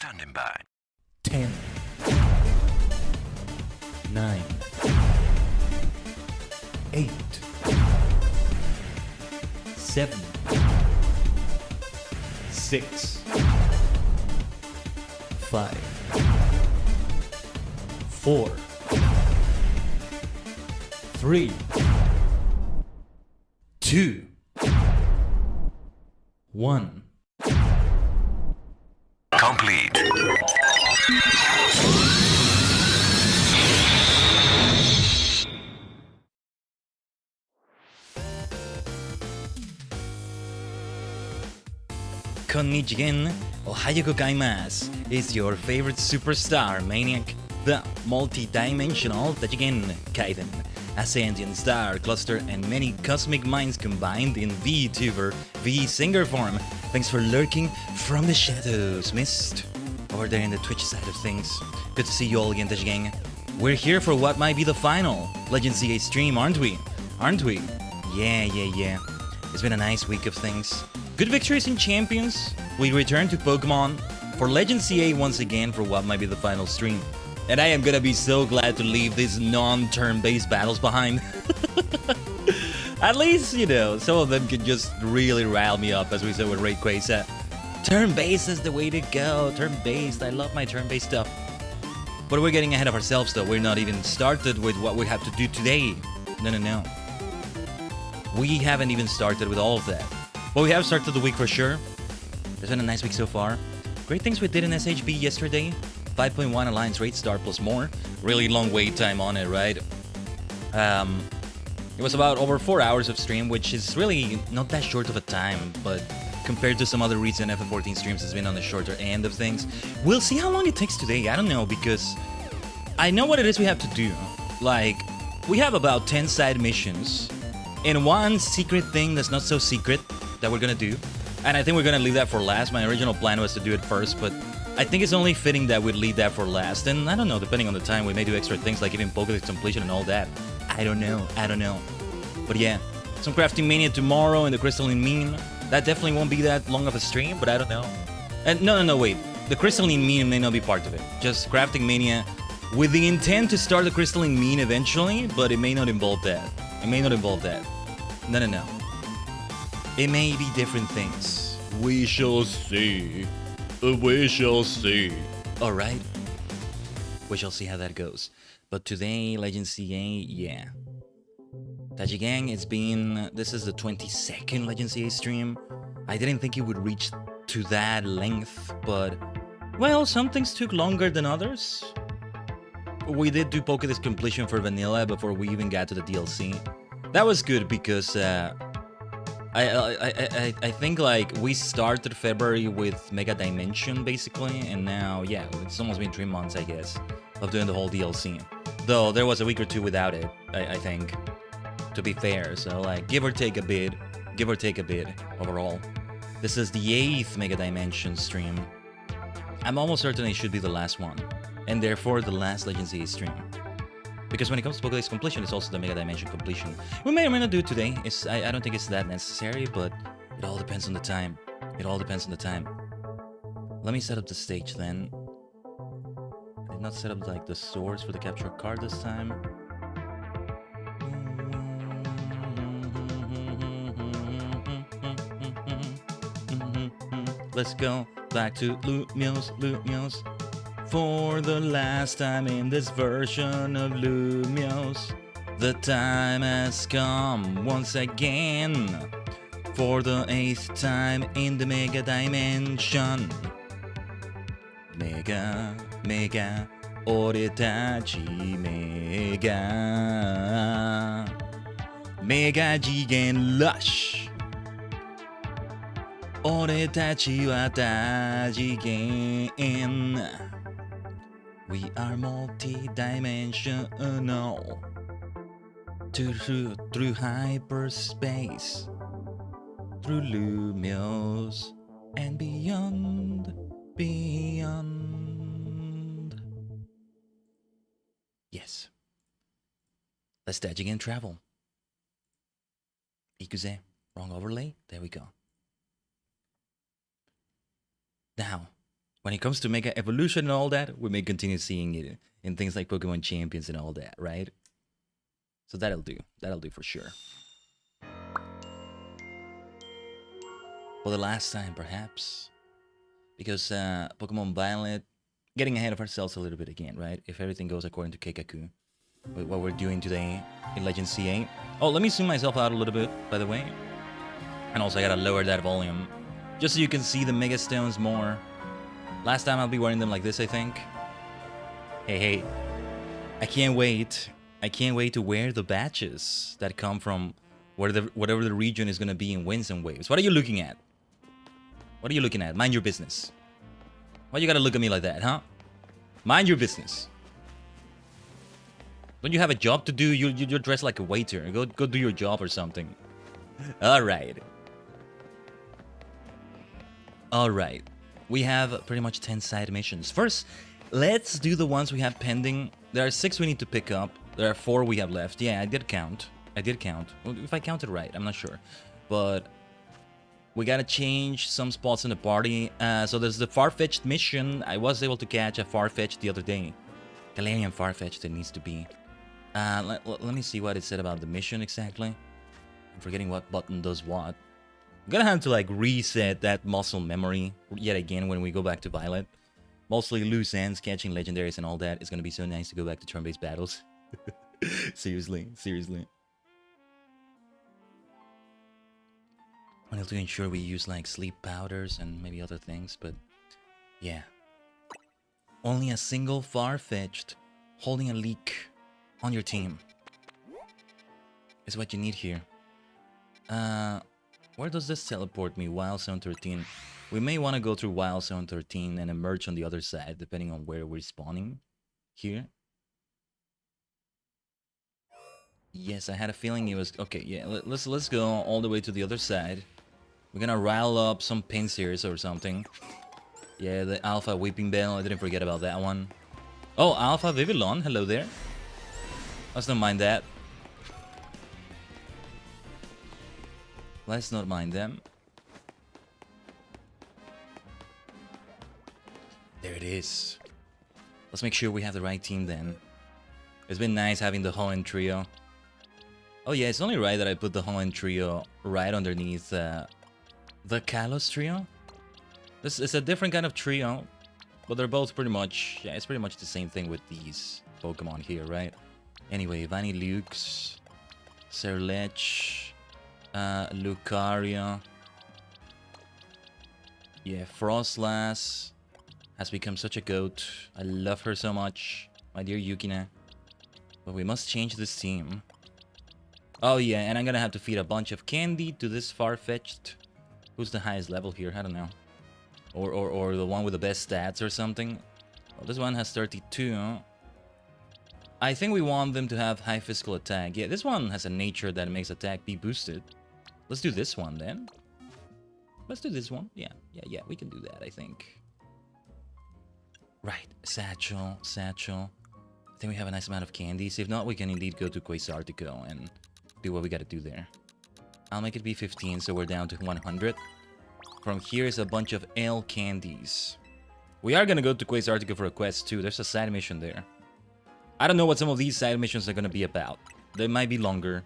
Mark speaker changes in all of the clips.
Speaker 1: Standing by.
Speaker 2: 10, 9, 8, 7, 6, 5, 4, 3, 2, 1.
Speaker 1: Complete.
Speaker 3: Konnichigen, ohayo gozaimasu, is your favorite superstar maniac, the multi-dimensional Tajigen, Khaiden, a sentient star cluster and many cosmic minds combined in VTuber, V-singer form. Thanks for lurking from the shadows, Mist, over there in the Twitch side of things. Good to see you all again, Tajigen. We're here for what might be the final Legend CA stream, aren't we? Aren't we? Yeah. It's been a nice week of things. Good victories in Champions. We return to Pokemon for Legend CA once again for what might be the final stream. And I am gonna be so glad to leave these non-turn-based battles behind. At least, you know, some of them could just really rile me up, as we said with Raid Quasar. Turn-based is the way to go. Turn-based. I love my turn-based stuff. But we're getting ahead of ourselves, though. We're not even started with what we have to do today. No. We haven't even started with all of that. But we have started the week for sure. It's been a nice week so far. Great things we did in SHB yesterday. 5.1 Alliance rate star plus more. Really long wait time on it, right? It was about over 4 hours of stream, which is really not that short of a time, but compared to some other recent FF14 streams, it's been on the shorter end of things. We'll see how long it takes today. I don't know, because I know what it is we have to do. Like, we have about 10 side missions and one secret thing that's not so secret that we're gonna do, and I think we're gonna leave that for last. My original plan was to do it first, but I think it's only fitting that we leave that for last. And I don't know, depending on the time, we may do extra things like even Pokédex completion and all that. I don't know. But yeah, some crafting mania tomorrow in the crystalline mine. That definitely won't be that long of a stream, but I don't know. And no, wait. The crystalline mine may not be part of it. Just crafting mania with the intent to start the crystalline mine eventually, but it may not involve that. No. It may be different things. We shall see. Alright. We shall see how that goes. But today, Legend CA, yeah. Tajigen, this is the 22nd Legend CA stream. I didn't think it would reach to that length, but, well, some things took longer than others. We did do Pokédex completion for Vanilla before we even got to the DLC. That was good because, I think, like, we started February with Mega Dimension, basically, and now, yeah, it's almost been 3 months, I guess, of doing the whole DLC. Though, there was a week or two without it, I think, to be fair, so, like, give or take a bit, overall. This is the 8th Mega Dimension stream. I'm almost certain it should be the last one, and therefore the last Legend CA stream. Because when it comes to Pokédex completion, it's also the Mega Dimension completion. We may or may not do it today. I don't think it's that necessary, but it all depends on the time. Let me set up the stage then. I did not set up like the swords for the capture card this time. Let's go back to Lumios. For the last time in this version of Lumios, the time has come once again. For the 8th time in the Mega Dimension. Mega, oretachi Mega Jigen Lush. Oretachi wa Tajigen. We are multi-dimensional through hyperspace, through Lumios and beyond. Yes. Let's Tajigen travel. Ikuze. Wrong overlay. There we go. Now, when it comes to Mega Evolution and all that, we may continue seeing it in things like Pokemon Champions and all that, right? So that'll do. That'll do for sure. For the last time, perhaps. Because Pokemon Violet, getting ahead of ourselves a little bit again, right? If everything goes according to Keikaku, with what we're doing today in Legend C8. Oh, let me zoom myself out a little bit, by the way. And also I gotta lower that volume, just so you can see the Mega Stones more. Last time I'll be wearing them like this, I think. Hey, I can't wait. I can't wait to wear the badges that come from whatever the region is gonna be in Winds and Waves. What are you looking at? What are you looking at? Mind your business. Why you gotta look at me like that, huh? Mind your business. Don't you have a job to do? You're dressed like a waiter. Go do your job or something. Alright. Alright. We have pretty much 10 side missions. First, let's do the ones we have pending. There are 6 we need to pick up. There are 4 we have left. Yeah, I did count. Well, if I counted right, I'm not sure. But we gotta change some spots in the party. So there's the Farfetch'd mission. I was able to catch a Farfetch'd the other day. Galarian Farfetch'd it needs to be. Let me see what it said about the mission exactly. I'm forgetting what button does what. I'm gonna have to like reset that muscle memory yet again when we go back to Violet. Mostly loose ends, catching legendaries and all that. It's gonna be so nice to go back to turn-based battles. Seriously. I need to ensure we use like sleep powders and maybe other things, but yeah. Only a single Farfetch'd holding a leak on your team is what you need here. Where does this teleport me? Wild Zone 13. We may want to go through Wild Zone 13 and emerge on the other side, depending on where we're spawning here. Yes, I had a feeling it was... Okay, yeah, let's go all the way to the other side. We're gonna rile up some Pinsires or something. Yeah, the Alpha Weeping Bell, I didn't forget about that one. Oh, Alpha Vivillon, hello there. Let's not mind that. Let's not mind them. There it is. Let's make sure we have the right team then. It's been nice having the Hoenn trio. Oh yeah, it's only right that I put the Hoenn trio right underneath the Kalos trio. This is a different kind of trio, but they're both pretty much... Yeah, it's pretty much the same thing with these Pokemon here, right? Anyway, Vanillux, Serlech, Lucario. Yeah, Frostlass has become such a goat. I love her so much, my dear Yukina. But we must change this team. Oh yeah, and I'm gonna have to feed a bunch of candy to this Farfetch'd. Who's the highest level here? I don't know. Or the one with the best stats or something. Well, this one has 32. I think we want them to have high physical attack. Yeah, this one has a nature that makes attack be boosted. Let's do this one then. Let's do this one. Yeah, we can do that, I think. Right, Satchel. I think we have a nice amount of candies. If not, we can indeed go to Quasartico and do what we gotta do there. I'll make it be 15, so we're down to 100. From here is a bunch of ale candies. We are gonna go to Quasartico for a quest too. There's a side mission there. I don't know what some of these side missions are gonna be about. They might be longer.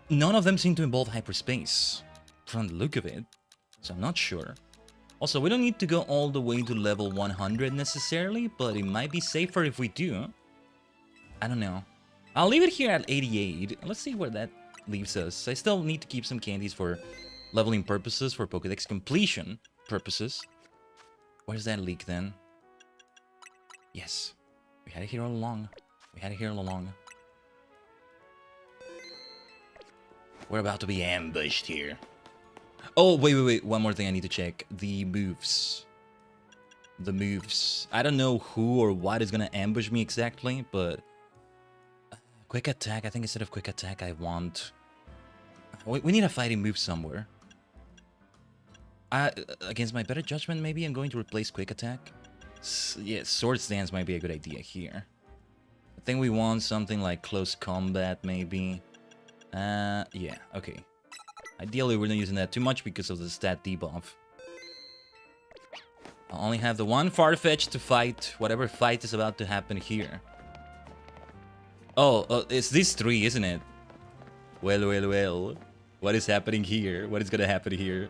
Speaker 3: None of them seem to involve hyperspace, from the look of it, so I'm not sure. Also, we don't need to go all the way to level 100 necessarily, but it might be safer if we do. I don't know. I'll leave it here at 88. Let's see where that leaves us. I still need to keep some candies for leveling purposes, for Pokédex completion purposes. Where's that leak then? Yes. We had it here all along. We're about to be ambushed here. Oh, wait. One more thing I need to check. The moves. I don't know who or what is gonna ambush me exactly, but... Quick attack. I think instead of quick attack, I want... We need a fighting move somewhere. Against my better judgment, maybe I'm going to replace quick attack. Yeah, sword stance might be a good idea here. I think we want something like close combat, maybe. Yeah, okay. Ideally, we're not using that too much because of the stat debuff. I only have the one Farfetch to fight whatever fight is about to happen here. Oh, it's these three, isn't it? Well. What is happening here? What is gonna happen here?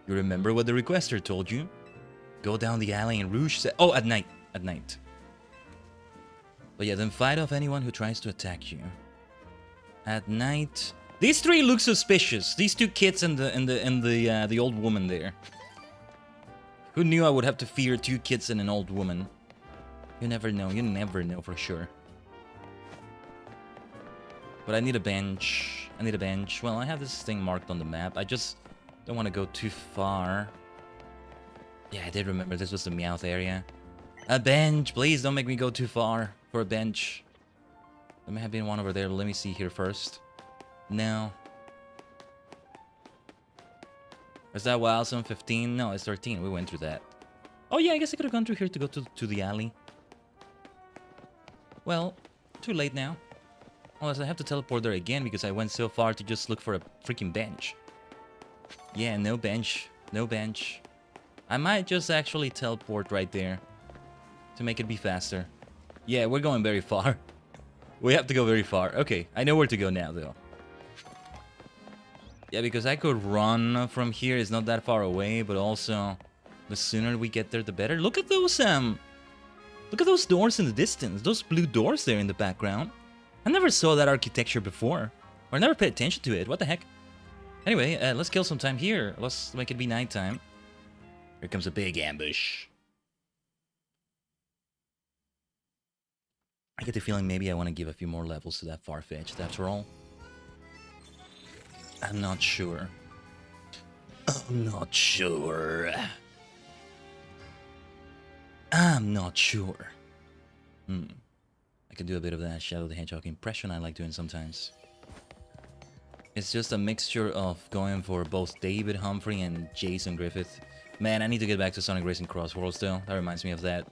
Speaker 3: You remember what the requester told you? Go down the alley in Rouge. Oh, at night. At night. But yeah, then fight off anyone who tries to attack you. At night. These three look suspicious. These two kids and the old woman there. Who knew I would have to fear two kids and an old woman? You never know. You never know for sure. But I need a bench. I need a bench. Well, I have this thing marked on the map. I just don't want to go too far. Yeah, I did remember this was the Meowth area. A bench! Please don't make me go too far for a bench. There may have been one over there. Let me see here first. No. Is that Wildsome 15? No, it's 13. We went through that. Oh yeah, I guess I could have gone through here to go to the alley. Well, too late now. Unless I have to teleport there again because I went so far to just look for a freaking bench. Yeah, no bench. No bench. I might just actually teleport right there to make it be faster. Yeah, we're going very far. We have to go very far. Okay, I know where to go now, though. Yeah, because I could run from here. It's not that far away, but also the sooner we get there, the better. Look at those doors in the distance. Those blue doors there in the background. I never saw that architecture before, or I never paid attention to it. What the heck? Anyway, let's kill some time here. Let's make it be nighttime. Here comes a big ambush. I get the feeling maybe I want to give a few more levels to that Farfetch'd after all. I'm not sure. I'm not sure. I'm not sure. I can do a bit of that Shadow the Hedgehog impression I like doing sometimes. It's just a mixture of going for both David Humphrey and Jason Griffith. Man, I need to get back to Sonic Racing Cross Worlds though. That reminds me of that.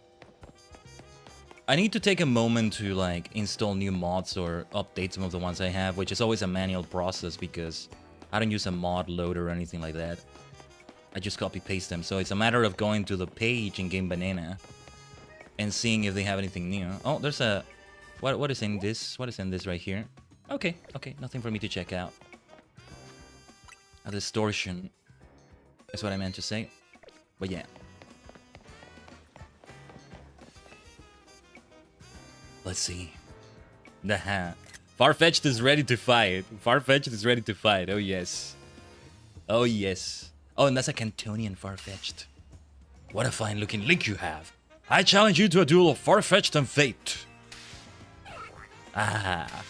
Speaker 3: I need to take a moment to like install new mods or update some of the ones I have, which is always a manual process because I don't use a mod loader or anything like that. I just copy paste them. So it's a matter of going to the page in Game Banana and seeing if they have anything new. Oh, there's a what is in this? What is in this right here? Okay, nothing for me to check out. A distortion is what I meant to say. But yeah. Let's see. Farfetch'd is ready to fight. Farfetch'd is ready to fight. Oh yes. Oh yes. Oh, and that's a Cantonian Farfetch'd. What a fine looking link you have. I challenge you to a duel of Farfetch'd and Fate. Ah.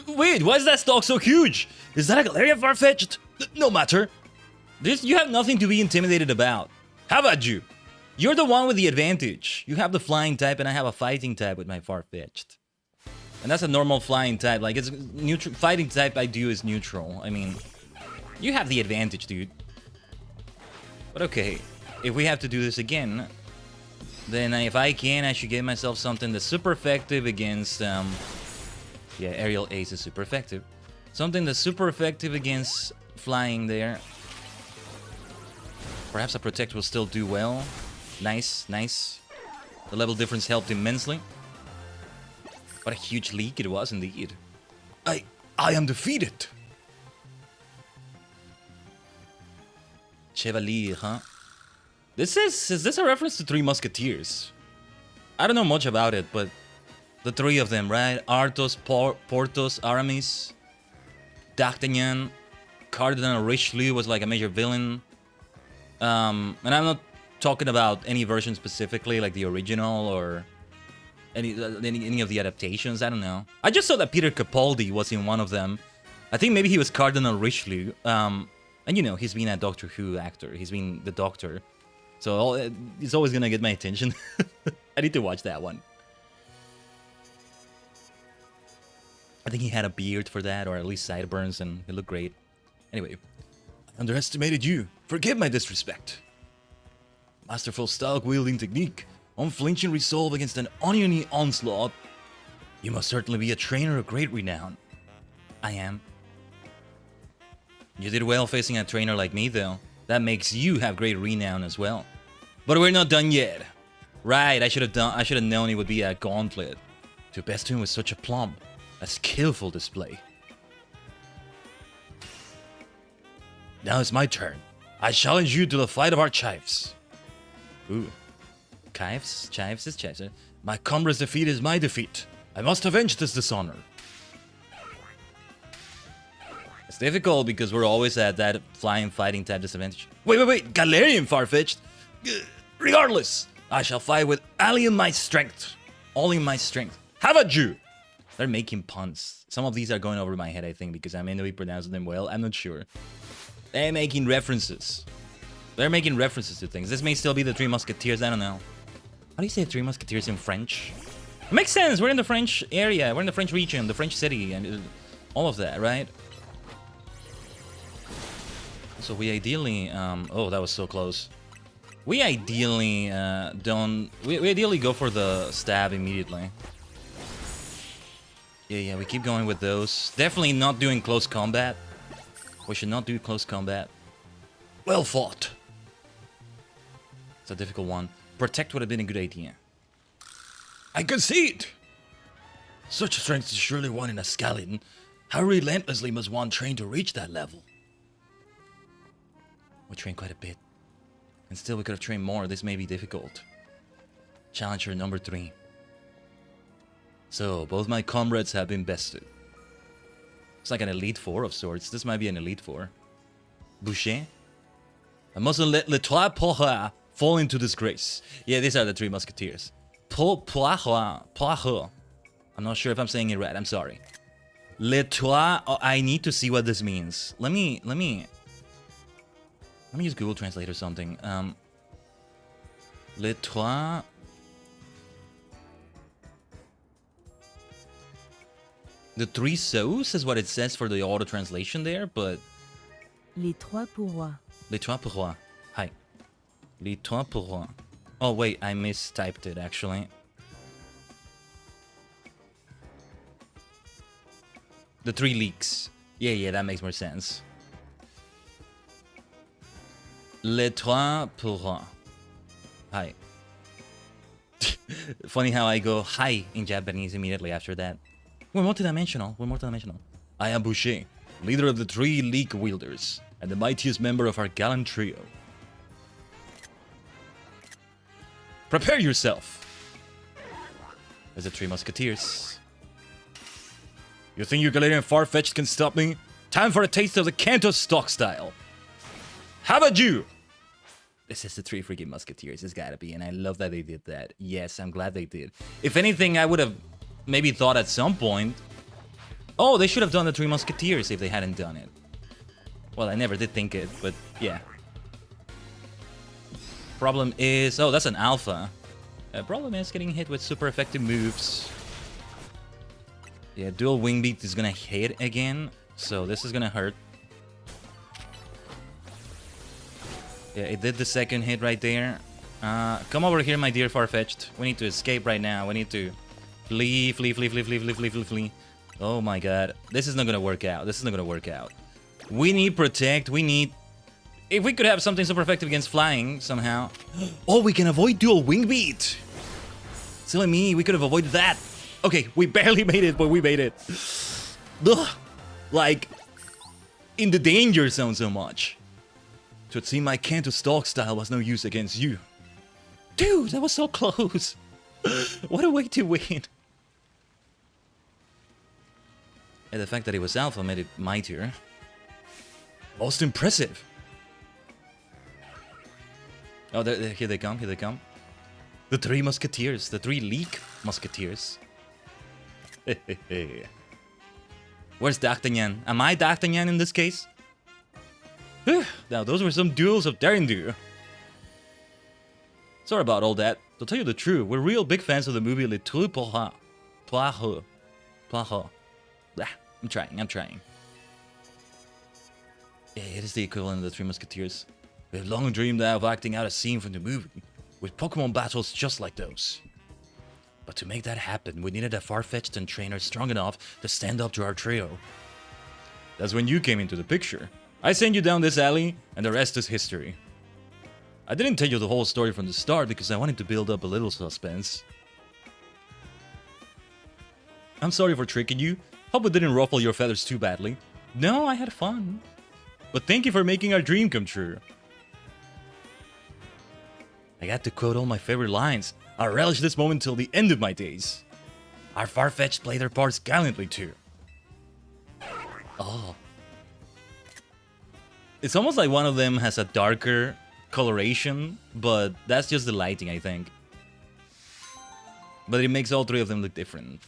Speaker 3: Wait, why is that stock so huge? Is that a Galarian Farfetch'd? No matter. You have nothing to be intimidated about. How about you? You're the one with the advantage. You have the flying type and I have a fighting type with my Farfetch'd. And that's a normal flying type. Like, it's neutral. Fighting type I do is neutral. I mean, you have the advantage, dude. But okay, if we have to do this again, then if I can, I should give myself something that's super effective against, yeah, Aerial Ace is super effective. Something that's super effective against flying there. Perhaps a Protect will still do well. Nice, nice. The level difference helped immensely. What a huge leak it was indeed. I am defeated. Chevalier, huh? Is this a reference to Three Musketeers? I don't know much about it, but the three of them, right? Arthos, Porthos, Aramis, D'Artagnan, Cardinal Richelieu was like a major villain. And I'm not talking about any version specifically, like the original or any of the adaptations. I don't know. I just saw that Peter Capaldi was in one of them. I think maybe he was Cardinal Richelieu. And you know, he's been a Doctor Who actor. He's been the Doctor. So it's always gonna get my attention. I need to watch that one. I think he had a beard for that, or at least sideburns, and he looked great. Anyway, I underestimated you. Forgive my disrespect. Masterful style-wielding technique. Unflinching resolve against an oniony onslaught. You must certainly be a trainer of great renown. I am. You did well facing a trainer like me, though. That makes you have great renown as well. But we're not done yet. Right, I should have known it would be a gauntlet. To best him with such a plump, a skillful display. Now it's my turn. I challenge you to the fight of our chives. Ooh. Chives? Chives is chives. My comrade's defeat is my defeat. I must avenge this dishonor. It's difficult because we're always at that flying fighting type disadvantage. Wait. Galarian Farfetch'd. Regardless, I shall fight with all in my strength. All in my strength. How about you? They're making puns. Some of these are going over my head, I think, because I may not be pronouncing them well. I'm not sure. They're making references. They're making references to things. This may still be the Three Musketeers. I don't know. How do you say Three Musketeers in French? It makes sense. We're in the French area. We're in the French region, the French city, and all of that, right? So we ideally... oh, that was so close. We ideally don't... We ideally go for the stab immediately. Yeah, we keep going with those. Definitely not doing close combat. We should not do close combat. Well fought. It's a difficult one. Protect would have been a good idea. I concede! Such strength is surely one in a skeleton. How relentlessly must one train to reach that level? We trained quite a bit. And still we could have trained more. This may be difficult. Challenger number 3. So, both my comrades have been bested. It's like an Elite 4 of sorts. This might be an Elite 4. Boucher? I mustn't let Les Trois Poirats fall into disgrace. Yeah, these are the Three Musketeers. Poirats. I'm not sure if I'm saying it right. I'm sorry. Les Trois... Oh, I need to see what this means. Let me use Google Translate or something. Les Trois... The Three Sceaux is what it says for the auto translation there, but...
Speaker 1: Les Trois Pourrois.
Speaker 3: Les Trois Pourrois. Hi. Les Trois Pourrois. Oh, wait, I mistyped it, actually. The Three Leaks. Yeah, that makes more sense. Les Trois Pourrois. Hi. Funny how I go hi in Japanese immediately after that. We're multidimensional. I am Boucher, leader of the Three League Wielders, and the mightiest member of our gallant trio. Prepare yourself! As the Three Musketeers. You think your Galarian Farfetch'd can stop me? Time for a taste of the Kanto stock style. How about you? This is the Three freaking Musketeers. It's gotta be, and I love that they did that. Yes, I'm glad they did. If anything, I would have maybe thought at some point, oh, they should have done the Three Musketeers if they hadn't done it. Well, I never did think it, but yeah. Problem is... Oh, that's an alpha. Problem is getting hit with super effective moves. Yeah, dual wing beat is gonna hit again, so this is gonna hurt. Yeah, it did the second hit right there. Come over here, my dear Farfetch'd. We need to escape right now. We need to flee. Oh my god. This is not gonna work out. We need protect. We need... If we could have something super effective against flying somehow. Oh, we can avoid dual wing beat. Silly me, we could have avoided that. Okay, we barely made it, but we made it. Ugh. Like, in the danger zone so much. So it seemed my Kanto stalk style was no use against you. Dude, that was so close. What a way to win. And the fact that it was alpha made it mightier. Most impressive. Oh, here they come. The Three Musketeers. The Three League Musketeers. Where's D'Artagnan? Am I D'Artagnan in this case? Now, those were some duels of daring do. Sorry about all that. To tell you the truth, we're real big fans of the movie Les Trois Pourrois. I'm trying. Yeah, it is the equivalent of the Three Musketeers. We have long dreamed of acting out a scene from the movie, with Pokemon battles just like those. But to make that happen, we needed a Farfetch'd and trainer strong enough to stand up to our trio. That's when you came into the picture. I sent you down this alley, and the rest is history. I didn't tell you the whole story from the start because I wanted to build up a little suspense. I'm sorry for tricking you. Hope it didn't ruffle your feathers too badly. No, I had fun. But thank you for making our dream come true. I got to quote all my favorite lines. I'll relish this moment till the end of my days. Our Farfetch'd play their parts gallantly too. Oh. It's almost like one of them has a darker coloration, but that's just the lighting, I think. But it makes all three of them look different.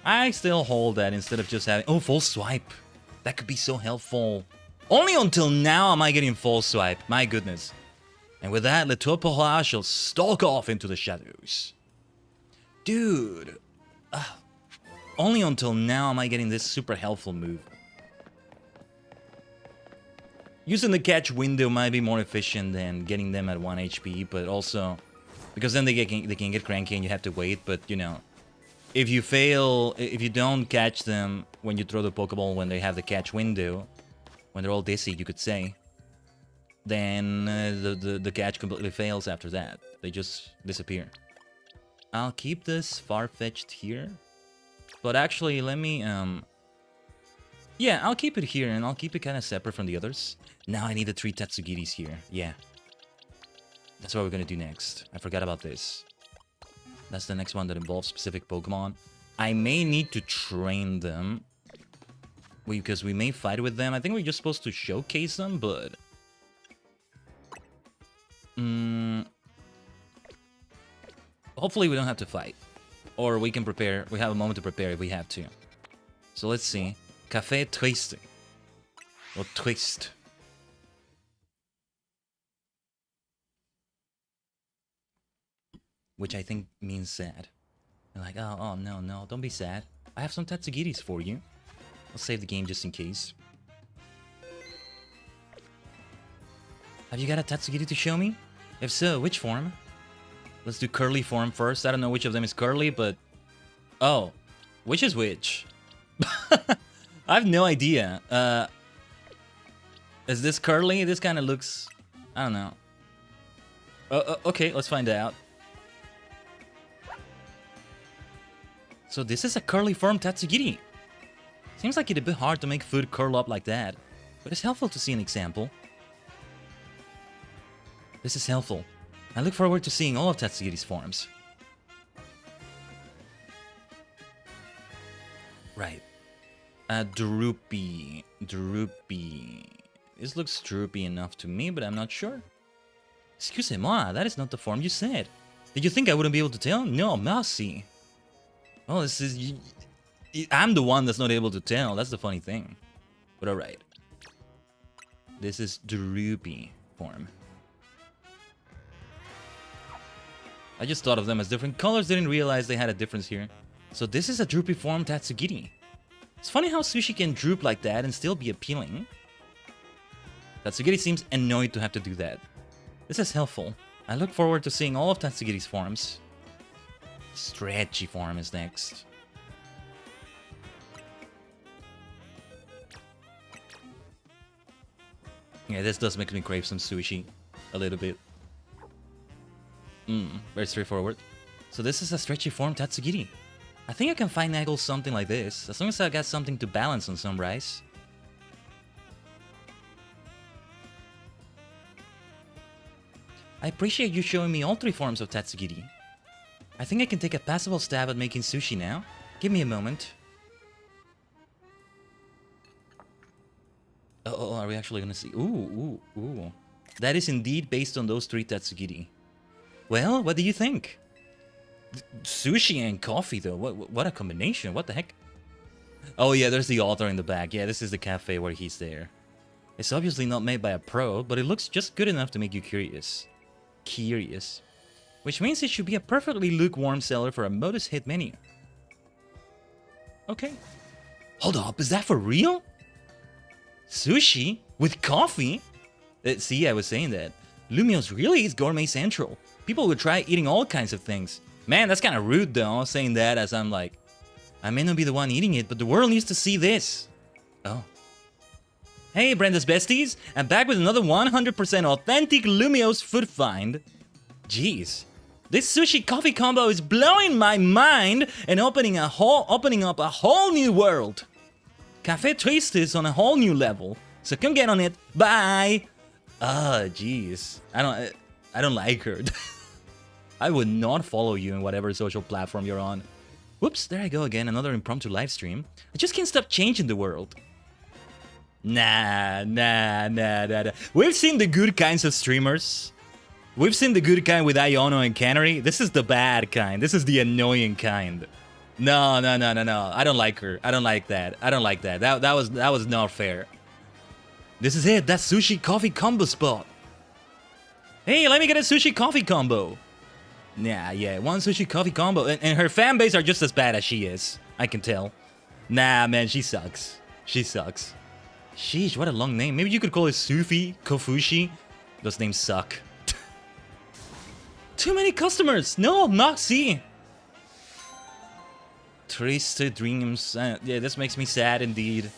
Speaker 3: I still hold that instead of just having... Oh, full swipe. That could be so helpful. Only until now am I getting full swipe. My goodness. And with that, Le Topoha shall stalk off into the shadows. Dude. Only until now am I getting this super helpful move. Using the catch window might be more efficient than getting them at 1 HP, but also... Because then they can get cranky and you have to wait, but you know... If you fail, if you don't catch them when you throw the Pokeball when they have the catch window, when they're all dizzy, you could say, then the catch completely fails after that. They just disappear. I'll keep this Farfetch'd here. But actually, let me, yeah, I'll keep it here, and I'll keep it kind of separate from the others. Now I need the 3 Tatsugiris here. Yeah. That's what we're gonna do next. I forgot about this. That's the next one that involves specific Pokemon. I may need to train them. Because we may fight with them. I think we're just supposed to showcase them, but... Hopefully we don't have to fight. Or we can prepare. We have a moment to prepare if we have to. So let's see. Café Triste. Or Triste. Which I think means sad. They're like, oh, no, don't be sad. I have some Tatsugiris for you. I'll save the game just in case. Have you got a Tatsugiri to show me? If so, which form? Let's do curly form first. I don't know which of them is curly, but... Oh, which is which? I have no idea. Is this curly? This kind of looks... I don't know. Okay, let's find out. So this is a curly form Tatsugiri. Seems like it's a bit hard to make food curl up like that, but it's helpful to see an example. This is helpful. I look forward to seeing all of Tatsugiri's forms. Right. Droopy. Droopy. This looks droopy enough to me, but I'm not sure. Excusez-moi, that is not the form you said. Did you think I wouldn't be able to tell? No, merci. Oh, this is... I'm the one that's not able to tell. That's the funny thing. But alright. This is droopy form. I just thought of them as different colors. Didn't realize they had a difference here. So this is a droopy form Tatsugiri. It's funny how sushi can droop like that and still be appealing. Tatsugiri seems annoyed to have to do that. This is helpful. I look forward to seeing all of Tatsugiri's forms. Stretchy form is next. Yeah, this does make me crave some sushi. A little bit. Very straightforward. So this is a stretchy form Tatsugiri. I think I can finagle something like this, as long as I got something to balance on some rice. I appreciate you showing me all 3 forms of Tatsugiri. I think I can take a passable stab at making sushi now. Give me a moment. Oh, are we actually gonna see? Ooh. That is indeed based on those 3 Tatsugiri. Well, what do you think? Sushi and coffee, though. What a combination. What the heck? Oh, yeah, there's the author in the back. Yeah, this is the cafe where he's there. It's obviously not made by a pro, but it looks just good enough to make you curious. Which means it should be a perfectly lukewarm seller for a modest hit menu. Okay. Hold up, is that for real? Sushi? With coffee? See, I was saying that. Lumio's really is gourmet central. People would try eating all kinds of things. Man, that's kind of rude though, saying that as I'm like... I may not be the one eating it, but the world needs to see this. Oh. Hey, Brenda's besties! I'm back with another 100% authentic Lumiose food find. Jeez. This sushi coffee combo is blowing my mind and opening up a whole new world. Cafe Triste is on a whole new level, so come get on it. Bye. Jeez. I don't like her. I would not follow you in whatever social platform you're on. Whoops, there I go again, another impromptu live stream. I just can't stop changing the world. Nah. We've seen the good kinds of streamers. We've seen the good kind with Iono and Canary. This is the bad kind. This is the annoying kind. No. I don't like her. I don't like that. That was not fair. This is it. That sushi coffee combo spot. Hey, let me get a sushi coffee combo. Yeah, one sushi coffee combo. And her fan base are just as bad as she is. I can tell. Nah, man, she sucks. Sheesh, what a long name. Maybe you could call it Sufi, Kofushi. Those names suck. Too many customers! No, Moxie! Triste dreams. Yeah, this makes me sad indeed.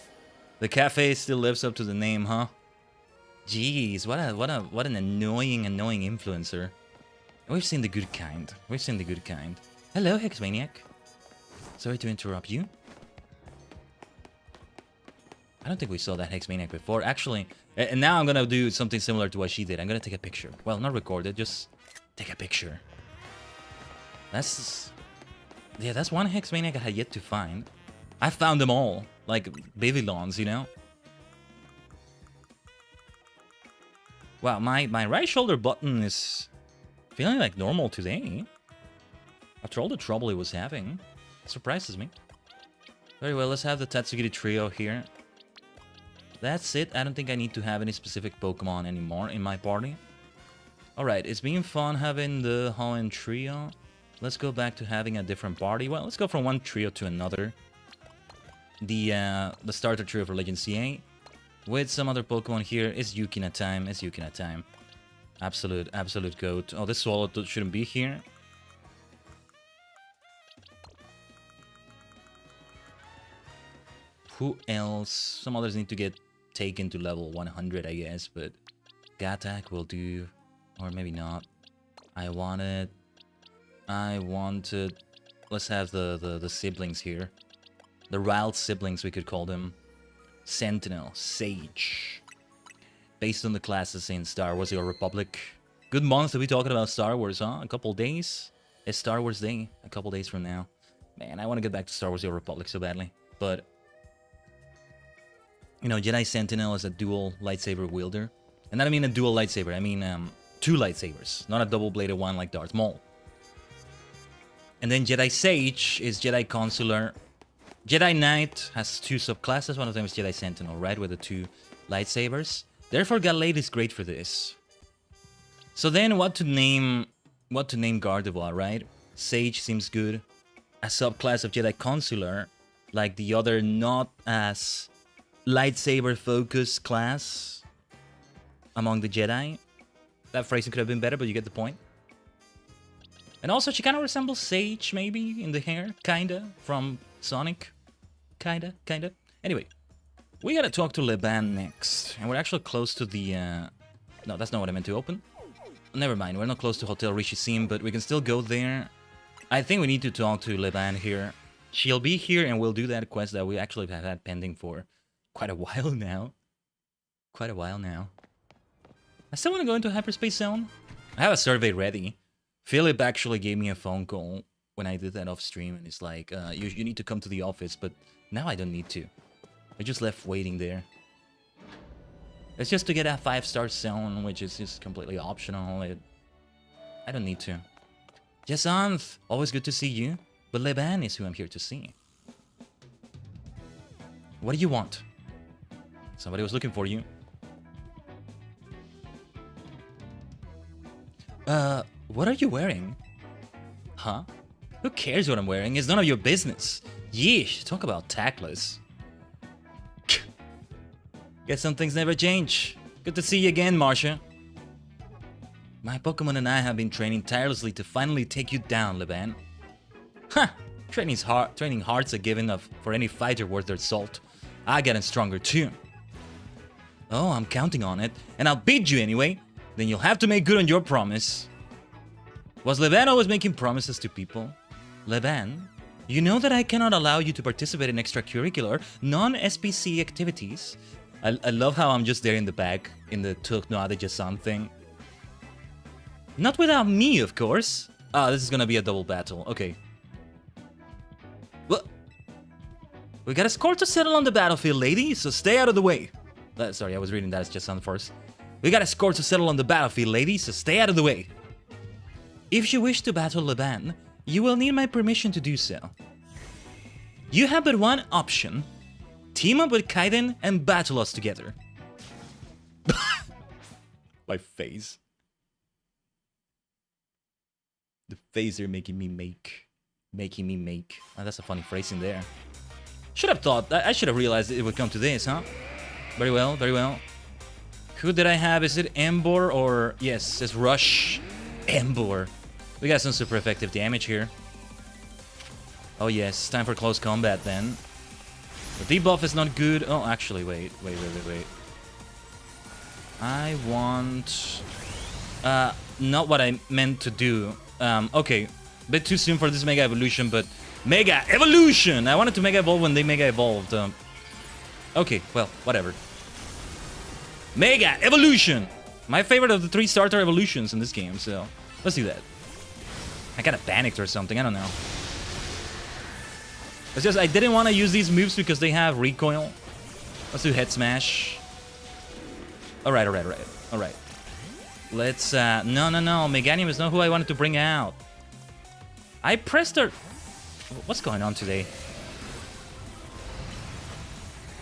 Speaker 3: The cafe still lives up to the name, huh? Jeez, what an annoying influencer. We've seen the good kind. Hello, Hexmaniac. Sorry to interrupt you. I don't think we saw that Hexmaniac before. Actually, and now I'm gonna do something similar to what she did. I'm gonna take a picture. Well, not record it, just take a picture. That's one Hexmaniac I had yet to find. I found them all, like Babylons, you know? Wow, my right shoulder button is feeling like normal today. After all the trouble it was having. It surprises me. Very well, let's have the Tatsugiri trio here. That's it. I don't think I need to have any specific Pokemon anymore in my party. Alright, it's been fun having the Hoenn trio. Let's go back to having a different party. Well, let's go from one trio to another. The starter trio for Legend CA. With some other Pokemon here. It's Yukina time. Absolute goat. Oh, this Swallow shouldn't be here. Who else? Some others need to get taken to level 100, I guess, but Gatak will do. Or maybe not. I wanted... Let's have the siblings here. The Wild siblings, we could call them. Sentinel, Sage. Based on the classes in Star Wars: The Old Republic. Good month to be talking about Star Wars, huh? A couple days. It's Star Wars Day. A couple days from now. Man, I want to get back to Star Wars: The Old Republic so badly. But... you know, Jedi Sentinel is a dual lightsaber wielder. And I don't mean a dual lightsaber, I mean two lightsabers. Not a double-bladed one like Darth Maul. And then Jedi Sage is Jedi Consular. Jedi Knight has two subclasses. One of them is Jedi Sentinel, right? With the two lightsabers. Therefore, Gallade is great for this. So then, what to name Gardevoir, right? Sage seems good. A subclass of Jedi Consular, like the other not as lightsaber-focused class among the Jedi. That phrasing could have been better, but you get the point. And also, she kind of resembles Sage, maybe, in the hair, kinda, from Sonic. Kinda. Anyway, we gotta talk to Leban next. And we're actually close to the... No, that's not what I meant to open. Never mind, we're not close to Hotel Rishisim, but we can still go there. I think we need to talk to Leban here. She'll be here, and we'll do that quest that we actually have had pending for quite a while now. I still want to go into Hyperspace Zone. I have a survey ready. Philip actually gave me a phone call when I did that off stream, and he's like, you need to come to the office, but now I don't need to. I just left waiting there. It's just to get a 5-star zone, which is just completely optional. I don't need to. Jasanth, always good to see you, but Leban is who I'm here to see. What do you want? Somebody was looking for you. What are you wearing? Huh? Who cares what I'm wearing? It's none of your business. Yeesh, talk about tactless. Guess some things never change. Good to see you again, Marsha. My Pokemon and I have been training tirelessly to finally take you down, Leban. Huh! Training hard's a given for any fighter worth their salt. I getting stronger too. Oh, I'm counting on it, and I'll beat you anyway. Then you'll have to make good on your promise. Was Levan always making promises to people? Levan, you know that I cannot allow you to participate in extracurricular, non-SPC activities. I love how I'm just there in the back, in the Tournois de Jason thing. Not without me, of course. Ah, this is gonna be a double battle. Okay. What? We got a score to settle on the battlefield, lady, so stay out of the way. Sorry, I was reading that as Jason first. We got a score to settle on the battlefield, lady, so stay out of the way. If you wish to battle Levan, you will need my permission to do so. You have but one option. Team up with Khaiden and battle us together. My face. The face they're making me make. Oh, that's a funny phrasing there. Should have thought, I should have realized it would come to this, huh? Very well, very well. Who did I have? Is it Embor or... Yes, it's Rush. Embor. We got some super effective damage here. Oh yes, time for close combat then. The debuff is not good. Oh, actually, wait. I want... not what I meant to do. Okay, a bit too soon for this Mega Evolution, but... Mega Evolution! I wanted to Mega Evolve when they Mega Evolved. Okay, well, whatever. Mega Evolution! My favorite of the 3 starter evolutions in this game, so... Let's do that. I kinda panicked or something, I don't know. It's just, I didn't want to use these moves because they have recoil. Let's do Head Smash. Alright. Let's, no. Meganium is not who I wanted to bring out. I pressed her... What's going on today?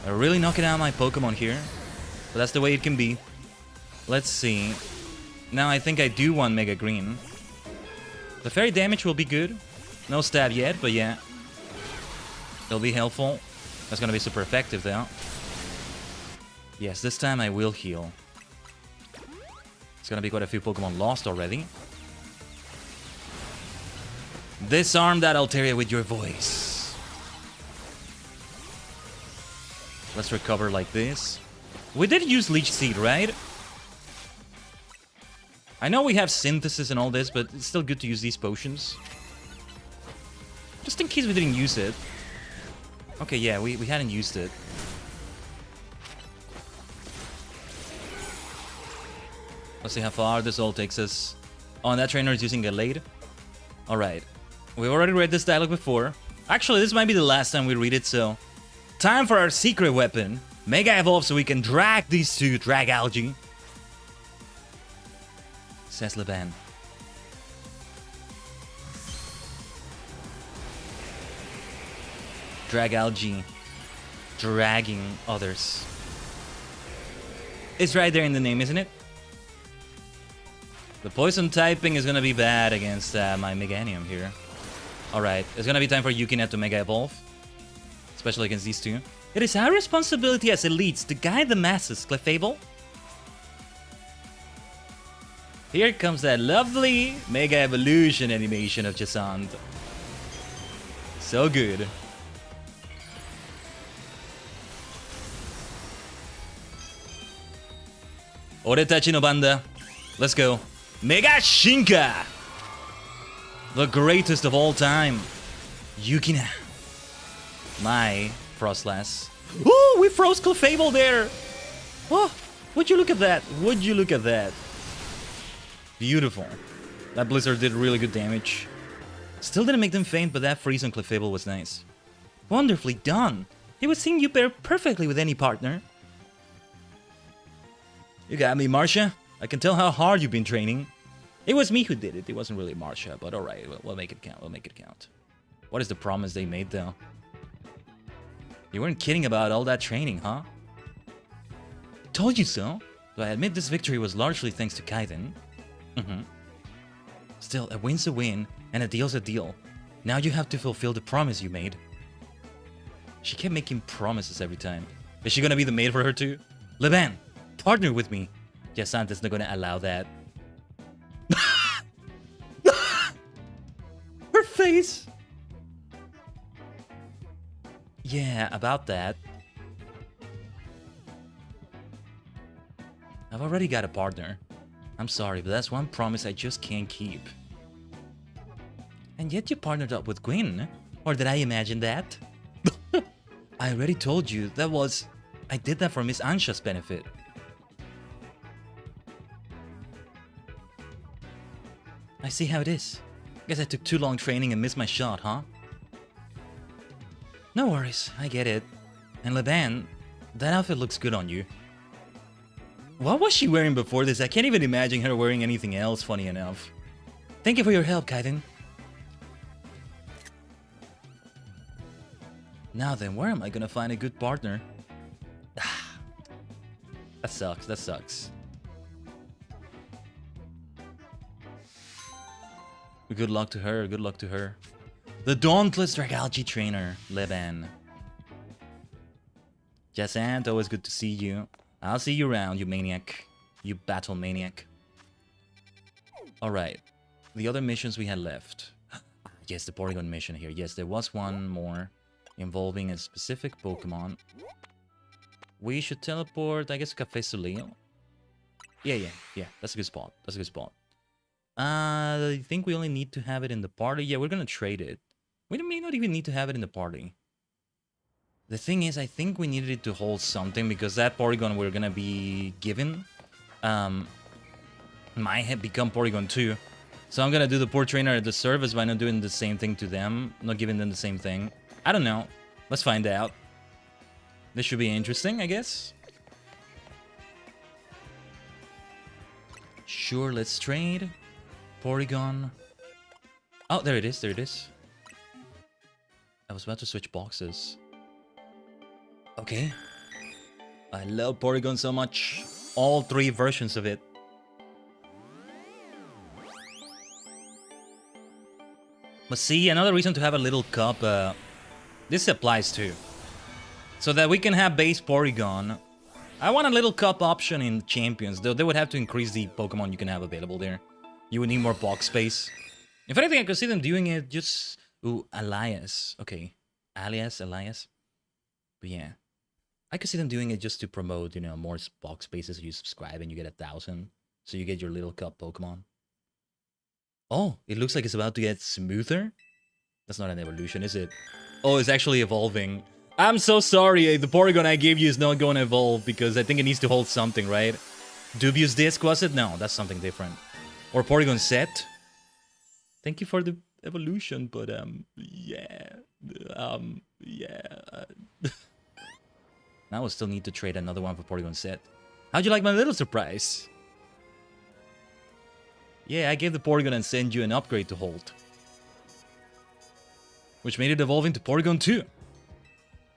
Speaker 3: I'm really knocking out my Pokemon here. But that's the way it can be. Let's see. Now I think I do want Mega Green. The fairy damage will be good. No stab yet, but yeah. It'll be helpful. That's gonna be super effective though. Yes, this time I will heal. It's gonna be quite a few Pokemon lost already. Disarm that Altaria with your voice. Let's recover like this. We did use Leech Seed, right? I know we have Synthesis and all this, but it's still good to use these potions. Just in case we didn't use it. Okay, yeah, we hadn't used it. Let's see how far this all takes us. Oh, and that trainer is using a Glade. Alright. We've already read this dialogue before. Actually, this might be the last time we read it, so... Time for our secret weapon. Mega Evolve so we can drag these two, drag Algae. Says Levan. Drag Algae. Dragging others. It's right there in the name, isn't it? The poison typing is gonna be bad against my Meganium here. Alright, it's gonna be time for Yukinet to Mega Evolve. Especially against these two. It is our responsibility as elites to guide the masses, Clefable. Here comes that lovely Mega Evolution animation of Jasant. So good. Oretachi no Banda. Let's go. Mega Shinka! The greatest of all time. Yukina. My Frostlass. Ooh, we froze Clefable there! Oh, would you look at that? Would you look at that? Beautiful. That Blizzard did really good damage. Still didn't make them faint, but that freeze on Clefable was nice. Wonderfully done. It would seem you pair perfectly with any partner. You got me, Marcia. I can tell how hard you've been training. It was me who did it. It wasn't really Marcia, but alright, we'll make it count. We'll make it count. What is the promise they made, though? You weren't kidding about all that training, huh? Told you so. Though I admit this victory was largely thanks to Khaiden. Still, a win's a win, and a deal's a deal. Now you have to fulfill the promise you made. She kept making promises every time. Is she gonna be the maid for her too? Levan, partner with me. Jasanta's not gonna allow that. Her face! Yeah, about that. I've already got a partner. I'm sorry, but that's one promise I just can't keep. And yet you partnered up with Gwen. Or did I imagine that? I already told you, I did that for Miss Ansha's benefit. I see how it is. Guess I took too long training and missed my shot, huh? No worries, I get it. And Levan, that outfit looks good on you. What was she wearing before this? I can't even imagine her wearing anything else, funny enough. Thank you for your help, Khaiden. Now then, where am I gonna find a good partner? That sucks, that sucks. Good luck to her, good luck to her. The Dauntless Dragalge Trainer, Levan. Jassant, always good to see you. I'll see you around, you maniac. You battle maniac. Alright. The other missions we had left. Yes, the Porygon mission here. Yes, there was one more involving a specific Pokemon. We should teleport, I guess, to Café Soleo. Yeah. That's a good spot. That's a good spot. I think we only need to have it in the party. Yeah, we're gonna trade it. We may not even need to have it in the party. The thing is, I think we needed it to hold something because that Porygon we're gonna be given might have become Porygon 2. So I'm gonna do the poor trainer at the service by not doing the same thing to them, not giving them the same thing. I don't know. Let's find out. This should be interesting, I guess. Sure, let's trade. Porygon. Oh, there it is, there it is. I was about to switch boxes. Okay. I love Porygon so much. All three versions of it. But see, another reason to have a little cup, this applies too. So that we can have base Porygon. I want a little cup option in Champions, though they would have to increase the Pokemon you can have available there. You would need more box space. If anything, I could see them doing it just... Ooh, Elias. Okay. Elias. But yeah. I could see them doing it just to promote, you know, more box spaces. You subscribe and you get 1,000. So you get your little cup Pokemon. Oh, it looks like it's about to get smoother. That's not an evolution, is it? Oh, it's actually evolving. I'm so sorry. The Porygon I gave you is not going to evolve because I think it needs to hold something, right? Dubious Disc, was it? No, that's something different. Or Porygon Set. Thank you for the evolution, but yeah. Now we'll still need to trade another one for Porygon Set. How'd you like my little surprise? Yeah, I gave the Porygon and sent you an upgrade to hold. Which made it evolve into Porygon 2.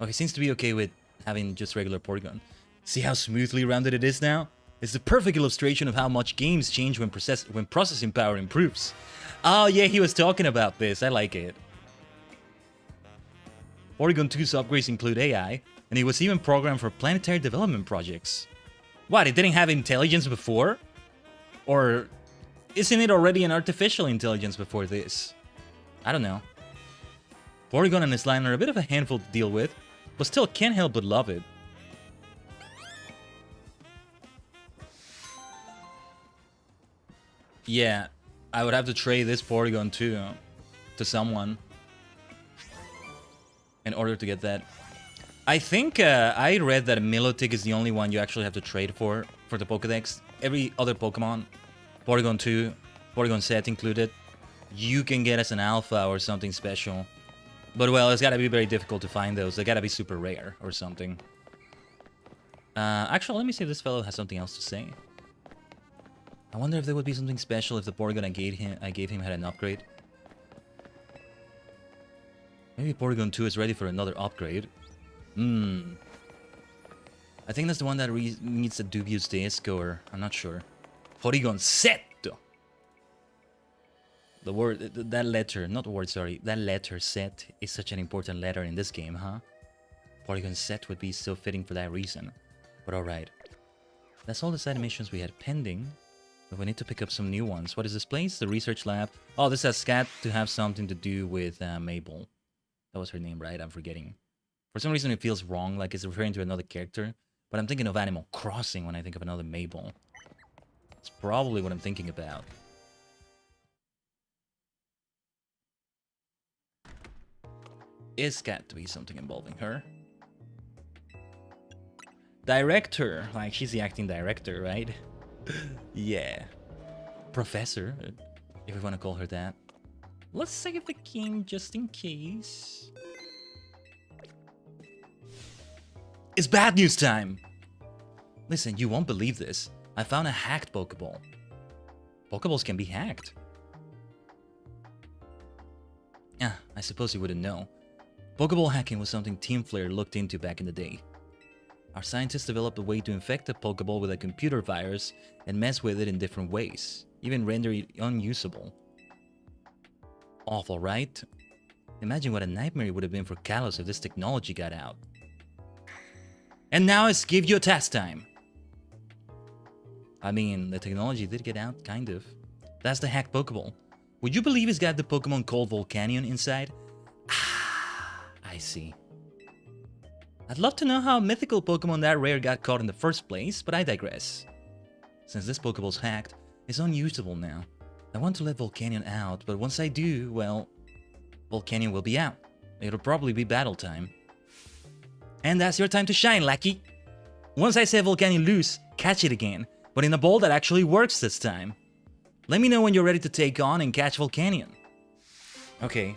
Speaker 3: Okay, seems to be okay with having just regular Porygon. See how smoothly rounded it is now? It's the perfect illustration of how much games change when processing power improves. Oh yeah, he was talking about this. I like it. Porygon 2's upgrades include AI, and it was even programmed for planetary development projects. What, it didn't have intelligence before? Or isn't it already an artificial intelligence before this? I don't know. Porygon and his line are a bit of a handful to deal with, but still can't help but love it. Yeah, I would have to trade this Porygon too to someone in order to get that. I think I read that Milotic is the only one you actually have to trade for the Pokedex. Every other Pokemon, Porygon 2, Porygon Set included, you can get as an alpha or something special. But well, it's gotta be very difficult to find those. They gotta be super rare or something. Actually, let me see if this fellow has something else to say. I wonder if there would be something special if the Porygon I gave him had an upgrade. Maybe Porygon 2 is ready for another upgrade. I think that's the one that needs a dubious disc, or I'm not sure. Porygon Set! The word, that letter, not word, sorry. That letter, Set, is such an important letter in this game, huh? Porygon Set would be so fitting for that reason. But alright. That's all the side missions we had pending. But we need to pick up some new ones. What is this place? The research lab. Oh, this has got to have something to do with Mabel. That was her name, right? I'm forgetting. For some reason it feels wrong, like it's referring to another character. But I'm thinking of Animal Crossing when I think of another Mabel. It's probably what I'm thinking about. It's got to be something involving her. Director. Like, she's the acting director, right? Yeah. Professor, if we want to call her that. Let's save the king just in case. It's bad news time! Listen, you won't believe this. I found a hacked Pokeball. Pokeballs can be hacked. Ah, I suppose you wouldn't know. Pokeball hacking was something Team Flare looked into back in the day. Our scientists developed a way to infect a Pokeball with a computer virus and mess with it in different ways, even render it unusable. Awful, right? Imagine what a nightmare it would have been for Kalos if this technology got out. And now it's give you a test time. I mean, the technology did get out, kind of. That's the hacked Pokeball. Would you believe it's got the Pokemon called Volcanion inside? Ah, I see. I'd love to know how a mythical Pokemon that rare got caught in the first place, but I digress. Since this Pokeball's hacked, it's unusable now. I want to let Volcanion out, but once I do, well, Volcanion will be out. It'll probably be battle time. And that's your time to shine, lackey! Once I set Volcanion loose, catch it again, but in a ball that actually works this time. Let me know when you're ready to take on and catch Volcanion. Okay.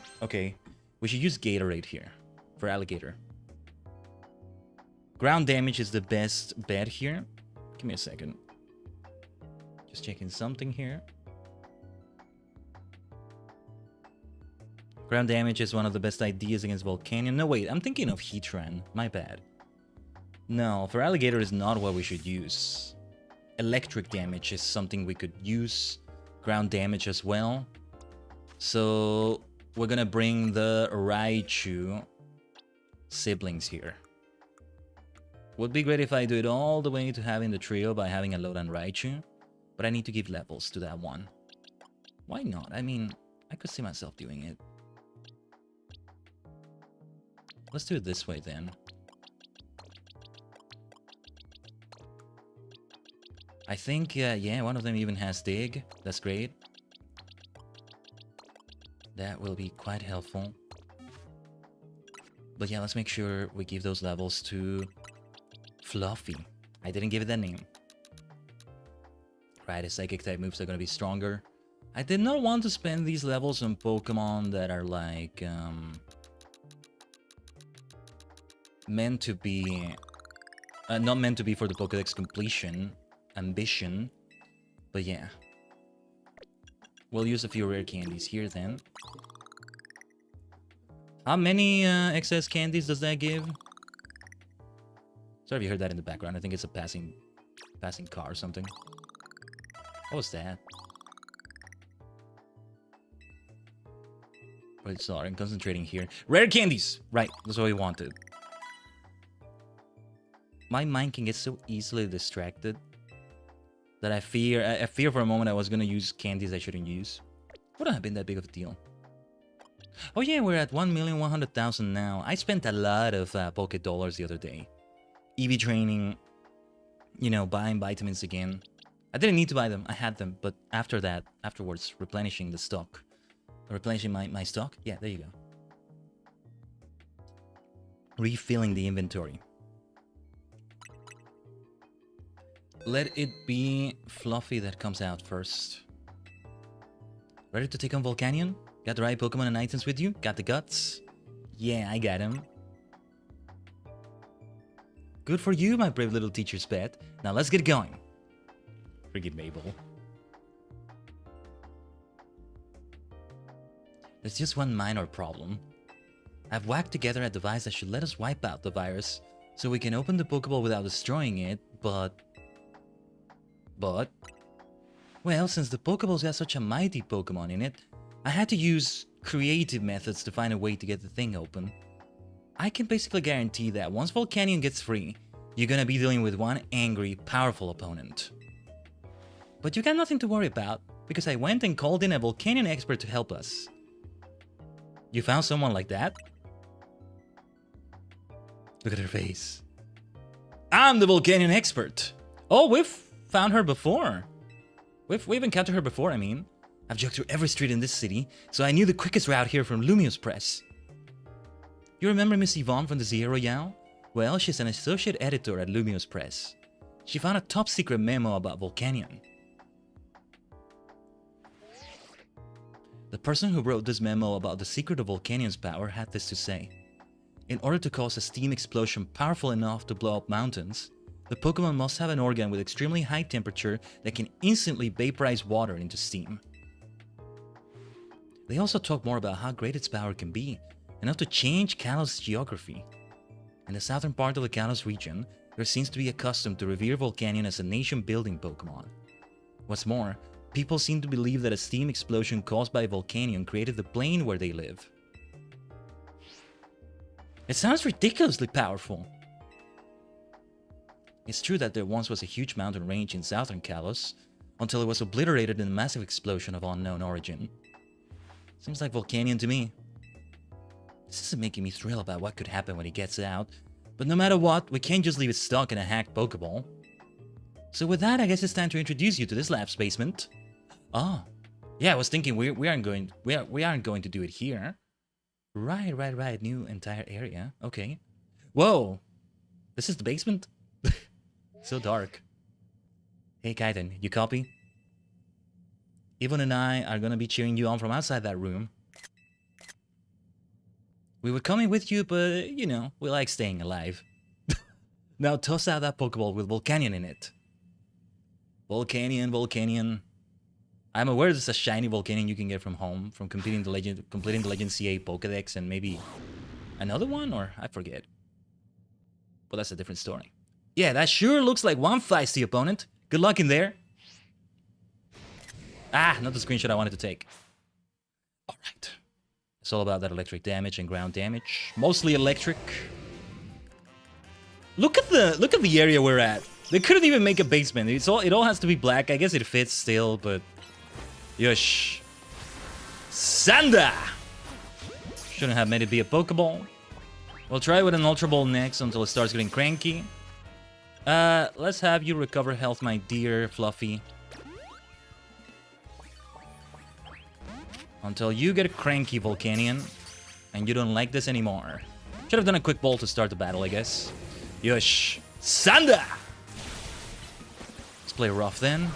Speaker 3: We should use Gatorade here, for Alligator. Ground damage is the best bet here. Give me a second. Just checking something here. Ground damage is one of the best ideas against Volcanion. No, wait, I'm thinking of Heatran. My bad. No, for Alligator is not what we should use. Electric damage is something we could use. Ground damage as well. So, we're gonna bring the Raichu siblings here. Would be great if I do it all the way to having the trio by having a Alolan Raichu, but I need to give levels to that one. Why not? I mean, I could see myself doing it. Let's do it this way then. I think, yeah, one of them even has Dig. That's great. That will be quite helpful. But yeah, let's make sure we give those levels to Fluffy. I didn't give it that name. Right, his psychic type moves are gonna be stronger. I did not want to spend these levels on Pokemon that are like meant to be not meant to be for the Pokédex completion ambition, but yeah, we'll use a few rare candies here then. How many excess candies does that give? Sorry if you heard that in the background. I think it's a passing car or something. What was that? Wait, sorry, I'm concentrating here. Rare candies! Right, that's what we wanted. My mind can get so easily distracted that I fear for a moment I was gonna use candies I shouldn't use. Wouldn't have been that big of a deal. Oh yeah, we're at 1,100,000 now. I spent a lot of Poké Dollars the other day. EV training, you know, buying vitamins again. I didn't need to buy them, I had them, but afterwards, replenishing the stock. Replenishing my stock? Yeah, there you go. Refilling the inventory. Let it be Fluffy that comes out first. Ready to take on Volcanion? Got the right Pokemon and items with you? Got the guts? Yeah, I got him. Good for you, my brave little teacher's pet. Now let's get going. Friggin' Mabel. There's just one minor problem. I've whacked together a device that should let us wipe out the virus, so we can open the Pokeball without destroying it, but... Well, since the Pokeball's got such a mighty Pokemon in it, I had to use creative methods to find a way to get the thing open. I can basically guarantee that once Volcanion gets free, you're gonna be dealing with one angry, powerful opponent. But you got nothing to worry about, because I went and called in a Volcanion expert to help us. You found someone like that? Look at her face. I'm the Volcanion expert! Oh, we've found her before. We've encountered her before, I mean. I've jogged through every street in this city, so I knew the quickest route here from Lumio's Press. You remember Miss Yvonne from the Zero Royale? Well, she's an associate editor at Lumio's Press. She found a top-secret memo about Volcanion. The person who wrote this memo about the secret of Volcanion's power had this to say. In order to cause a steam explosion powerful enough to blow up mountains, the Pokemon must have an organ with extremely high temperature that can instantly vaporize water into steam. They also talk more about how great its power can be, enough to change Kalos' geography. In the southern part of the Kalos region, there seems to be a custom to revere Volcanion as a nation-building Pokemon. What's more, people seem to believe that a steam explosion caused by Volcanion created the plane where they live. It sounds ridiculously powerful. It's true that there once was a huge mountain range in southern Kalos, until it was obliterated in a massive explosion of unknown origin. Seems like Volcanion to me. This isn't making me thrilled about what could happen when he gets out, but no matter what, we can't just leave it stuck in a hacked Pokeball. So with that, I guess it's time to introduce you to this lab's basement. Oh, yeah, I was thinking we aren't going to do it here. Right. New entire area. Okay. Whoa, this is the basement. So dark. Hey, Khaiden, you copy? Yvonne and I are gonna be cheering you on from outside that room. We were coming with you, but, you know, we like staying alive. Now toss out that Pokeball with Volcanion in it. Volcanion. I'm aware there's a shiny Volcanion you can get from home, from completing the Legend CA Pokedex and maybe another one, or I forget. But that's a different story. Yeah, that sure looks like one feisty opponent. Good luck in there. Ah, not the screenshot I wanted to take. Alright. It's all about that electric damage and ground damage. Mostly electric. Look at the area we're at. They couldn't even make a basement. It all has to be black. I guess it fits still, but yush. Sanda! Shouldn't have made it be a Pokeball. We'll try with an Ultra Ball next until it starts getting cranky. Let's have you recover health, my dear Fluffy. Until you get a cranky, Volcanion, and you don't like this anymore. Should have done a quick ball to start the battle, I guess. Yush. Sanda! Let's play rough then.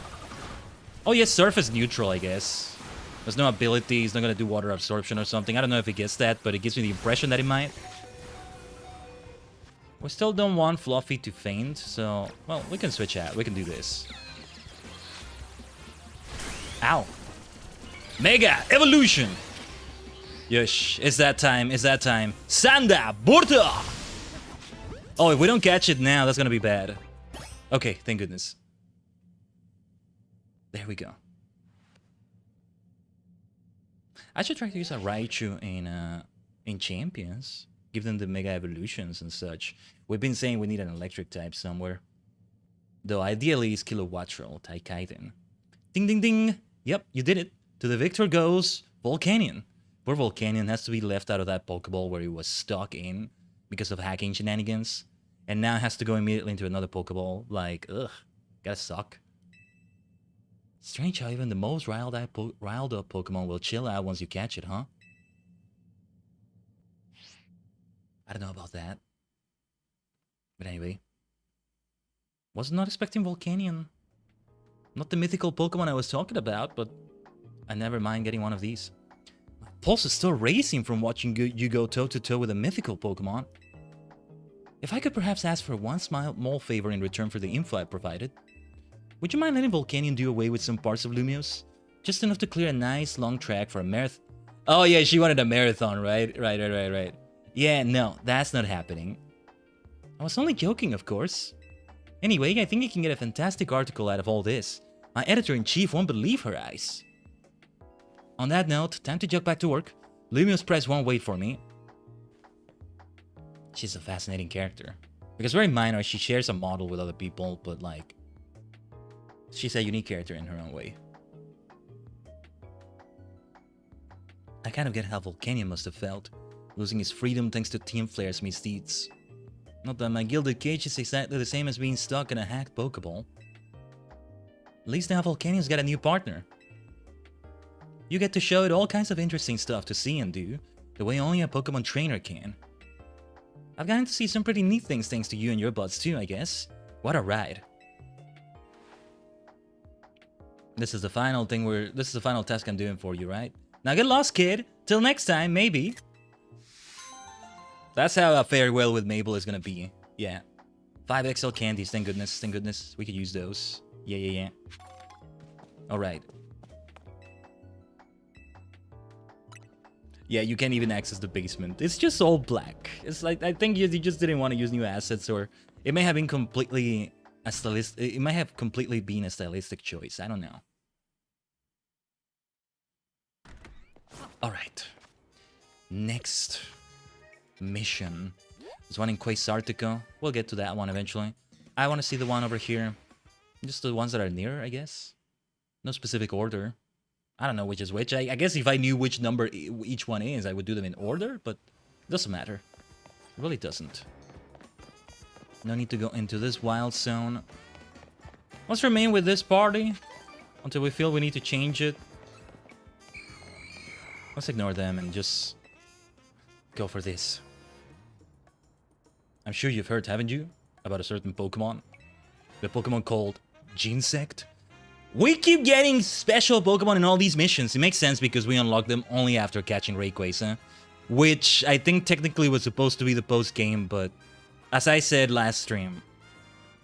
Speaker 3: Oh yes, surface neutral, I guess. There's no ability, he's not gonna do water absorption or something. I don't know if he gets that, but it gives me the impression that he might. We still don't want Fluffy to faint, so... Well, we can switch out. We can do this. Ow. Mega Evolution! Yush, it's that time, Sanda Burta! Oh, if we don't catch it now, that's gonna be bad. Okay, thank goodness. There we go. I should try to use a Raichu in Champions. Give them the Mega Evolutions and such. We've been saying we need an electric type somewhere. Though ideally it's Kilowattrel, Khaiden. Ding ding ding! Yep, you did it. To the victor goes Volcanion. Poor Volcanion has to be left out of that Pokeball where he was stuck in because of hacking shenanigans. And now has to go immediately into another Pokeball. Like, ugh, gotta suck. Strange how even the most riled up Pokemon will chill out once you catch it, huh? I don't know about that. But anyway. Was not expecting Volcanion. Not the mythical Pokemon I was talking about, but I never mind getting one of these. My pulse is still racing from watching you go toe-to-toe with a mythical Pokemon. If I could perhaps ask for one small favor in return for the info I provided, would you mind letting Volcanion do away with some parts of Lumiose? Just enough to clear a nice long track for a marathon. Oh yeah, she wanted a marathon, right? Right. Yeah, no, that's not happening. I was only joking, of course. Anyway, I think I can get a fantastic article out of all this. My editor-in-chief won't believe her eyes. On that note, time to jog back to work. Lumio's Press won't wait for me. She's a fascinating character. Because very minor, she shares a model with other people, but like... she's a unique character in her own way. I kind of get how Volcanion must have felt, losing his freedom thanks to Team Flare's misdeeds. Not that my gilded cage is exactly the same as being stuck in a hacked Pokeball. At least now Volcania's got a new partner. You get to show it all kinds of interesting stuff to see and do, the way only a Pokemon trainer can. I've gotten to see some pretty neat things thanks to you and your buds too, I guess. What a ride. This is the final task I'm doing for you, right? Now get lost, kid. Till next time, maybe. That's how a farewell with Mabel is gonna be. Yeah. 5XL candies, thank goodness, thank goodness. We could use those. Yeah. Alright. Yeah, you can't even access the basement. It's just all black. It's like, I think you just didn't want to use new assets, or it may have been completely a it might have completely been a stylistic choice. I don't know. Alright. Next mission. There's one in Quasartico. We'll get to that one eventually. I want to see the one over here. Just the ones that are near, I guess. No specific order. I don't know which is which. I guess if I knew which number each one is, I would do them in order, but it doesn't matter. It really doesn't. No need to go into this wild zone. Let's remain with this party until we feel we need to change it. Let's ignore them and just go for this. I'm sure you've heard, haven't you, about a certain Pokemon? The Pokemon called Ginsect? We keep getting special Pokemon in all these missions. It makes sense because we unlock them only after catching Rayquaza, which I think technically was supposed to be the post-game, but as I said last stream,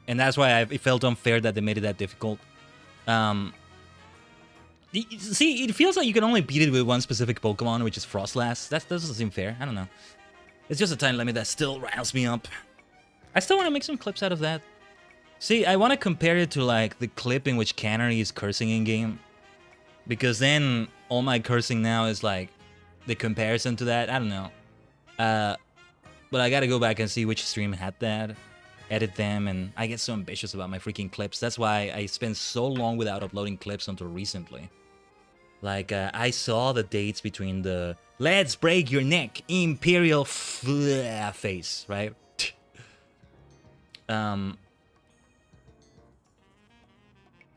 Speaker 3: and that's why it felt unfair that they made it that difficult. See, it feels like you can only beat it with one specific Pokemon, which is Frostlass. That doesn't seem fair. I don't know. It's just a time limit that still riles me up. I still want to make some clips out of that. See, I want to compare it to, like, the clip in which Cannery is cursing in-game. Because then all my cursing now is, like, the comparison to that. I don't know. But I gotta go back and see which stream had that. Edit them, and I get so ambitious about my freaking clips. That's why I spent so long without uploading clips until recently. Like, I saw the dates between the "Let's break your neck, Imperial face," right?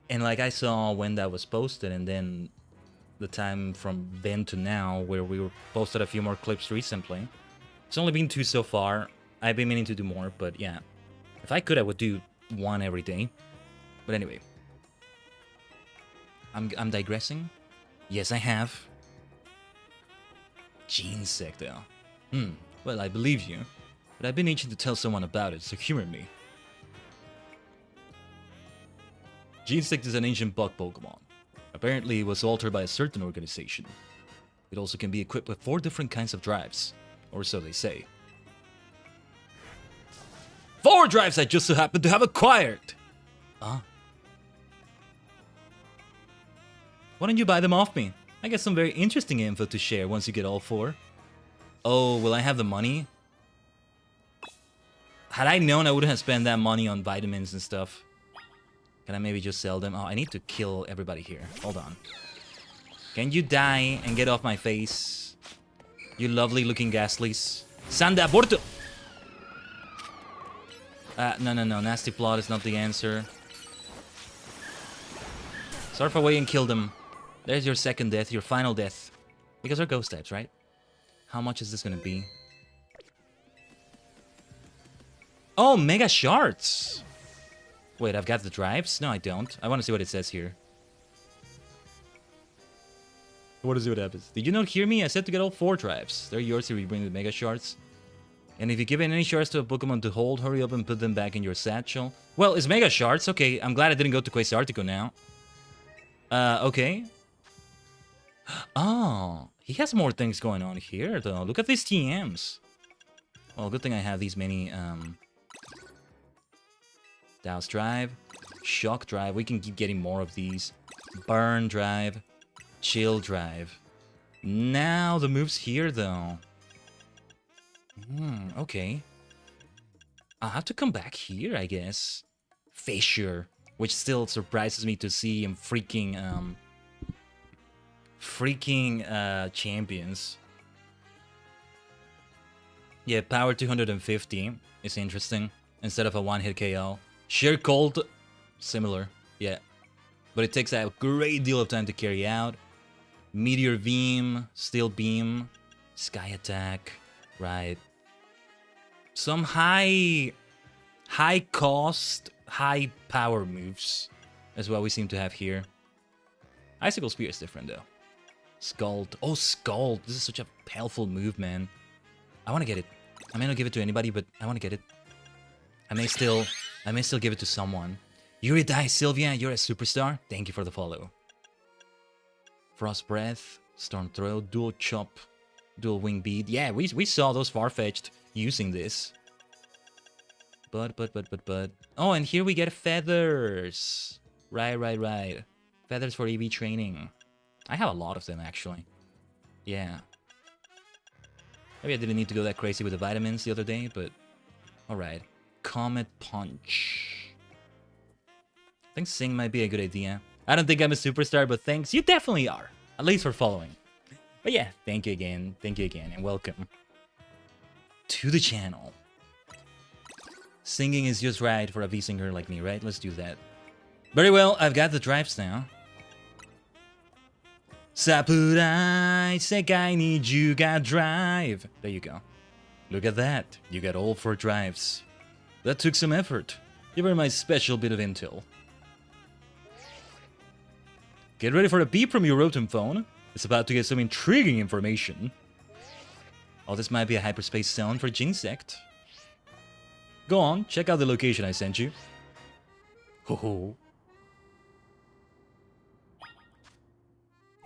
Speaker 3: And like I saw when that was posted, and then the time from then to now, where we were posted a few more clips recently. It's only been 2 so far. I've been meaning to do more, but yeah. If I could, I would do 1 every day. But anyway. I'm digressing. Yes, I have. Ginsect, though. Well, I believe you. But I've been itching to tell someone about it, so humor me. Ginsect is an ancient bug Pokemon. Apparently, it was altered by a certain organization. It also can be equipped with 4 different kinds of drives. Or so they say. 4 drives I just so happen to have acquired! Why don't you buy them off me? I got some very interesting info to share once you get all 4. Oh, will I have the money? Had I known, I wouldn't have spent that money on vitamins and stuff. Can I maybe just sell them? Oh, I need to kill everybody here. Hold on. Can you die and get off my face? You lovely looking ghastlies. Sanda Porto! No. Nasty Plot is not the answer. Surf away and kill them. There's your second death, your final death. Because they're ghost types, right? How much is this gonna be? Oh, Mega Shards! Wait, I've got the drives? No, I don't. I want to see what it says here. I want to see what happens. Did you not hear me? I said to get all 4 drives. They're yours if you bring the Mega Shards. And if you give any shards to a Pokemon to hold, hurry up and put them back in your satchel. Well, it's Mega Shards. Okay, I'm glad I didn't go to Quasartico now. Okay. Oh, he has more things going on here, though. Look at these TMs. Well, good thing I have these many, Douse Drive, Shock Drive. We can keep getting more of these. Burn Drive, Chill Drive. Now the moves here, though. Okay. I'll have to come back here, I guess. Fissure, which still surprises me to see him freaking champions. Yeah, power 250 is interesting instead of a one-hit KO. Sheer Cold, similar. Yeah. but it takes a great deal of time to carry out. Meteor Beam, Steel Beam, Sky Attack, right? Some high cost, high power moves is what we seem to have here. Icicle Spear is different though. Scald. Oh, Scald. This is such a helpful move, man. I want to get it. I may not give it to anybody, but I want to get it. I may still give it to someone. Yuri Dai Sylvia, you're a superstar. Thank you for the follow. Frost Breath, Storm Throw, Dual Chop, Dual Wing Beat. Yeah, we saw those Farfetch'd using this. But. Oh, and here we get feathers. Right. Feathers for EV training. I have a lot of them, actually. Yeah. Maybe I didn't need to go that crazy with the vitamins the other day, but... Alright. Comet Punch. I think Sing might be a good idea. I don't think I'm a superstar, but thanks. You definitely are. At least for following. But yeah, thank you again, and welcome to the channel. Singing is just right for a V-singer like me, right? Let's do that. Very well, I've got the drives now. Sapurai Sekai ni juga drive. There you go. Look at that. You got all 4 drives. That took some effort. You were my special bit of intel. Get ready for a beep from your Rotom phone. It's about to get some intriguing information. Oh, this might be a hyperspace zone for Ginsect. Go on, check out the location I sent you. Ho ho.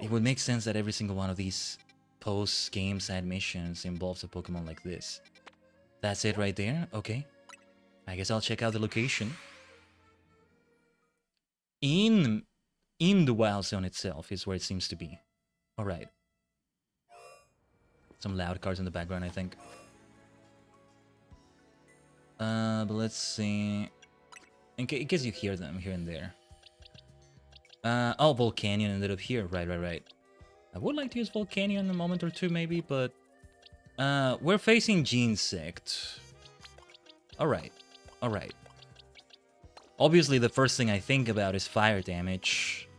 Speaker 3: It would make sense that every single one of these post-game side missions involves a Pokemon like this. That's it right there? Okay. I guess I'll check out the location. In the Wild Zone itself is where it seems to be. Alright. Some loud cars in the background, I think. But let's see. In case you hear them here and there. Oh, Volcanion ended up here. Right. I would like to use Volcanion in a moment or two, maybe, but... we're facing Ginsect. Alright. Obviously, the first thing I think about is fire damage.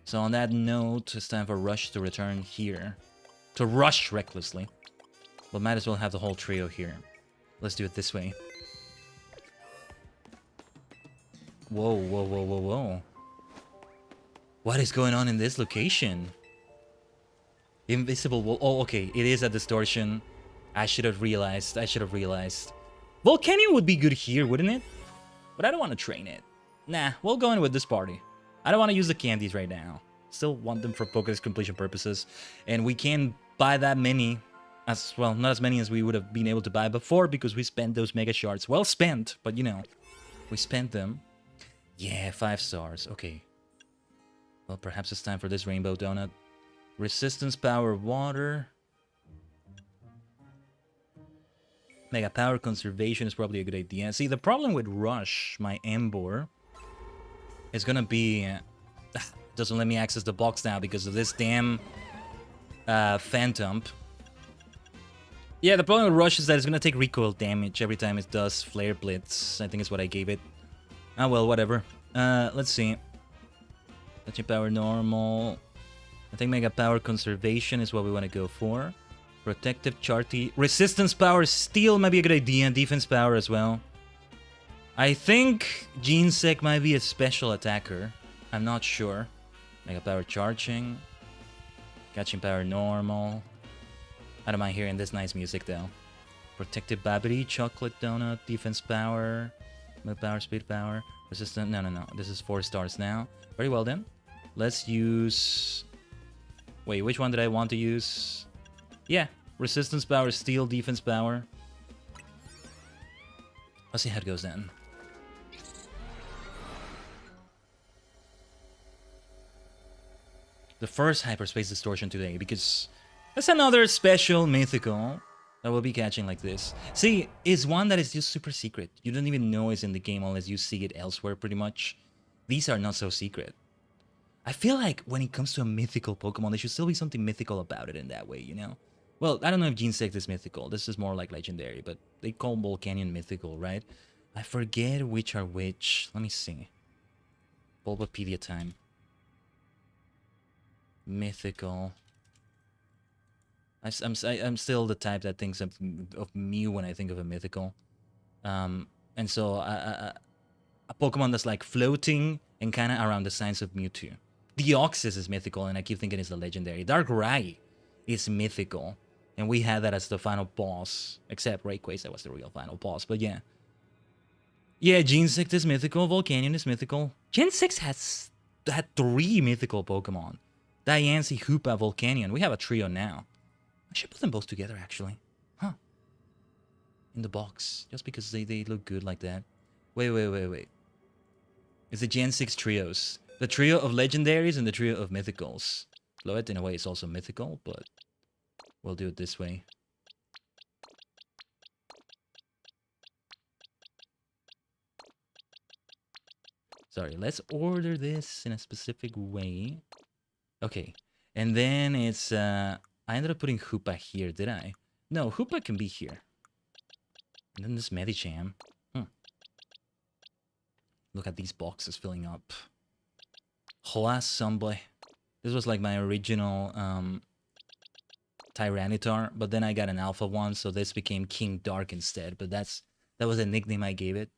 Speaker 3: So on that note, it's time for Rush to return here. To rush recklessly. But might as well have the whole trio here. Let's do it this way. Whoa. What is going on in this location? Invisible wall. Oh, okay. It is a distortion. I should have realized. Volcanion would be good here, wouldn't it? But I don't want to train it. Nah, we'll go in with this party. I don't want to use the candies right now. Still want them for Pokédex completion purposes. And we can't buy that many. As well, not as many as we would have been able to buy before because we spent those Mega Shards. Well spent, but you know. We spent them. Yeah, 5 stars. Okay. Well, perhaps it's time for this Rainbow Donut. Resistance Power Water. Mega Power Conservation is probably a good idea. See, the problem with Rush, my Emboar, is gonna be... doesn't let me access the box now because of this damn Phantom. Yeah, the problem with Rush is that it's gonna take recoil damage every time it does Flare Blitz. I think is what I gave it. Ah, well, whatever. Let's see. Touching Power Normal. I think Mega Power Conservation is what we want to go for. Protective Charty. Resistance Power Steel might be a good idea. Defense Power as well. I think Ginsect might be a special attacker. I'm not sure. Mega Power Charging. Catching Power Normal. I don't mind hearing this nice music though. Protective Babidi. Chocolate Donut. Defense Power. Move Power. Speed Power. Resistant. No. This is 4 stars now. Very well then. Let's use... Wait, which one did I want to use? Yeah, Resistance Power, Steel, Defense Power. Let's see how it goes then. The first Hyperspace Distortion today, because that's another special mythical that we'll be catching like this. See, it's one that is just super secret. You don't even know it's in the game unless you see it elsewhere, pretty much. These are not so secret. I feel like when it comes to a mythical Pokemon, there should still be something mythical about it in that way, you know? Well, I don't know if Ginsect is mythical. This is more like legendary, but they call Volcanion mythical, right? I forget which are which. Let me see. Bulbapedia time. Mythical. I'm still the type that thinks of Mew when I think of a mythical. And so a Pokemon that's like floating and kind of around the size of Mewtwo. Deoxys is mythical, and I keep thinking it's the legendary. Darkrai is mythical, and we had that as the final boss. Except Rayquaza, that was the real final boss. But yeah. Yeah, Genesect is mythical. Volcanion is mythical. Gen 6 had 3 mythical Pokemon. Diancie, Hoopa, Volcanion. We have a trio now. I should put them both together, actually. Huh. In the box. Just because they look good like that. Wait. It's the Gen 6 trios. The trio of legendaries and the trio of mythicals. Loet, in a way, is also mythical, but we'll do it this way. Sorry, let's order this in a specific way. Okay, and then it's... I ended up putting Hoopa here, did I? No, Hoopa can be here. And then this Medicham. Look at these boxes filling up. Hoa Somboy. This was like my original Tyranitar, but then I got an alpha one, so this became King Dark instead. But that was a nickname I gave it.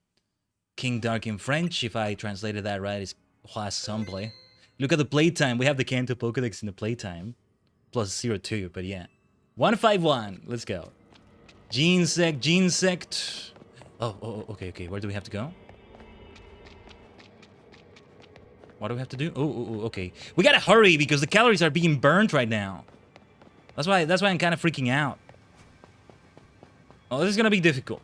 Speaker 3: King Dark in French, if I translated that right, is Hoa Somboy. Look at the playtime. We have the Kanto Pokedex in the playtime. Plus 0-2, but yeah. 151. Let's go. Genesect. Oh, okay. Where do we have to go? What do we have to do? Oh, okay. We gotta hurry because the calories are being burned right now. That's why I'm kind of freaking out. Oh, this is gonna be difficult.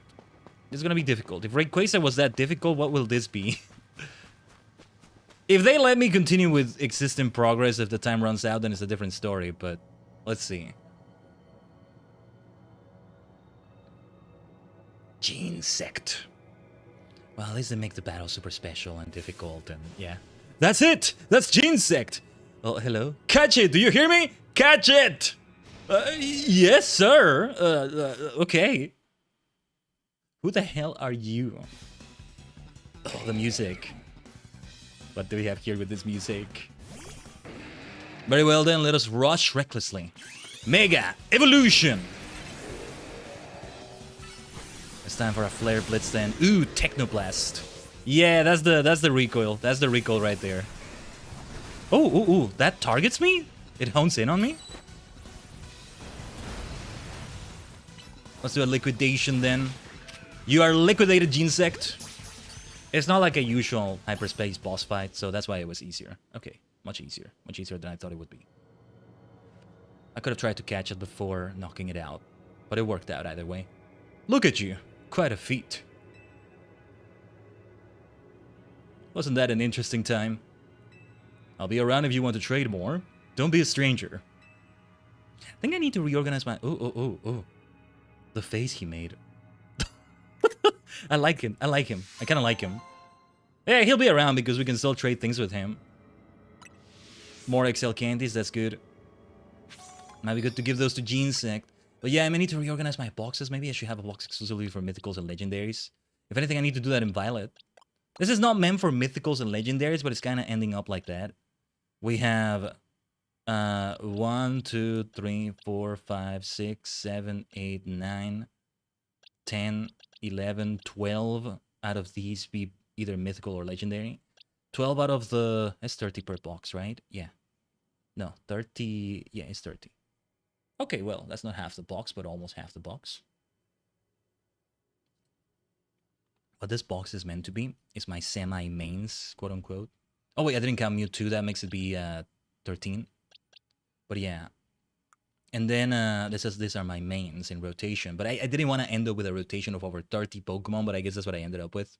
Speaker 3: If Rayquaza was that difficult, what will this be? If they let me continue with existing progress if the time runs out, then it's a different story, but let's see. Genesect. Well, at least they make the battle super special and difficult, and yeah. That's it! That's Genesect! Oh, hello? Catch it! Do you hear me? Catch it! Yes, sir! Okay. Who the hell are you? Oh, the music. What do we have here with this music? Very well then, let us rush recklessly. Mega Evolution! It's time for a Flare Blitz then. Ooh, Technoblast. Yeah, that's the recoil. That's the recoil right there. Oh, that targets me? It hones in on me? Let's do a liquidation then. You are liquidated, Genesect. It's not like a usual hyperspace boss fight, so that's why it was easier. Okay, much easier. Much easier than I thought it would be. I could have tried to catch it before knocking it out, but it worked out either way. Look at you. Quite a feat. Wasn't that an interesting time? I'll be around if you want to trade more. Don't be a stranger. I think I need to reorganize my... Oh. The face he made. I like him. I kind of like him. Yeah, he'll be around because we can still trade things with him. More XL candies, that's good. Might be good to give those to Genesect. But yeah, I may need to reorganize my boxes. Maybe I should have a box exclusively for mythicals and legendaries. If anything, I need to do that in Violet. This is not meant for mythicals and legendaries, but it's kind of ending up like that. We have 1, 2, 3, 4, 5, 6, 7, 8, 9, 10, 11, 12 out of these be either mythical or legendary. 12 out of the... That's 30 per box, right? Yeah. No, 30... Yeah, it's 30. Okay, well, that's not half the box, but almost half the box. What this box is meant to be is my semi-mains, quote-unquote. Oh, wait, I didn't count Mewtwo. That makes it be 13. But yeah. And then this says these are my mains in rotation. But I didn't want to end up with a rotation of over 30 Pokemon, but I guess that's what I ended up with.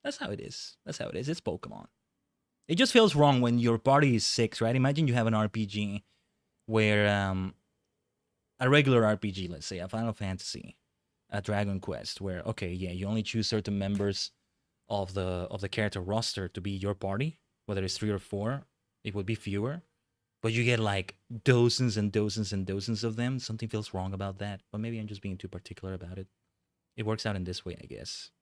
Speaker 3: That's how it is. That's how it is. It's Pokemon. It just feels wrong when your party is 6, right? Imagine you have an RPG where a regular RPG, let's say, a Final Fantasy, a Dragon Quest, where, okay, yeah, you only choose certain members of the character roster to be your party, whether it's 3 or 4, it would be fewer. But you get like dozens and dozens and dozens of them. Something feels wrong about that. But maybe I'm just being too particular about it. It works out in this way, I guess.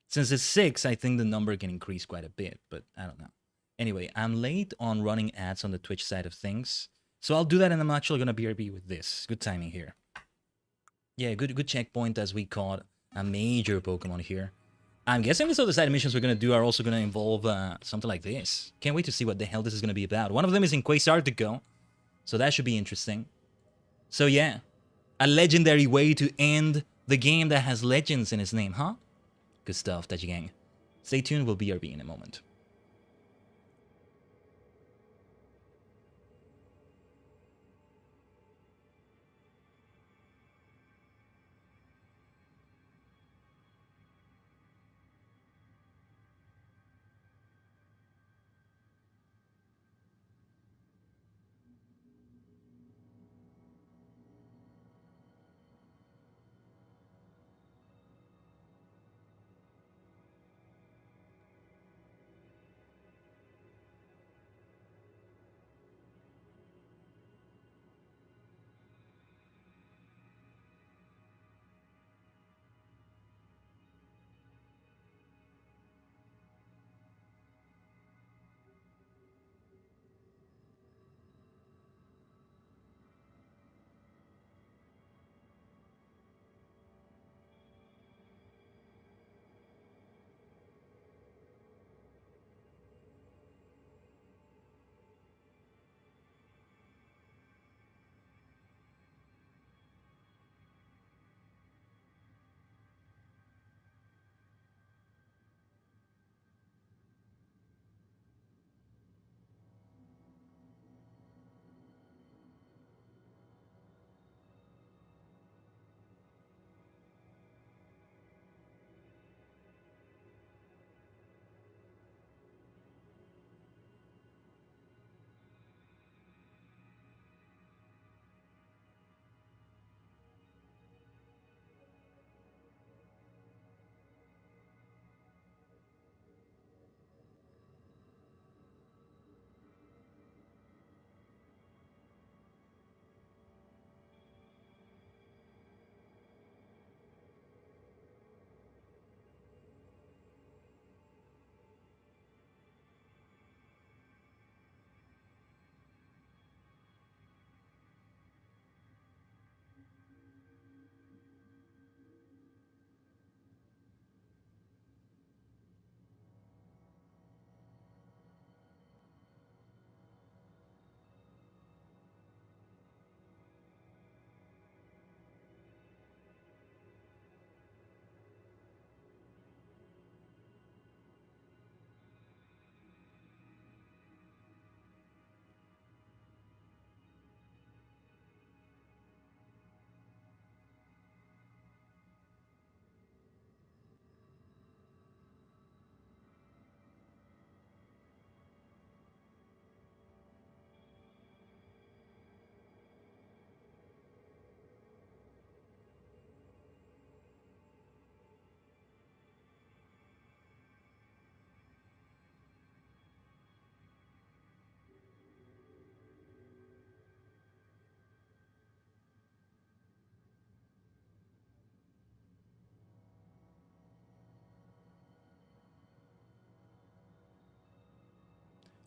Speaker 3: Since it's 6, I think the number can increase quite a bit, but I don't know. Anyway, I'm late on running ads on the Twitch side of things. So I'll do that, and I'm actually going to BRB with this. Good timing here. Yeah, good checkpoint as we caught a major Pokemon here. I'm guessing some of the side missions we're going to do are also going to involve something like this. Can't wait to see what the hell this is going to be about. One of them is in Quasartico, so that should be interesting. So yeah, a legendary way to end the game that has legends in its name, huh? Good stuff, Tajigen. Stay tuned, we'll BRB in a moment.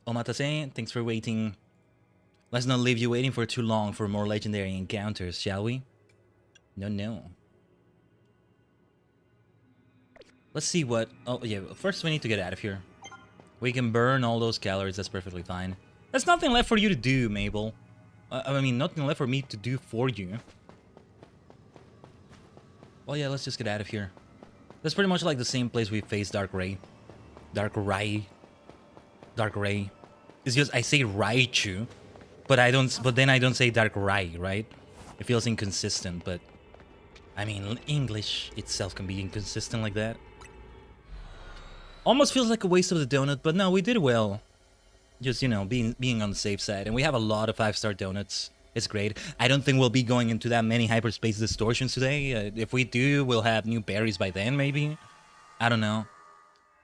Speaker 3: Omatase, thanks for waiting. Let's not leave you waiting for too long for more legendary encounters, shall we? No. Let's see what... Oh, yeah, first we need to get out of here. We can burn all those calories, that's perfectly fine. There's nothing left for you to do, Mabel. I mean, nothing left for me to do for you. Well, yeah, let's just get out of here. That's pretty much like the same place we faced Dark Ray. Dark Ray. It's just I say Raichu, but I don't. But then I don't say Dark Rai, right? It feels inconsistent, but I mean, English itself can be inconsistent like that. Almost feels like a waste of the donut, but no, we did well. Just, you know, being on the safe side, and we have a lot of 5-star donuts. It's great. I don't think we'll be going into that many hyperspace distortions today. If we do, we'll have new berries by then, maybe. I don't know.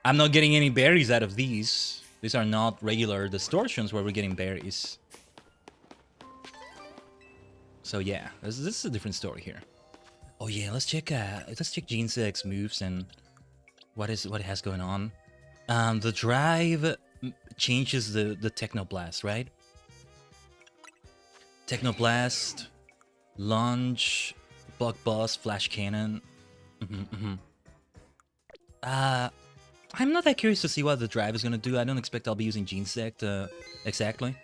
Speaker 3: I'm not getting any berries out of these. These are not regular distortions where we're getting berries. So yeah, this is a different story here. Oh yeah, let's check Genesec's moves and what it has going on. The drive changes the Technoblast, right? Technoblast, Lunge, Bug Buzz, Flash Cannon. I'm not that curious to see what the drive is gonna do. I don't expect I'll be using Gene Sect exactly.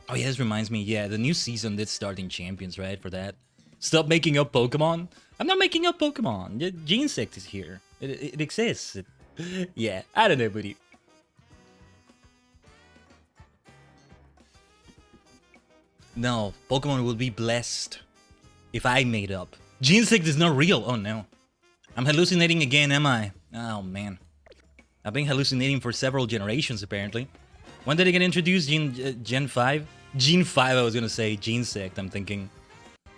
Speaker 3: Oh yeah, this reminds me. Yeah, the new season did start in Champions, right? For that. Stop making up Pokemon. I'm not making up Pokemon. Gene Sect is here. It exists. Yeah, I don't know, buddy. No, Pokemon will be blessed if I made up. Gene Sect is not real. Oh no. I'm hallucinating again, am I? Oh man. I've been hallucinating for several generations, apparently. When did it get introduced? Gen 5? Gen 5, I was gonna say. Gene Sect, I'm thinking.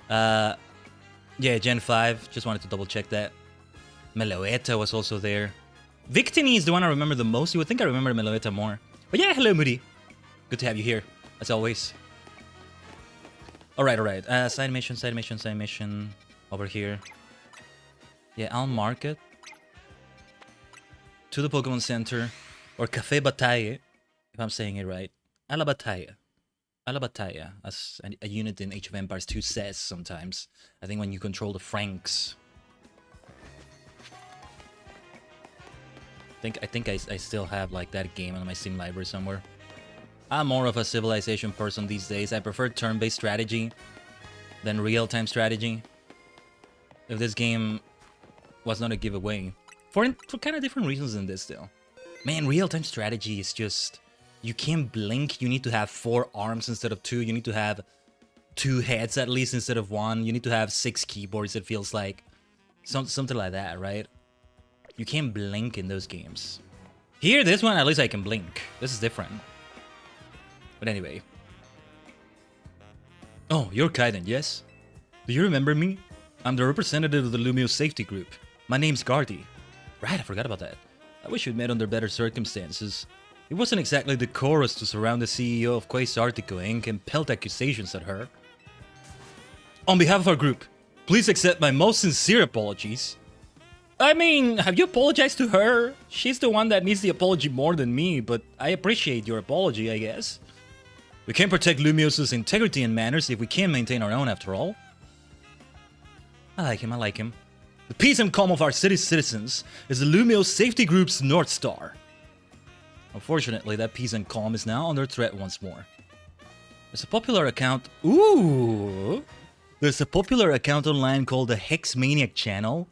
Speaker 3: Yeah, Gen 5. Just wanted to double check that. Meloetta was also there. Victini is the one I remember the most. You would think I remember Meloetta more. But yeah, hello, Moody. Good to have you here, as always. Alright, alright. Side mission, side mission, side mission. Over here. Yeah, I'll mark it. To the Pokemon Center, or Café Bataille, if I'm saying it right. A la Bataille. A la Bataille, as a unit in Age of Empires 2 says sometimes. I think when you control the Franks. I think I still have like that game on my Steam library somewhere. I'm more of a Civilization person these days. I prefer turn-based strategy than real-time strategy. If this game was not a giveaway. For kind of different reasons than this, though. Man, real-time strategy is just... You can't blink. You need to have 4 arms instead of 2. You need to have 2 heads at least instead of 1. You need to have 6 keyboards, it feels like. Something like that, right? You can't blink in those games. Here, this one, at least I can blink. This is different. But anyway. Oh, you're Khaiden, yes? Do you remember me? I'm the representative of the Lumio safety group. My name's Gardy. Right, I forgot about that. I wish we'd met under better circumstances. It wasn't exactly decorous to surround the CEO of Quasartico Inc. and pelt accusations at her. On behalf of our group, please accept my most sincere apologies. I mean, have you apologized to her? She's the one that needs the apology more than me, but I appreciate your apology, I guess. We can't protect Lumios's integrity and manners if we can't maintain our own after all. I like him, I like him. The peace and calm of our city's citizens is the Lumio Safety Group's North Star. Unfortunately, that peace and calm is now under threat once more. There's a popular account... Ooh! There's a popular account online called the Hex Maniac channel.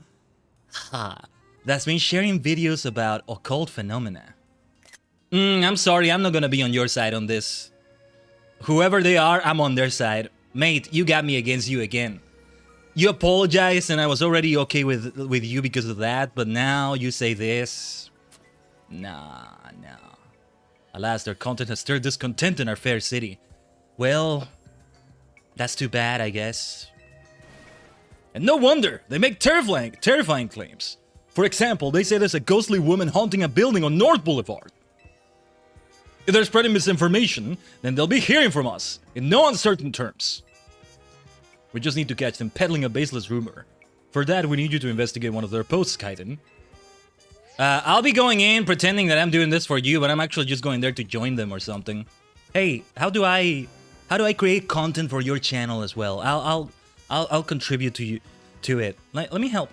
Speaker 3: Ha! That's been sharing videos about occult phenomena. I'm sorry, I'm not gonna be on your side on this. Whoever they are, I'm on their side. Mate, you got me against you again. You apologized and I was already okay with you because of that, but now you say this. Nah. Alas, their content has stirred discontent in our fair city. Well, that's too bad, I guess. And no wonder! They make terrifying claims. For example, they say there's a ghostly woman haunting a building on North Boulevard. If they're spreading misinformation, then they'll be hearing from us, in no uncertain terms. We just need to catch them peddling a baseless rumor. For that, we need you to investigate one of their posts, Khaiden. I'll be going in pretending that I'm doing this for you, but I'm actually just going there to join them or something. Hey, how do I create content for your channel as well? I'll contribute to it. Let me help.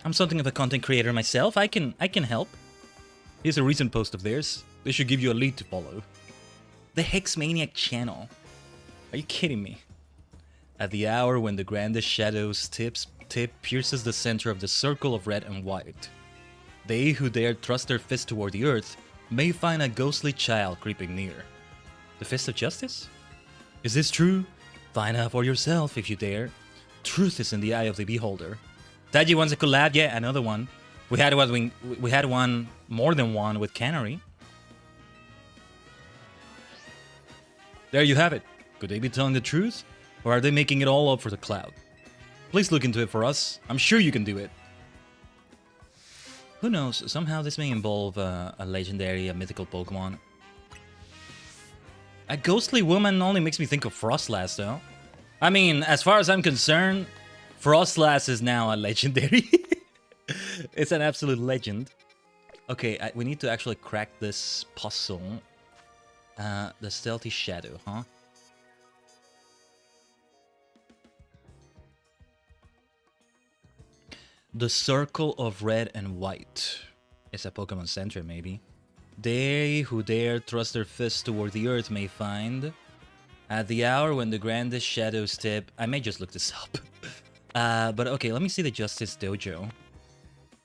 Speaker 3: I'm something of a content creator myself. I can help. Here's a recent post of theirs. They should give you a lead to follow. The Hex Maniac channel. Are you kidding me? At the hour when the grandest shadow's tip pierces the center of the circle of red and white, they who dare thrust their fist toward the earth may find a ghostly child creeping near. The fist of justice? Is this true? Find out for yourself if you dare. Truth is in the eye of the beholder. Taji wants a collab? Yeah, another one. We had one, more than one with Canary. There you have it. Could they be telling the truth? Or are they making it all up for the cloud? Please look into it for us. I'm sure you can do it. Who knows? Somehow this may involve a legendary, a mythical Pokemon. A ghostly woman only makes me think of Frostlass, though. I mean, as far as I'm concerned, Frostlass is now a legendary. It's an absolute legend. Okay, we need to actually crack this puzzle. The stealthy shadow, huh? The circle of red and white. It's a Pokemon Center, maybe. They who dare thrust their fists toward the earth may find, at the hour when the grandest shadows tip... I may just look this up. But okay, let me see the Justice Dojo.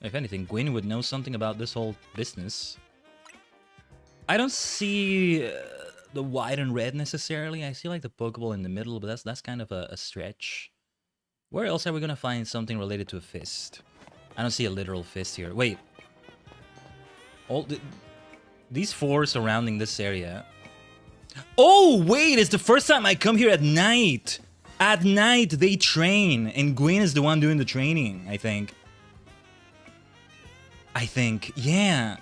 Speaker 3: If anything, Gwyn would know something about this whole business. I don't see the white and red necessarily. I see like the Pokeball in the middle, but that's kind of a stretch. Where else are we gonna find something related to a fist? I don't see a literal fist here. Wait. These four surrounding this area. Oh, wait, it's the first time I come here at night. At night, they train, and Gwyn is the one doing the training, I think. Yeah.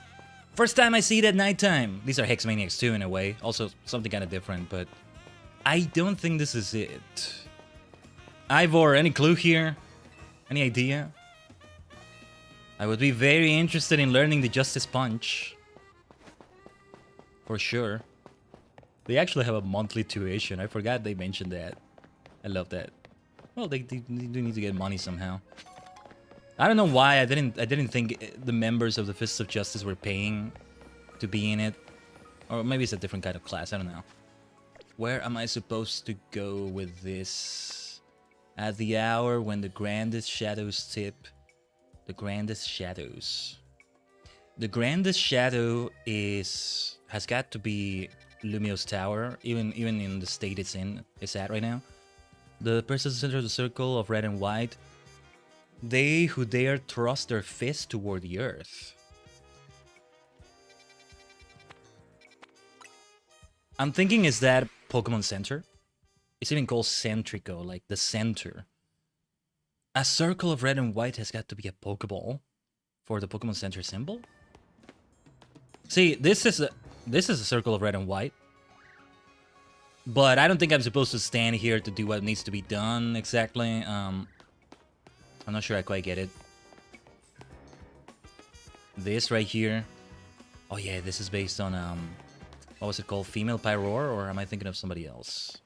Speaker 3: First time I see it at nighttime. These are Hex Maniacs too, in a way. Also, something kind of different, but I don't think this is it. Ivor, any clue here? Any idea? I would be very interested in learning the Justice Punch. For sure. They actually have a monthly tuition. I forgot they mentioned that. I love that. Well, they do need to get money somehow. I don't know why I didn't think the members of the Fists of Justice were paying to be in it. Or maybe it's a different kind of class, I don't know. Where am I supposed to go with this? At the hour when the grandest shadows tip. The grandest shadows. The grandest shadow has got to be Lumio's Tower, even in the state it's at right now. The person center of the circle of red and white. They who dare thrust their fist toward the earth. I'm thinking, is that Pokemon Center? It's even called Centrico, like the center. A circle of red and white has got to be a Pokeball for the Pokemon Center symbol. See, this is a circle of red and white. But I don't think I'm supposed to stand here to do what needs to be done exactly. I'm not sure I quite get it. This right here. Oh yeah, this is based on what was it called? Female Pyroar, or am I thinking of somebody else?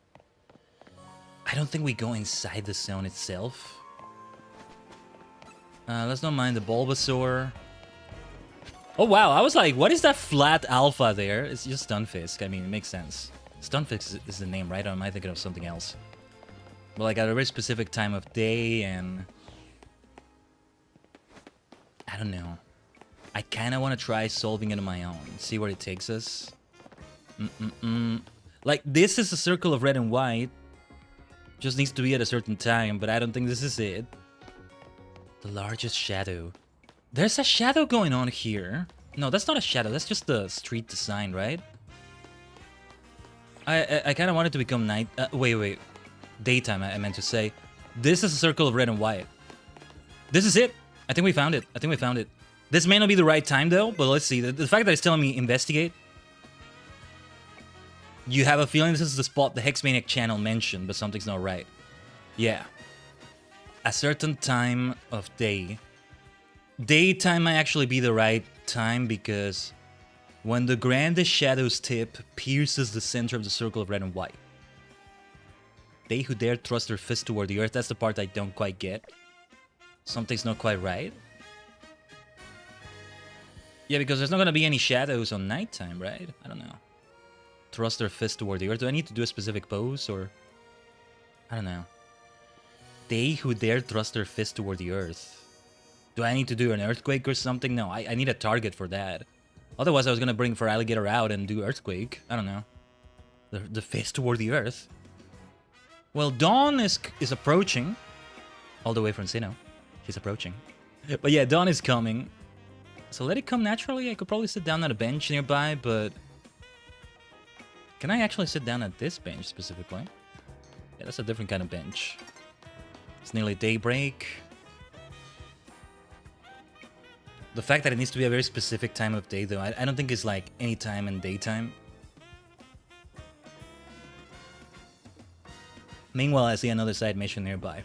Speaker 3: I don't think we go inside the zone itself. Let's not mind the Bulbasaur. Oh wow, I was like, what is that flat alpha there? It's just Stunfisk. I mean, it makes sense. Stunfisk is the name, right? Or am I thinking of something else? Well, I got a very specific time of day, and I don't know. I kind of want to try solving it on my own. See where it takes us. Like, this is a circle of red and white. Just needs to be at a certain time, but I don't think this is it. The largest shadow. There's a shadow going on here. No, that's not a shadow. That's just the street design, right? I kind of want it to become night. Wait. Daytime, I meant to say. This is a circle of red and white. This is it. I think we found it. This may not be the right time, though, but let's see. The fact that it's telling me investigate. You have a feeling this is the spot the Hexmaniac channel mentioned, but something's not right. Yeah. A certain time of day. Daytime might actually be the right time, because when the grandest shadow's tip pierces the center of the circle of red and white. They who dare thrust their fist toward the earth. That's the part I don't quite get. Something's not quite right. Yeah, because there's not going to be any shadows on nighttime, right? I don't know. Thrust their fist toward the earth. Do I need to do a specific pose, or... I don't know. They who dare thrust their fist toward the earth. Do I need to do an earthquake or something? No, I need a target for that. Otherwise, I was going to bring Feraligatr out and do earthquake. I don't know. The fist toward the earth. Well, Dawn is approaching. All the way from Sinnoh. She's approaching. But yeah, Dawn is coming. So let it come naturally. I could probably sit down at a bench nearby, but... Can I actually sit down at this bench specifically? Yeah, that's a different kind of bench. It's nearly daybreak. The fact that it needs to be a very specific time of day, though, I don't think it's like any time in daytime. Meanwhile, I see another side mission nearby.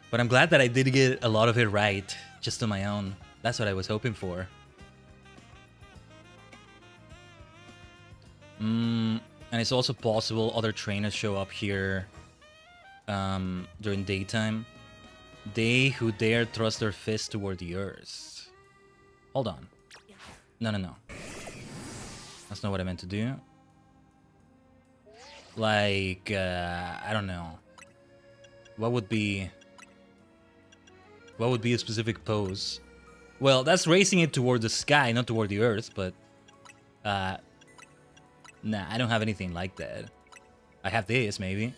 Speaker 3: But I'm glad that I did get a lot of it right. just on my own. That's what I was hoping for. And it's also possible other trainers show up here during daytime. They who dare thrust their fist toward the earth. Hold on. No. That's not what I meant to do. Like, I don't know. What would be a specific pose? Well, that's raising it toward the sky, not toward the earth, but... nah, I don't have anything like that. I have this, maybe.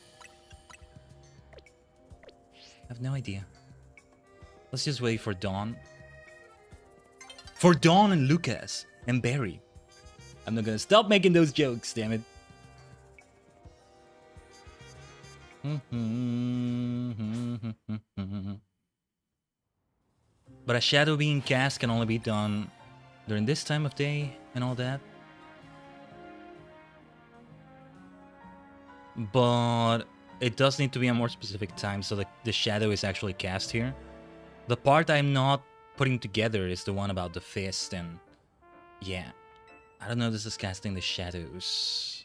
Speaker 3: I have no idea. Let's just wait for Dawn. For Dawn and Lucas and Barry. I'm not gonna stop making those jokes, damn it. But a shadow being cast can only be done during this time of day and all that. But it does need to be a more specific time so that the shadow is actually cast here. The part I'm not putting together is the one about the fist, and yeah, I don't know if this is casting the shadows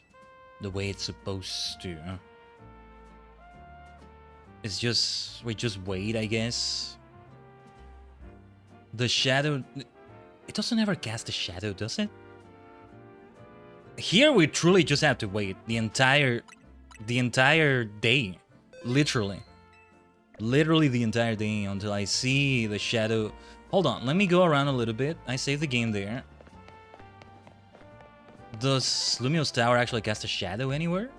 Speaker 3: the way it's supposed to. It's just, we just wait, I guess. The shadow, it doesn't ever cast a shadow, does it? Here we truly just have to wait the entire day, literally the entire day until I see the shadow. Hold on, let me go around a little bit. I saved the game there. Does Lumio's tower actually cast a shadow anywhere?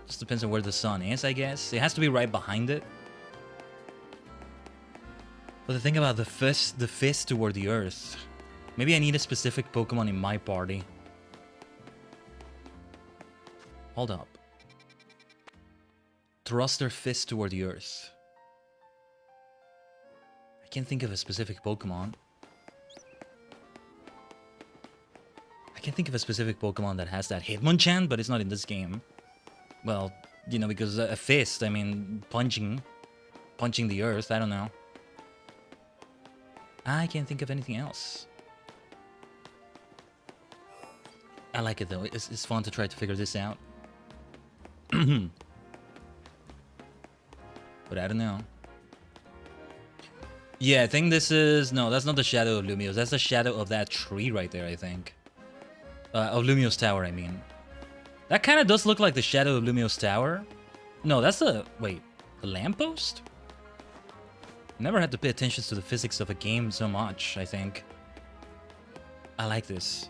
Speaker 3: Just depends on where the sun is, I guess. It has to be right behind it. But the thing about the fist toward the earth. Maybe I need a specific Pokemon in my party. Hold up. Thrust their fist toward the earth. I can't think of a specific Pokemon. I can't think of a specific Pokemon that has that Hitmonchan, but it's not in this game. Well, you know, because a fist, I mean, punching the earth, I don't know. I can't think of anything else. I like it though, it's fun to try to figure this out. But I don't know. Yeah, I think this is... No, that's not the shadow of Lumio's. That's the shadow of that tree right there, I think. Of Lumio's tower, I mean. That kind of does look like the shadow of Lumio's tower. No, that's the... Wait, the lamppost? Never had to pay attention to the physics of a game so much, I think. I like this.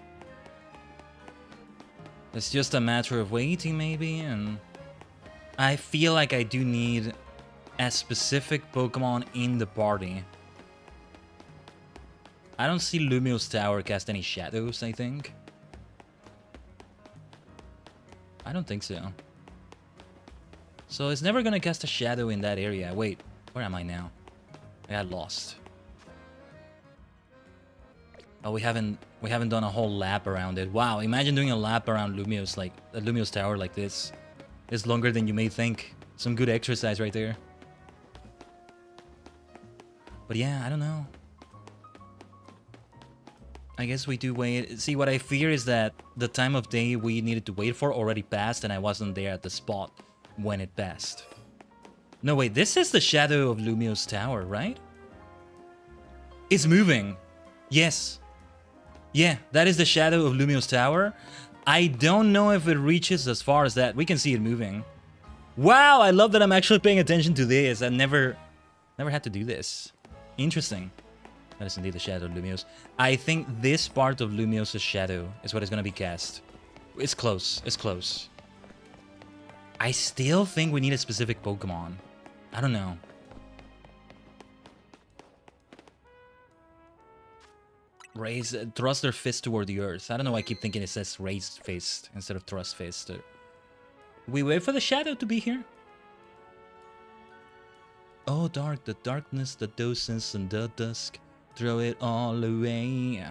Speaker 3: It's just a matter of waiting, maybe, and... I feel like I do need a specific Pokemon in the party. I don't see Lumio's tower cast any shadows, I think. I don't think so. So it's never gonna cast a shadow in that area. Wait, where am I now? I got lost. Oh, we haven't done a whole lap around it. Wow, imagine doing a lap around Lumio's tower like this. It's longer than you may think. Some good exercise right there. But yeah, I don't know. I guess we do wait. See, what I fear is that the time of day we needed to wait for already passed and I wasn't there at the spot when it passed. No, wait, this is the shadow of Lumio's tower, right? It's moving. Yes. Yeah, that is the shadow of Lumio's tower. I don't know if it reaches as far as that. We can see it moving. Wow, I love that I'm actually paying attention to this. I never had to do this. Interesting. That is indeed the shadow of Lumio's. I think this part of Lumio's shadow is what is going to be cast. It's close. It's close. I still think we need a specific Pokemon. I don't know. Thrust their fist toward the earth. I don't know why I keep thinking it says raised fist instead of thrust fist. We wait for the shadow to be here. Oh, dark, the darkness, the docence, and the dusk. Throw it all away.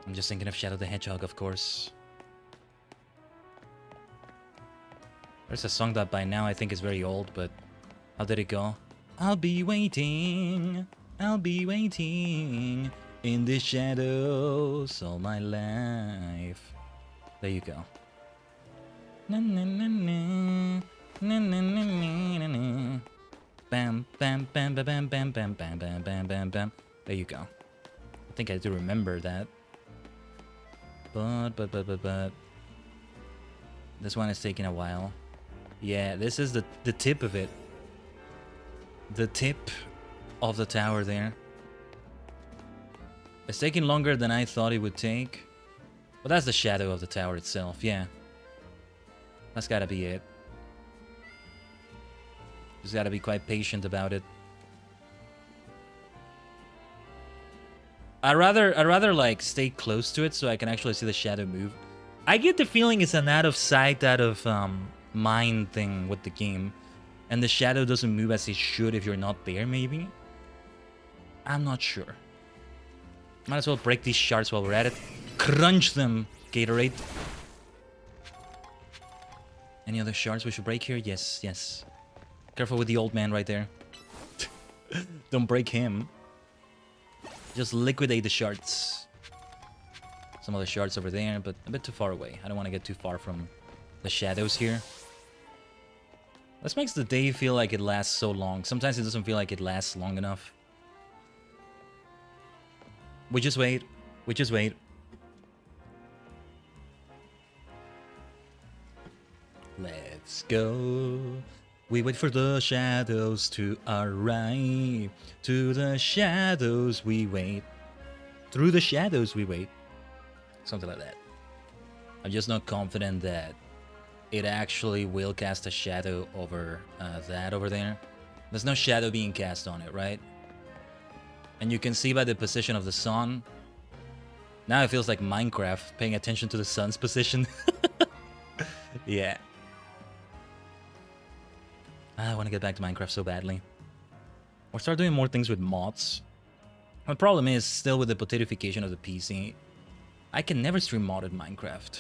Speaker 3: I'm just thinking of Shadow the Hedgehog, of course. There's a song that by now I think is very old, but how did it go? I'll be waiting in the shadows all my life. There you go. Na, na, na, na. Na, na, na, na, na. Bam, bam, bam, bam, bam, bam, bam, bam, bam, bam, bam, bam. There you go. I think I do remember that. But. This one is taking a while. Yeah, this is the tip of it. The tip of the tower there. It's taking longer than I thought it would take. But that's the shadow of the tower itself, yeah. That's gotta be it. Just gotta be quite patient about it. I'd rather like stay close to it so I can actually see the shadow move. I get the feeling it's an out of sight, out of mind thing with the game. And the shadow doesn't move as it should if you're not there, maybe? I'm not sure. Might as well break these shards while we're at it. Crunch them, Gatorade. Any other shards we should break here? Yes, yes. Careful with the old man right there. Don't break him. Just liquidate the shards. Some other shards over there, but a bit too far away. I don't want to get too far from the shadows here. This makes the day feel like it lasts so long. Sometimes it doesn't feel like it lasts long enough. We just wait. We just wait. Let's go. We wait for the shadows to arrive. To the shadows we wait. Through the shadows we wait. Something like that. I'm just not confident that it actually will cast a shadow over that over there. There's no shadow being cast on it, right? And you can see by the position of the sun. Now it feels like Minecraft, paying attention to the sun's position. Yeah. I want to get back to Minecraft so badly. Or start doing more things with mods. The problem is, still with the potatoification of the PC, I can never stream modded Minecraft.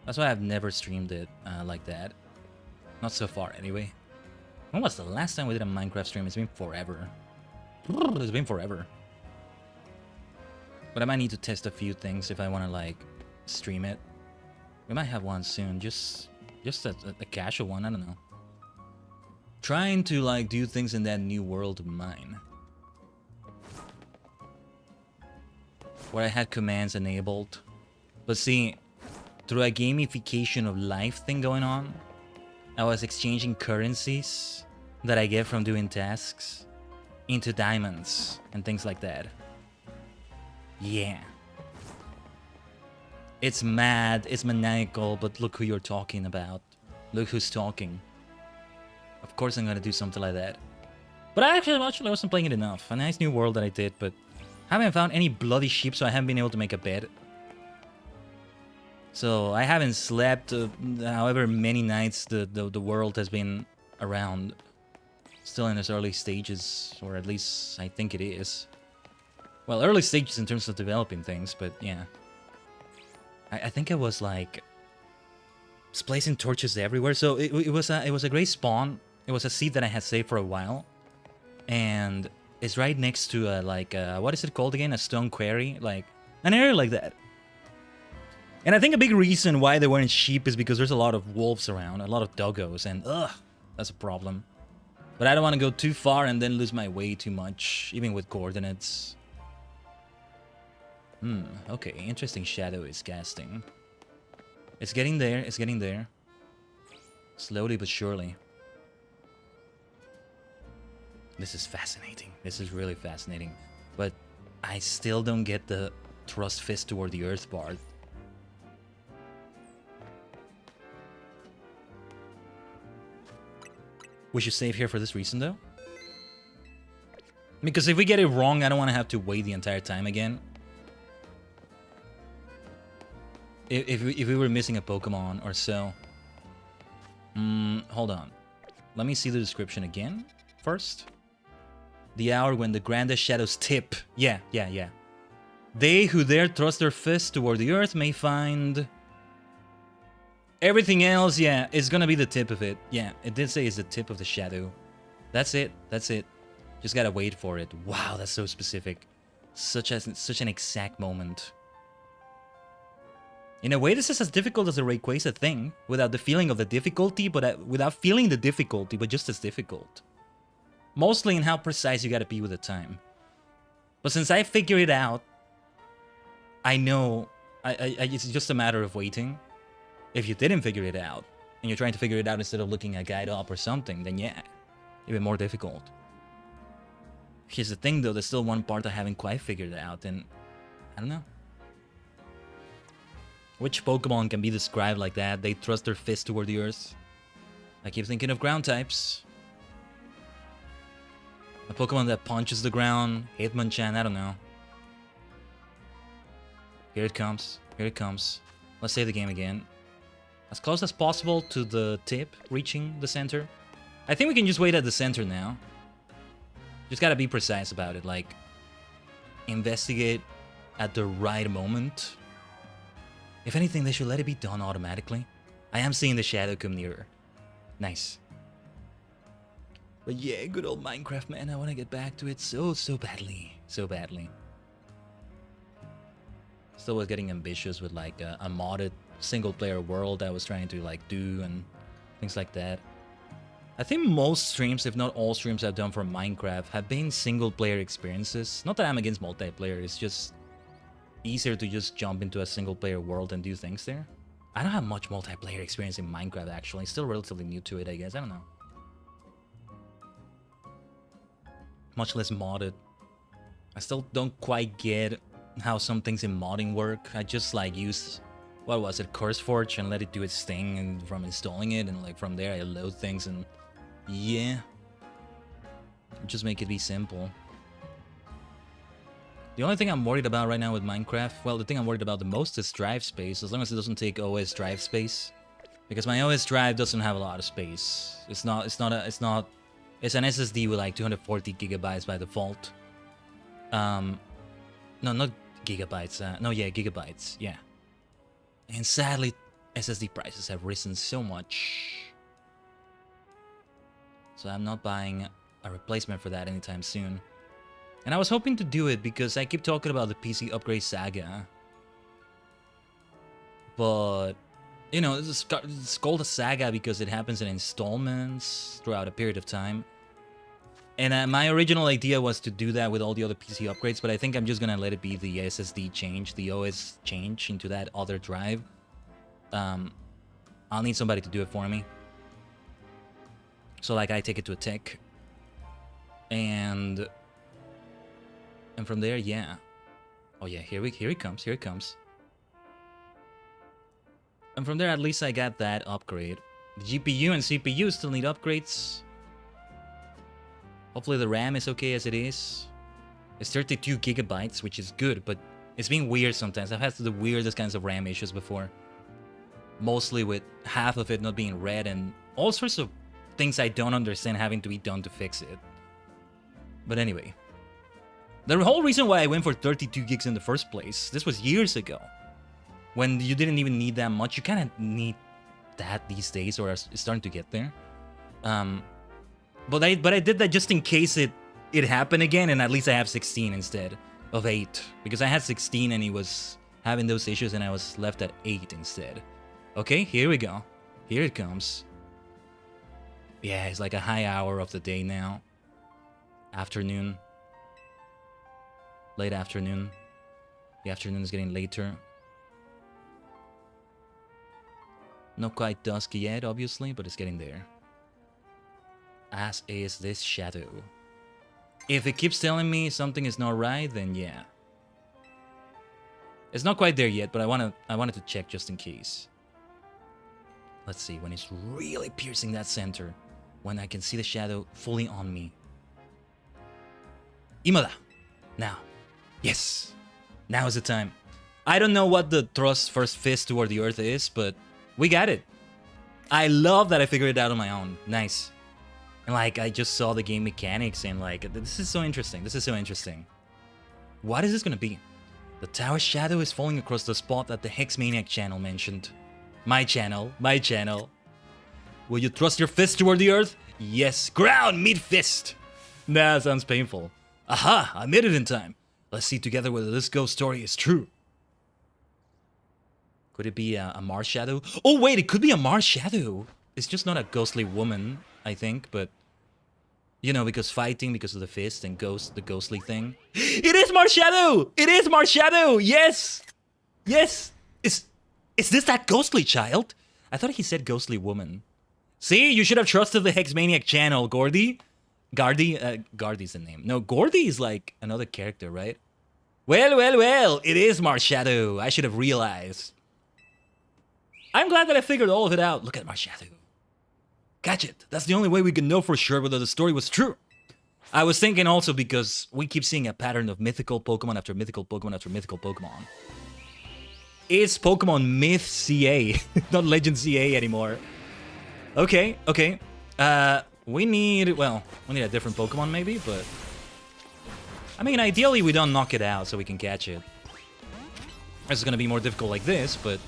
Speaker 3: That's why I've never streamed it like that. Not so far, anyway. When was the last time we did a Minecraft stream? It's been forever. It's been forever. But I might need to test a few things if I want to, like, stream it. We might have one soon. Just a casual one, I don't know. Trying to, like, do things in that new world of mine. Where I had commands enabled. But see, through a gamification of life thing going on, I was exchanging currencies that I get from doing tasks into diamonds and things like that. Yeah. It's mad, it's maniacal, but look who you're talking about. Look who's talking. Of course I'm gonna do something like that. But I actually wasn't playing it enough. A nice new world that I did, but I haven't found any bloody sheep, so I haven't been able to make a bed. So I haven't slept however many nights the world has been around. Still in its early stages, or at least I think it is. Well, early stages in terms of developing things, but yeah. I think I was like placing torches everywhere. So it was a great spawn. It was a seed that I had saved for a while, and it's right next to what is it called again? A stone quarry, like an area like that. And I think a big reason why there weren't sheep is because there's a lot of wolves around, a lot of doggos, and that's a problem. But I don't want to go too far and then lose my way too much, even with coordinates. Okay, interesting shadow is casting. It's getting there, it's getting there. Slowly but surely. This is fascinating. This is really fascinating. But I still don't get the thrust fist toward the earth part. We should save here for this reason, though. Because if we get it wrong, I don't want to have to wait the entire time again. If we were missing a Pokemon or so. Hold on. Let me see the description again first. The hour when the grandest shadows tip. Yeah. They who dare thrust their fists toward the earth may find... Everything else, yeah, is gonna be the tip of it. Yeah, it did say it's the tip of the shadow. That's it. That's it. Just gotta wait for it. Wow, that's so specific. Such an exact moment. In a way, this is as difficult as a Rayquaza thing, without the feeling of the difficulty, but without feeling the difficulty, but just as difficult. Mostly in how precise you gotta be with the time. But since I figured it out, I know it's just a matter of waiting. If you didn't figure it out, and you're trying to figure it out instead of looking at Guide Up or something, then yeah, even more difficult. Here's the thing though, there's still one part I haven't quite figured out, and I don't know. Which Pokemon can be described like that? They thrust their fist toward the earth. I keep thinking of ground types. A Pokemon that punches the ground, Hitmonchan, I don't know. Here it comes, here it comes. Let's save the game again. As close as possible to the tip, reaching the center. I think we can just wait at the center now. Just gotta be precise about it, like... investigate at the right moment. If anything, they should let it be done automatically. I am seeing the shadow come nearer. Nice. But yeah, good old Minecraft, man. I want to get back to it so badly. So badly. Still was getting ambitious with like a modded single-player world I was trying to like do and things like that. I think most streams, if not all streams I've done for Minecraft, have been single-player experiences. Not that I'm against multiplayer, it's just easier to just jump into a single-player world and do things there. I don't have much multiplayer experience in Minecraft, actually. Still relatively new to it, I guess. I don't know. Much less modded. I still don't quite get how some things in modding work. I just like use, what was it, CurseForge, and let it do its thing and from installing it, and like from there I load things and yeah. Just make it be simple. The only thing I'm worried about right now with Minecraft, well, the thing I'm worried about the most is drive space, as long as it doesn't take OS drive space. Because my OS drive doesn't have a lot of space. It's an SSD with like 240 gigabytes by default. No, not gigabytes, no, yeah, gigabytes, yeah. And sadly, SSD prices have risen so much. So I'm not buying a replacement for that anytime soon. And I was hoping to do it because I keep talking about the PC upgrade saga. But, you know, it's called a saga because it happens in installments throughout a period of time. And my original idea was to do that with all the other PC upgrades, but I think I'm just gonna let it be the SSD change, the OS change into that other drive. I'll need somebody to do it for me. So like I take it to a tech. And from there, yeah. Oh yeah, here it comes, here it comes. And from there, at least I got that upgrade. The GPU and CPU still need upgrades. Hopefully the RAM is okay as it is. It's 32 gigabytes, which is good, but it's been weird sometimes. I've had the weirdest kinds of RAM issues before. Mostly with half of it not being read and all sorts of things I don't understand having to be done to fix it. But anyway. The whole reason why I went for 32 gigs in the first place, this was years ago. When you didn't even need that much. You kind of need that these days, or it's starting to get there. But I did that just in case it happened again, and at least I have 16 instead of 8. Because I had 16 and he was having those issues and I was left at 8 instead. Okay, here we go. Here it comes. Yeah, it's like a high hour of the day now. Afternoon. Late afternoon. The afternoon is getting later. Not quite dusk yet, obviously, but it's getting there. As is this shadow. If it keeps telling me something is not right, then yeah. It's not quite there yet, but I wanted to check just in case. Let's see, when it's really piercing that center. When I can see the shadow fully on me. Imada! Now. Yes! Now is the time. I don't know what the thrust first fist toward the earth is, but we got it. I love that I figured it out on my own. Nice. And like, I just saw the game mechanics and like, this is so interesting. This is so interesting. What is this gonna be? The tower shadow is falling across the spot that the Hexmaniac channel mentioned. My channel, my channel. Will you thrust your fist toward the earth? Yes, ground, meat fist. Nah, sounds painful. Aha, I made it in time. Let's see together whether this ghost story is true. Could it be a Mars shadow? Oh wait, it could be a Mars shadow. It's just not a ghostly woman, I think, but... You know, because fighting, because of the fist and the ghostly thing. It is Mars shadow! It is Mars shadow! Yes! Yes! Is this that ghostly child? I thought he said ghostly woman. See, you should have trusted the Hexmaniac channel, Gordy. Gardy's the name. No, Gordy is like another character, right? Well, it is Mars shadow. I should have realized. I'm glad that I figured all of it out. Look at Mars shadow. Catch it. That's the only way we can know for sure whether the story was true. I was thinking also because we keep seeing a pattern of mythical Pokemon after mythical Pokemon after mythical Pokemon. It's Pokemon Myth CA, not Legend CA anymore. Okay. We need a different Pokemon maybe, but... I mean, ideally we don't knock it out so we can catch it. This is gonna be more difficult like this, but...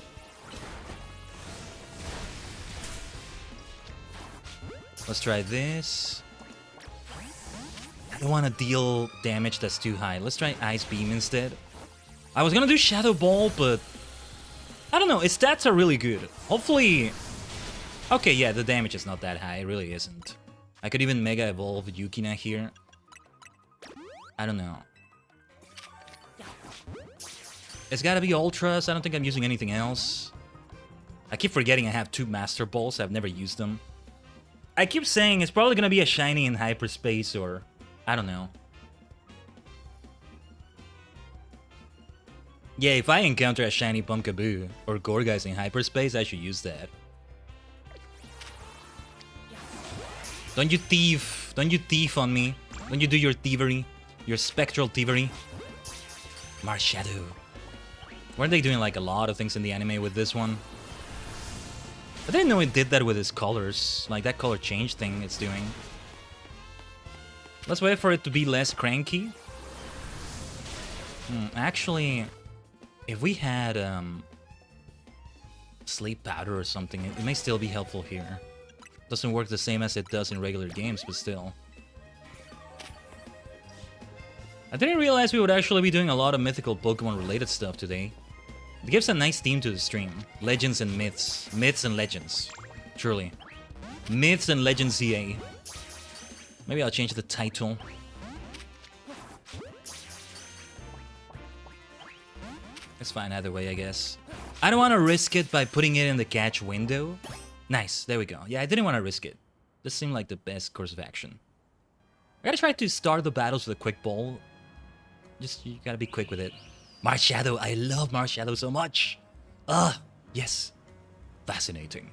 Speaker 3: Let's try this. I don't want to deal damage that's too high. Let's try Ice Beam instead. I was gonna do Shadow Ball, but... I don't know, its stats are really good. Hopefully... Okay, yeah, the damage is not that high, it really isn't. I could even Mega Evolve Yukina here. I don't know. It's gotta be Ultras, I don't think I'm using anything else. I keep forgetting I have 2 Master Balls, I've never used them. I keep saying it's probably gonna be a Shiny in Hyperspace or... I don't know. Yeah, if I encounter a Shiny Pumpkaboo or Gorgeist in Hyperspace, I should use that. Don't you thief. Don't you thief on me. Don't you do your thievery. Your spectral thievery. Mars Shadow. Weren't they doing like a lot of things in the anime with this one? I didn't know it did that with its colors. Like that color change thing it's doing. Let's wait for it to be less cranky. Actually, if we had sleep powder or something, it may still be helpful here. Doesn't work the same as it does in regular games, but still. I didn't realize we would actually be doing a lot of mythical Pokemon related stuff today. It gives a nice theme to the stream. Legends and myths. Myths and legends. Truly. Myths and Legends CA. Maybe I'll change the title. It's fine either way, I guess. I don't want to risk it by putting it in the catch window. Nice, there we go. Yeah, I didn't want to risk it. This seemed like the best course of action. I gotta try to start the battles with a quick ball. Just, you gotta be quick with it. Mars Shadow, I love Mars Shadow so much. Yes. Fascinating.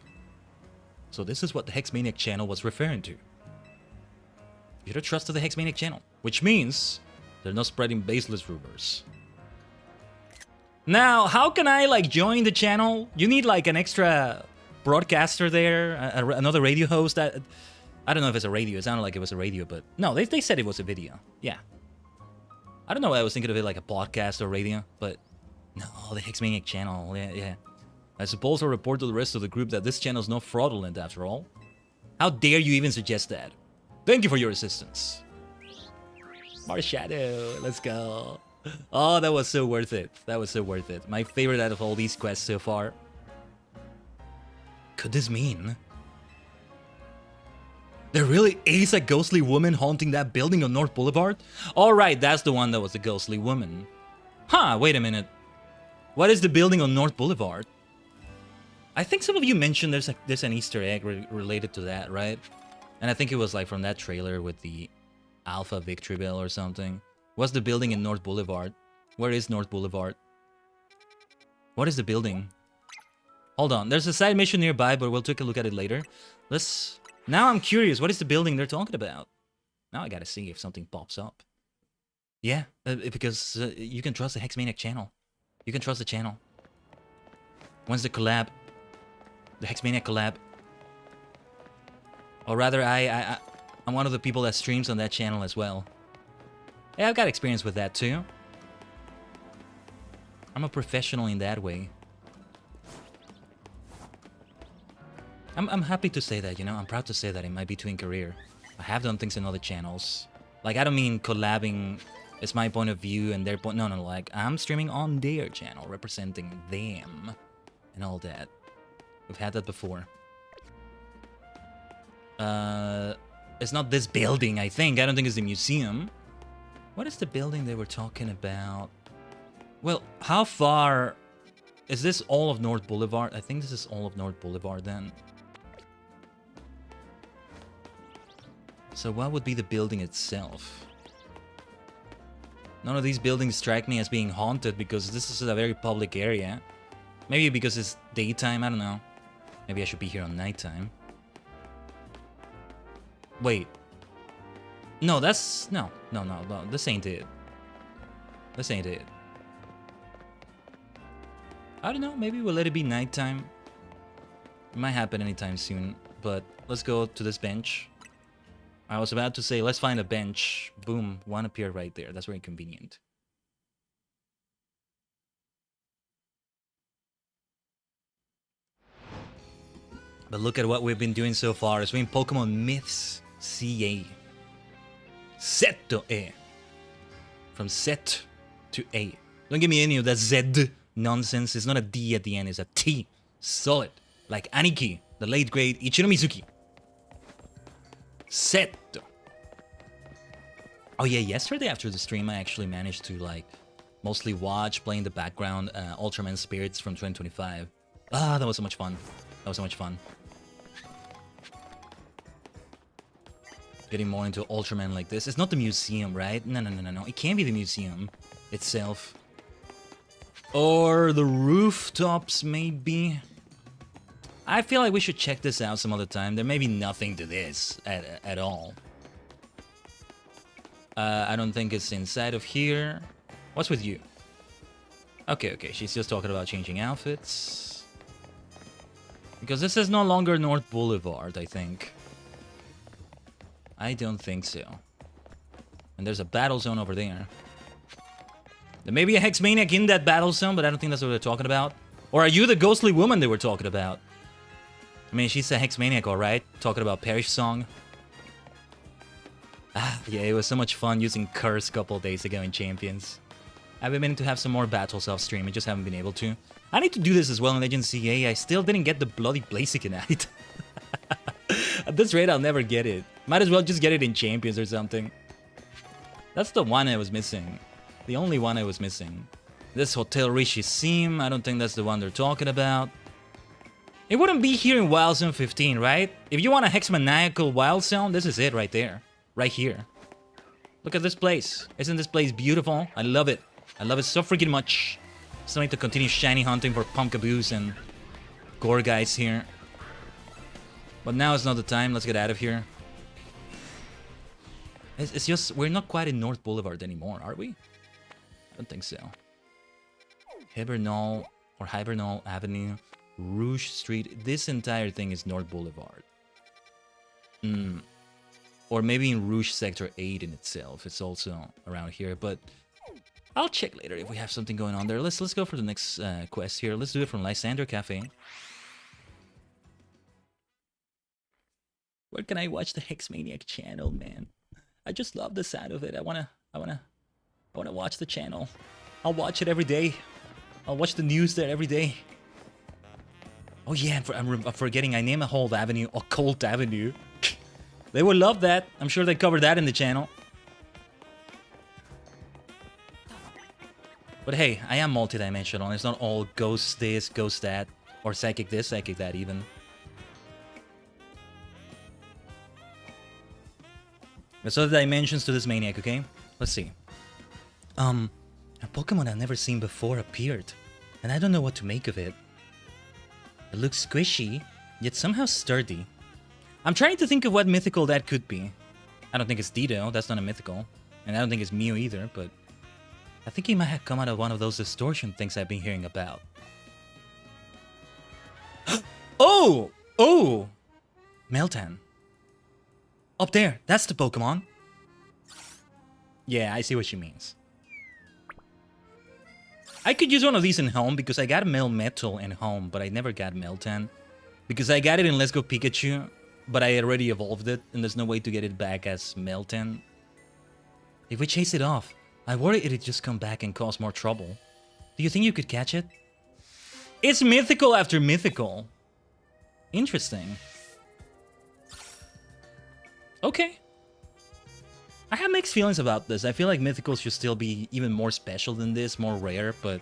Speaker 3: So this is what the Hexmaniac channel was referring to. You don't trust the Hexmaniac channel, which means they're not spreading baseless rumors. Now, how can I like join the channel? You need like an extra broadcaster there, another radio host. I don't know if it's a radio. It sounded like it was a radio, but no, they said it was a video. Yeah. I don't know why I was thinking of it like a podcast or radio, but no, the Hexmaniac channel. Yeah. I suppose I'll report to the rest of the group that this channel is not fraudulent after all. How dare you even suggest that? Thank you for your assistance. Mars Shadow, let's go. Oh, that was so worth it. That was so worth it. My favorite out of all these quests so far. Could this mean there really is a ghostly woman haunting that building on North Boulevard? Alright, that's the one that was the ghostly woman. Huh, wait a minute. What is the building on North Boulevard? I think some of you mentioned there's an Easter egg related to that, right? And I think it was like from that trailer with the Alpha Victory Bell or something. What's the building in North Boulevard? Where is North Boulevard? What is the building? Hold on, there's a side mission nearby, but we'll take a look at it later. Now I'm curious, what is the building they're talking about? Now I gotta see if something pops up. Yeah, because you can trust the Hexmaniac channel. You can trust the channel. When's the collab? The Hexmaniac collab. Or rather, I'm one of the people that streams on that channel as well. Yeah, I've got experience with that too. I'm a professional in that way. I'm happy to say that, you know, I'm proud to say that in my between career, I have done things in other channels. Like, I don't mean collabing is my point of view and their point. No, no, like, I'm streaming on their channel, representing them and all that. We've had that before. It's not this building, I think. I don't think it's the museum. What is the building they were talking about? Well, how far... Is this all of North Boulevard? I think this is all of North Boulevard then. So what would be the building itself? None of these buildings strike me as being haunted because this is a very public area. Maybe because it's daytime, I don't know. Maybe I should be here on nighttime. Wait. No, that's... No, this ain't it. This ain't it. I don't know, maybe we'll let it be nighttime. It might happen anytime soon, but let's go to this bench. I was about to say, let's find a bench. Boom, one appeared right there. That's very convenient. But look at what we've been doing so far. It's been Pokemon Myths CA. Set to A. From set to A. Don't give me any of that Z nonsense. It's not a D at the end, it's a T. Solid. Like Aniki, the late great Ichiro Mizuki. Set. Oh yeah, yesterday after the stream I actually managed to like mostly watch, play in the background, Ultraman Spirits from 2025. Ah, that was so much fun. That was so much fun. Getting more into Ultraman like this. It's not the museum, right? No. It can't be the museum itself. Or the rooftops, maybe. I feel like we should check this out some other time. There may be nothing to this at all. I don't think it's inside of here. What's with you? Okay, she's just talking about changing outfits. Because this is no longer North Boulevard, I think. I don't think so. And there's a battle zone over there. There may be a Hex Maniac in that battle zone, but I don't think that's what they're talking about. Or are you the ghostly woman they were talking about? I mean, she's a Hex Maniac, alright? Talking about Perish Song. Ah, yeah, it was so much fun using Curse a couple days ago in Champions. I've been meaning to have some more battles off stream, I just haven't been able to. I need to do this as well in Legend CA. I still didn't get the bloody Blaziken at it. At this rate, I'll never get it. Might as well just get it in Champions or something. That's the one I was missing. The only one I was missing. This Hotel Rishi Sim, I don't think that's the one they're talking about. It wouldn't be here in Wild Zone 15, right? If you want a Hexmaniacal Wild Zone, this is it right there. Right here. Look at this place. Isn't this place beautiful? I love it. I love it so freaking much. Still need to continue shiny hunting for Pumpkaboos and Gore guys here. But now is not the time. Let's get out of here. It's just, we're not quite in North Boulevard anymore, are we? I don't think so. Hibernal or Hibernal Avenue, Rouge Street. This entire thing is North Boulevard. Or maybe in Rouge Sector 8 in itself. It's also around here, but I'll check later if we have something going on there. Let's go for the next quest here. Let's do it from Lysander Cafe. Where can I watch the Hexmaniac channel, man? I just love the sound of it. I wanna watch the channel. I'll watch it every day. I'll watch the news there every day. Oh yeah, I'm forgetting. I name a whole avenue Occult Avenue. They would love that. I'm sure they covered that in the channel. But hey, I am multidimensional. It's not all ghost this, ghost that, or psychic this, psychic that even. There's other dimensions to this maniac, okay? Let's see. A Pokemon I've never seen before appeared, and I don't know what to make of it. It looks squishy, yet somehow sturdy. I'm trying to think of what mythical that could be. I don't think it's Dido, that's not a mythical. And I don't think it's Mew either, but I think he might have come out of one of those distortion things I've been hearing about. Oh! Oh! Meltan. Up there, that's the Pokemon. Yeah, I see what she means. I could use one of these in home because I got Melmetal in home, but I never got Meltan. Because I got it in Let's Go Pikachu, but I already evolved it, and there's no way to get it back as Meltan. If we chase it off, I worry it'd just come back and cause more trouble. Do you think you could catch it? It's mythical after mythical. Interesting. Okay. I have mixed feelings about this. I feel like mythicals should still be even more special than this, more rare, but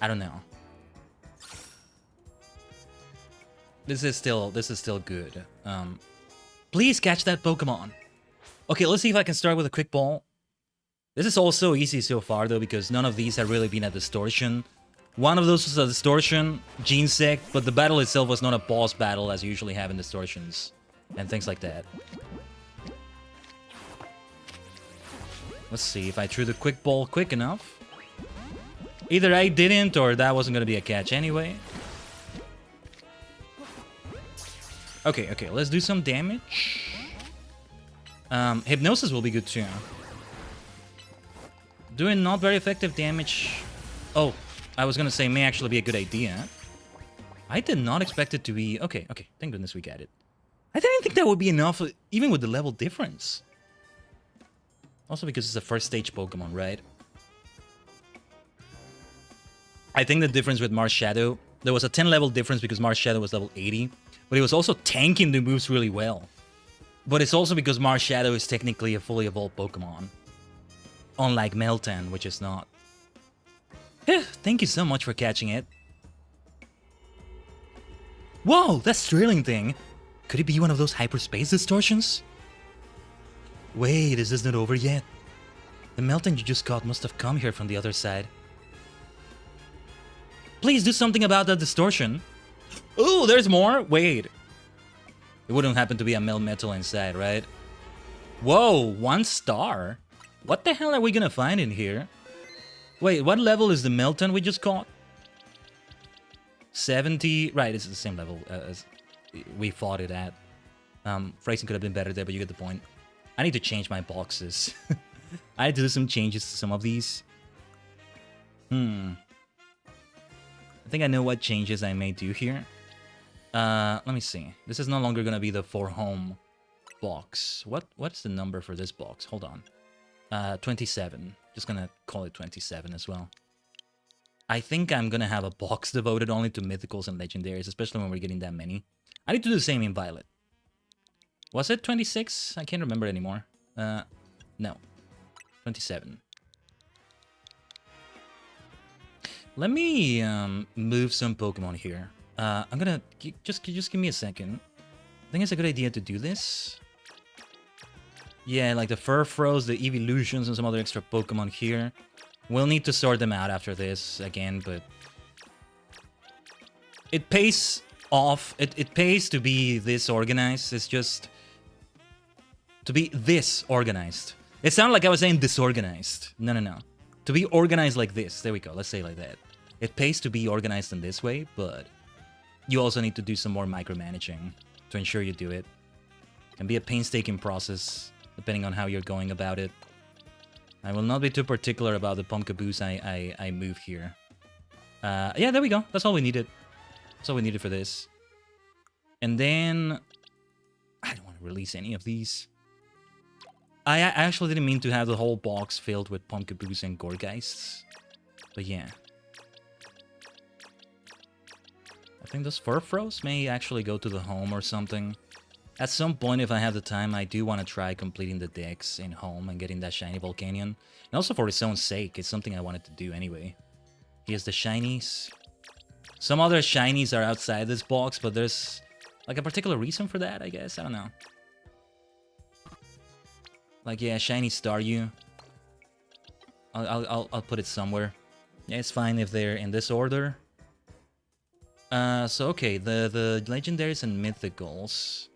Speaker 3: I don't know. This is still good. Please catch that Pokemon. Okay, let's see if I can start with a quick ball. This is all so easy so far though, because none of these have really been a distortion. One of those was a distortion, Gene Sect, but the battle itself was not a boss battle as you usually have in distortions and things like that. Let's see if I threw the quick ball quick enough. Either I didn't or that wasn't going to be a catch anyway. Okay, let's do some damage. Hypnosis will be good too. Doing not very effective damage. Oh, I was gonna say may actually be a good idea. I did not expect it to be... Okay, thank goodness we got it. I didn't think that would be enough, even with the level difference. Also because it's a first stage Pokemon, right? I think the difference with Mars Shadow, there was a 10 level difference because Mars Shadow was level 80, but it was also tanking the moves really well. But it's also because Mars Shadow is technically a fully evolved Pokemon. Unlike Meltan, which is not. Thank you so much for catching it. Whoa, that Sterling thing. Could it be one of those hyperspace distortions? Wait, is this not over yet? The Meltan you just caught must have come here from the other side. Please do something about that distortion. Ooh, there's more? Wait. It wouldn't happen to be a Melmetal inside, right? Whoa, 1 star? What the hell are we gonna find in here? Wait, what level is the Meltan we just caught? 70... Right, it's the same level as we fought it at. Phrasing could have been better there, but you get the point. I need to change my boxes. I need to do some changes to some of these. I think I know what changes I may do here. Let me see. This is no longer gonna be the for home box. What's the number for this box? Hold on. 27. Just gonna call it 27 as well. I think I'm gonna have a box devoted only to mythicals and legendaries, especially when we're getting that many. I need to do the same in Violet. Was it 26? I can't remember anymore. No. 27. Let me move some Pokemon here. I'm gonna... Just give me a second. I think it's a good idea to do this. Yeah, like the Furfros, the Evolutions, and some other extra Pokemon here. We'll need to sort them out after this again, but... It pays off. It pays to be this organized. It's just... To be this organized. It sounded like I was saying disorganized. No. To be organized like this. There we go. Let's say it like that. It pays to be organized in this way, but... You also need to do some more micromanaging to ensure you do it. It can be a painstaking process, depending on how you're going about it. I will not be too particular about the Pumpkaboos I move here. Yeah, there we go. That's all we needed. That's all we needed for this. And then... I don't want to release any of these. I actually didn't mean to have the whole box filled with Pumpkaboos and Gorgeists. But yeah. I think those Furfros may actually go to the home or something. At some point, if I have the time, I do want to try completing the decks in home and getting that shiny Volcanion. And also for its own sake, it's something I wanted to do anyway. Here's the shinies. Some other shinies are outside this box, but there's like a particular reason for that, I guess. I don't know. Like, yeah, shiny Staryu. I'll put it somewhere. Yeah, it's fine if they're in this order. So okay, the legendaries and mythicals.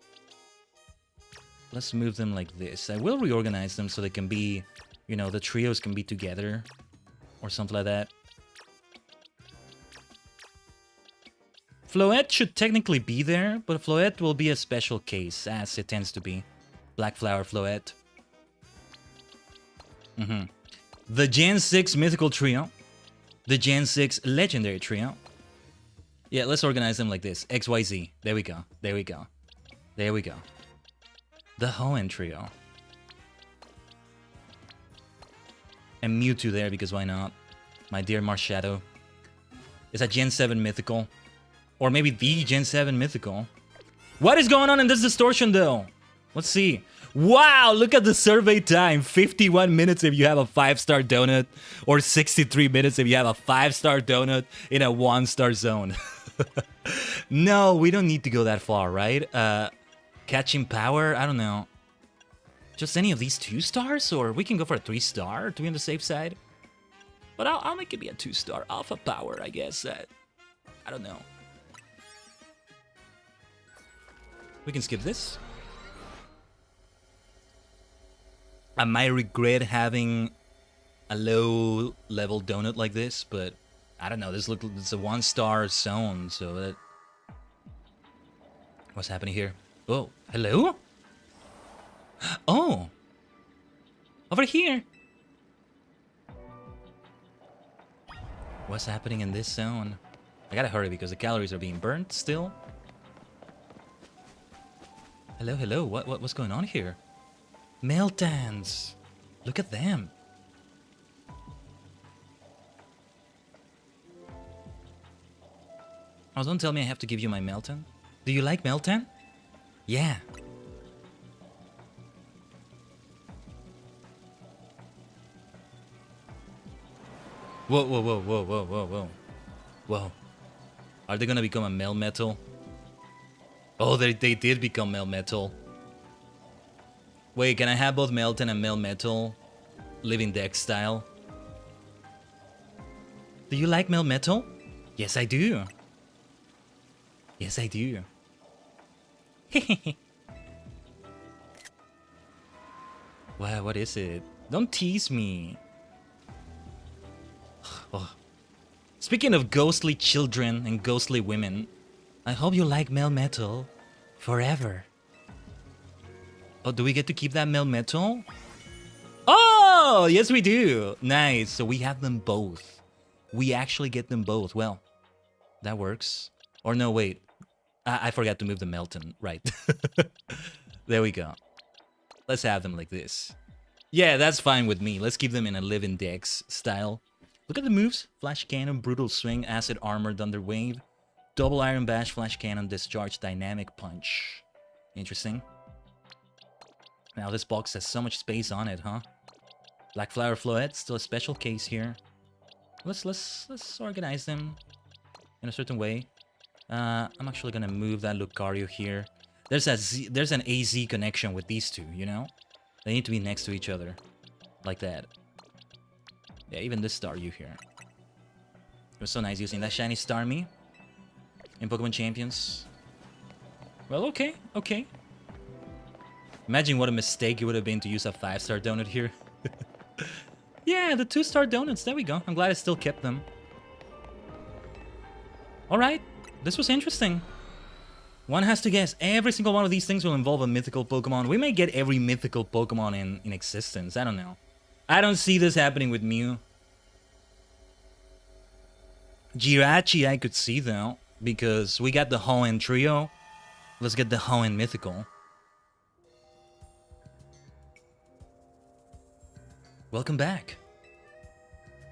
Speaker 3: Let's move them like this. I will reorganize them so they can be, you know, the trios can be together or something like that. Floette should technically be there, but Floette will be a special case, as it tends to be. Black Flower Floette. The Gen 6 Mythical Trio. The Gen 6 Legendary Trio. Yeah, let's organize them like this. XYZ. There we go. There we go. There we go. The Hoenn trio. And Mewtwo there, because why not? My dear Marshadow. It's a Gen 7 mythical. Or maybe the Gen 7 mythical. What is going on in this distortion, though? Let's see. Wow, look at the survey time. 51 minutes if you have a 5-star donut. Or 63 minutes if you have a 5-star donut in a 1-star zone. No, we don't need to go that far, right? Catching power? I don't know. Just any of these 2 stars? Or we can go for a 3-star to be on the safe side. But I'll make it be a 2-star. Alpha power, I guess. I don't know. We can skip this. I might regret having a low-level donut like this, but I don't know. It's a 1-star zone, so that... What's happening here? Oh, hello? Oh! Over here! What's happening in this zone? I gotta hurry because the calories are being burnt still. Hello, hello. What's going on here? Meltans! Look at them. Oh, don't tell me I have to give you my Meltan. Do you like Meltan? Yeah. Whoa, whoa, whoa, whoa, whoa, whoa, whoa. Whoa. Are they gonna become a Melmetal? Oh, they did become Melmetal. Wait, can I have both Meltan and Melmetal? Living Dex style? Do you like Melmetal? Yes, I do. Yes, I do. Wow, what is it? Don't tease me. Oh. Speaking of ghostly children and ghostly women, I hope you like Melmetal forever. Oh, do we get to keep that Melmetal? Oh, yes we do. Nice. So we have them both. We actually get them both. Well, that works. Or no, wait. I forgot to move the Melton. Right. There we go. Let's have them like this. Yeah, that's fine with me. Let's keep them in a living dex style. Look at the moves. Flash Cannon, Brutal Swing, Acid Armor, Thunder Wave, Double Iron Bash, Flash Cannon, Discharge, Dynamic Punch. Interesting. Now this box has so much space on it, huh? Black Flower Floette, still a special case here. Let's organize them in a certain way. I'm actually gonna move that Lucario here. There's an AZ connection with these two, you know? They need to be next to each other. Like that. Yeah, even this Staryu here. It was so nice using that shiny Starmie in Pokemon Champions. Well, okay, okay. Imagine what a mistake it would have been to use a 5-star donut here. Yeah, the 2-star donuts, there we go. I'm glad I still kept them. Alright, this was interesting. One has to guess, every single one of these things will involve a mythical Pokemon. We may get every mythical Pokemon in existence, I don't know. I don't see this happening with Mew. Jirachi I could see though, because we got the Hoenn trio. Let's get the Hoenn mythical. Welcome back.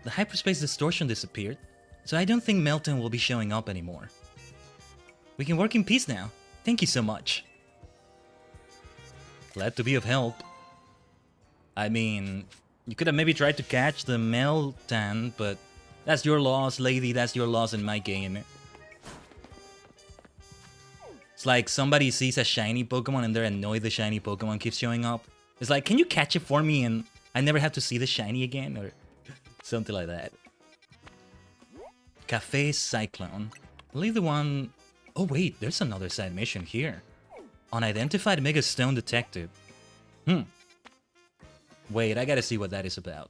Speaker 3: The hyperspace distortion disappeared, so I don't think Melton will be showing up anymore. We can work in peace now. Thank you so much. Glad to be of help. I mean, you could have maybe tried to catch the Meltan, but that's your loss, lady. That's your loss in my game. It's like somebody sees a shiny Pokemon and they're annoyed the shiny Pokemon keeps showing up. It's like, can you catch it for me and I never have to see the shiny again? Or something like that. Cafe Cyclone. Leave the one... Oh wait, there's another side mission here. Unidentified Mega Stone detected. Wait, I gotta see what that is about.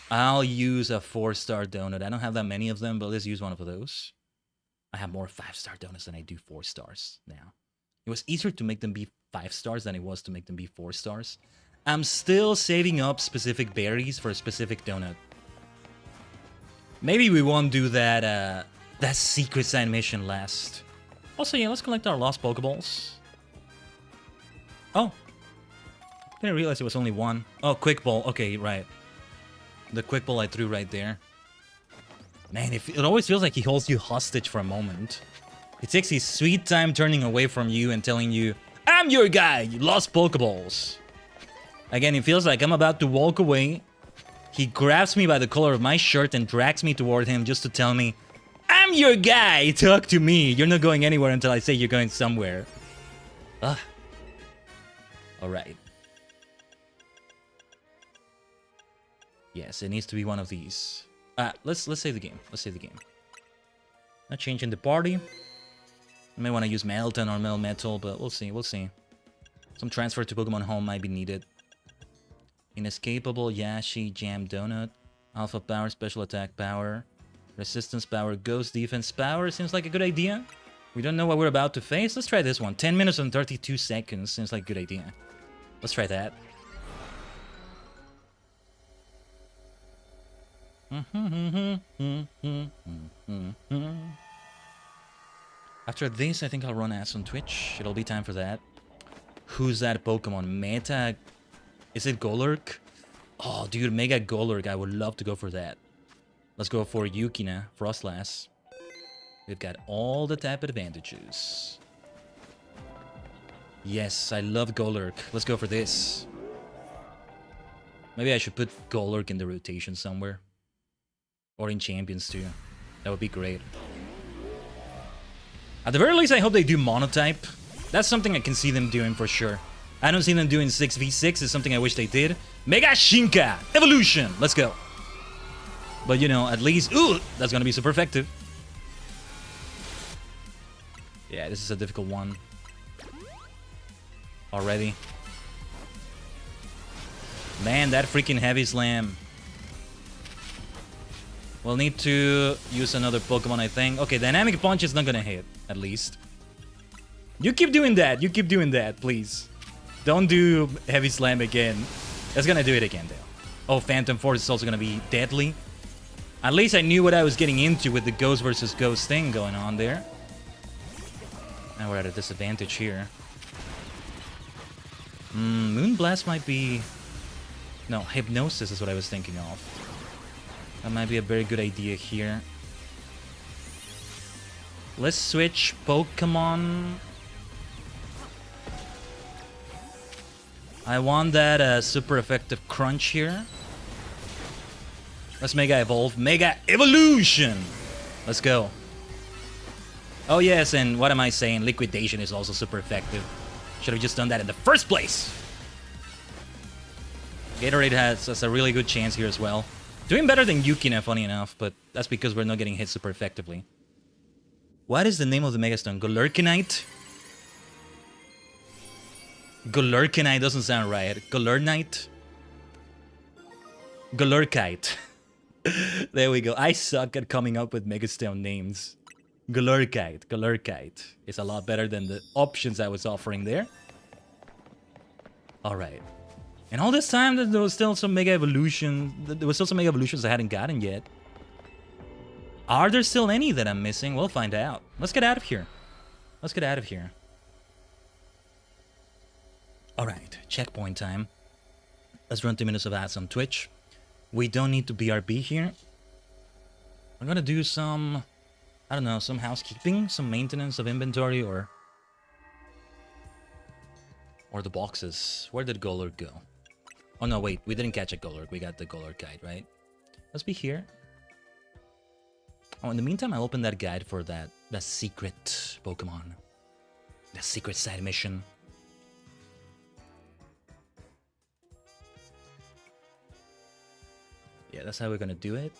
Speaker 3: I'll use a 4-star donut. I don't have that many of them, but let's use one of those. I have more 5-star donuts than I do 4 stars now. It was easier to make them be 5 stars than it was to make them be 4 stars. I'm still saving up specific berries for a specific donut. Maybe we won't do that that secret side mission last. Also, yeah, let's collect our lost Pokeballs. Oh. Didn't realize it was only one. Oh, quick ball. Okay, right. The quick ball I threw right there. Man, it always feels like he holds you hostage for a moment. He takes his sweet time turning away from you and telling you, I'm your guy, you lost Pokeballs. Again, it feels like I'm about to walk away. He grabs me by the collar of my shirt and drags me toward him just to tell me, I'm your guy, talk to me. You're not going anywhere until I say you're going somewhere. Ugh. Alright. Yes, it needs to be one of these. Let's save the game. Let's save the game. Not changing the party. I may want to use Melton or Melmetal, but we'll see. We'll see. Some transfer to Pokemon Home might be needed. Inescapable, Yashi, Jam Donut. Alpha Power, Special Attack Power. Resistance Power, Ghost Defense Power. Seems like a good idea. We don't know what we're about to face. Let's try this one. 10 minutes and 32 seconds. Seems like a good idea. Let's try that. After this, I think I'll run ads on Twitch. It'll be time for that. Who's that Pokemon? Meta... Is it Golurk? Oh, dude, Mega Golurk. I would love to go for that. Let's go for Yukina, Frostlass. We've got all the type advantages. Yes, I love Golurk. Let's go for this. Maybe I should put Golurk in the rotation somewhere. Or in Champions too. That would be great. At the very least, I hope they do Monotype. That's something I can see them doing for sure. I don't see them doing 6v6. It's something I wish they did. Mega Shinka! Evolution! Let's go. But, you know, at least... Ooh! That's gonna be super effective. Yeah, this is a difficult one. Already. Man, that freaking Heavy Slam. We'll need to use another Pokemon, I think. Okay, Dynamic Punch is not gonna hit, at least. You keep doing that. You keep doing that, please. Don't do Heavy Slam again. That's gonna do it again, though. Oh, Phantom Force is also gonna be deadly. At least I knew what I was getting into with the Ghost versus Ghost thing going on there. Now we're at a disadvantage here. Moonblast might be... No, Hypnosis is what I was thinking of. That might be a very good idea here. Let's switch Pokemon. I want that super effective Crunch here. Let's Mega Evolve. Mega Evolution! Let's go. Oh yes, and what am I saying? Liquidation is also super effective. Should have just done that in the first place. Gatorade has a really good chance here as well. Doing better than Yukina, funny enough, but that's because we're not getting hit super effectively. What is the name of the Megastone? Golurkinite? Golurkinite doesn't sound right. Golurnite? Golurkite. There we go. I suck at coming up with Megastone names. Golurkite. Golurkite is a lot better than the options I was offering there. Alright. And all this time, there was still some Mega Evolution. There was still some Mega Evolutions I hadn't gotten yet. Are there still any that I'm missing? We'll find out. Let's get out of here. Let's get out of here. Alright, checkpoint time. Let's run 2 minutes of ads on Twitch. We don't need to BRB here. I'm gonna do some... I don't know, some housekeeping, some maintenance of inventory, or the boxes. Where did Golurk go? Oh no, wait, we didn't catch a Golurk. We got the Golurk guide, right? Let's be here. Oh, in the meantime, I'll open that guide for that secret Pokemon. The secret side mission. Yeah, that's how we're gonna do it.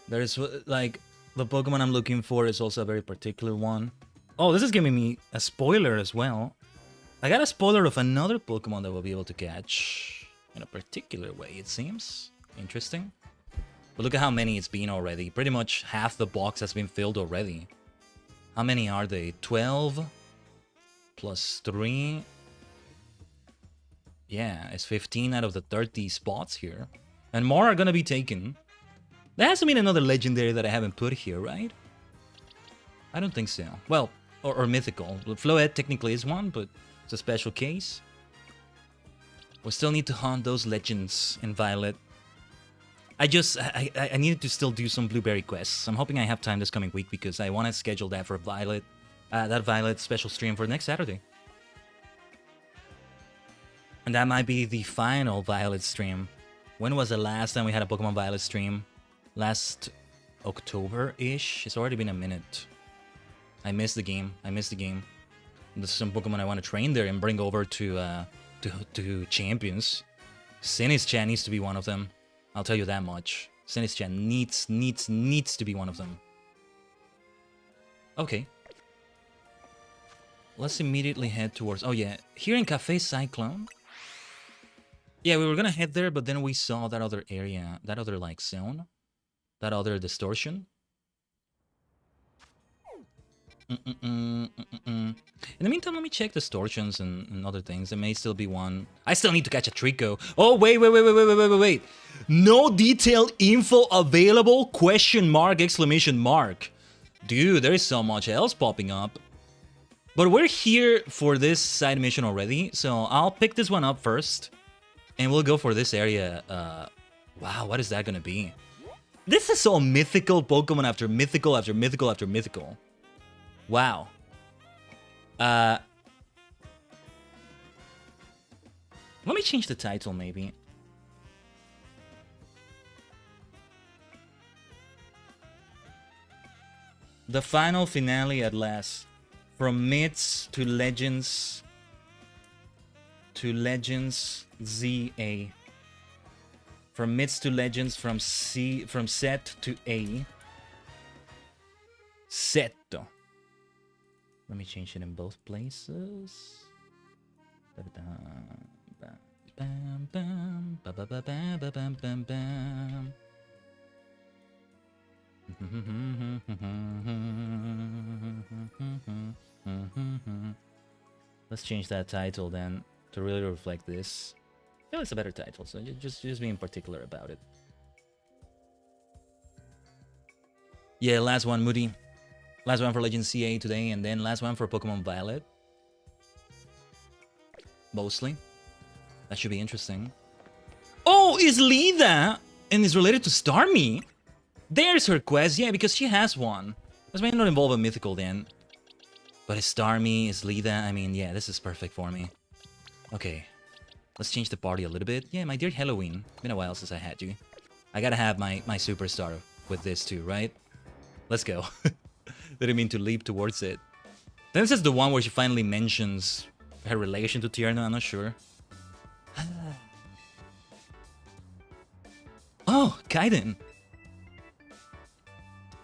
Speaker 3: There's, like, the Pokemon I'm looking for is also a very particular one. Oh, this is giving me a spoiler as well. I got a spoiler of another Pokemon that we'll be able to catch in a particular way, it seems. Interesting. But look at how many it's been already. Pretty much half the box has been filled already. How many are they? 12 plus 3. Yeah, it's 15 out of the 30 spots here. And more are gonna be taken. There has to be another legendary that I haven't put here, right? I don't think so. Well, or mythical. Floette technically is one, but it's a special case. We still need to hunt those legends in Violet. I needed to still do some blueberry quests. I'm hoping I have time this coming week because I want to schedule that for Violet. That Violet special stream for next Saturday. And that might be the final Violet stream. When was the last time we had a Pokemon Violet stream? Last October-ish? It's already been a minute. I missed the game. There's some Pokemon I want to train there and bring over to champions. Sinistchan needs to be one of them. I'll tell you that much. Sinistchan needs to be one of them. Okay. Let's immediately head towards... Oh yeah, here in Cafe Cyclone. Yeah, we were gonna head there, but then we saw that other area, that other like zone, that other distortion. In the meantime, let me check distortions and other things. There may still be one. I still need to catch a Trico. Oh, wait. No detailed info available? Question mark, exclamation mark. Dude, there is so much else popping up. But we're here for this side mission already, so I'll pick this one up first. And we'll go for this area. Wow, what is that gonna be? This is all mythical Pokemon after mythical after mythical after mythical. Wow. Let me change the title, maybe. The final finale at last. From myths to legends. To legends ZA. From myths to legends, from set to A. Seto. Let me change it in both places. Let's change that title then to really reflect this. I feel it's a better title, so just being particular about it. Yeah, last one, Moody. Last one for Legend CA today, and then last one for Pokemon Violet. Mostly. That should be interesting. Oh, is Lida! And is related to Starmie? There's her quest, yeah, because she has one. This may not involve a mythical then. But is Starmie, is Lida, I mean, yeah, this is perfect for me. Okay. Let's change the party a little bit. Yeah, my dear Halloween. Been a while since I had you. I gotta have my superstar with this too, right? Let's go. Didn't mean to leap towards it. Then this is the one where she finally mentions her relation to Tierno, I'm not sure. Oh, Khaiden.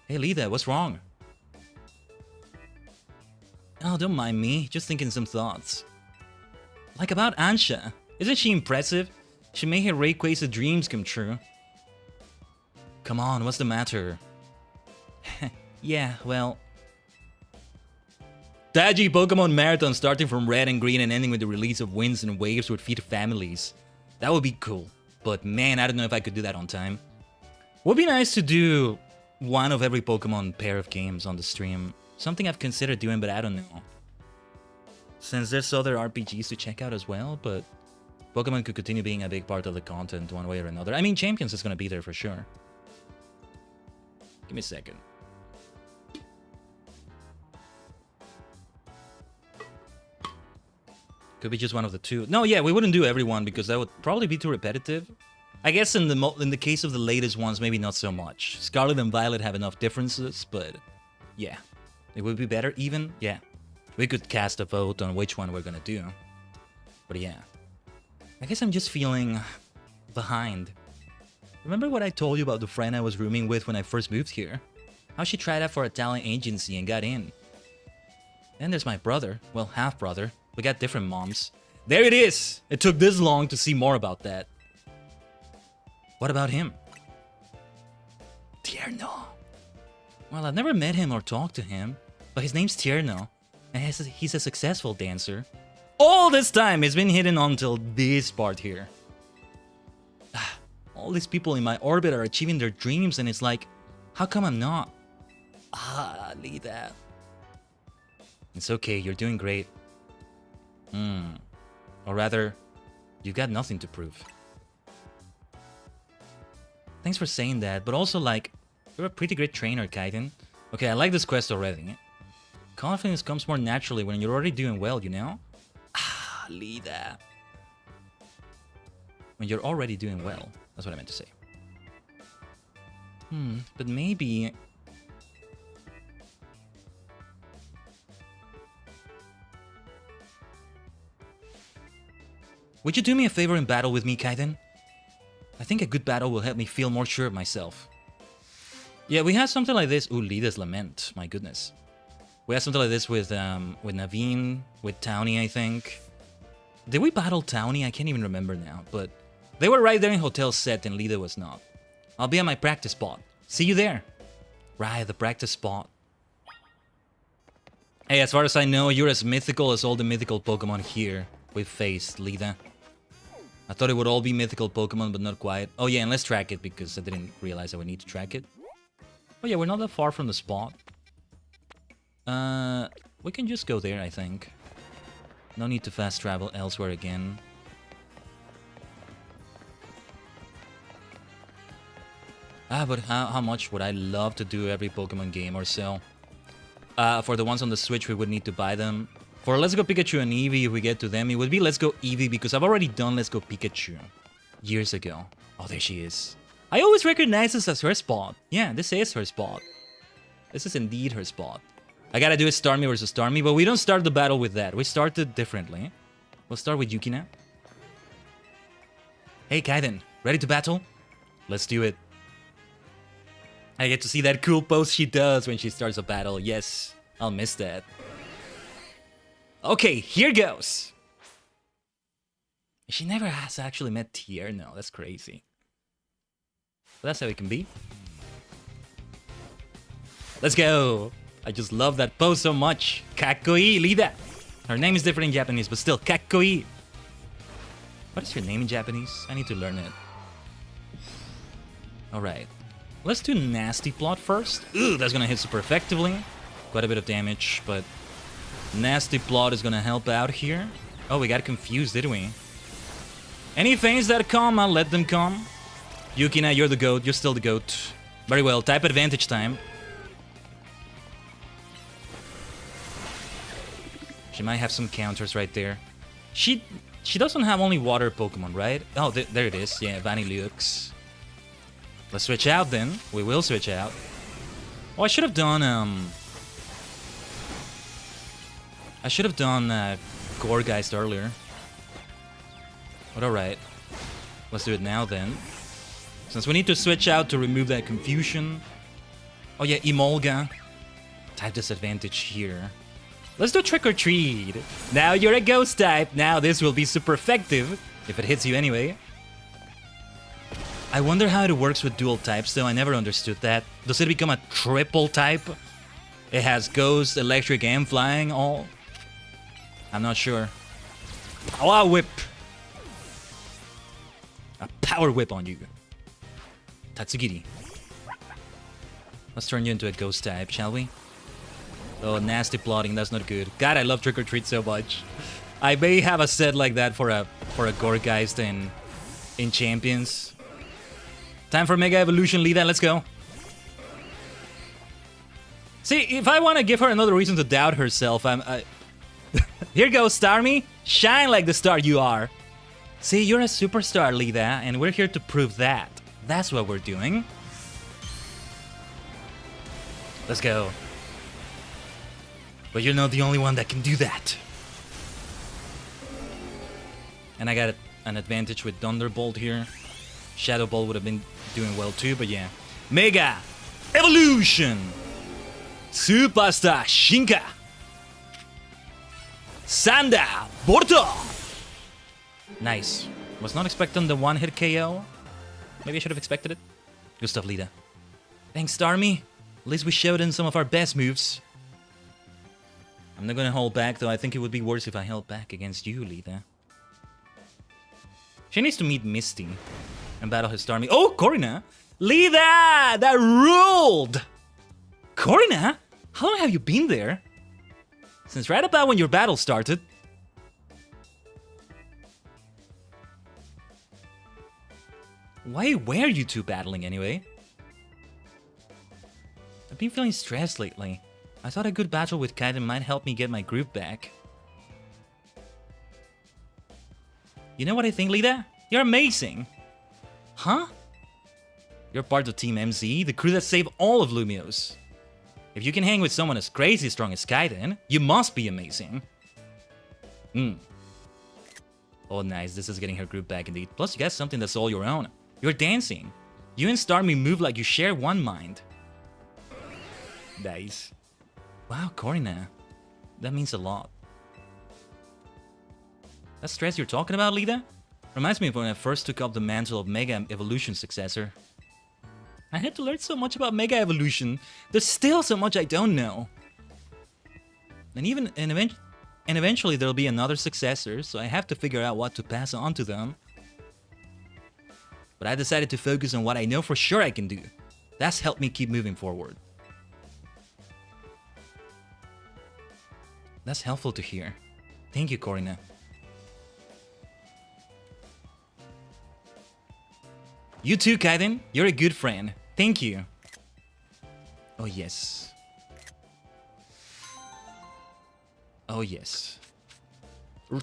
Speaker 3: Hey, Lida, what's wrong? Oh, don't mind me. Just thinking some thoughts. Like about Ansha. Isn't she impressive? She made her Rayquaza's dreams come true. Come on, what's the matter? Yeah, well... Taji Pokemon Marathon starting from red and green and ending with the release of Winds and Waves would feed families. That would be cool. But man, I don't know if I could do that on time. Would be nice to do one of every Pokemon pair of games on the stream. Something I've considered doing, but I don't know. Since there's other RPGs to check out as well, but Pokemon could continue being a big part of the content one way or another. I mean, Champions is going to be there for sure. Give me a second. Could be just one of the two. No, yeah, we wouldn't do everyone because that would probably be too repetitive. I guess in the case of the latest ones, maybe not so much. Scarlet and Violet have enough differences, but yeah. It would be better even, yeah. We could cast a vote on which one we're gonna do. But yeah. I guess I'm just feeling behind. Remember what I told you about the friend I was rooming with when I first moved here? How she tried out for a talent agency and got in. Then there's my brother. Well, half-brother. We got different moms. There it is! It took this long to see more about that. What about him? Tierno. Well, I've never met him or talked to him, but his name's Tierno, and he's a successful dancer. All this time, it's been hidden until this part here. all these people in my orbit are achieving their dreams, and it's like, how come I'm not? Ah, leave that. It's okay, you're doing great. Or rather, you got nothing to prove. Thanks for saying that, but also, like, you're a pretty great trainer, Khaiden. Okay, I like this quest already. Confidence comes more naturally when you're already doing well, you know? Ah, leave that. When you're already doing well. That's what I meant to say. But maybe... Would you do me a favor and battle with me, Khaiden? I think a good battle will help me feel more sure of myself. Yeah, we had something like this. Ooh, Lida's Lament. My goodness. We had something like this with Naveen, with Townie, I think. Did we battle Townie? I can't even remember now, but they were right there in Hotel Set and Lida was not. I'll be at my practice spot. See you there. Right, the practice spot. Hey, as far as I know, you're as mythical as all the mythical Pokemon here we've faced, Lida. I thought it would all be mythical Pokemon, but not quite. Oh yeah, and let's track it because I didn't realize I would need to track it. Oh yeah, we're not that far from the spot. We can just go there, I think. No need to fast travel elsewhere again. But how much would I love to do every Pokemon game or so? For the ones on the Switch, we would need to buy them. For Let's Go Pikachu and Eevee, if we get to them, it would be Let's Go Eevee because I've already done Let's Go Pikachu years ago. Oh, there she is. I always recognize this as her spot. Yeah, this is her spot. This is indeed her spot. I gotta do a Starmie versus Starmie, but we don't start the battle with that. We start it differently. We'll start with Yuki now. Hey, Khaiden, ready to battle? Let's do it. I get to see that cool pose she does when she starts a battle. Yes, I'll miss that. Okay, here goes. She never has actually met Tier. No, that's crazy. But that's how it can be. Let's go. I just love that pose so much. Kakoi, Lida. Her name is different in Japanese, but still, Kakoi. What is your name in Japanese? I need to learn it. Alright. Let's do Nasty Plot first. Ooh, that's gonna hit super effectively. Quite a bit of damage, but Nasty Plot is gonna help out here. Oh, we got confused, didn't we? Any things that come, I'll let them come. Yukina, you're the GOAT. You're still the GOAT. Very well. Type advantage time. She might have some counters right there. She doesn't have only water Pokemon, right? Oh, there it is. Yeah, Vanillux. Let's switch out then. We will switch out. Oh, I should have done Gourgeist earlier. But alright. Let's do it now then. Since we need to switch out to remove that confusion. Oh yeah, Emolga. Type disadvantage here. Let's do Trick or Treat. Now you're a ghost type. Now this will be super effective. If it hits you anyway. I wonder how it works with dual types though. I never understood that. Does it become a triple type? It has ghost, electric, and flying all? I'm not sure. Power Whip. A Power Whip on you. Tatsugiri. Let's turn you into a ghost type, shall we? Oh, nasty plotting, that's not good. God, I love Trick or Treat so much. I may have a set like that for a Gourgeist in Champions. Time for Mega Evolution, Lida, let's go. See, if I want to give her another reason to doubt herself, Here goes, Starmie. Shine like the star you are. See, you're a superstar, Lida, and we're here to prove that. That's what we're doing. Let's go. But you're not the only one that can do that. And I got an advantage with Thunderbolt here. Shadow Ball would have been doing well too, but yeah. Mega Evolution! Superstar Shinka! Sanda Borto! Nice. Was not expecting the one-hit KO. Maybe I should have expected it. Good stuff, Lida. Thanks, Starmie. At least we showed in some of our best moves. I'm not gonna hold back, though. I think it would be worse if I held back against you, Lida. She needs to meet Misty. And battle his Starmie. Oh, Corina! Leave that! That ruled! Corina? How long have you been there? Since right about when your battle started. Why were you two battling anyway? I've been feeling stressed lately. I thought a good battle with Khaiden might help me get my groove back. You know what I think, Lida? You're amazing! Huh? You're part of Team MZ, the crew that saved all of Lumios. If you can hang with someone as crazy strong as Khaiden, you must be amazing. Oh nice, this is getting her groove back indeed. Plus you got something that's all your own. You're dancing. You and Starmie move like you share one mind. Nice. Wow, Corina. That means a lot. That stress you're talking about, Lida? Reminds me of when I first took up the mantle of Mega Evolution successor. I had to learn so much about Mega Evolution. There's still so much I don't know. And eventually there'll be another successor, so I have to figure out what to pass on to them. But I decided to focus on what I know for sure I can do. That's helped me keep moving forward. That's helpful to hear. Thank you, Corina. You too, Khaiden. You're a good friend. Thank you. Oh, yes. Oh, yes.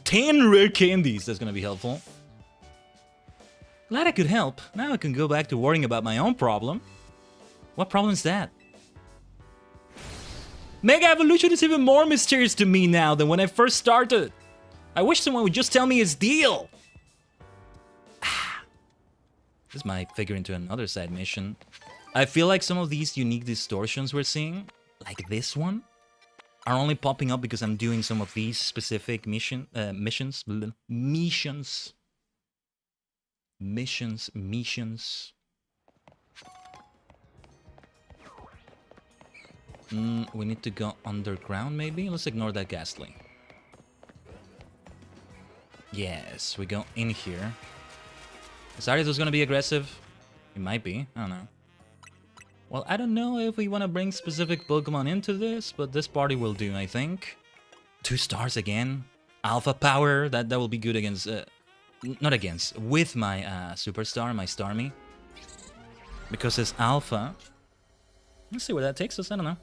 Speaker 3: 10 rare candies. That's gonna be helpful. Glad I could help. Now I can go back to worrying about my own problem. What problem is that? Mega Evolution is even more mysterious to me now than when I first started. I wish someone would just tell me his deal. This might figure into another side mission. I feel like some of these unique distortions we're seeing, like this one, are only popping up because I'm doing some of these specific missions. We need to go underground, maybe? Let's ignore that ghastly. Yes, we go in here. Is Ariados gonna be aggressive? He might be, I don't know. Well, I don't know if we want to bring specific Pokemon into this, but this party will do, I think. 2 stars again. Alpha power, that will be good against... not against, with my Superstar, my Starmie. Because it's Alpha. Let's see where that takes us, I don't know.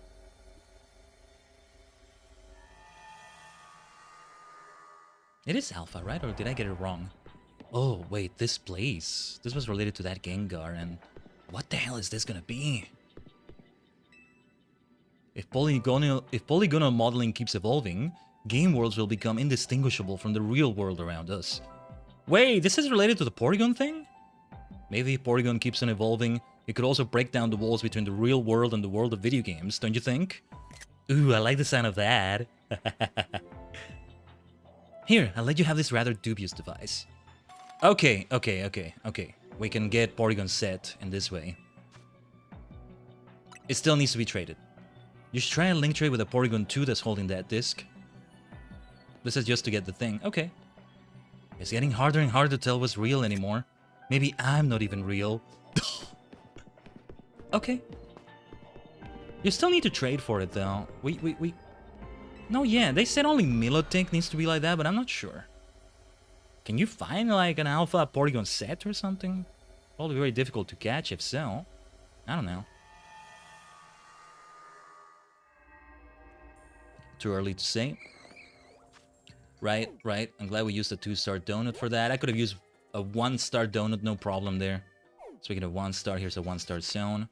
Speaker 3: It is Alpha, right? Or did I get it wrong? Oh, wait, this place. This was related to that Gengar, and what the hell is this gonna be? If polygonal modeling keeps evolving, game worlds will become indistinguishable from the real world around us. Wait, this is related to the Porygon thing? Maybe if Porygon keeps on evolving, it could also break down the walls between the real world and the world of video games, don't you think? Ooh, I like the sound of that. Here, I'll let you have this rather dubious device. Okay. We can get Porygon set in this way. It still needs to be traded. You should try a link trade with a Porygon 2 that's holding that disc. This is just to get the thing. Okay. It's getting harder and harder to tell what's real anymore. Maybe I'm not even real. Okay. You still need to trade for it though. We... No, yeah, they said only Milotic needs to be like that, but I'm not sure. Can you find like an Alpha Porygon set or something? Probably very difficult to catch if so. I don't know. Too early to say. Right. I'm glad we used a 2-star donut for that. I could have used a 1-star donut, no problem there. Speaking of 1-star, here's a 1-star zone.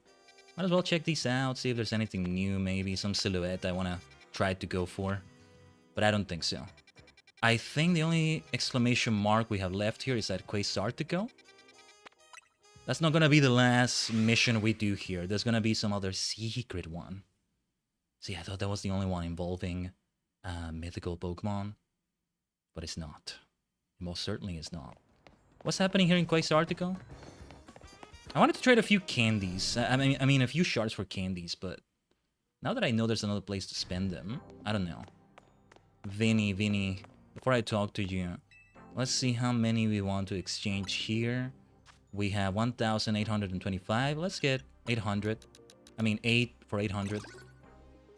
Speaker 3: Might as well check these out, see if there's anything new, maybe some silhouette I want to try to go for. But I don't think so. I think the only exclamation mark we have left here is at Quasartico. That's not gonna be the last mission we do here. There's gonna be some other secret one. See, I thought that was the only one involving mythical Pokemon. But it's not. It most certainly is not. What's happening here in Quasartico? I wanted to trade a few candies. I mean a few shards for candies, but now that I know there's another place to spend them, I don't know. Vinny, before I talk to you, let's see how many we want to exchange here. We have 1,825. Let's get 800. I mean, 8 for 800.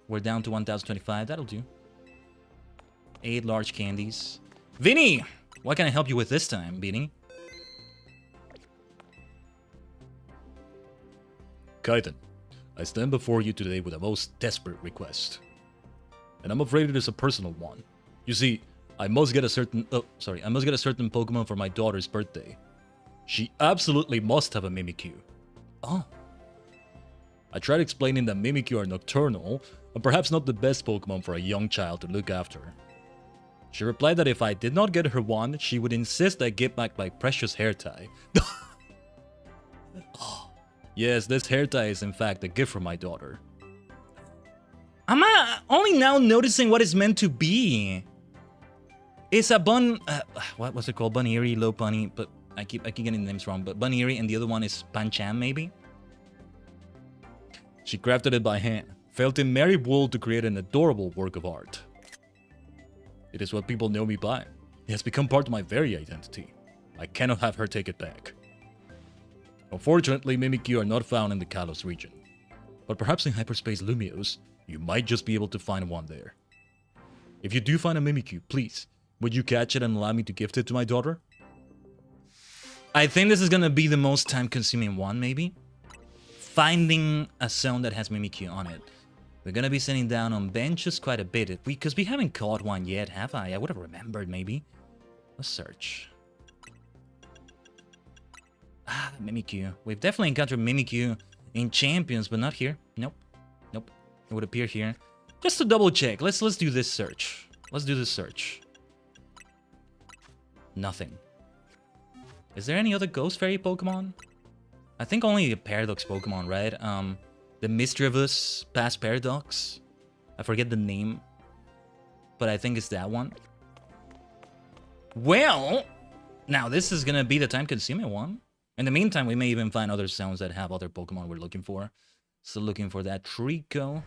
Speaker 3: We're down to 1,025. That'll do. 8 large candies. Vinny! What can I help you with this time, Vinny?
Speaker 2: Khaiden, I stand before you today with a most desperate request. And I'm afraid it is a personal one. You see, I must get a certain Pokemon for my daughter's birthday. She absolutely must have a Mimikyu.
Speaker 3: Oh.
Speaker 2: I tried explaining that Mimikyu are nocturnal, and perhaps not the best Pokemon for a young child to look after. She replied that if I did not get her one, she would insist I get back my precious hair tie. Yes, this hair tie is in fact a gift from my daughter.
Speaker 3: I'm only now noticing what it's meant to be. It's a what was it called? Bunny, Low Bunny, but I keep getting the names wrong. But Bunny, and the other one is Pancham, maybe?
Speaker 2: She crafted it by hand, felt in merry wool to create an adorable work of art. It is what people know me by. It has become part of my very identity. I cannot have her take it back. Unfortunately, Mimikyu are not found in the Kalos region. But perhaps in Hyperspace Lumios, you might just be able to find one there. If you do find a Mimikyu, please, would you catch it and allow me to gift it to my daughter?
Speaker 3: I think this is gonna be the most time-consuming one, maybe? Finding a zone that has Mimikyu on it. We're gonna be sitting down on benches quite a bit, because we haven't caught one yet, have I? I would have remembered, maybe. Let's search. Ah, Mimikyu. We've definitely encountered Mimikyu in Champions, but not here. Nope. Nope. It would appear here. Just to double check, let's do this search. Let's do this search. Nothing. Is there any other Ghost Fairy Pokemon? I think only a Paradox Pokemon, right? The Mischievous Past Paradox. I forget the name, but I think it's that one. Well, now this is gonna be the time-consuming one. In the meantime, we may even find other sounds that have other Pokemon we're looking for. So looking for that Trico.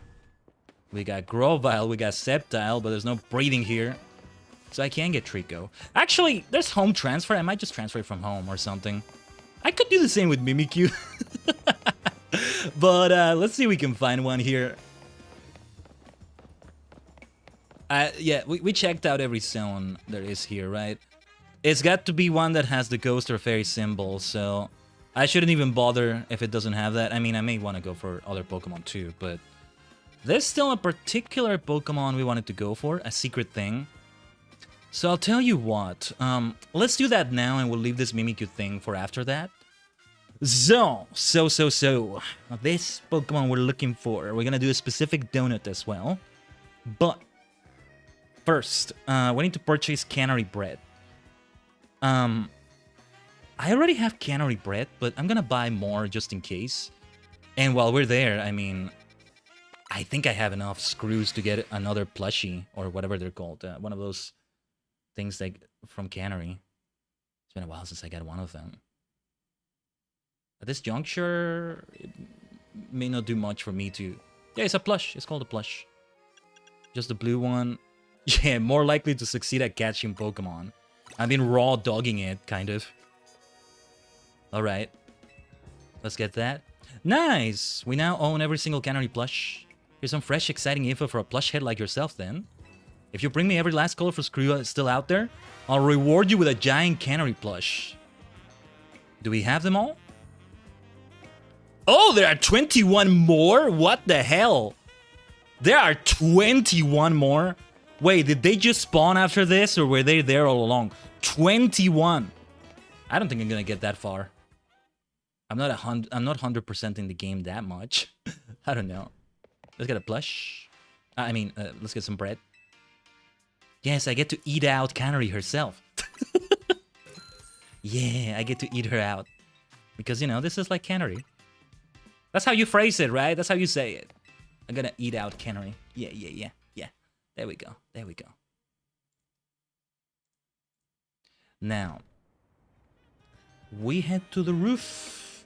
Speaker 3: We got Grovyle, we got Sceptile, but there's no breeding here. So I can't get Trico. Actually, there's home transfer. I might just transfer it from home or something. I could do the same with Mimikyu. But let's see if we can find one here. Yeah, we checked out every zone there is here, right? It's got to be one that has the ghost or fairy symbol, so I shouldn't even bother if it doesn't have that. I mean, I may want to go for other Pokemon too, but there's still a particular Pokemon we wanted to go for, a secret thing. So I'll tell you what, let's do that now and we'll leave this Mimikyu thing for after that. So, this Pokemon we're looking for, we're gonna do a specific donut as well. But first, we need to purchase cannery bread. I already have cannery bread, but I'm gonna buy more just in case. And while we're there, I mean, I think I have enough screws to get another plushie, or whatever they're called. One of those things like from cannery. It's been a while since I got one of them. At this juncture, it may not do much for me to... Yeah, it's a plush. It's called a plush. Just the blue one. Yeah, more likely to succeed at catching Pokemon. I've been raw dogging it, kind of. Alright. Let's get that. Nice! We now own every single cannery plush. Here's some fresh, exciting info for a plush head like yourself, then. If you bring me every last colorful screw still out there, I'll reward you with a giant cannery plush. Do we have them all? Oh, there are 21 more? What the hell? There are 21 more? Wait, did they just spawn after this, or were they there all along? 21. I don't think I'm gonna get that far. I'm not 100% in the game that much. I don't know. Let's get a plush. Let's get some bread. Yes, I get to eat out Cannery herself. Yeah, I get to eat her out. Because, you know, this is like Cannery. That's how you phrase it, right? That's how you say it. I'm gonna eat out Cannery. Yeah. There we go. Now, we head to the roof.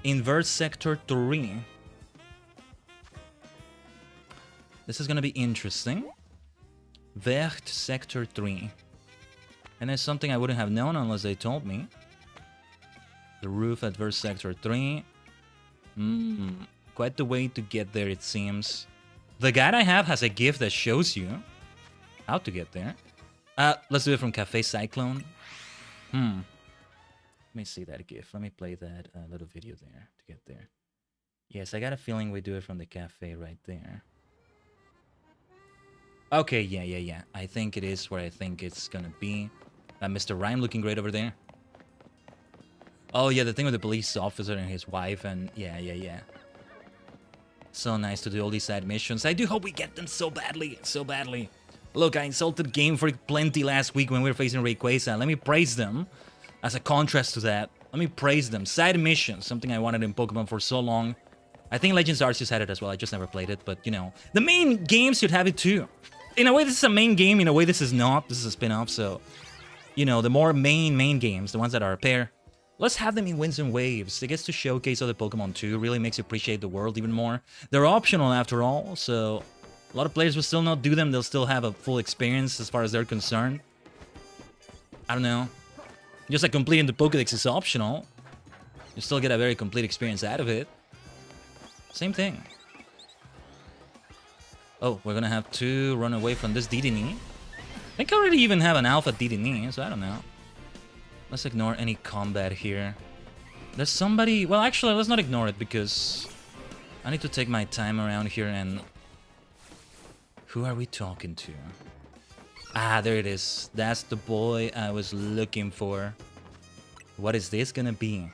Speaker 3: Inverse Sector 3. This is gonna be interesting. Vert Sector 3. And it's something I wouldn't have known unless they told me. The roof at verse sector 3. Quite the way to get there, it seems. The guide I have has a GIF that shows you how to get there. Let's do it from Cafe Cyclone. Let me see that GIF. Let me play that little video there to get there. Yes, I got a feeling we do it from the cafe right there. Okay, yeah. I think it is where I think it's gonna be. Mr. Rhyme looking great over there. Oh yeah, the thing with the police officer and his wife and yeah. So nice to do all these side missions. I do hope we get them so badly. Look, I insulted Game for plenty last week when we were facing Rayquaza. Let me praise them. As a contrast to that, let me praise them. Side missions, something I wanted in Pokemon for so long. I think Legends Arceus had it as well. I just never played it, but you know, the main games should have it too. In a way, this is a main game. In a way, this is not. This is a spin-off. So, you know, the more main games, the ones that are a pair, let's have them in winds and waves. It gets to showcase other Pokemon too. Really makes you appreciate the world even more. They're optional after all, so a lot of players will still not do them. They'll still have a full experience as far as they're concerned. I don't know. Just like completing the Pokédex is optional, you still get a very complete experience out of it. Same thing. Oh, we're gonna have to run away from this Dedenne. I think I already even have an Alpha Dedenne, so I don't know. Let's ignore any combat here. There's somebody... Well, actually, let's not ignore it, because I need to take my time around here and... Who are we talking to? Ah, there it is. That's the boy I was looking for. What is this gonna be?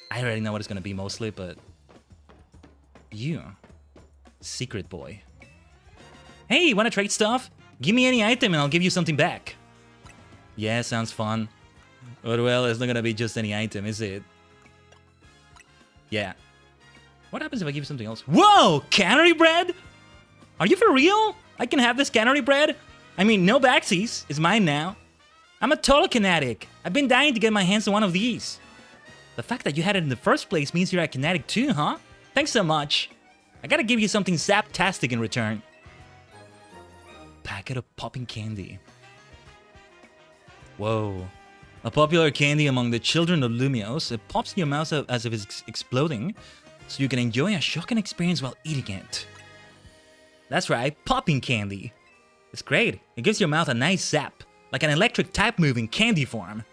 Speaker 3: I already know what it's gonna be mostly, but... You. Secret boy. Hey, wanna trade stuff? Give me any item and I'll give you something back. Yeah, sounds fun. But well, it's not gonna be just any item, is it? Yeah. What happens if I give you something else? Whoa! Cannery bread? Are you for real? I can have this cannery bread? I mean, no backsies. It's mine now. I'm a total kinetic. I've been dying to get my hands on one of these. The fact that you had it in the first place means you're a kinetic too, huh? Thanks so much. I gotta give you something saptastic in return. Packet of popping candy. Whoa. A popular candy among the children of Lumios. It pops in your mouth as if it's exploding, so you can enjoy a shocking experience while eating it. That's right, popping candy. It's great. It gives your mouth a nice zap, like an electric type move in candy form.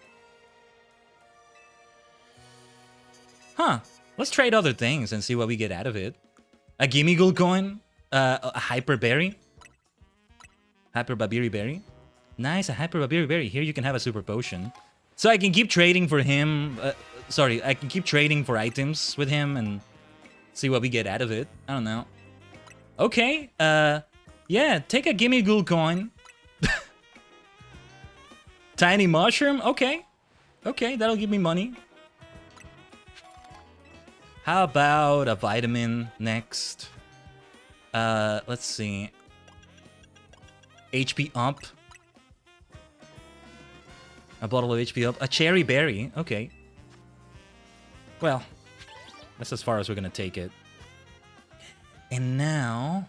Speaker 3: Huh. Let's trade other things and see what we get out of it. A gimme gold coin? A hyper berry? Hyper babiri berry? Nice, a hyper babiri berry. Here you can have a super potion. So I can keep trading for him. I can keep trading for items with him and see what we get out of it. I don't know. Okay, yeah, take a gimme gold coin. Tiny mushroom? Okay. Okay, that'll give me money. How about a vitamin next? Let's see. HP up. A bottle of HP up. A cherry berry. Okay. Well, that's as far as we're gonna take it. And now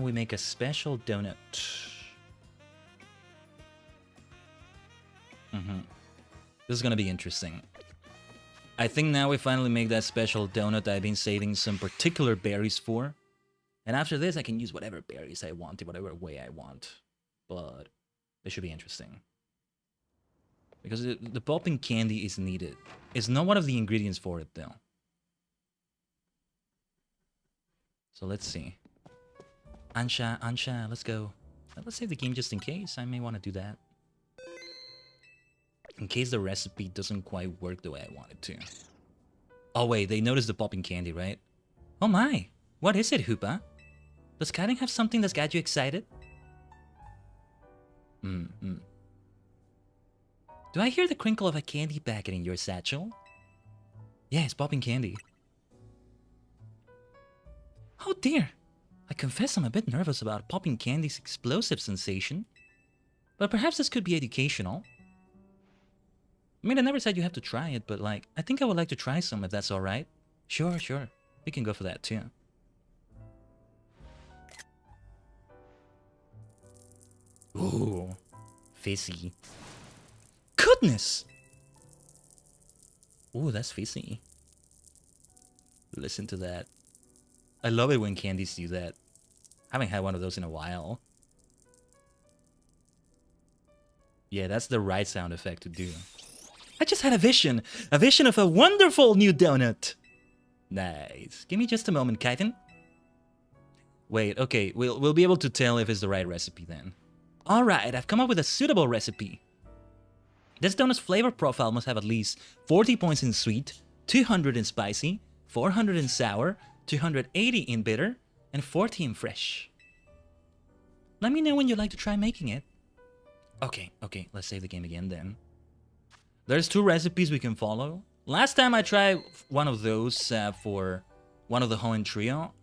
Speaker 3: we make a special donut. This is gonna be interesting. I think now we finally make that special donut that I've been saving some particular berries for. And after this, I can use whatever berries I want in whatever way I want. But this should be interesting. Because the popping candy is needed. It's not one of the ingredients for it, though. So let's see. Ansha, let's go. Let's save the game just in case. I may want to do that. In case the recipe doesn't quite work the way I want it to. Oh wait, they noticed the popping candy, right? Oh my! What is it, Hoopa? Does Khaiden have something that's got you excited? Do I hear the crinkle of a candy packet in your satchel? Yeah, it's popping candy. Oh dear! I confess I'm a bit nervous about popping candy's explosive sensation. But perhaps this could be educational. I mean, I never said you have to try it, but like, I think I would like to try some if that's alright. Sure. We can go for that too. Ooh, fizzy. Good goodness! Ooh, that's fizzy. Listen to that. I love it when candies do that. Haven't had one of those in a while. Yeah, that's the right sound effect to do. I just had a vision of a wonderful new donut. Nice. Give me just a moment, Khaiden. Wait, okay, we'll be able to tell if it's the right recipe then. All right, I've come up with a suitable recipe. This donut's flavor profile must have at least 40 points in sweet, 200 in spicy, 400 in sour, 280 in bitter, and 40 in fresh. Let me know when you'd like to try making it. Okay, let's save the game again then. There's 2 recipes we can follow. Last time I tried one of those for one of the Hoenn trio,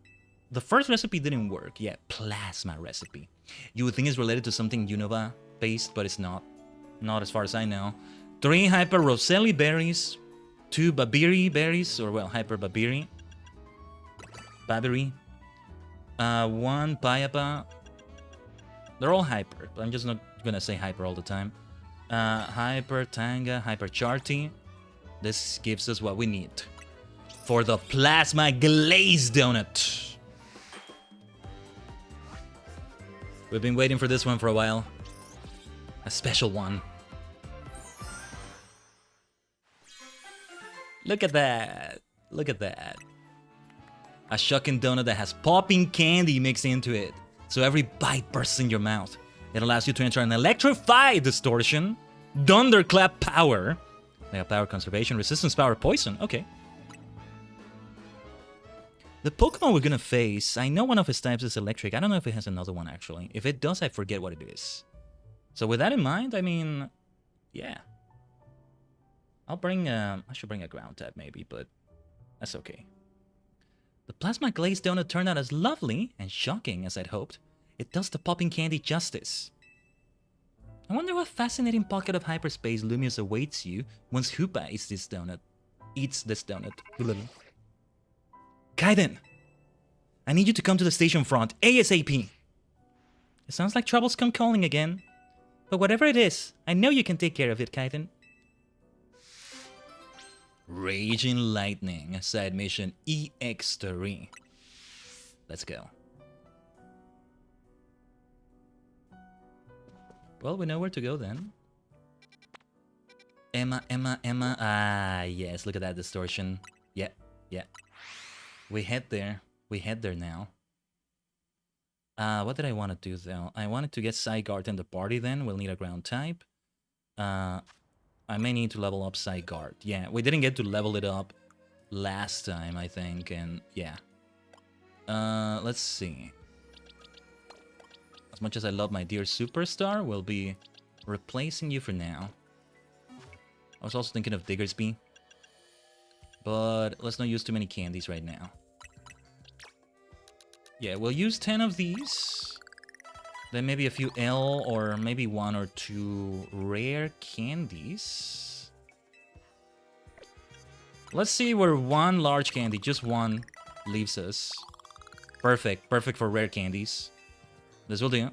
Speaker 3: the first recipe didn't work. Yeah, plasma recipe. You would think it's related to something Unova based, but it's not. Not as far as I know. 3 hyper Roselli berries, 2 Babiri berries, or well, hyper Babiri. Babiri. 1 Payapa. They're all hyper, but I'm just not gonna say hyper all the time. Hyper Tanga, hyper Charty. This gives us what we need for the plasma glazed donut. We've been waiting for this one for a while. A special one. Look at that. Look at that. A shocking donut that has popping candy mixed into it. So every bite bursts in your mouth. It allows you to enter an electrified distortion, thunderclap power, mega power conservation, resistance power, poison. Okay. The Pokemon we're gonna face, I know one of his types is electric. I don't know if it has another one actually. If it does, I forget what it is. So with that in mind, I mean, yeah. I should bring a ground type maybe, but that's okay. The Plasma Glazed Donut turned out as lovely and shocking as I'd hoped. It does the popping candy justice. I wonder what fascinating pocket of hyperspace Lumiose awaits you once Hoopa eats this donut. Khaiden! I need you to come to the station front, ASAP! It sounds like trouble's come calling again. But whatever it is, I know you can take care of it, Khaiden. Raging Lightning, side mission EX3. Let's go. Well, we know where to go then. Emma. Ah, yes, look at that distortion. Yeah. We head there. We head there now. What did I want to do though? I wanted to get Zygarde in the party then. We'll need a ground type. I may need to level up Zygarde. Yeah, we didn't get to level it up last time, I think, and yeah. Let's see. As much as I love my dear Superstar, we'll be replacing you for now. I was also thinking of Diggersby. But let's not use too many candies right now. Yeah, we'll use 10 of these. Then maybe a few L or maybe 1 or 2 rare candies. Let's see where 1 large candy, just 1, leaves us. Perfect for rare candies. This will do.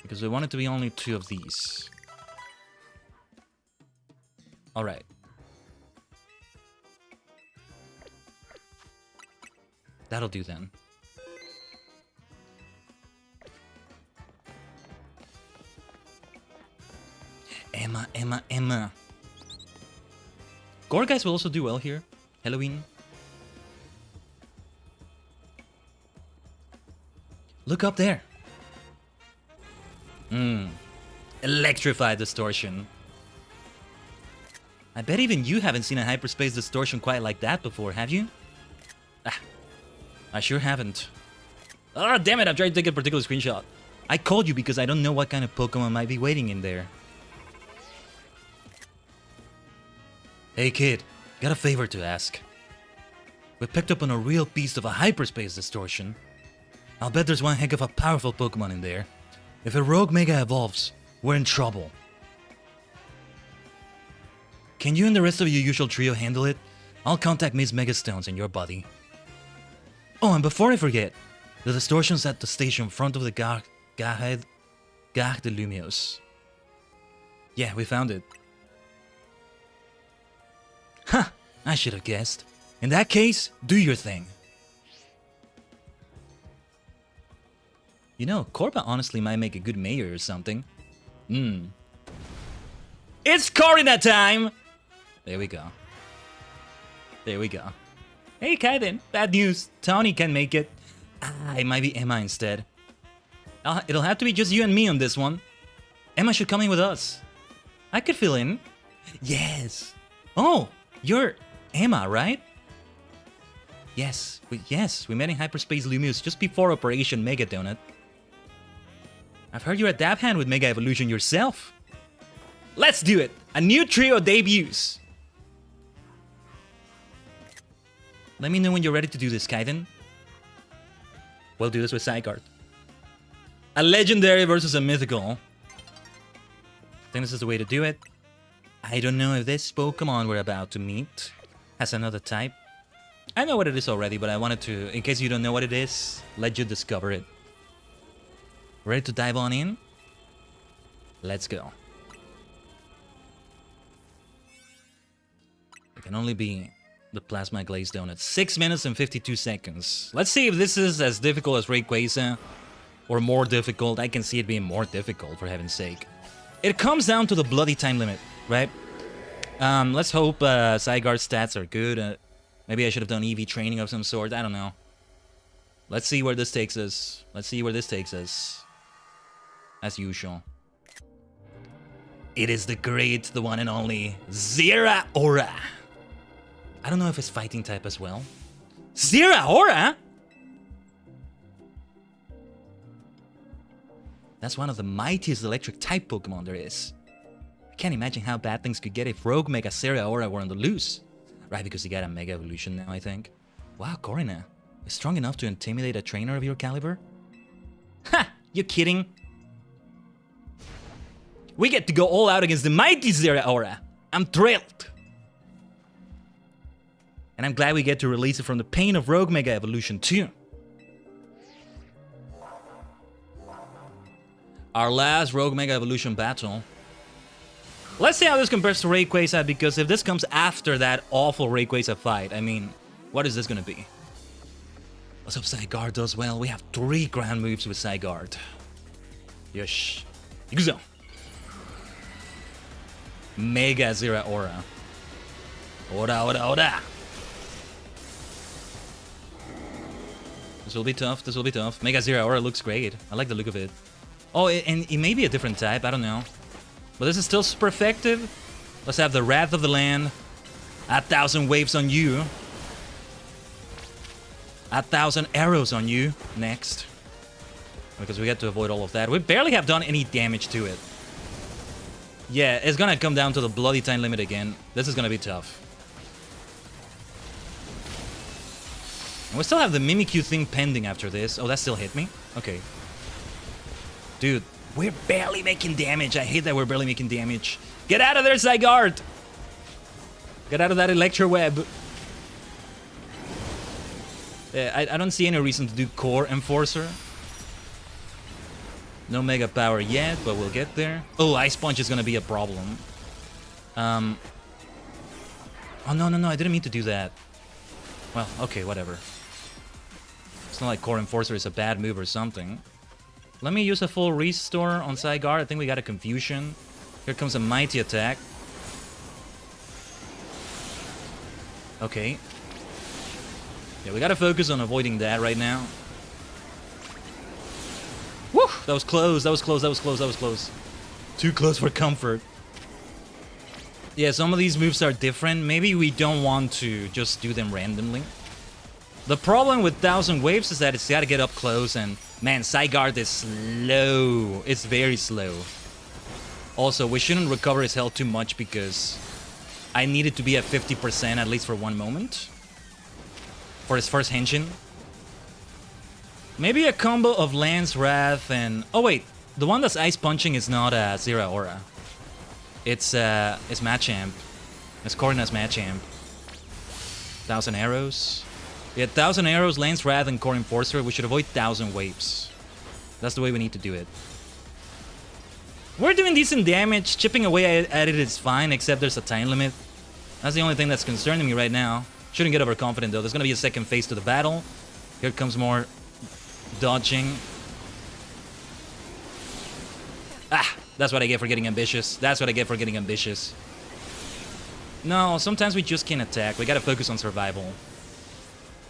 Speaker 3: Because we want it to be only 2 of these. Alright. That'll do then. Emma. Gourgeist will also do well here. Halloween. Look up there. Electrified distortion. I bet even you haven't seen a hyperspace distortion quite like that before, have you? I sure haven't. Ah, damn it, I'm trying to take a particular screenshot. I called you because I don't know what kind of Pokemon might be waiting in there. Hey kid, got a favor to ask. We picked up on a real beast of a hyperspace distortion. I'll bet there's one heck of a powerful Pokemon in there. If a rogue Mega evolves, we're in trouble. Can you and the rest of your usual trio handle it? I'll contact Miss Megastones in your body. Oh, and before I forget, the distortion's at the station front of the Gare de Lumiose. Yeah, we found it. Huh, I should have guessed. In that case, do your thing. You know, Korba honestly might make a good mayor or something. It's Corina time! There we go. There we go. Hey, Khaiden, bad news. Tony can make it. It might be Emma instead. It'll have to be just you and me on this one. Emma should come in with us. I could fill in. Yes. Oh, you're Emma, right? Yes, we met in Hyperspace Lumious just before Operation Mega Donut. I've heard you're a dab hand with Mega Evolution yourself. Let's do it! A new trio debuts! Let me know when you're ready to do this, Khaiden. We'll do this with Zygarde. A legendary versus a mythical. I think this is the way to do it. I don't know if this Pokemon we're about to meet has another type. I know what it is already, but I wanted to, in case you don't know what it is, let you discover it. Ready to dive on in? Let's go. It can only be the Plasma Glazed Donut. 6 minutes and 52 seconds. Let's see if this is as difficult as Rayquaza or more difficult. I can see it being more difficult, for heaven's sake. It comes down to the bloody time limit, right? Let's hope Zygarde's stats are good. Maybe I should have done EV training of some sort. I don't know. Let's see where this takes us. Let's see where this takes us. As usual. It is the great, the one and only Zeraora. I don't know if it's fighting type as well. Zeraora? That's one of the mightiest electric type Pokemon there is. I can't imagine how bad things could get if Rogue Mega Zeraora were on the loose. Right, because he got a Mega Evolution now, I think. Wow, Corina is strong enough to intimidate a trainer of your caliber? Ha! You kidding? We get to go all out against the mighty Zeraora. I'm thrilled. And I'm glad we get to release it from the pain of Rogue Mega Evolution too. Our last Rogue Mega Evolution battle. Let's see how this compares to Rayquaza, because if this comes after that awful Rayquaza fight, I mean, what is this gonna be? Let's hope Zygarde does well. We have 3 ground moves with Zygarde. Yosh. Ikuzo. Mega Zeraora. Ora, ora, ora. This will be tough, this will be tough. Mega Zeraora looks great. I like the look of it. Oh, and it may be a different type, I don't know. But this is still super effective. Let's have the Wrath of the Land. 1,000 waves on you. 1,000 arrows on you next. Because we get to avoid all of that. We barely have done any damage to it. Yeah, it's gonna come down to the bloody time limit again. This is gonna be tough. And we still have the Mimikyu thing pending after this. Oh, that still hit me? Okay. Dude, we're barely making damage. I hate that we're barely making damage. Get out of there, Zygarde! Get out of that Electro Web. Yeah, I don't see any reason to do Core Enforcer. No Mega Power yet, but we'll get there. Oh, Ice Punch is gonna be a problem. Oh, no, I didn't mean to do that. Well, okay, whatever. It's not like Core Enforcer is a bad move or something. Let me use a full restore on Zygarde. I think we got a confusion. Here comes a mighty attack. Okay. Yeah, we gotta focus on avoiding that right now. Woo! That was close, that was close, that was close, that was close. Too close for comfort. Yeah, some of these moves are different. Maybe we don't want to just do them randomly. The problem with 1,000 waves is that it's gotta get up close, and man, Zygarde is slow. It's very slow. Also, we shouldn't recover his health too much because I need it to be at 50% at least for one moment. For his first henshin. Maybe a combo of Lance, Wrath, and... Oh wait, the one that's Ice Punching is not Zeraora. It's Machamp. It's Corina's Machamp. 1,000 arrows. Yeah, 1,000 arrows, Lance, Wrath, and Core Enforcer. We should avoid 1,000 waves. That's the way we need to do it. We're doing decent damage. Chipping away at it is fine, except there's a time limit. That's the only thing that's concerning me right now. Shouldn't get overconfident though. There's gonna be a second phase to the battle. Here comes more dodging. Ah, that's what I get for getting ambitious. That's what I get for getting ambitious. No, sometimes we just can't attack. We gotta focus on survival.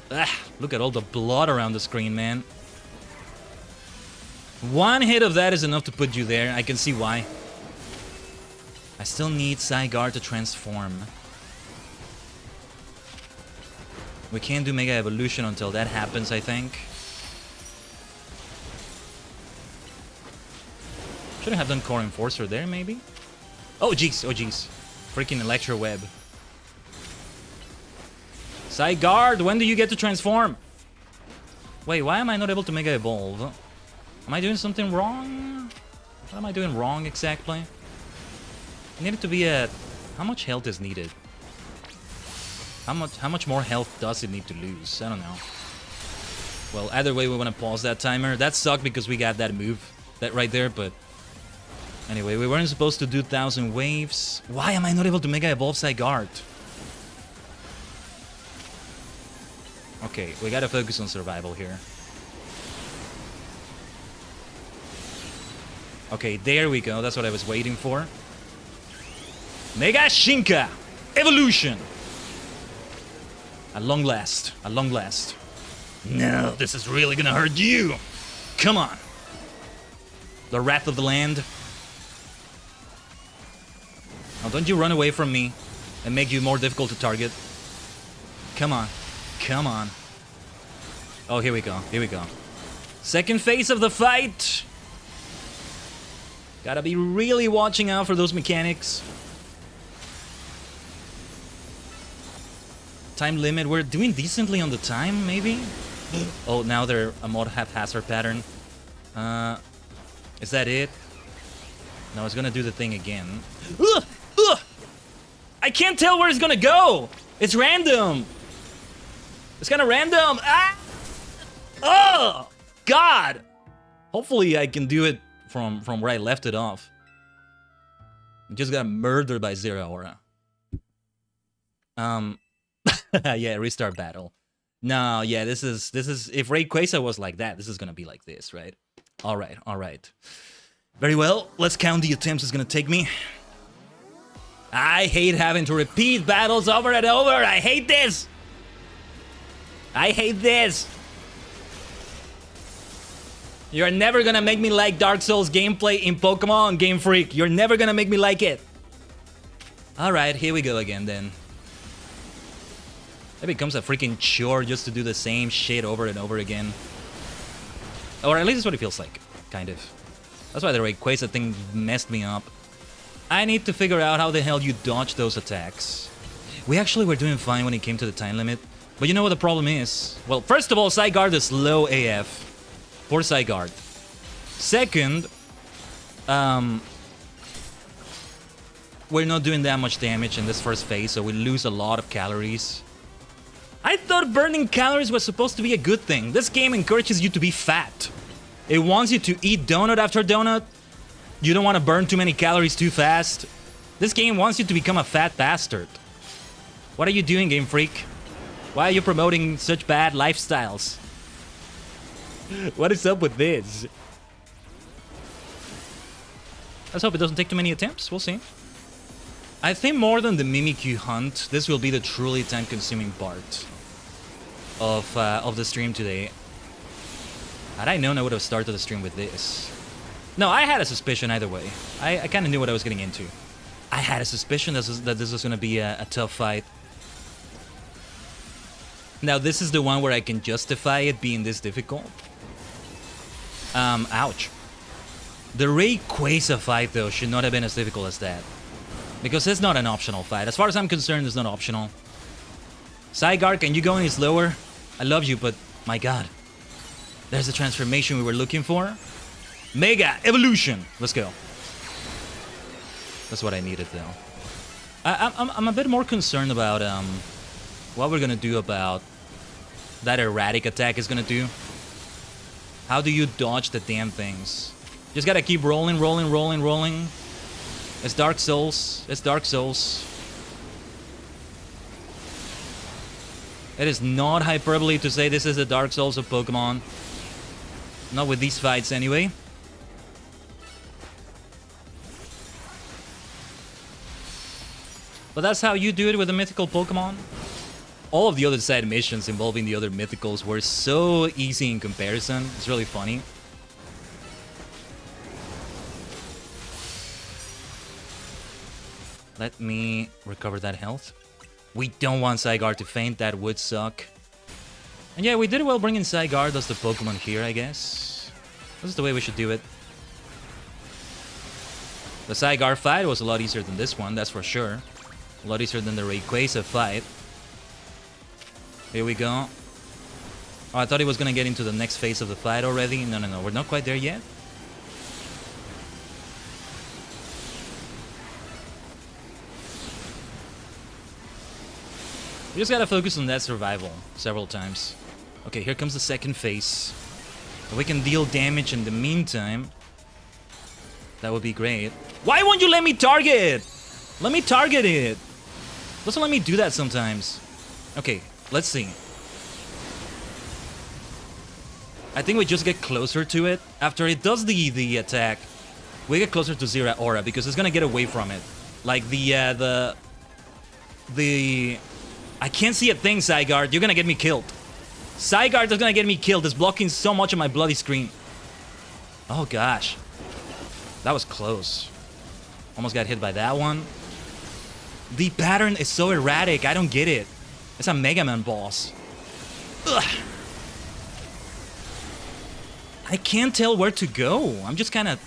Speaker 3: Ah, look at all the blood around the screen, man. One hit of that is enough to put you there. I can see why. I still need Zygarde to transform. We can't do Mega Evolution until that happens, I think. Shouldn't have done Core Enforcer there, maybe? Oh, jeez. Oh, jeez. Freaking Electro Web. Zygarde, when do you get to transform? Wait, why am I not able to Mega Evolve? Am I doing something wrong? What am I doing wrong exactly? I need it to be at... How much health is needed? How much more health does it need to lose? I don't know. Well, either way, we want to pause that timer. That sucked because we got that move that right there, but... Anyway, we weren't supposed to do 1,000 waves. Why am I not able to Mega Evolve Zygarde? Okay, we gotta focus on survival here. Okay, there we go. That's what I was waiting for. Mega Shinka! Evolution! At long last. At long last. No, this is really gonna hurt you! Come on! The Wrath of the Land. Now don't you run away from me and make you more difficult to target. Come on. Come on. Oh, here we go. Here we go. Second phase of the fight. Gotta be really watching out for those mechanics. Time limit. We're doing decently on the time, maybe? Oh, now they're a mod haphazard pattern. Is that it? No, it's gonna do the thing again. Ugh! Ugh! I can't tell where it's gonna go! It's random! It's kind of random! Ah! Oh! God! Hopefully I can do it from where I left it off. I just got murdered by Zero Aura. Yeah, restart battle. No, yeah, this is if Rayquaza was like that, this is gonna be like this, right? Alright, alright. Very well, let's count the attempts it's gonna take me. I hate having to repeat battles over and over. I hate this. I hate this. You're never gonna make me like Dark Souls gameplay in Pokemon, Game Freak. You're never gonna make me like it. Alright, here we go again then. It becomes a freaking chore just to do the same shit over and over again. Or at least that's what it feels like, kind of. That's why the Rayquaza thing messed me up. I need to figure out how the hell you dodge those attacks. We actually were doing fine when it came to the time limit. But you know what the problem is? Well, first of all, Zygarde is low AF. Poor Zygarde. Second, we're not doing that much damage in this first phase, so we lose a lot of calories. I thought burning calories was supposed to be a good thing. This game encourages you to be fat. It wants you to eat donut after donut. You don't want to burn too many calories too fast. This game wants you to become a fat bastard. What are you doing, Game Freak? Why are you promoting such bad lifestyles? What is up with this? Let's hope it doesn't take too many attempts. We'll see. I think more than the Mimikyu hunt, this will be the truly time-consuming part of the stream today. Had I known, I would have started the stream with this. No, I had a suspicion either way. I kind of knew what I was getting into. I had a suspicion that this was going to be a tough fight. Now, this is the one where I can justify it being this difficult. Ouch. The Rayquaza fight, though, should not have been as difficult as that. Because it's not an optional fight. As far as I'm concerned, it's not optional. Zygarde, can you go any slower? I love you, but my god. There's the transformation we were looking for. Mega Evolution! Let's go. That's what I needed, though. I'm a bit more concerned about what we're gonna do about that erratic attack is gonna do. How do you dodge the damn things? Just gotta keep rolling, rolling, rolling, rolling. It's Dark Souls. It's Dark Souls. It is not hyperbole to say this is the Dark Souls of Pokemon. Not with these fights, anyway. But that's how you do it with a mythical Pokemon. All of the other side missions involving the other mythicals were so easy in comparison. It's really funny. Let me recover that health. We don't want Zygarde to faint, that would suck. And yeah, we did well bringing Zygarde as the Pokemon here, I guess. This is the way we should do it. The Zygarde fight was a lot easier than this one, that's for sure. A lot easier than the Rayquaza fight. Here we go. Oh, I thought he was gonna get into the next phase of the fight already. No, no, no, we're not quite there yet. We just gotta focus on that survival several times. Okay, here comes the second phase. If we can deal damage in the meantime, that would be great. Why won't you let me target? Let me target it. Doesn't let me do that sometimes. Okay, let's see. I think we just get closer to it. After it does the attack, we get closer to Zera Aura because it's gonna get away from it. Like the I can't see a thing, Zygarde. You're gonna get me killed. Zygarde is gonna get me killed. It's blocking so much of my bloody screen. Oh gosh. That was close. Almost got hit by that one. The pattern is so erratic. I don't get it. It's a Mega Man boss. Ugh. I can't tell where to go. I'm just kind of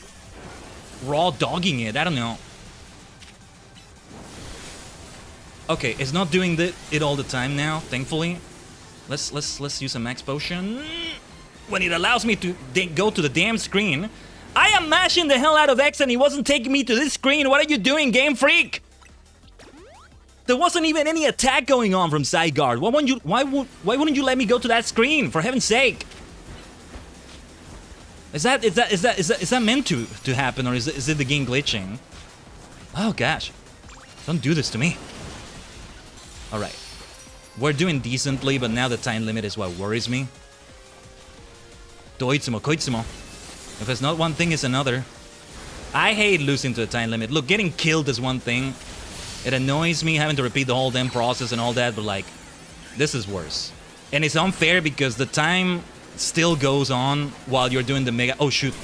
Speaker 3: raw dogging it. I don't know. Okay, it's not doing it all the time now, thankfully. Let's use a max potion. When it allows me to go to the damn screen. I am mashing the hell out of X and he wasn't taking me to this screen. What are you doing, Game Freak? There wasn't even any attack going on from Zygarde. Why wouldn't you let me go to that screen? For heaven's sake. Is that meant to happen, or is it the game glitching? Oh gosh. Don't do this to me. Alright. We're doing decently, but now the time limit is what worries me. Doitsumo, koitsumo. If it's not one thing, it's another. I hate losing to the time limit. Look, getting killed is one thing. It annoys me having to repeat the whole damn process and all that, but like, this is worse. And it's unfair because the time still goes on while you're doing the mega... Oh, shoot.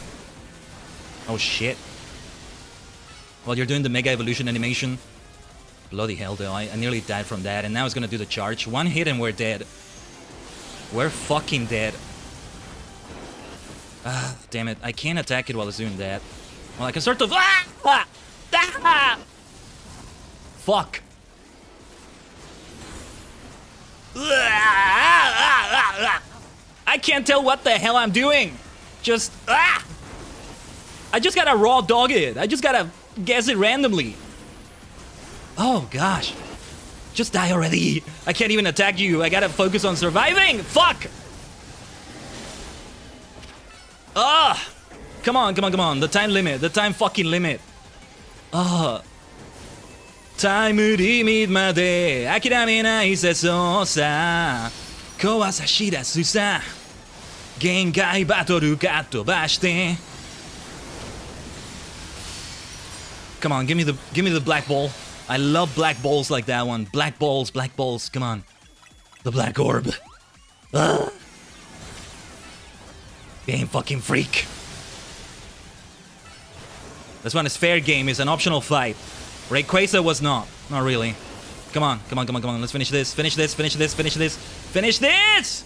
Speaker 3: Oh, shit. While you're doing the mega evolution animation. Bloody hell, though. I nearly died from that, and now it's gonna do the charge. One hit and we're dead. We're fucking dead. Ah, damn it. I can't attack it while it's doing that. Well, I can sort of... Ah! Ah! Ah! Fuck. I can't tell what the hell I'm doing. Just... Ah! I just gotta raw dog it. I just gotta guess it randomly. Oh, gosh. Just die already. I can't even attack you. I gotta focus on surviving. Fuck! Ah! Come on, come on, come on. The time limit. The time fucking limit. Ah. Time limit まで諦めないせそうさ壊さし出すさ限界バトルかっ飛ばして Come on, give me the black ball. I love black balls like that one. Black balls, come on. The black orb. Ugh. Game fucking freak. This one is fair game, it's an optional fight. Rayquaza was not. Not really. Come on, come on, come on, come on. Let's finish this. Finish this, finish this, finish this. Finish this!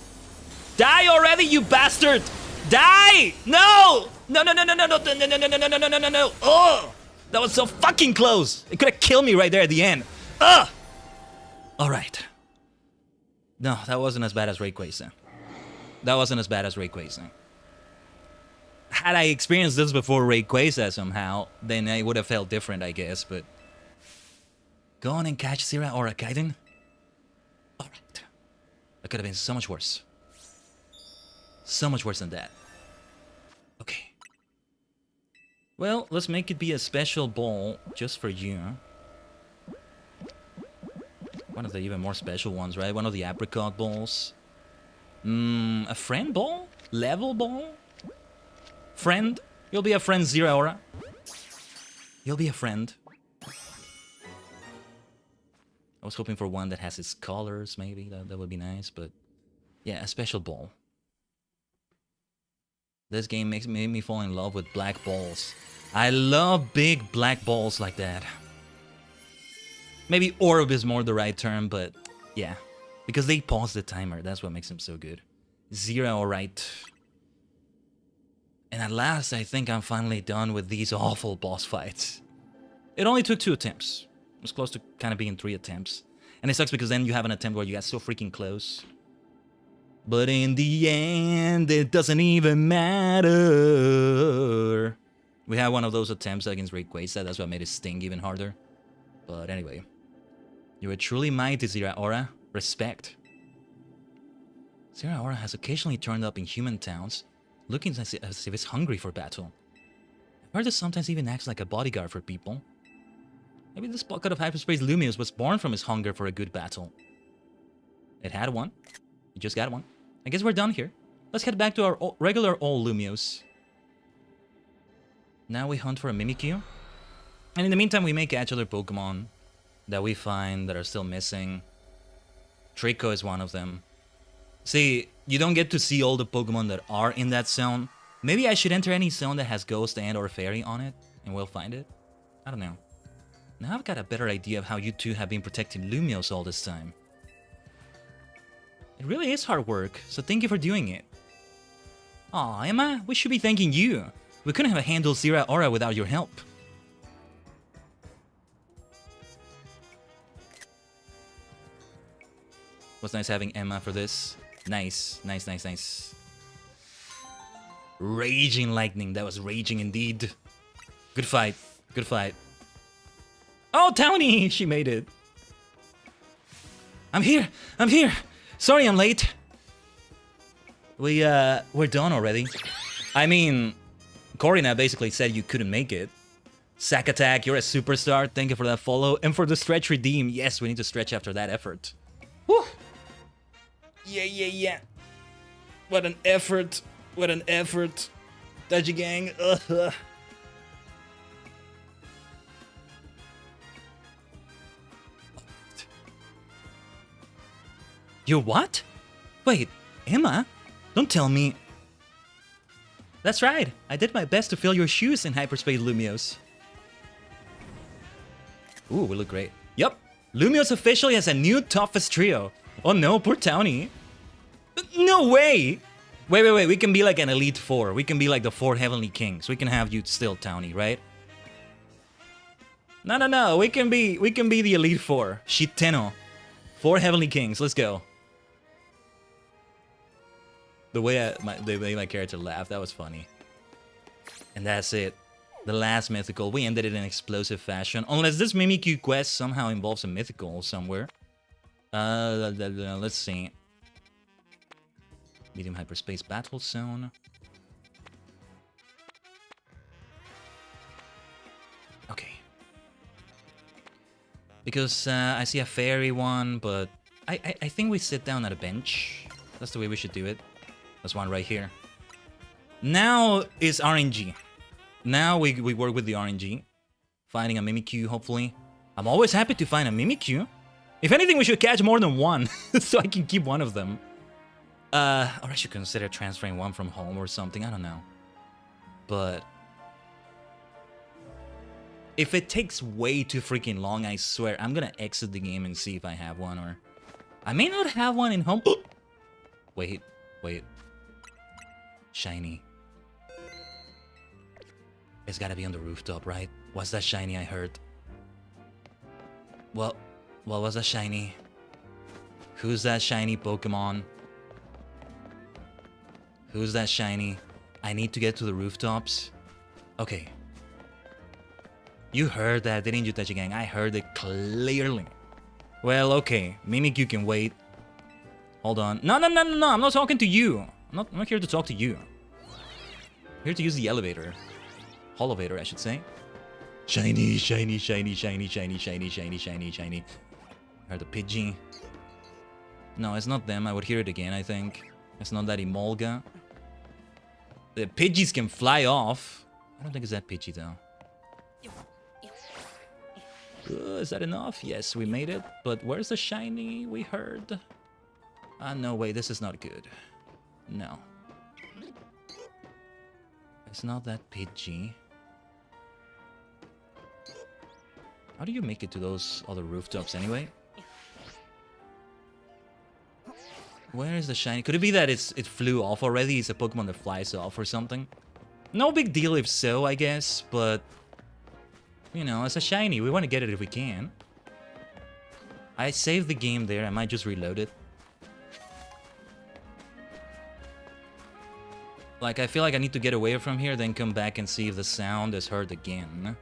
Speaker 3: Die already, you bastard! Die! No! No, no, no, no, no, no, no, no, no, no, no, no, no, no, no, no. Oh! That was so fucking close. It could have killed me right there at the end. Ugh! Alright. No, that wasn't as bad as Rayquaza. That wasn't as bad as Rayquaza. Had I experienced this before Rayquaza somehow, then it would have felt different, I guess, but... Go on and catch Zera Aura, Khaiden. Alright. That could have been so much worse. So much worse than that. Okay. Well, let's make it be a special ball just for you. One of the even more special ones, right? One of the apricot balls. A friend ball? Level ball? Friend? You'll be a friend, Zero Aura. You'll be a friend. I was hoping for one that has its colors, maybe. That would be nice, but... yeah, a special ball. This game made me fall in love with black balls. I love big black balls like that. Maybe orb is more the right term, but yeah. Because they pause the timer, that's what makes them so good. Zero, alright. And at last, I think I'm finally done with these awful boss fights. It only took 2 attempts. It was close to kind of being 3 attempts. And it sucks because then you have an attempt where you got so freaking close. But in the end, it doesn't even matter. We had one of those attempts against Rayquaza, that's what made it sting even harder. But anyway. You are truly mighty, Zero Aura. Respect. Zero Aura has occasionally turned up in human towns, looking as if it's hungry for battle. I've heard it sometimes even acts like a bodyguard for people. Maybe this pocket of hyperspace Lumios was born from his hunger for a good battle. It had one. It just got one. I guess we're done here. Let's head back to our regular old Lumios. Now we hunt for a Mimikyu. And in the meantime, we may catch other Pokemon that we find that are still missing. Trico is one of them. See, you don't get to see all the Pokemon that are in that zone. Maybe I should enter any zone that has Ghost and or Fairy on it, and we'll find it. I don't know. Now I've got a better idea of how you two have been protecting Lumios all this time. It really is hard work, so thank you for doing it. Aw, Emma, we should be thanking you. We couldn't have handled Zero Aura without your help. Was nice having Emma for this. Nice, nice, nice, nice. Raging lightning, that was raging indeed. Good fight, good fight. Oh, Townie, she made it. I'm here, I'm here. Sorry I'm late. We're done already. I mean, Corina basically said you couldn't make it. Sack Attack, you're a superstar. Thank you for that follow. And for the stretch redeem. Yes, we need to stretch after that effort. Woo! Yeah, yeah, yeah. What an effort. What an effort. Tajigen. Ugh. You what? Wait, Emma? Don't tell me. That's right. I did my best to fill your shoes in Hyperspace Lumios. Ooh, we look great. Yup. Lumios officially has a new toughest trio. Oh no, poor Townie. No way! Wait. We can be like an Elite Four. We can be like the 4 Heavenly Kings. We can have you still, Townie, right? No. We can be the Elite Four. Shiteno. 4 Heavenly Kings. Let's go. The way my character laughed, that was funny. And that's it. The last mythical. We ended it in explosive fashion. Unless this Mimikyu quest somehow involves a mythical somewhere. Let's see. Medium hyperspace battle zone. Okay. Because I see a fairy one, but I think we sit down at a bench. That's the way we should do it. There's one right here. Now is RNG. Now we work with the RNG. Finding a Mimikyu, hopefully. I'm always happy to find a Mimikyu. If anything, we should catch more than one, so I can keep one of them. Or I should consider transferring one from home or something, I don't know. But if it takes way too freaking long, I swear, I'm gonna exit the game and see if I have one, or... I may not have one in home... Wait. Shiny. It's gotta be on the rooftop, right? What's that shiny I heard? Well, what was that shiny? Who's that shiny Pokemon? Who's that shiny? I need to get to the rooftops. Okay. You heard that, didn't you, Tajigen? I heard it clearly. Well, okay. Mimikyu can wait. Hold on. No. I'm not talking to you. I'm not here to talk to you. I'm here to use the elevator.
Speaker 2: Holovator, I should say. Shiny, shiny, shiny, shiny, shiny, shiny, shiny, shiny, shiny. Heard the Pidgey. No, it's not them. I would hear it again, I think. It's not that Emolga. The Pidgeys can fly off. I don't think it's that Pidgey, though. Is that enough? Yes, we made it. But where's the shiny we heard? Ah, no, wait. This is not good. No. It's not that Pidgey. How do you make it to those other rooftops anyway? Where is the shiny? Could it be that it flew off already? It's a Pokemon that flies off or something? No big deal if so, I guess, but... You know, it's a shiny. We want to get it if we can. I saved the game there. I might just reload it. Like, I feel like I need to get away from here, then come back and see if the sound is heard again.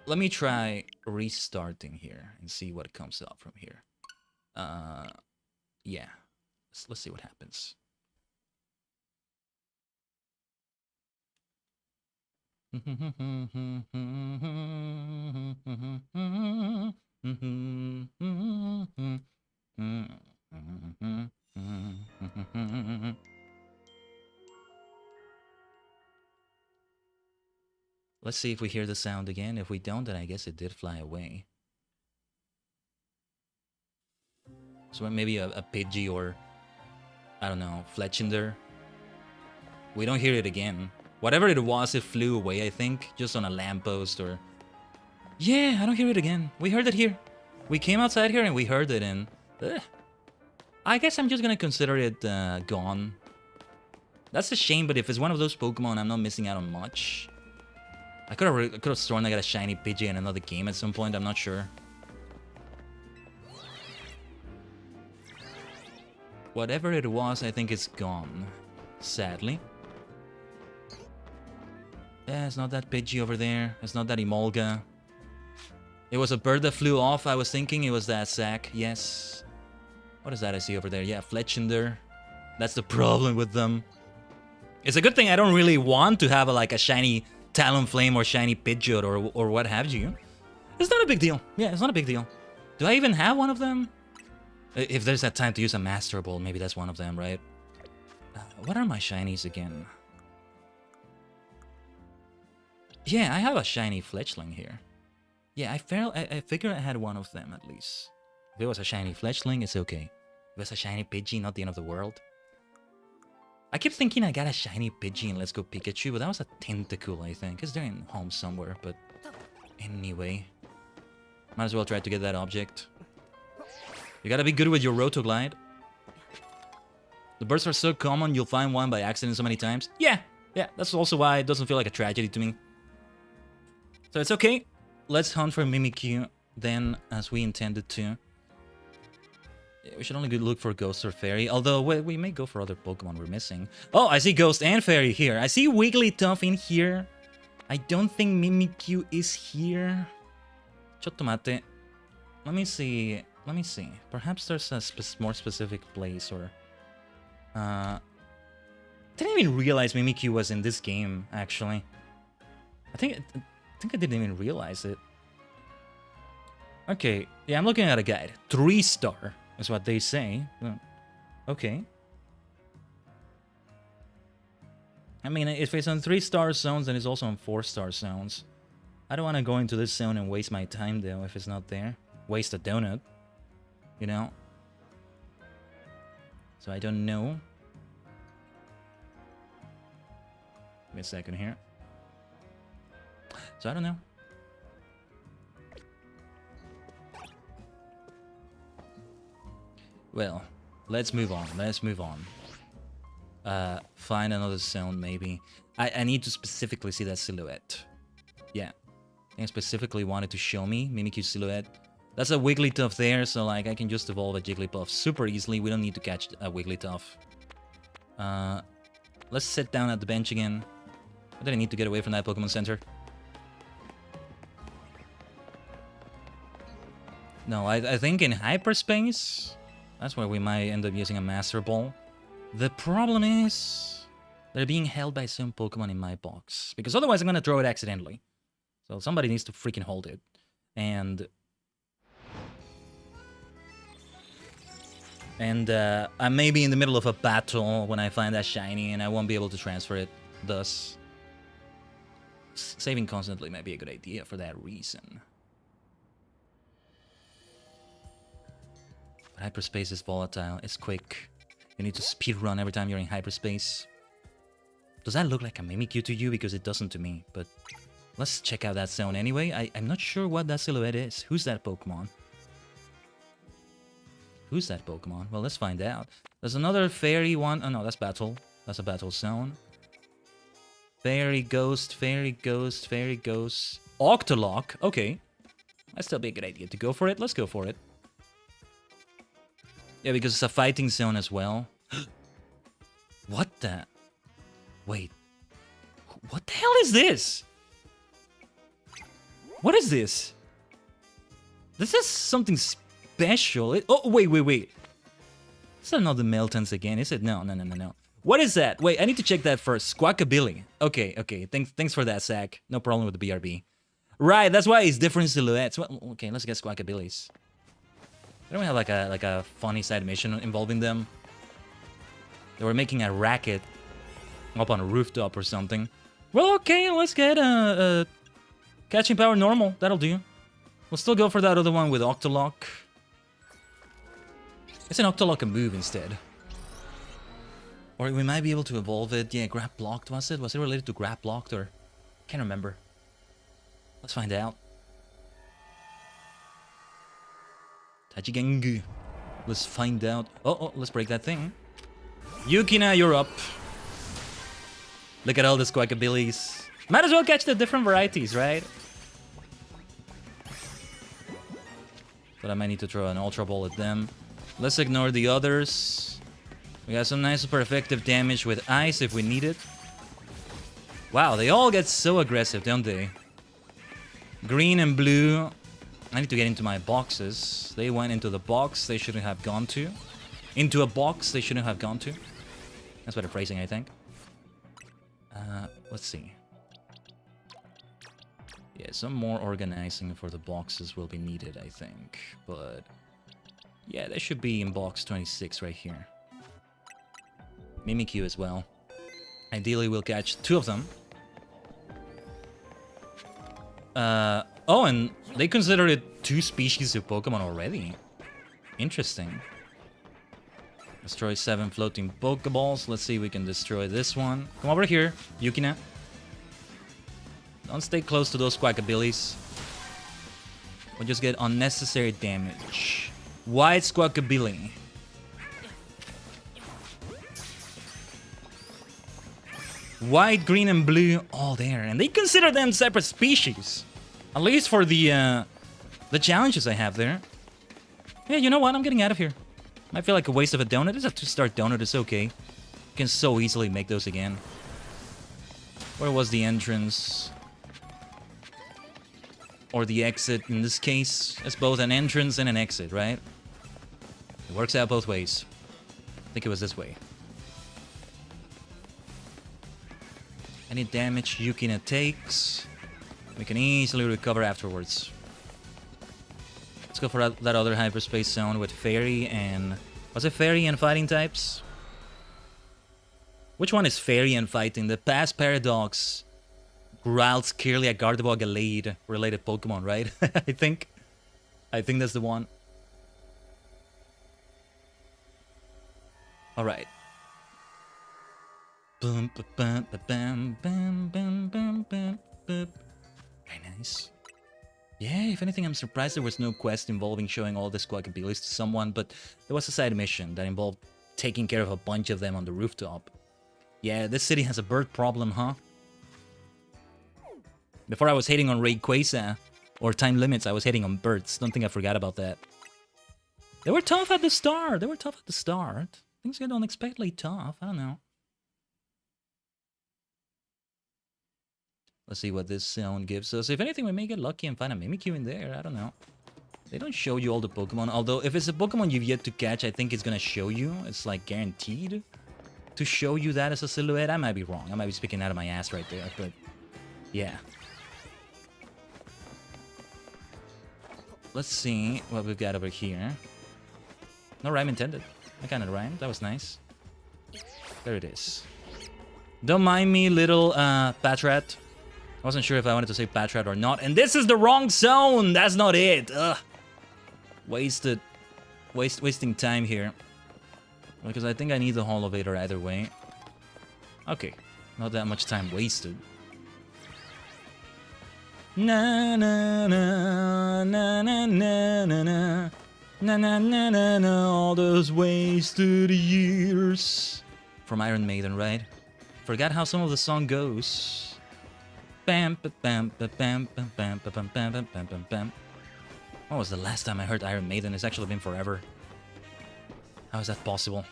Speaker 2: Let me try restarting here and see what comes up from here. Yeah. Let's see what happens. Let's see if we hear the sound again. If we don't, then I guess it did fly away. So maybe a Pidgey or, I don't know, Fletchinder. We don't hear it again. Whatever it was, it flew away, I think. Just on a lamppost or... Yeah, I don't hear it again. We heard it here. We came outside here and we heard it and... I guess I'm just gonna consider it gone. That's a shame, but if it's one of those Pokemon, I'm not missing out on much. I could have sworn I got a shiny Pidgey in another game at some point, I'm not sure. Whatever it was, I think it's gone. Sadly. Yeah, it's not that Pidgey over there. It's not that Emolga. It was a bird that flew off. I was thinking it was that sack. Yes. What is that I see over there? Yeah, Fletchinder. That's the problem with them. It's a good thing I don't really want to have a shiny Talonflame or shiny Pidgeot or what have you. It's not a big deal. Yeah, it's not a big deal. Do I even have one of them? If there's that time to use a Master Ball, maybe that's one of them, right? What are my shinies again? Yeah, I have a shiny Fletchling here. Yeah, I figured I had one of them at least. If it was a shiny Fletchling, it's okay. If it's a shiny Pidgey, not the end of the world. I keep thinking I got a shiny Pidgey in Let's Go Pikachu, but that was a Tentacool, I think. It's there in home somewhere, but anyway. Might as well try to get that object. You gotta be good with your Rotoglide. The birds are so common, you'll find one by accident so many times. Yeah, that's also why it doesn't feel like a tragedy to me. So it's okay. Let's hunt for Mimikyu then, as we intended to. We should only look for Ghost or Fairy, although we may go for other Pokemon we're missing. Oh, I see Ghost and Fairy here. I see Wigglytuff in here. I don't think Mimikyu is here. Chotomate. Let me see. Perhaps there's a more specific place or... didn't even realize Mimikyu was in this game, actually. I think I didn't even realize it. Okay, yeah, I'm looking at a guide. 3-star is what they say. Okay. I mean, if it's on 3-star zones, then it's also on 4-star zones. I don't want to go into this zone and waste my time, though, if it's not there. Waste a donut. You know? So I don't know. Give me a second here. So I don't know. Well, let's move on. Find another zone, maybe. I need to specifically see that silhouette. Yeah. I specifically wanted to show me Mimikyu silhouette. That's a Wigglytuff there, so like I can just evolve a Jigglypuff super easily. We don't need to catch a Wigglytuff. Let's sit down at the bench again. I didn't need to get away from that Pokemon Center. No, I think in hyperspace, that's where we might end up using a Master Ball. The problem is...
Speaker 3: They're being held by some Pokemon in my box. Because otherwise I'm gonna throw it accidentally. So somebody needs to freaking hold it. And I may be in the middle of a battle when I find that shiny and I won't be able to transfer it. Thus, saving constantly might be a good idea for that reason. But hyperspace is volatile. It's quick. You need to speedrun every time you're in hyperspace. Does that look like a Mimikyu to you? Because it doesn't to me. But let's check out that zone anyway. I'm not sure what that silhouette is. Who's that Pokemon? Who's that Pokemon? Well, let's find out. There's another fairy one. Oh no, that's battle. That's a battle zone. Fairy ghost, fairy ghost, fairy ghost. Octolock. Okay. Might still be a good idea to go for it. Let's go for it. Yeah, because it's a fighting zone as well. What the? Wait. What the hell is this? What is this? This is something special. Oh, wait. It's not the Meltons again, is it? No. What is that? Wait, I need to check that first. Squawkabilly. Okay. Thanks for that, Zach. No problem with the BRB. Right, that's why it's different silhouettes. Well, okay, let's get Squawkabillies. They don't have like a funny side mission involving them. They were making a racket up on a rooftop or something. Well, okay, let's get catching power normal. That'll do. We'll still go for that other one with Octolock. It's an Octolock a move instead. Or we might be able to evolve it. Yeah, grab blocked, was it? Was it related to grab blocked or... Can't remember. Let's find out. Tajigen. Let's find out. Oh, let's break that thing. Yukina, you're up. Look at all the Squawkabillies. Might as well catch the different varieties, right? But I might need to throw an Ultra Ball at them. Let's ignore the others. We got some nice super effective damage with ice if we need it. Wow, they all get so aggressive, don't they? Green and blue. I need to get into my boxes. They went into the box they shouldn't have gone to. Into a box they shouldn't have gone to. That's better phrasing, I think. Let's see. Yeah, some more organizing for the boxes will be needed, I think. But yeah, they should be in box 26 right here. Mimikyu as well. Ideally, we'll catch 2 of them. Oh, and they consider it 2 species of Pokemon already. Interesting. Destroy 7 floating Pokeballs. Let's see if we can destroy this one. Come over here, Yukina. Don't stay close to those Squawkabillies. We'll just get unnecessary damage. White Squawkabilly. White, green, and blue, all there. And they consider them separate species. At least for the challenges I have there. Yeah, you know what? I'm getting out of here. Might feel like a waste of a donut. It's a 2-star donut. It's okay. You can so easily make those again. Where was the entrance? Or the exit in this case? It's both an entrance and an exit, right? It works out both ways. I think it was this way. Any damage Yukina takes, we can easily recover afterwards. Let's go for that other hyperspace zone with Fairy and... Was it Fairy and Fighting types? Which one is Fairy and Fighting? The past Paradox growls clearly a Gardevoir Gallade related Pokemon, right? I think that's the one. Alright. Very nice. Yeah, if anything, I'm surprised there was no quest involving showing all the Squawkabillies to someone, but there was a side mission that involved taking care of a bunch of them on the rooftop. Yeah, this city has a bird problem, huh? Before I was hating on Rayquaza or time limits, I was hating on birds. Don't think I forgot about that. They were tough at the start. Things get unexpectedly tough. I don't know. Let's see what this zone gives us. If anything, we may get lucky and find a Mimikyu in there. I don't know. They don't show you all the Pokemon. Although, if it's a Pokemon you've yet to catch, I think it's gonna show you. It's like guaranteed. to show you that as a silhouette. I might be wrong. I might be speaking out of my ass right there, but yeah. Let's see what we've got over here. No rhyme intended. I kind of rhymed. That was nice. There it is. Don't mind me, little Patrat. I wasn't sure if I wanted to say Patrat or not. And this is the wrong zone! That's not it! Ugh. Wasting time here. Because I think I need the Holovator either way. Okay. Not that much time wasted. Na na na na na na na na na na na na na, all those wasted years. From Iron Maiden, right? Forgot how some of the song goes. Bam ba bam ba bam ba bam ba bam bam bam bam bam bam. When was the last time I heard Iron Maiden? It's actually been forever. How is that possible?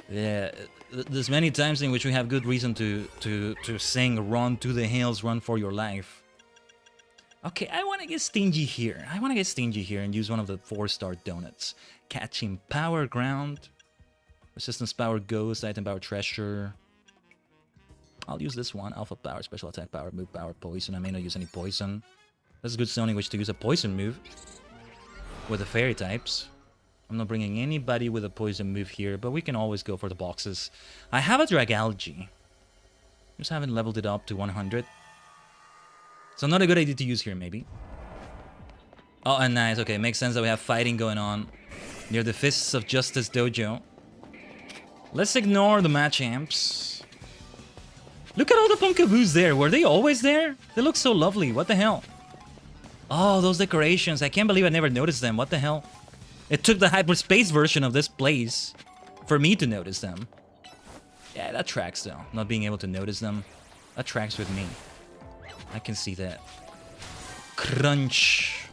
Speaker 3: Yeah, there's many times in which we have good reason to sing "Run to the Hills, Run for Your Life." Okay, I want to get stingy here. I want to get stingy here and use one of the 4-star donuts. Catching Power Ground, Resistance Power Ghost, Item Power Treasure. I'll use this one. Alpha Power, Special Attack Power, Move Power, Poison. I may not use any Poison. That's a good zone in which to use a Poison move with the Fairy types. I'm not bringing anybody with a Poison move here, but we can always go for the boxes. I have a Dragalge. Just haven't leveled it up to 100. So not a good idea to use here, maybe. Oh, and nice. Okay, makes sense that we have fighting going on near the Fists of Justice dojo. Let's ignore the match amps. Look at all the Punkaboos there. Were they always there? They look so lovely. What the hell? Oh, those decorations. I can't believe I never noticed them. What the hell? It took the hyperspace version of this place for me to notice them. Yeah, that tracks though. Not being able to notice them. That tracks with me. I can see that. Crunch.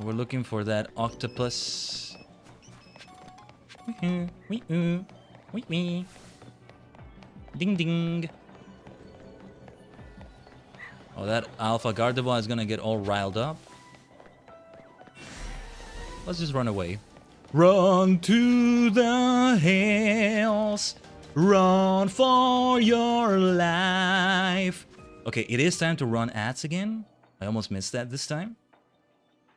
Speaker 3: We're looking for that octopus. Ding ding. Oh, that Alpha Gardevoir is gonna get all riled up. Let's just run away. Run to the hills. Run for your life. Okay, it is time to run ads again. I almost missed that this time.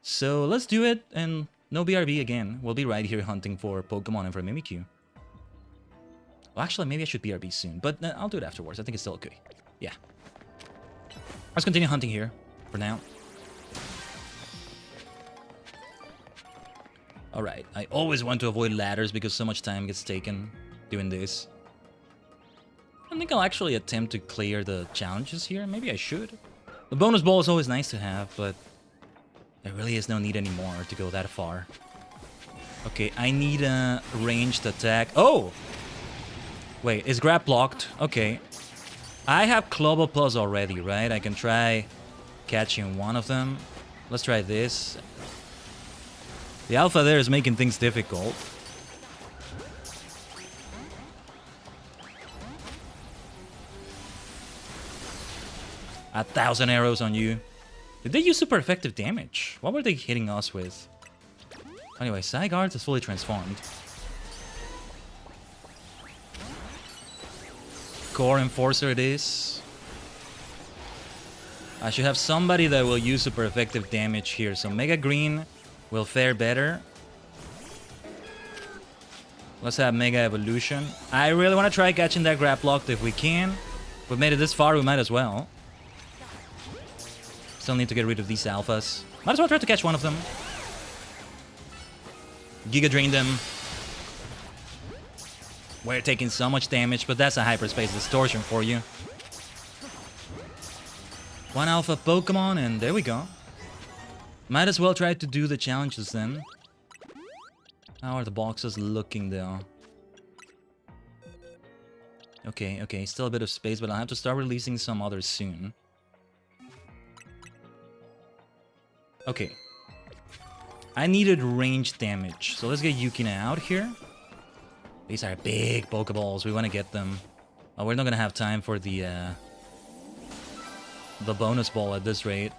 Speaker 3: So let's do it, and no BRB again. We'll be right here hunting for Pokemon and for Mimikyu. Well, actually, maybe I should BRB soon, but I'll do it afterwards. I think it's still okay. Yeah. Let's continue hunting here for now. Alright, I always want to avoid ladders because so much time gets taken doing this. I think I'll actually attempt to clear the challenges here. Maybe I should. The bonus ball is always nice to have, but there really is no need anymore to go that far. Okay, I need a ranged attack. Oh! Wait, is grab blocked? Okay. I have Clobo Plus already, right? I can try catching one of them. Let's try this. The Alpha there is making things difficult. 1,000 arrows on you. Did they use super effective damage? What were they hitting us with? Anyway, Zygarde is fully transformed. Core Enforcer it is. I should have somebody that will use super effective damage here. So Mega Green will fare better. Let's have Mega Evolution. I really want to try catching that grab locked if we can. We've made it this far, we might as well. Still need to get rid of these alphas. Might as well try to catch one of them. Giga Drain them. We're taking so much damage, but that's a hyperspace distortion for you. One alpha Pokemon, and there we go. Might as well try to do the challenges then. How are the boxes looking though? Okay, still a bit of space, but I'll have to start releasing some others soon. Okay. I needed range damage, so let's get Yukina out here. These are big Pokeballs, we want to get them. Oh, we're not gonna have time for the bonus ball at this rate.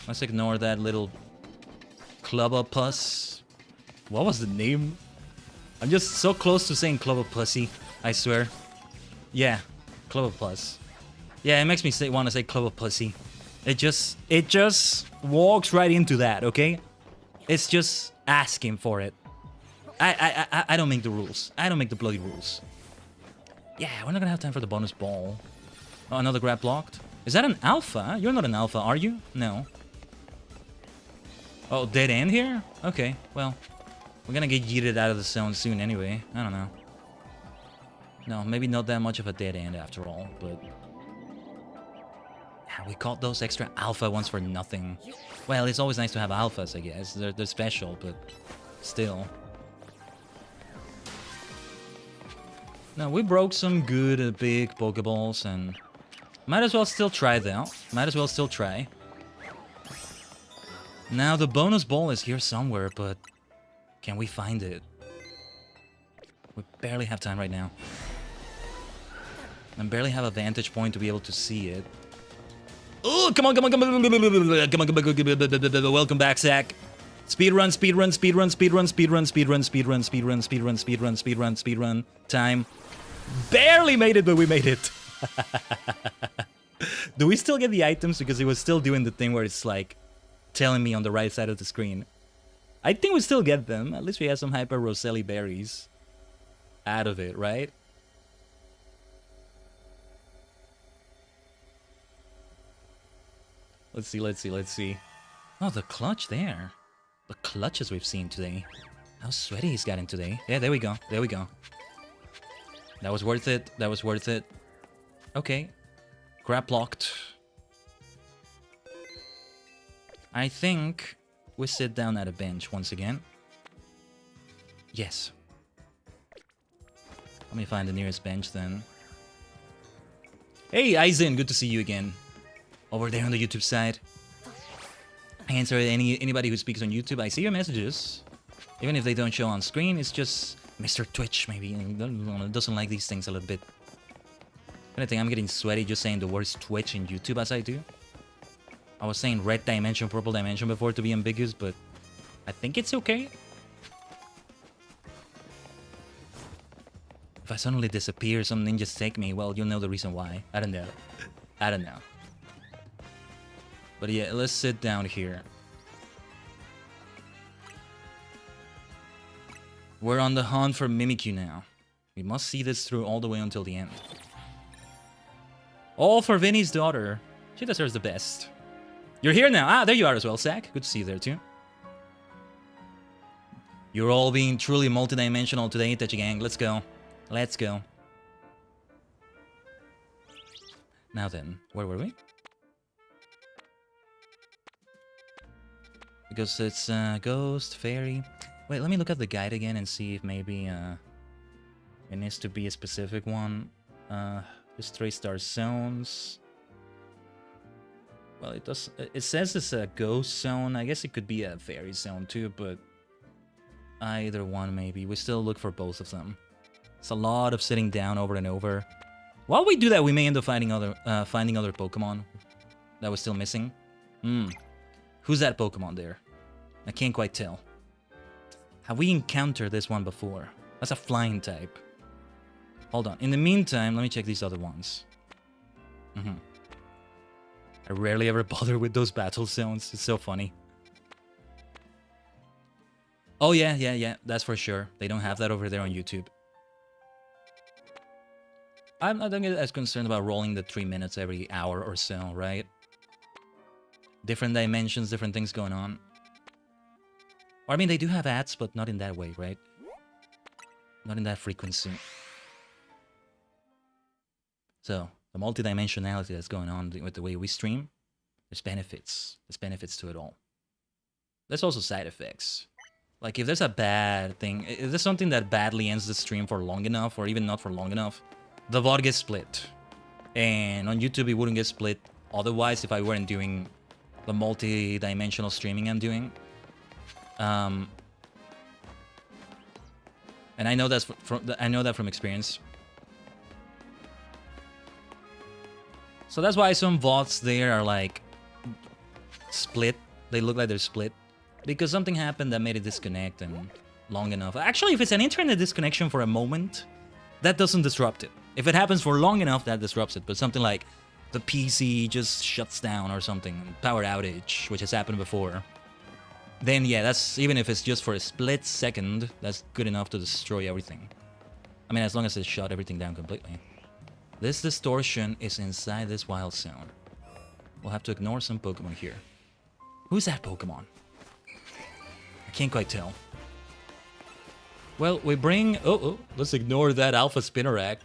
Speaker 3: Let's ignore that little Clubba Puss.
Speaker 2: What was the name? I'm just so close to saying Club of Pussy, I swear. Yeah, Club of Plus. Yeah, it makes me want to say Club of Pussy. It just walks right into that, okay? It's just asking for it. I don't make the rules. I don't make the bloody rules. Yeah, we're not gonna have time for the bonus ball. Oh, another grab blocked. Is that an alpha? You're not an alpha, are you? No. Oh, dead end here? Okay, well, we're gonna get yeeted out of the zone soon anyway. I don't know. No, maybe not that much of a dead end after all, but... Yeah, we caught those extra alpha ones for nothing. Well, it's always nice to have alphas, I guess. They're special, but still. Now, we broke some good big Pokeballs, and might as well still try though. Might as well still try. Now, the bonus ball is here somewhere, but can we find it? We barely have time right now. And barely have a vantage point to be able to see it. Oh, come on, come on, come on, come on, welcome back, Zach. Speedrun, speedrun, speedrun, speedrun, speedrun, speedrun, speedrun, speedrun, speedrun, speedrun, speedrun, speedrun, time. Barely made it, but we made it. Do we still get the items? Because it was still doing the thing where it's like telling me on the right side of the screen. I think we still get them. At least we have some Hyper Roseli berries out of it, right? Let's see, let's see, let's see. Oh, the clutch there. The clutches we've seen today. How sweaty he's gotten today. Yeah, there we go. There we go. That was worth it. That was worth it. Okay. Grab locked. I think we sit down at a bench once again. Yes. Let me find the nearest bench then. Hey, Aizen, good to see you again. Over there on the YouTube side. I answer anybody who speaks on YouTube. I see your messages. Even if they don't show on screen, it's just Mr. Twitch maybe doesn't like these things a little bit. I think I'm getting sweaty just saying the words Twitch in YouTube as I do. I was saying red dimension, purple dimension before to be ambiguous, but I think it's okay. If I suddenly disappear, some ninjas take me, well, you'll know the reason why. I don't know. I don't know. But yeah, let's sit down here. We're on the hunt for Mimikyu now. We must see this through all the way until the end. All for Vinny's daughter. She deserves the best. You're here now. Ah, there you are as well, Zach. Good to see you there too. You're all being truly multidimensional today, Tajigen. Let's go. Let's go. Now then, where were we? Because it's Ghost, Fairy. Wait, let me look at the guide again and see if maybe it needs to be a specific one. Just 3-star zones. Well, it does. It says it's a ghost zone. I guess it could be a fairy zone too, but either one maybe. We still look for both of them. It's a lot of sitting down over and over. While we do that, we may end up finding other Pokemon that we're still missing. Who's that Pokemon there? I can't quite tell. Have we encountered this one before? That's a flying type. Hold on. In the meantime, let me check these other ones. I rarely ever bother with those battle zones. It's so funny. Oh, yeah. That's for sure. They don't have that over there on YouTube. I don't get as concerned about rolling the 3 minutes every hour or so, right? Different dimensions, different things going on. Or, I mean, they do have ads, but not in that way, right? Not in that frequency. So, the multidimensionality that's going on with the way we stream, there's benefits. There's benefits to it all. There's also side effects. Like, if there's a bad thing, if there's something that badly ends the stream for long enough, or even not for long enough, the VOD gets split. And on YouTube, it wouldn't get split otherwise if I weren't doing the multi-dimensional streaming I'm doing. And I know that's from experience. So that's why some VODs there are like split. They look like they're split because something happened that made it disconnect, and
Speaker 3: long enough. Actually, if it's an internet disconnection for a moment, that doesn't disrupt it. If it happens for long enough, that disrupts it. But something like the PC just shuts down or something, power outage, which has happened before, then yeah, that's, even if it's just for a split second, that's good enough to destroy everything. I mean, as long as it shut everything down completely. This distortion is inside this wild zone. We'll have to ignore some Pokemon here. Who's that Pokemon? I can't quite tell. Well, we bring... Oh, let's ignore that Alpha Spinarak.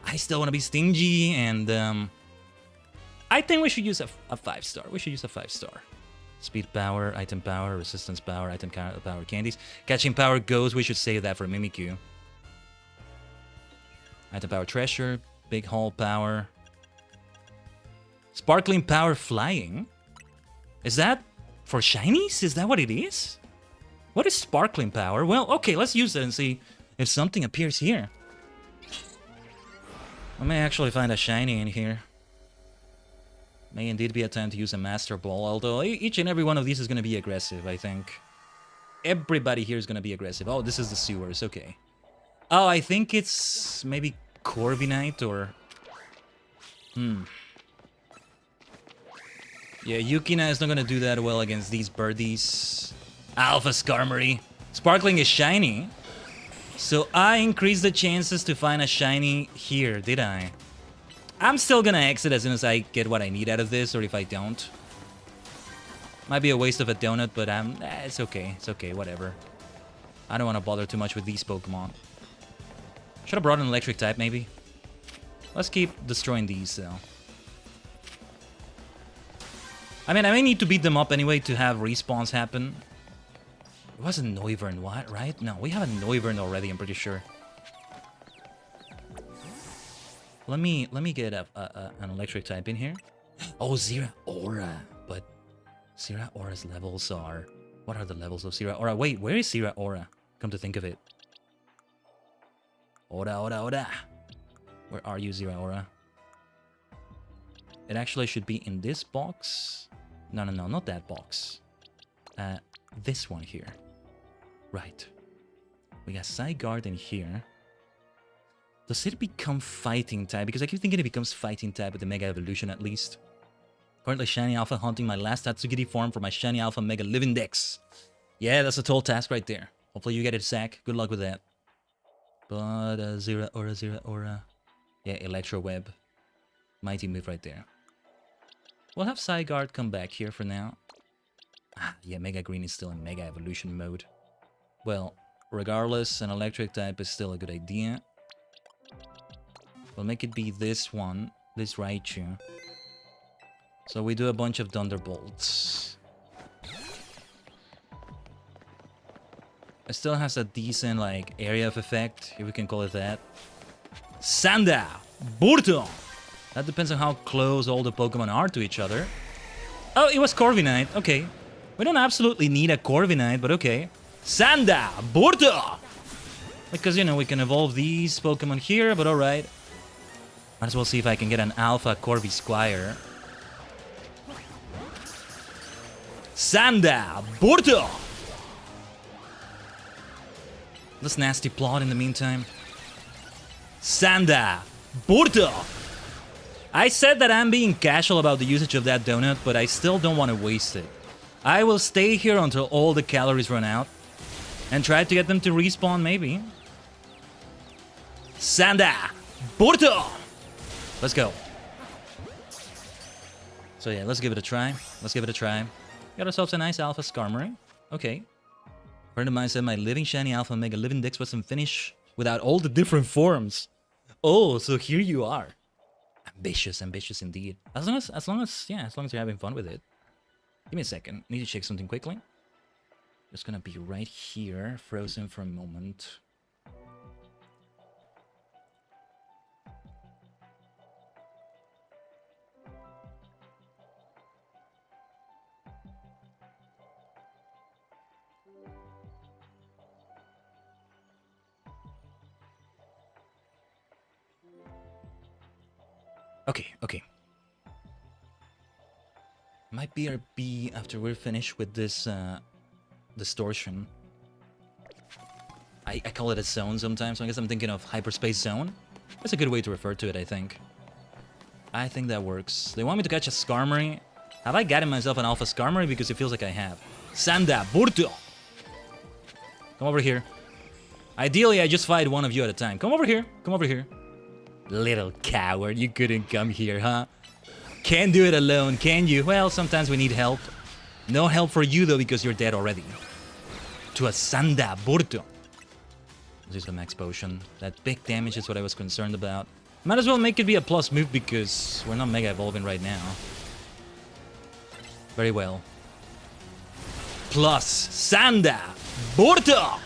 Speaker 3: I still want to be stingy, and I think we should use a 5-star. We should use a 5-star. Speed power, item power, resistance power, item power, candies. Catching power goes, we should save that for Mimikyu. Item power treasure, big haul power. Sparkling power flying? Is that for shinies? Is that what it is? What is sparkling power? Well, okay, let's use it and see if something appears here. I may actually find a shiny in here. May indeed be a time to use a Master Ball, although each and every one of these is going to be aggressive, I think. Everybody here is going to be aggressive. Oh, this is the sewers, okay. Oh, I think it's maybe Corviknight or... Yeah, Yukina is not going to do that well against these birdies. Alpha Skarmory. Sparkling is shiny. So I increased the chances to find a shiny here, did I? I'm still gonna exit as soon as I get what I need out of this, or if I don't. Might be a waste of a donut, but it's okay. It's okay, whatever. I don't want to bother too much with these Pokemon. Should have brought an electric type, maybe. Let's keep destroying these, though. I mean, I may need to beat them up anyway to have respawns happen. It wasn't Noivern, what, right? No, we have a Noivern already, I'm pretty sure. Let me get an electric type in here. Oh, Zeraora. But Zeraora's levels are... What are the levels of Zeraora? Wait, where is Zeraora? Come to think of it. Ora. Where are you, Zeraora? It actually should be in this box. No, not that box. This one here. Right. We got Zygarde in here. Does it become fighting type? Because I keep thinking it becomes fighting type with the Mega Evolution at least. Currently Shiny Alpha hunting my last Tatsugiri form for my Shiny Alpha Mega Living Dex. Yeah, that's a tall task right there. Hopefully you get it, Zach. Good luck with that. But Zeraora. Yeah, Electro Web. Mighty move right there. We'll have Zygarde come back here for now. Yeah, Mega Green is still in Mega Evolution mode. Well, regardless, an electric type is still a good idea. We'll make it be this one, this Raichu. So we do a bunch of Thunderbolts. It still has a decent, like, area of effect, if we can call it that. Sanda! Burto! That depends on how close all the Pokemon are to each other. Oh, it was Corviknight. Okay. We don't absolutely need a Corviknight, but okay. Sanda! Burto! Because, you know, we can evolve these Pokemon here, but alright. Might as well see if I can get an Alpha Corvi Squire. Sanda! Burto! This nasty plot in the meantime. Sanda! Burto! I said that I'm being casual about the usage of that donut, but I still don't want to waste it. I will stay here until all the calories run out. And try to get them to respawn, maybe. Sanda! Burto! Let's go. So yeah, let's give it a try. Got ourselves a nice Alpha Skarmory. Okay. A friend of mine said my living shiny Alpha Mega Living Dex wasn't finished without all the different forms. Oh, so here you are. Ambitious indeed. As long as you're having fun with it. Give me a second. Need to check something quickly. Just gonna be right here, frozen for a moment. Okay. Might BRB after we're finished with this distortion. I call it a zone sometimes, so I guess I'm thinking of hyperspace zone. That's a good way to refer to it, I think. I think that works. They want me to catch a Skarmory. Have I gotten myself an Alpha Skarmory? Because it feels like I have. Sanda Burto! Come over here. Ideally, I just fight one of you at a time. Come over here. Come over here. Little coward, you couldn't come here, huh? Can't do it alone, can you? Well, sometimes we need help. No help for you, though, because you're dead already. To a Sanda Burto. This is the max potion. That big damage is what I was concerned about. Might as well make it be a plus move because we're not Mega Evolving right now. Very well. Plus Sanda Burto!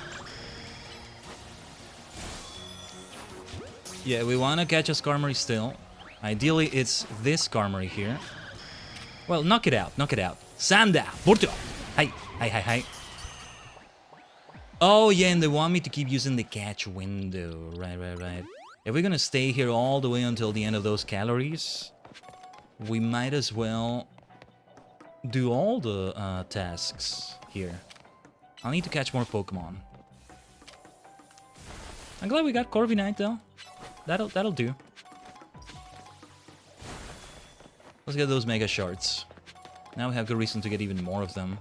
Speaker 3: Yeah, we want to catch a Skarmory still. Ideally, it's this Skarmory here. Well, knock it out, knock it out. Sanda Burto! Hi, hi, hi, hi. Oh, yeah, and they want me to keep using the catch window. Right, right, right. If we're gonna stay here all the way until the end of those calories, we might as well do all the tasks here. I'll need to catch more Pokemon. I'm glad we got Corviknight, though. That'll do. Let's get those Mega Shards. Now we have good reason to get even more of them.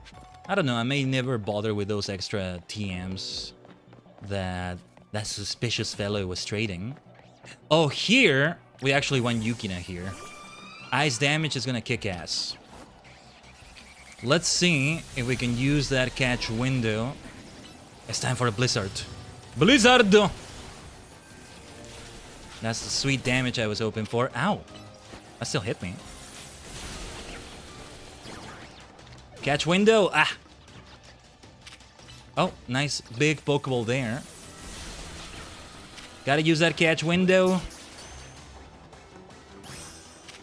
Speaker 3: I don't know, I may never bother with those extra TMs that suspicious fellow was trading. Oh, here, we actually want Yukina here. Ice damage is gonna kick ass. Let's see if we can use that catch window. It's time for a Blizzard. Blizzard! That's the sweet damage I was hoping for. Ow! That still hit me. Catch window! Ah! Oh, nice big Pokeball there. Gotta use that catch window.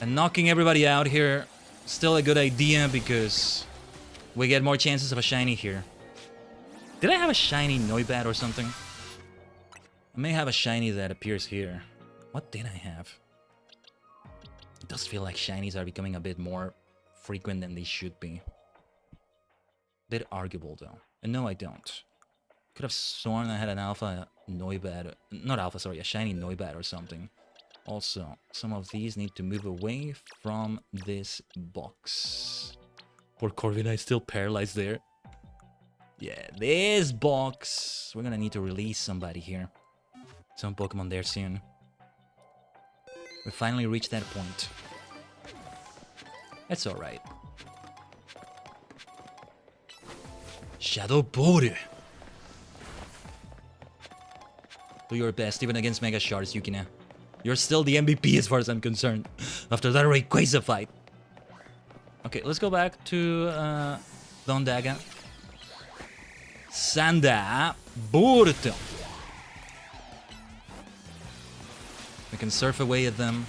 Speaker 3: And knocking everybody out here, still a good idea because we get more chances of a shiny here. Did I have a shiny Noibat or something? I may have a shiny that appears here. What did I have? It does feel like shinies are becoming a bit more frequent than they should be. Bit arguable though. And no, I don't. Could have sworn I had an alpha Noibat. Not alpha, sorry, a shiny Noibat or something. Also, some of these need to move away from this box. Poor Corviknight still paralyzed there. Yeah, this box. We're gonna need to release somebody here. Some Pokemon there soon. We finally reached that point. It's alright. Shadow Bore. Do your best, even against Mega Shards, Yukina. You're still the MVP as far as I'm concerned. After that Rayquaza fight. Okay, let's go back to Dondaga. Sanda Burto. We can surf away at them.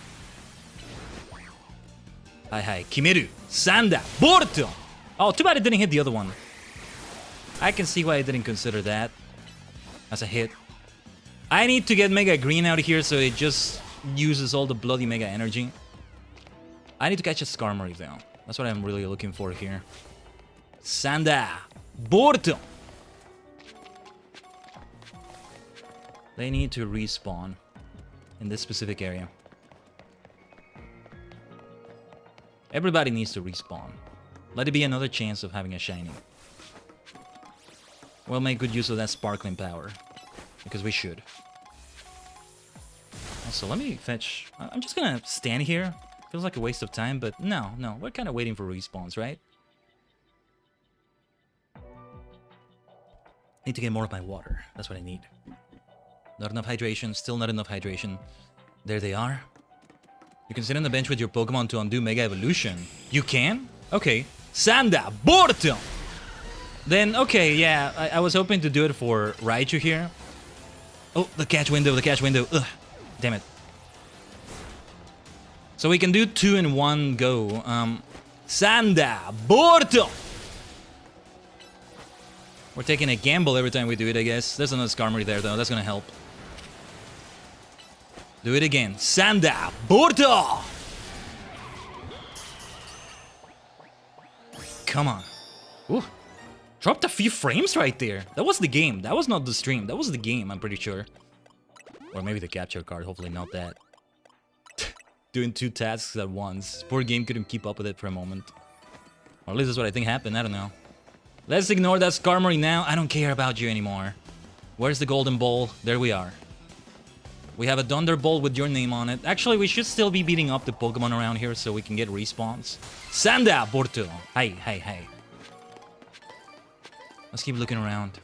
Speaker 3: Hi, hi. Kimeru. Sanda Burto. Oh, too bad it didn't hit the other one. I can see why I didn't consider that as a hit. I need to get Mega Green out of here so it just uses all the bloody Mega Energy. I need to catch a Skarmory though. That's what I'm really looking for here. Sanda Burto. They need to respawn in this specific area. Everybody needs to respawn. Let it be another chance of having a shiny. We'll make good use of that sparkling power. Because we should. Also, let me fetch... I'm just gonna stand here. Feels like a waste of time, but no. We're kind of waiting for respawns, right? Need to get more of my water. That's what I need. Not enough hydration. Still not enough hydration. There they are. You can sit on the bench with your Pokemon to undo Mega Evolution. You can? Okay. Sanda Burto! Then, okay, yeah. I was hoping to do it for Raichu here. Oh, the catch window, the catch window. Ugh. Damn it. So we can do 2 in 1 go. Sanda Burto! We're taking a gamble every time we do it, I guess. There's another Skarmory there, though. That's gonna help. Do it again. Sanda Burto! Come on. Ooh.
Speaker 2: Dropped a few frames right there. That was the game. That was not the stream. That was the game, I'm pretty sure. Or maybe the capture card. Hopefully not that. Doing 2 tasks at once. Poor game couldn't keep up with it for a moment. Or at least that's what I think happened. I don't know. Let's ignore that Skarmory now. I don't care about you anymore. Where's the golden ball? There we are. We have a Thunderbolt with your name on it. Actually, we should still be beating up the Pokemon around here so we can get respawns. Sanda, Borto. Hey. Let's keep looking around.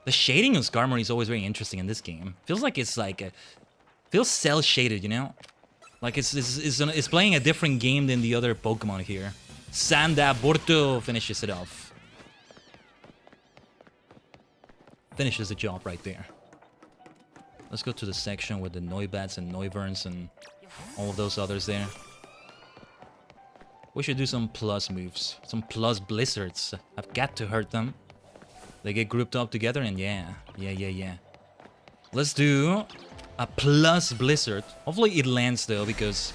Speaker 2: The shading of Skarmory is always very interesting in this game. Feels like it's like feels cell shaded, you know? Like it's playing a different game than the other Pokemon here. Sanda Borto finishes it off. Finishes the job right there. Let's go to the section with the Noibats and Noiverns and all of those others there. We should do some plus moves. Some plus blizzards. I've got to hurt them. They get grouped up together and yeah. Let's do a plus blizzard. Hopefully it lands though, because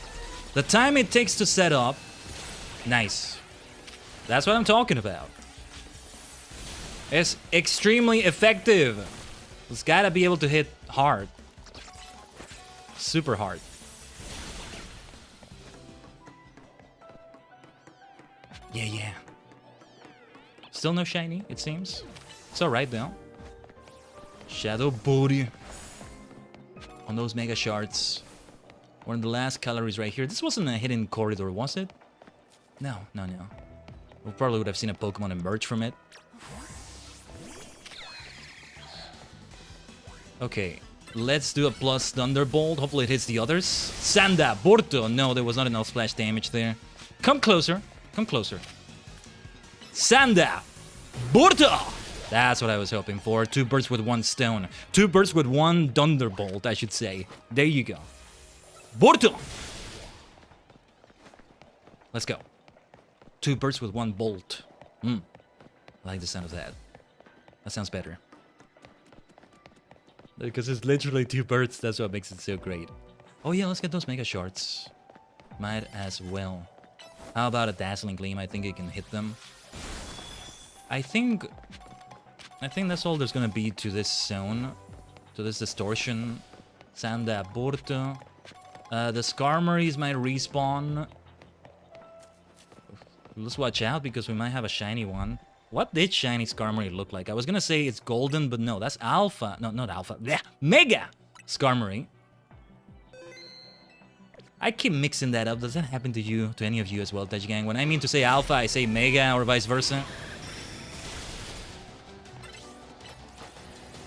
Speaker 2: the time it takes to set up. Nice. That's what I'm talking about. It's extremely effective. It's gotta be able to hit hard. Super hard. Yeah. Still no shiny, it seems. It's alright though. Shadow Booty. On those Mega Shards. We're in the last calories right here. This wasn't a hidden corridor, was it? No. We probably would have seen a Pokemon emerge from it. Okay, let's do a plus Thunderbolt. Hopefully it hits the others. Sanda, Borto. No, there was not enough splash damage there. Come closer. Sanda, Borto. That's what I was hoping for. 2 birds with 1 stone. 2 birds with 1 Thunderbolt, I should say. There you go. Borto. Let's go. 2 birds with 1 bolt. I like the sound of that. That sounds better. Because it's literally 2 birds, that's what makes it so great. Oh yeah, let's get those Mega Shards. Might as well. How about a Dazzling Gleam? I think it can hit them. I think that's all there's gonna be to this zone. To this distortion. Sanda Borto. The Skarmories might respawn. Let's watch out because we might have a shiny one. What did shiny Skarmory look like? I was gonna say it's golden, but no, that's alpha. No, not alpha. Blech. Mega Skarmory. I keep mixing that up. Does that happen to you, to any of you as well, Tajigen? When I mean to say alpha, I say mega or vice versa.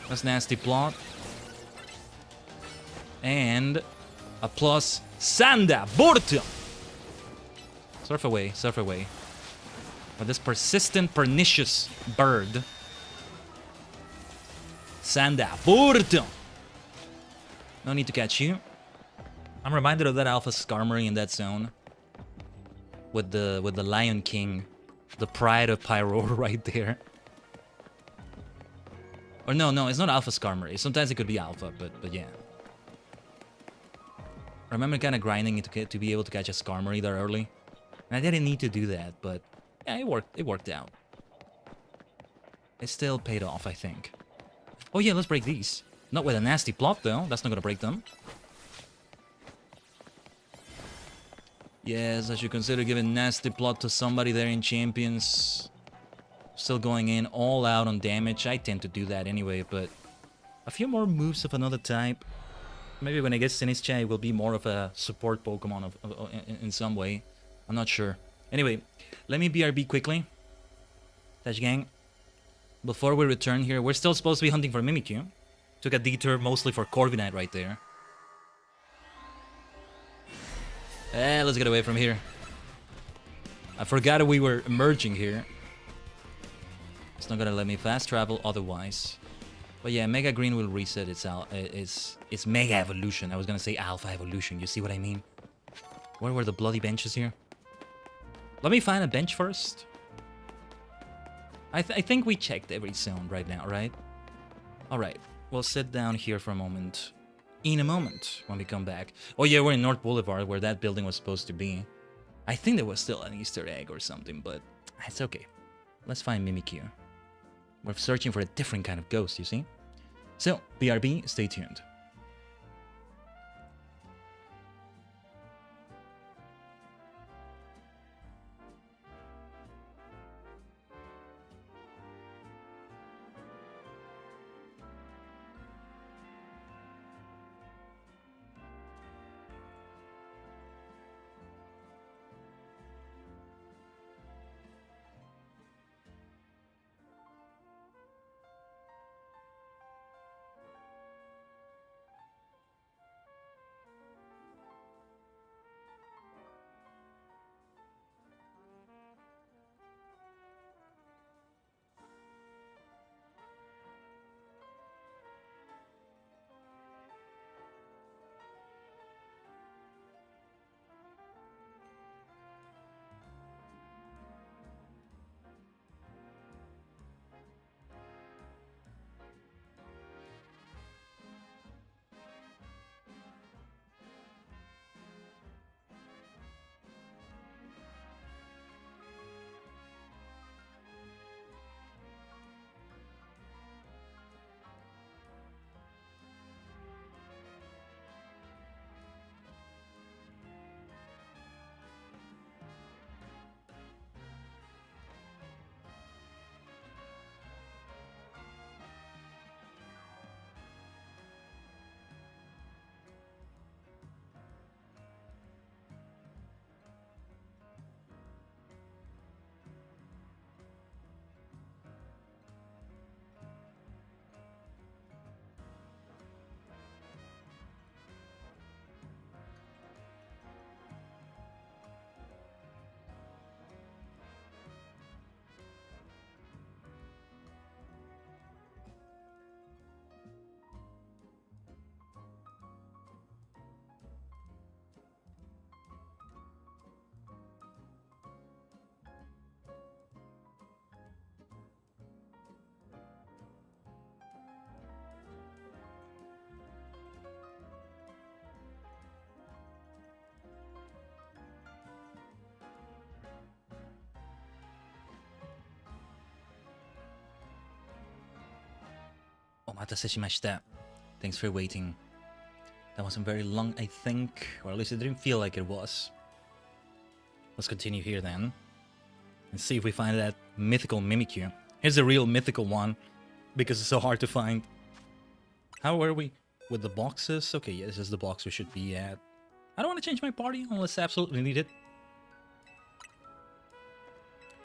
Speaker 2: That's nasty plot. And a plus Sanda Borto. Surf away. But this persistent, pernicious bird. Sanda Borto. No need to catch you. I'm reminded of that Alpha Skarmory in that zone. With the Lion King. The pride of Pyro right there. Or no, it's not Alpha Skarmory. Sometimes it could be Alpha, but yeah. I remember kind of grinding it to be able to catch a Skarmory there early. And I didn't need to do that, but yeah, it worked out. It still paid off, I think. Oh yeah, let's break these. Not with a nasty plot though, that's not gonna break them. Yes, I should consider giving nasty plot to somebody there in Champions. Still going in all out on damage. I tend to do that anyway, but a few more moves of another type. Maybe when I get Sinistcha, it will be more of a support Pokemon in some way. I'm not sure. Anyway, let me BRB quickly. Tajigen. Before we return here, we're still supposed to be hunting for Mimikyu. Took a detour mostly for Corviknight right there. Let's get away from here. I forgot we were emerging here. It's not gonna let me fast travel otherwise. But yeah, Mega Green will reset its Mega Evolution. I was gonna say Alpha Evolution, you see what I mean? Where were the bloody benches here? Let me find a bench first. I think we checked every zone right now, right? Alright, we'll sit down here for a moment. In a moment, when we come back. Oh yeah, we're in North Boulevard, where that building was supposed to be. I think there was still an Easter egg or something, but it's okay.
Speaker 3: Let's find Mimikyu. We're searching for a different kind of ghost, you see? So, BRB, stay tuned. Omatase shimashita. Thanks for waiting. That wasn't very long, I think. Or at least it didn't feel like it was. Let's continue here then. And see if we find that mythical Mimikyu. Here's the real mythical one. Because it's so hard to find. How are we with the boxes? Okay, yeah, this is the box we should be at. I don't want to change my party unless I absolutely need it.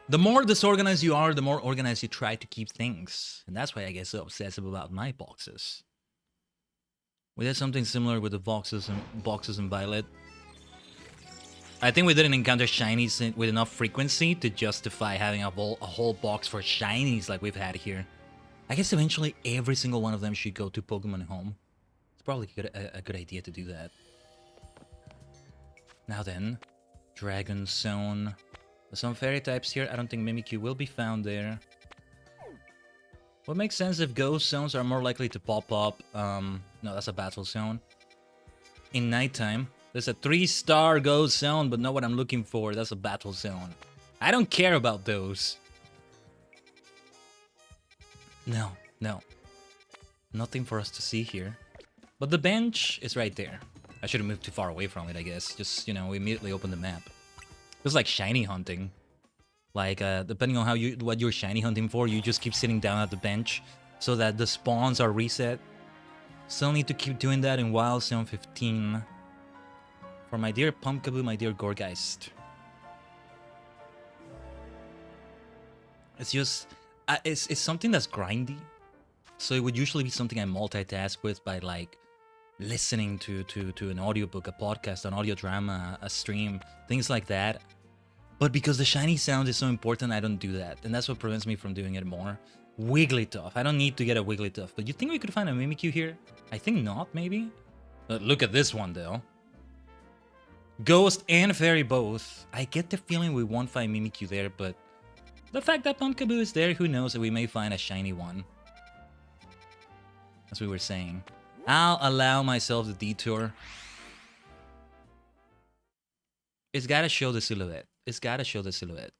Speaker 3: The more disorganized you are, the more organized you try to keep things. And that's why I get so obsessive about my boxes. We did something similar with the boxes and Violet. I think we didn't encounter shinies with enough frequency to justify having a whole box for shinies like we've had here. I guess eventually every single one of them should go to Pokemon Home. It's probably a good idea to do that. Now then, Dragon Zone. There's some fairy types here. I don't think Mimikyu will be found there. What makes sense if ghost zones are more likely to pop up. No, that's a battle zone. In nighttime, there's a 3-star ghost zone, but not what I'm looking for. That's a battle zone. I don't care about those. No. Nothing for us to see here. But the bench is right there. I shouldn't move too far away from it, I guess. Just, you know, immediately open the map. It's like shiny hunting. Like, depending on what you're shiny hunting for, you just keep sitting down at the bench so that the spawns are reset. Still need to keep doing that in Wild Zone 15. For my dear Pumpkaboo, my dear Gorgeist. It's just... it's something that's grindy. So it would usually be something I multitask with by, like, listening to an audiobook, a podcast, an audio drama, a stream, things like that. But because the shiny sound is so important, I don't do that. And that's what prevents me from doing it more. Wigglytuff. I don't need to get a Wigglytuff. But you think we could find a Mimikyu here? I think not, maybe? But look at this one, though. Ghost and Fairy both. I get the feeling we won't find Mimikyu there, but... the fact that Pumpkaboo is there, who knows, that we may find a shiny one. As we were saying. I'll allow myself the detour. It's gotta show the silhouette. It's gotta show the silhouette.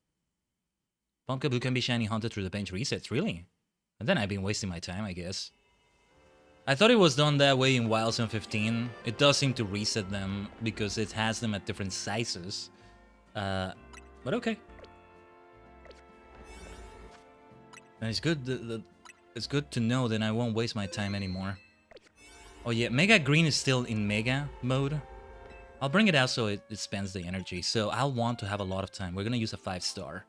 Speaker 3: Pumpkaboo can be shiny hunted through the bench resets, really? And then I've been wasting my time, I guess. I thought it was done that way in Wildstorm 15. It does seem to reset them because it has them at different sizes. But okay. And it's good. It's good to know that I won't waste my time anymore. Oh yeah, Mega Green is still in Mega mode. I'll bring it out so it spends the energy. So I'll want to have a lot of time. We're gonna use a 5-star,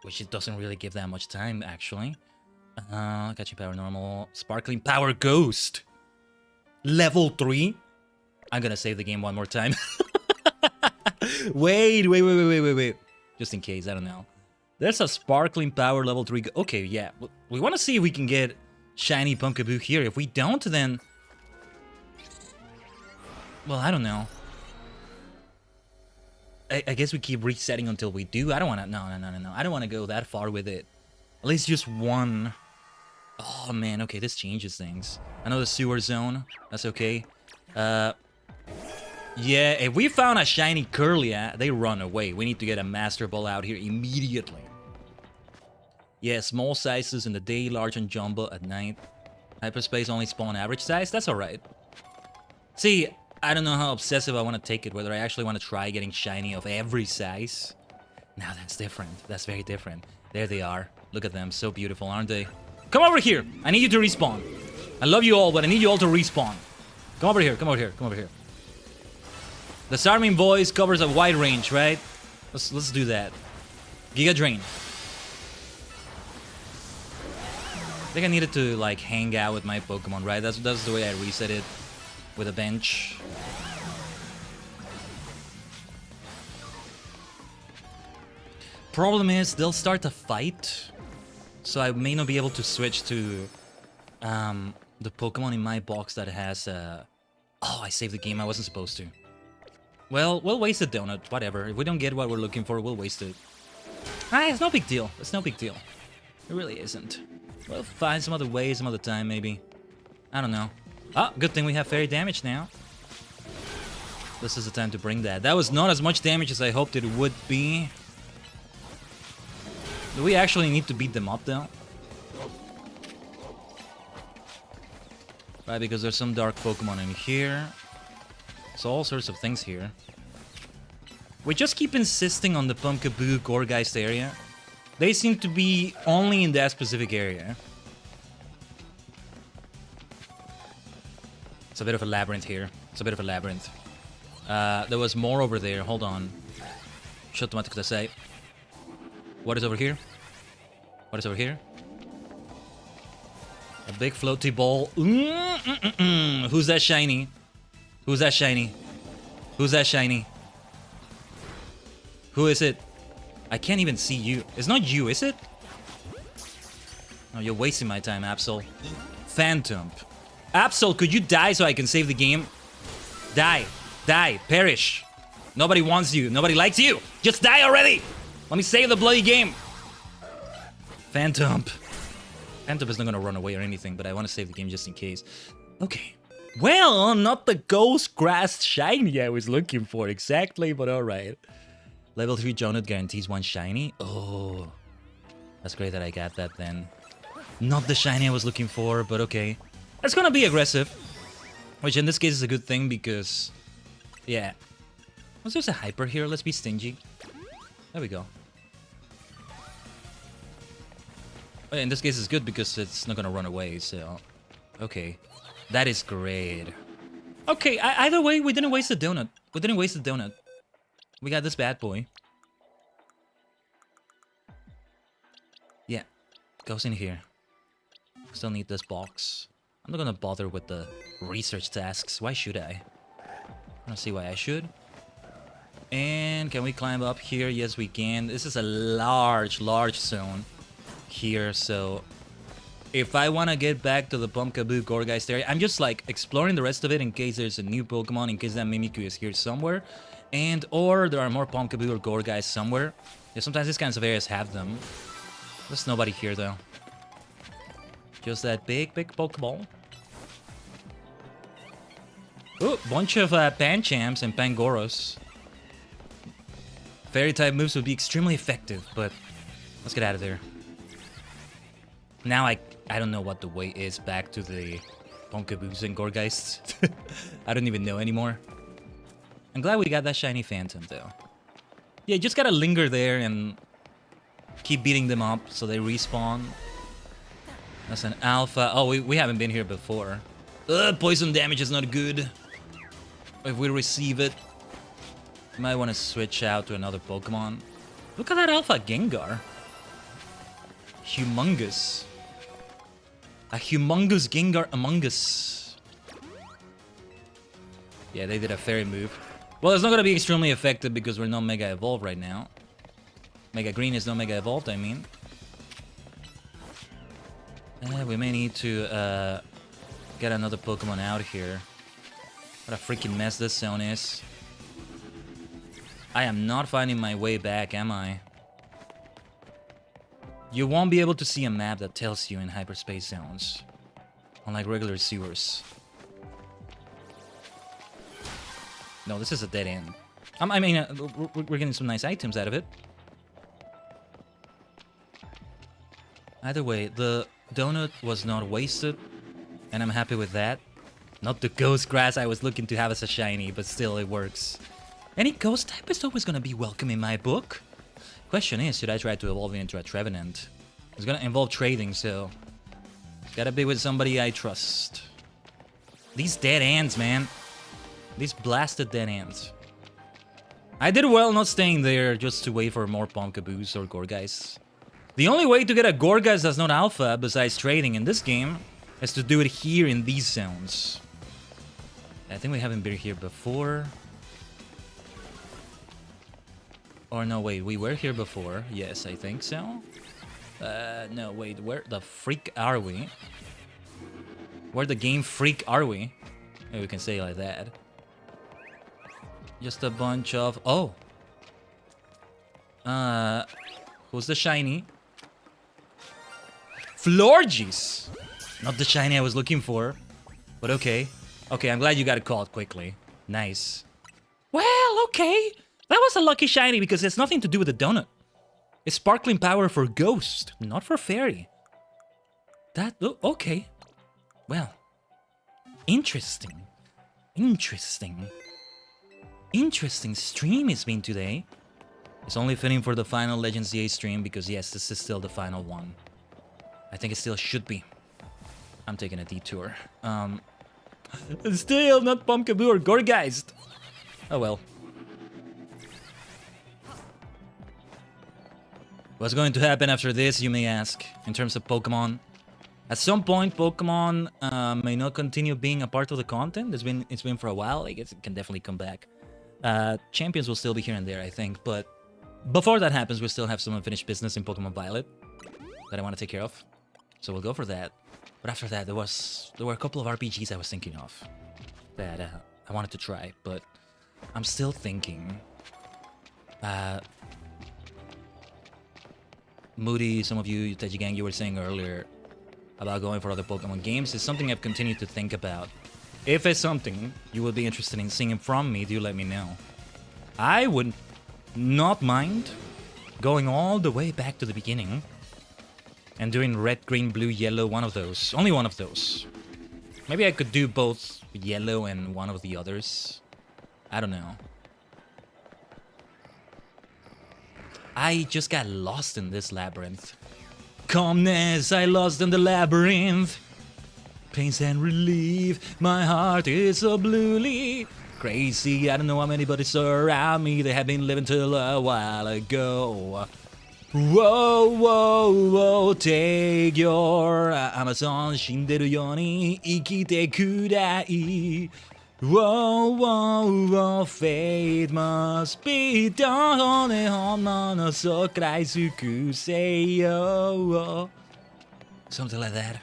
Speaker 3: which it doesn't really give that much time actually. Catching Power Normal, Sparkling Power Ghost, level 3. I'm gonna save the game one more time. Wait. Just in case, I don't know. There's a Sparkling Power level 3. Okay, yeah. We want to see if we can get shiny Pumpkaboo here. If we don't, then... well, I don't know. I guess we keep resetting until we do. I don't want to... No. I don't want to go that far with it. At least just one. Oh, man. Okay, this changes things. Another Sewer Zone. That's okay. Yeah, if we found a shiny Curlia, they run away. We need to get a Master Ball out here immediately. Yeah, small sizes in the day, large and jumbo at night. Hyperspace only spawn average size? That's alright. See, I don't know how obsessive I want to take it, whether I actually want to try getting shiny of every size. Now that's different. That's very different. There they are. Look at them. So beautiful, aren't they? Come over here! I need you to respawn. I love you all, but I need you all to respawn. Come over here, come over here, come over here. The Starming voice covers a wide range, right? Let's do that. Giga Drain. I think I needed to like hang out with my Pokemon, right? That's the way I reset it with a bench. Problem is they'll start a fight, so I may not be able to switch to the Pokemon in my box that has. Oh, I saved the game. I wasn't supposed to. Well, we'll waste a donut, whatever. If we don't get what we're looking for, we'll waste it. Ah, it's no big deal. It's no big deal. It really isn't. We'll find some other way, some other time, maybe. I don't know. Ah, good thing we have fairy damage now. This is the time to bring that. That was not as much damage as I hoped it would be. Do we actually need to beat them up, though? Right, because there's some dark Pokemon in here. So all sorts of things here. We just keep insisting on the Pumpkaboo Gourgeist area. They seem to be only in that specific area. It's a bit of a labyrinth here. It's a bit of a labyrinth. There was more over there. Hold on. Shotomato kudasai. What is over here? What is over here? A big floaty ball. Who's that shiny? Who's that shiny? Who's that shiny? Who is it? I can't even see you. It's not you, is it? No, you're wasting my time, Absol. Phantom. Absol, could you die so I can save the game? Die. Die. Perish. Nobody wants you. Nobody likes you. Just die already. Let me save the bloody game. Phantom. Phantom is not gonna run away or anything, but I want to save the game just in case. Okay. Well, not the ghost grass shiny I was looking for exactly, but alright. Level 3 Jonut guarantees 1 shiny. Oh, that's great that I got that then. Not the shiny I was looking for, but okay. It's gonna be aggressive, which in this case is a good thing because, yeah. Was there a hyper here? Let's be stingy. There we go. Oh, in this case it's good because it's not gonna run away, so... Okay. That is great. Okay, either way, we didn't waste the donut. We didn't waste the donut. We got this bad boy. Yeah, goes in here. Still need this box. I'm not gonna bother with the research tasks. Why should I? I don't see why I should. And can we climb up here? Yes, we can. This is a large zone here, so... If I want to get back to the Pumpkaboo Gourgeist area, I'm just like exploring the rest of it in case there's a new Pokemon, in case that Mimikyu is here somewhere. And or there are more Pumpkaboo or Gourgeist somewhere. Yeah, sometimes these kinds of areas have them. There's nobody here though. Just that big Pokeball. Oh, bunch of Panchams and Pangoros. Fairy type moves would be extremely effective, but Let's get out of there. Now I don't know what the way is back to the Ponkaboos and Gorgeists. I don't even know anymore. I'm glad we got that shiny phantom though. Yeah, you just gotta linger there and keep beating them up so they respawn. That's an alpha. Oh, we haven't been here before. Poison damage is not good. If we receive it, you might want to switch out to another Pokemon. Look at that alpha Gengar. Humongous. A humongous Gengar among us. Yeah, they did a fairy move. Well, it's not going to be extremely effective because we're not Mega Evolved right now. Mega Green is not Mega Evolved, I mean. We may need to get another Pokemon out here. What a freaking mess this zone is. I am not finding my way back, am I? You won't be able to see a map that tells you in hyperspace zones. Unlike regular sewers. No, this is a dead end. I mean, we're getting some nice items out of it. Either way, the donut was not wasted, and I'm happy with that. Not the ghost grass I was looking to have as a shiny, but still it works. Any ghost type is always gonna be welcome in my book. Question is, should I try to evolve it into a Trevenant? It's gonna involve trading, so it's gotta be with somebody I trust. These dead ends, man. These blasted dead ends. I did well not staying there just to wait for more Ponkaboos or Gorgeists. The only way to get a Gorgeist that's not alpha, besides trading in this game, is to do it here in these zones. I think we haven't been here before. Or no, wait, we were here before. Yes, I think so. No, wait, where the freak are we? Where the game freak are we? Maybe we can say it like that. Just a bunch of... Oh! Who's the shiny? Florges! Not the shiny I was looking for. But okay. Okay, I'm glad you got it called quickly. Nice. Well, okay. That was a lucky shiny because it's nothing to do with the donut. It's sparkling power for Ghost, not for Fairy. That... Oh, okay. Well. Interesting. Interesting. Interesting stream it's been today. It's only fitting for the final Legends EA stream because yes, this is still the final one. I think it still should be. I'm taking a detour. Still not Pumpkaboo or Gorgeist. Oh well. What's going to happen after this, you may ask, in terms of Pokemon? At some point, Pokemon may not continue being a part of the content. It's been for a while. I guess it can definitely come back. Champions will still be here and there, I think. But before that happens, we still have some unfinished business in Pokemon Violet that I want to take care of. So we'll go for that. But after that, there were a couple of RPGs I was thinking of that I wanted to try. But I'm still thinking. Moody, some of you, Tajigen, you were saying earlier about going for other Pokemon games. It's something I've continued to think about. If it's something you would be interested in seeing from me, do let me know. I would not mind going all the way back to the beginning and doing red, green, blue, yellow, one of those. Only one of those. Maybe I could do both yellow and one of the others. I don't know. I just got lost in this labyrinth. Calmness, I lost in the labyrinth. Pains and relief, my heart is so bluely crazy. I don't know how many bodies around me. They have been living till a while ago. Whoa, whoa, whoa, take your Amazon 死んでるように生きてくだい。Whoa, whoa, whoa, fate must be done. 本物そくらい尽くせよ。Something like that.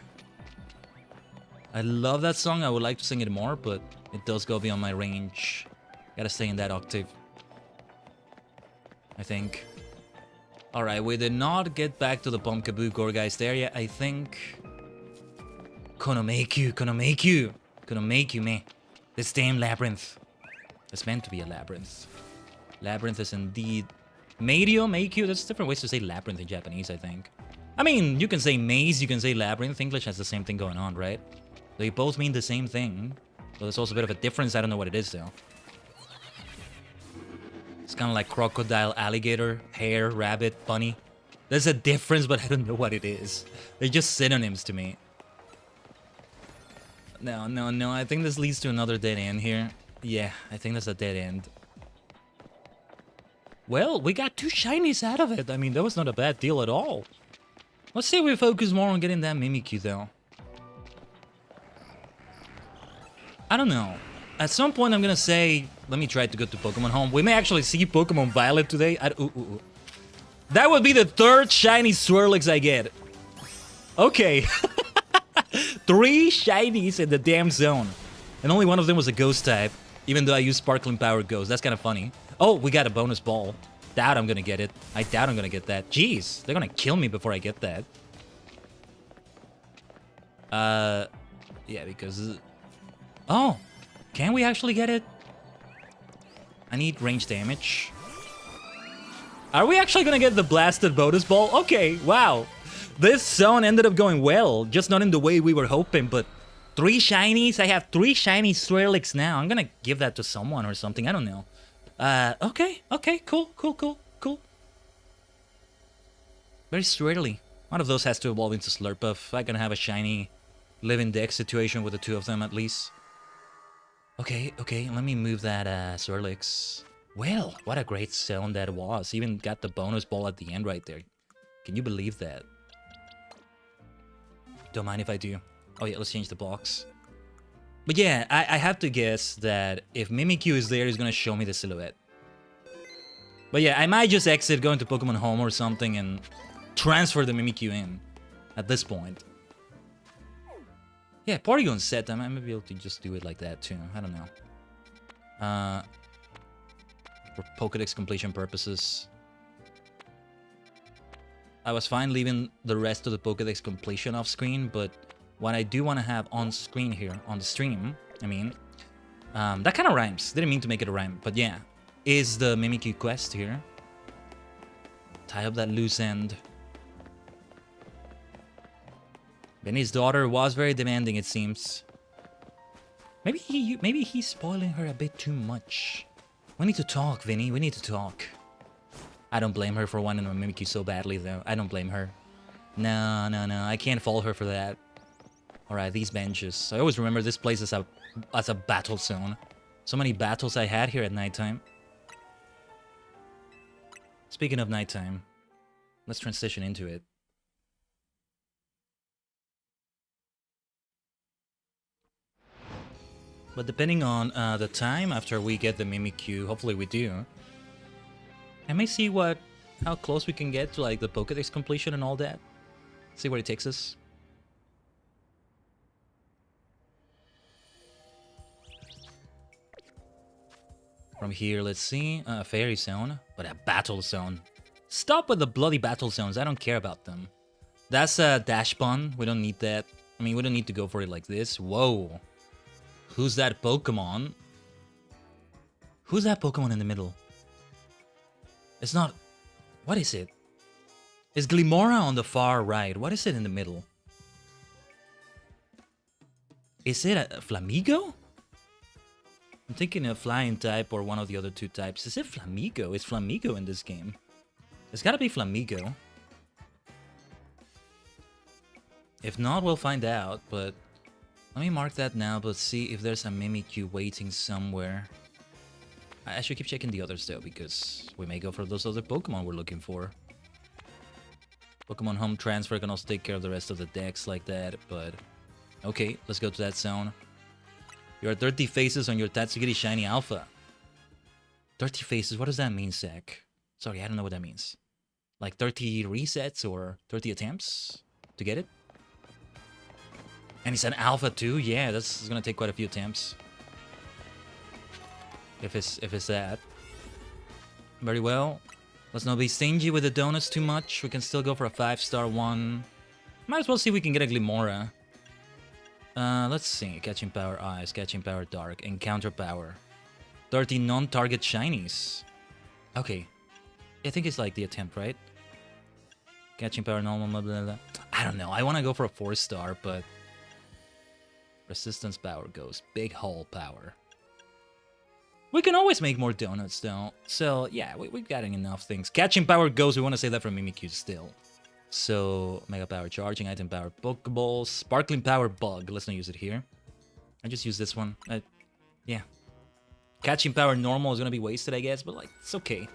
Speaker 3: I love that song. I would like to sing it more, but it does go beyond my range. Gotta stay in that octave, I think. Alright, we did not get back to the Pumpkaboo Gorgeist area, I think. Gonna make you, man. This damn labyrinth. It's meant to be a labyrinth. Labyrinth is indeed Meikyo, there's different ways to say labyrinth in Japanese, I think. I mean, you can say maze, you can say labyrinth. English has the same thing going on, right? They both mean the same thing. So there's also a bit of a difference. I don't know what it is, though. It's kind of like crocodile, alligator, hare, rabbit, bunny. There's a difference, but I don't know what it is. They're just synonyms to me. No. I think this leads to another dead end here. Yeah, I think that's a dead end. Well, we got 2 shinies out of it. I mean, that was not a bad deal at all. Let's say we focus more on getting that Mimikyu, though. I don't know. At some point, I'm gonna say, let me try to go to Pokemon Home. We may actually see Pokemon Violet today. That would be the 3rd shiny Swirlix I get. Okay. 3 shinies in the damn zone. And only one of them was a ghost type. Even though I use Sparkling Power Ghost. That's kind of funny. Oh, we got a bonus ball. Doubt I'm gonna get it. I doubt I'm gonna get that. Jeez, they're gonna kill me before I get that. Yeah, because... Oh, can we actually get it? I need range damage. Are we actually gonna get the blasted bonus ball? Okay, wow. This zone ended up going well. Just not in the way we were hoping, but 3 shinies? I have 3 shiny Swirlix now. I'm gonna give that to someone or something. I don't know. Okay, cool. Very swirly. One of those has to evolve into Slurpuff. I can have a shiny living dex situation with the 2 of them at least. Okay, let me move that Swirlix. Well, what a great zone that was. Even got the bonus ball at the end right there. Can you believe that? Don't mind if I do. Oh yeah, let's change the box. But yeah, I have to guess that if Mimikyu is there, he's gonna show me the silhouette. But yeah, I might just exit, go into Pokemon Home or something, and transfer the Mimikyu in at this point. Yeah, Porygon set, I might be able to just do it like that too. I don't know. For Pokédex completion purposes. I was fine leaving the rest of the Pokédex completion off screen, but what I do want to have on screen here, on the stream, I mean, that kind of rhymes. Didn't mean to make it a rhyme, but yeah, is the Mimikyu quest here. Tie up that loose end. Vinny's daughter was very demanding, it seems. Maybe he's spoiling her a bit too much. We need to talk, Vinny. We need to talk. I don't blame her for wanting to Mimikyu so badly, though. I don't blame her. No. I can't fault her for that. Alright, these benches. I always remember this place as a battle zone. So many battles I had here at nighttime. Speaking of nighttime, let's transition into it. But depending on the time after we get the Mimikyu, hopefully we do, I may see how close we can get to like the Pokédex completion and all that. See where it takes us. From here, let's see. A fairy zone, but a battle zone. Stop with the bloody battle zones. I don't care about them. That's a dash pun. We don't need that. I mean, we don't need to go for it like this. Whoa. Who's that Pokemon? Who's that Pokemon in the middle? It's not... What is it? It's Glimora on the far right. What is it in the middle? Is it a Flamigo? I'm thinking a flying type or one of the other 2 types. Is it Flamigo? Is Flamigo in this game? It's gotta be Flamigo. If not, we'll find out, but... Let me mark that now, but see if there's a Mimikyu waiting somewhere. I should keep checking the others though, because we may go for those other Pokemon we're looking for. Pokemon Home Transfer can also take care of the rest of the decks like that, but... Okay, let's go to that zone. You're at 30 faces on your Tatsugiri Shiny Alpha. 30 faces, what does that mean, Zach? Sorry, I don't know what that means. Like 30 resets or 30 attempts to get it? And it's an alpha too? Yeah, that's gonna take quite a few attempts. If it's that. Very well. Let's not be stingy with the donuts too much. We can still go for a 5-star one. Might as well see if we can get a Glimora. Let's see. Catching Power Ice, Catching Power Dark, Encounter Power. 30 non-target shinies. Okay. I think it's like the attempt, right? Catching power, normal, blah, blah, blah. I don't know. I want to go for a 4-star, but... Resistance power goes. Big hole power. We can always make more donuts, though. So, yeah, we've got enough things. Catching power goes. We want to say that for Mimikyu still. So, Mega Power Charging, Item Power Pokeballs, Sparkling Power Bug. Let's not use it here. I just use this one. Yeah. Catching Power Normal is going to be wasted, I guess, but, like, it's okay.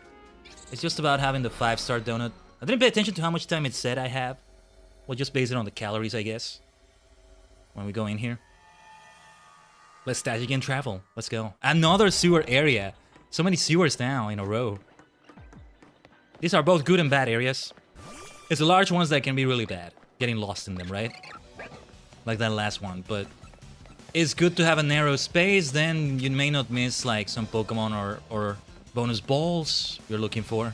Speaker 3: It's just about having the 5-star donut. I didn't pay attention to how much time it said I have. We'll just base it on the calories, I guess. When we go in here. Let's Tajigen travel. Let's go. Another sewer area. So many sewers now in a row. These are both good and bad areas. It's the large ones that can be really bad. Getting lost in them, right? Like that last one. But it's good to have a narrow space. Then you may not miss like some Pokemon or bonus balls you're looking for.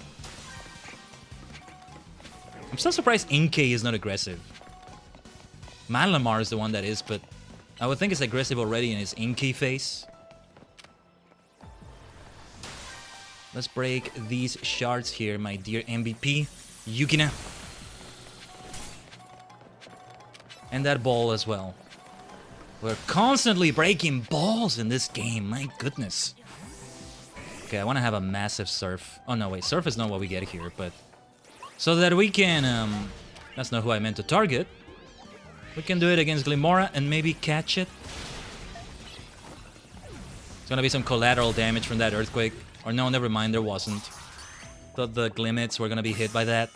Speaker 3: I'm still surprised Inkay is not aggressive. Malamar is the one that is, but I would think it's aggressive already in his Inkay face. Let's break these shards here, my dear MVP, Yukina. And that ball as well. We're constantly breaking balls in this game, my goodness. Okay, I want to have a massive surf. Oh no, wait, surf is not what we get here, but... So that we can, that's not who I meant to target. We can do it against Glimora and maybe catch it. It's gonna be some collateral damage from that earthquake. Or no, never mind, there wasn't. Thought the Glimits were gonna be hit by that.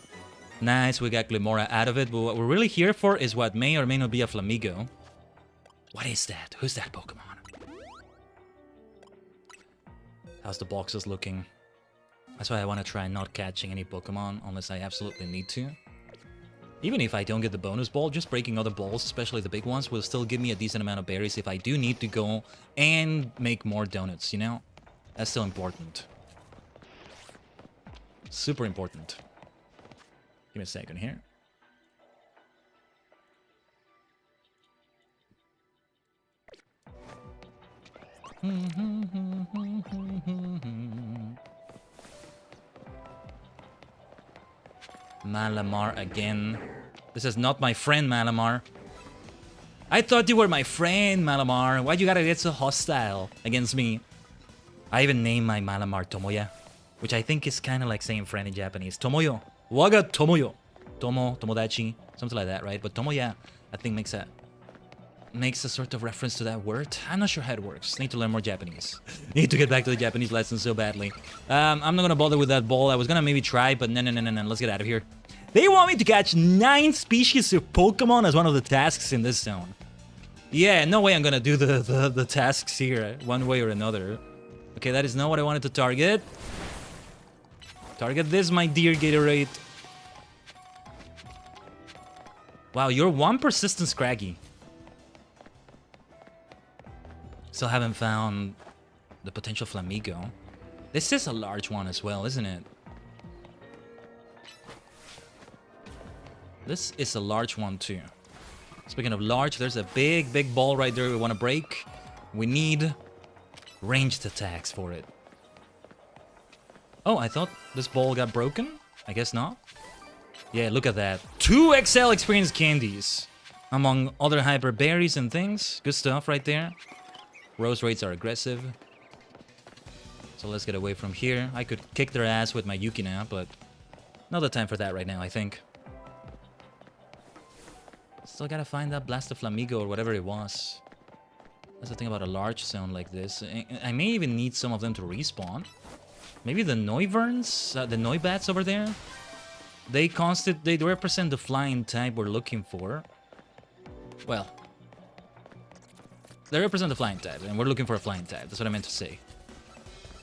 Speaker 3: Nice, we got Glimora out of it. But what we're really here for is what may or may not be a Flamigo. What is that? Who's that Pokemon? How's the boxes looking? That's why I want to try not catching any Pokemon unless I absolutely need to. Even if I don't get the bonus ball, just breaking other balls, especially the big ones, will still give me a decent amount of berries if I do need to go and make more donuts, you know? That's still important. Super important. Give me a second here. Malamar again. This is not my friend, Malamar. I thought you were my friend, Malamar. Why'd you gotta get so hostile against me? I even named my Malamar Tomoya, which I think is kind of like saying friend in Japanese. Tomoyo. Waga Tomoyo. Tomodachi. Something like that, right? But Tomoya, I think makes a sort of reference to that word. I'm not sure how it works. Need to learn more Japanese. Need to get back to the Japanese lesson so badly. I'm not gonna bother with that ball. I was gonna maybe try, but no. Let's get out of here. They want me to catch 9 species of Pokemon as one of the tasks in this zone. Yeah, no way I'm gonna do the tasks here, one way or another. Okay, that is not what I wanted to target. Target this, my dear Gatorade. Wow, you're 1 persistent Scraggy. Still haven't found the potential Flamigo. This is a large one as well, isn't it? This is a large one too. Speaking of large, there's a big ball right there we want to break. We need ranged attacks for it. Oh, I thought this ball got broken? I guess not. Yeah, look at that. 2 XL experience candies. Among other hyper berries and things. Good stuff right there. Rose rates are aggressive. So let's get away from here. I could kick their ass with my Yukina, but not the time for that right now, I think. Still gotta find that Blaster Flamigo or whatever it was. That's the thing about a large zone like this. I may even need some of them to respawn. Maybe the Noivern, the Noibats over there? They represent the flying type we're looking for. Well, they represent the flying type, and we're looking for a flying type. That's what I meant to say.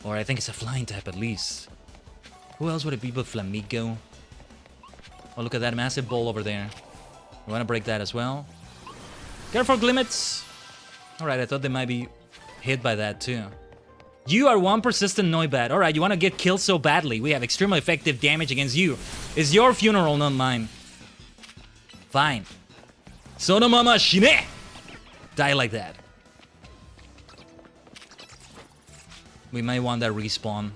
Speaker 3: Or I think it's a flying type at least. Who else would it be but Flamigo? Oh, look at that massive ball over there. We want to break that as well. Careful, Glimits! Alright, I thought they might be hit by that too. You are 1 persistent Noibat. Alright, you want to get killed so badly. We have extremely effective damage against you. It's your funeral, not mine. Fine. Sonomama Shine! Die like that. We might want that respawn.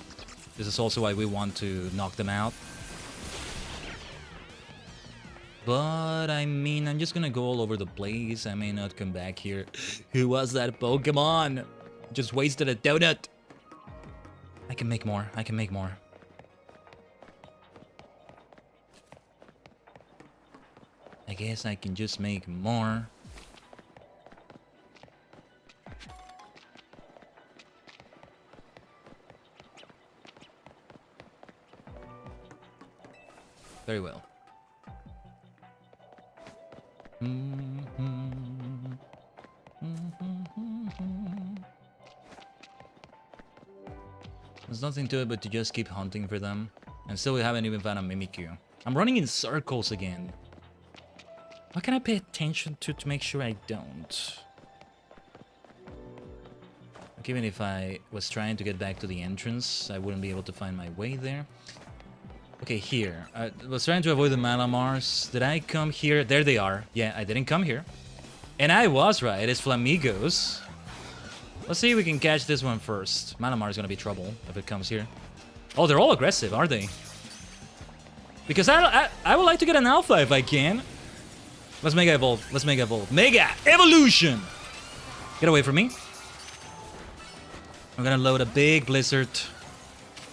Speaker 2: This is also why we want to knock them out. But, I mean, I'm just gonna go all over the place. I may not come back here. Who was that Pokemon? Just wasted a donut. I can make more. I can make more. I guess I can just make more. Very well. There's nothing to it but to just keep hunting for them. And still we haven't even found a Mimikyu. I'm running in circles again. What can I pay attention to make sure I don't? Like even if I was trying to get back to the entrance, I wouldn't be able to find my way there. Okay, here. I was trying to avoid the Malamars. Did I come here? There they are. Yeah, I didn't come here. And I was right. It's Flamigos. Let's see if we can catch this one first. Malamar is gonna be trouble if it comes here. Oh, they're all aggressive, are they? Because I would like to get an alpha if I can. Let's Mega Evolve. Let's Mega Evolve. Mega Evolution! Get away from me. I'm gonna load a big Blizzard.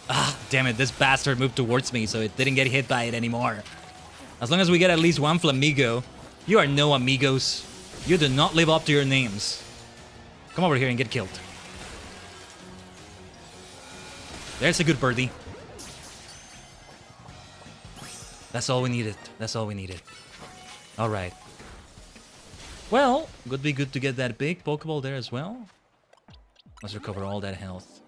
Speaker 2: Ah, damn it. This bastard moved towards me, so it didn't get hit by it anymore. As long as we get at least one Flamigo. You are no amigos. You do not live up to your names. Come over here and get killed. There's a good birdie. That's all we needed. That's all we needed. Alright. Well, would be good to get that big Pokeball there as well. Let's recover all that health.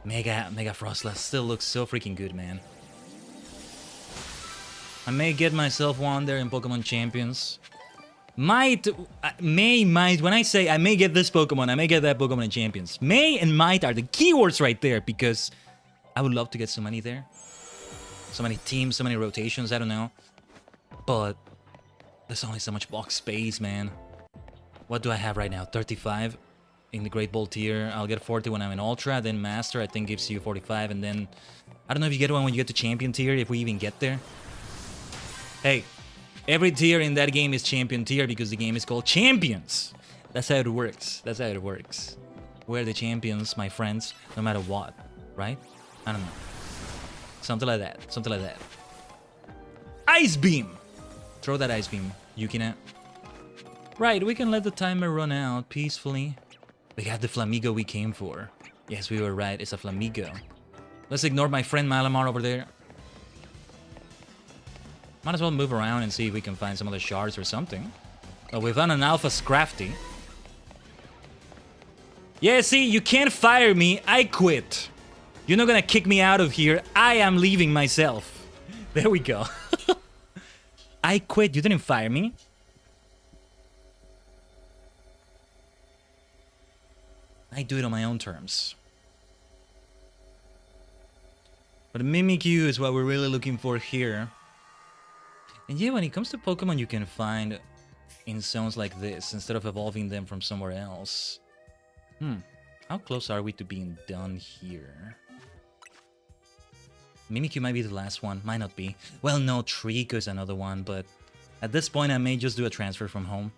Speaker 2: Mega Frostlass still looks so freaking good, man. I may get myself one there in Pokemon Champions. Might, when I say I may get this Pokemon, I may get that Pokemon in Champions. May and might are the keywords right there, because I would love to get so many there. So many teams, so many rotations, I don't know. But there's only so much box space, man. What do I have right now? 35 in the Great Ball tier. I'll get 40 when I'm in Ultra, then Master I think gives you 45, and then I don't know if you get one when you get to Champion tier, if we even get there. Hey, every tier in that game is Champion tier because the game is called Champions. That's how it works. That's how it works. We're the champions, my friends, no matter what, right? I don't know. Something like that. Something like that. Ice Beam! Throw that Ice Beam, Yukina. Right, we can let the timer run out peacefully. We got the Flamigo we came for. Yes, we were right. It's a Flamigo. Let's ignore my friend Malamar over there. Might as well move around and see if we can find some other shards or something. Oh, we found an Alpha Scrafty. Yeah, see, you can't fire me. I quit. You're not gonna kick me out of here. I am leaving myself. There we go. I quit. You didn't fire me. I do it on my own terms. But Mimikyu is what we're really looking for here. And yeah, when it comes to Pokemon you can find in zones like this, instead of evolving them from somewhere else. How close are we to being done here? Mimikyu might be the last one, might not be. Well, no, Trico is another one, but at this point I may just do a transfer from home.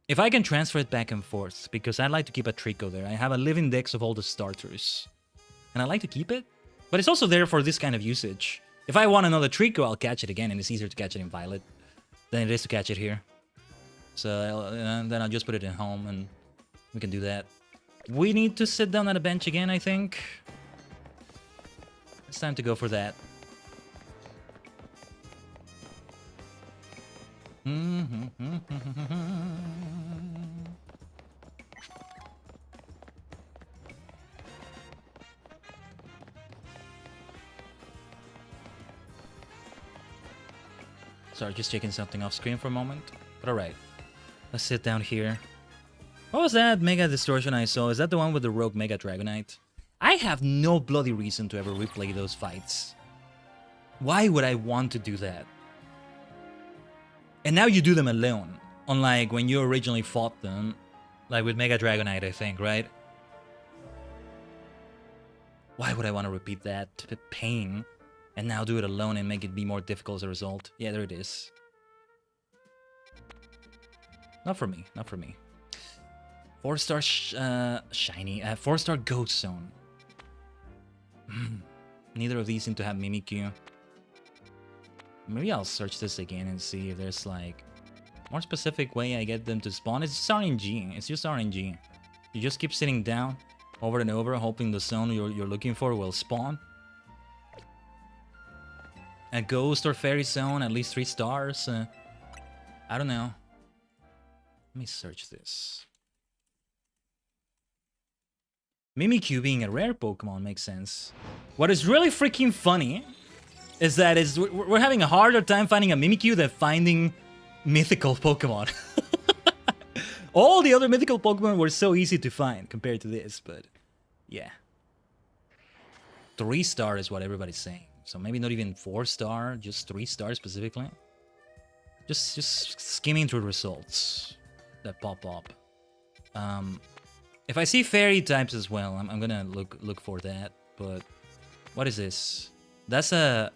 Speaker 2: If I can transfer it back and forth, because I'd like to keep a Trico there. I have a living dex of all the starters. And I like to keep it, but it's also there for this kind of usage. If I want another Trico, I'll catch it again, and it's easier to catch it in Violet than it is to catch it here. So then I'll just put it in home, and we can do that. We need to sit down at a bench again, I think. It's time to go for that. Sorry, just checking something off screen for a moment. But alright. Let's sit down here. What was that Mega Distortion I saw? Is that the one with the Rogue Mega Dragonite? I have no bloody reason to ever replay those fights. Why would I want to do that? And now you do them alone. Unlike when you originally fought them. Like with Mega Dragonite, I think, right?
Speaker 3: Why would I want to repeat that pain and now do it alone and make it be more difficult as a result? Yeah, there it is. Not for me, not for me. 4-star shiny, 4-star ghost zone. Neither of these seem to have Mimikyu. Maybe I'll search this again and see if there's like more specific way I get them to spawn. It's just RNG. It's just RNG. You just keep sitting down over and over, hoping the zone you're looking for will spawn. A ghost or fairy zone, at least 3 stars. I don't know. Let me search this. Mimikyu being a rare Pokemon makes sense. What is really freaking funny is that we're having a harder time finding a Mimikyu than finding mythical Pokemon. All the other mythical Pokemon were so easy to find compared to this, but yeah. 3-star is what everybody's saying. So maybe not even 4-star, just 3-star specifically. Just skimming through results that pop up. If I see fairy types as well, I'm gonna look for that. But what is this? That's a...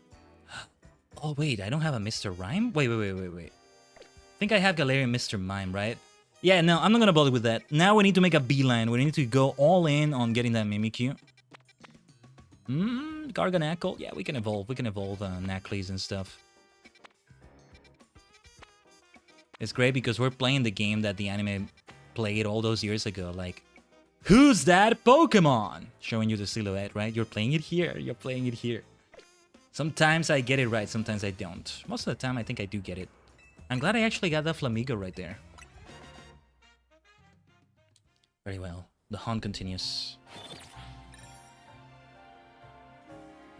Speaker 3: Oh wait, I don't have a Mr. Rhyme? Wait. I think I have Galarian Mr. Mime, right? Yeah, no, I'm not gonna bother with that. Now we need to make a beeline. We need to go all in on getting that Mimikyu. Garganacl? Yeah, we can evolve. We can evolve Naclis and stuff. It's great because we're playing the game that the anime played all those years ago. Like, who's that Pokemon? Showing you the silhouette, right? You're playing it here. You're playing it here. Sometimes I get it right. Sometimes I don't. Most of the time, I think I do get it. I'm glad I actually got that Flamigo right there. Very well. The hunt continues.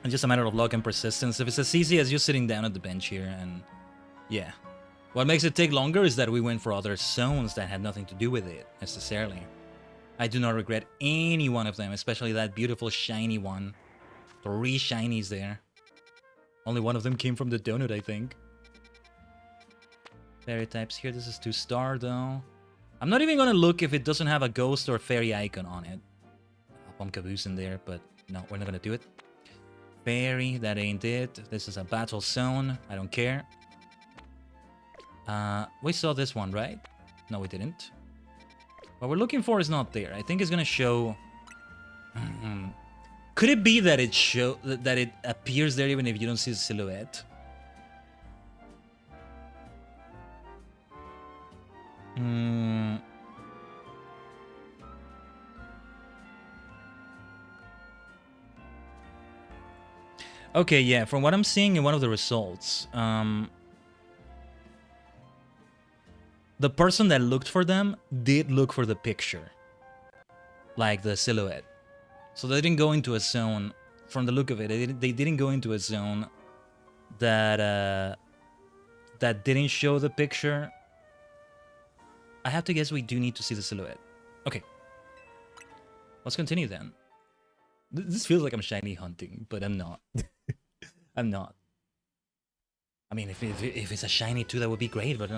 Speaker 3: It's just a matter of luck and persistence. If it's as easy as just sitting down at the bench here and... Yeah. What makes it take longer is that we went for other zones that had nothing to do with it, necessarily. I do not regret any one of them, especially that beautiful shiny one. 3 shinies there. Only one of them came from the donut, I think. Fairy types here. This is 2-star, though. I'm not even gonna look if it doesn't have a ghost or fairy icon on it. I'll pump Caboose in there, but no, we're not gonna do it. Fairy, that ain't it. This is a battle zone. I don't care. We saw this one, right? No, we didn't. What we're looking for is not there. I think it's gonna show... Could it be that it appears there even if you don't see the silhouette? Okay, yeah, from what I'm seeing in one of the results, the person that looked for them did look for the picture. Like the silhouette. So they didn't go into a zone, from the look of it, they didn't go into a zone that that didn't show the picture. I have to guess we do need to see the silhouette. Okay. Let's continue then. This feels like I'm shiny hunting, but I'm not. I'm not. I mean, if it's a shiny too, that would be great, but...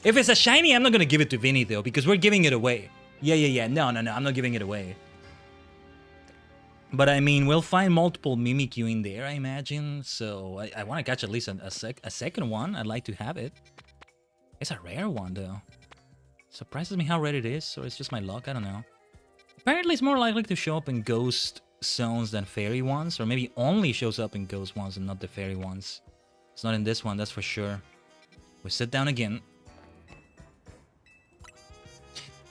Speaker 3: If it's a shiny, I'm not gonna give it to Vinny, though, because we're giving it away. Yeah. No, I'm not giving it away. But I mean, we'll find multiple Mimikyu in there, I imagine. So I want to catch at least a second one. I'd like to have it. It's a rare one, though. Surprises me how rare it is, or it's just my luck, I don't know. Apparently, it's more likely to show up in ghost zones than fairy ones, or maybe only shows up in ghost ones and not the fairy ones. It's not in this one, that's for sure. We sit down again.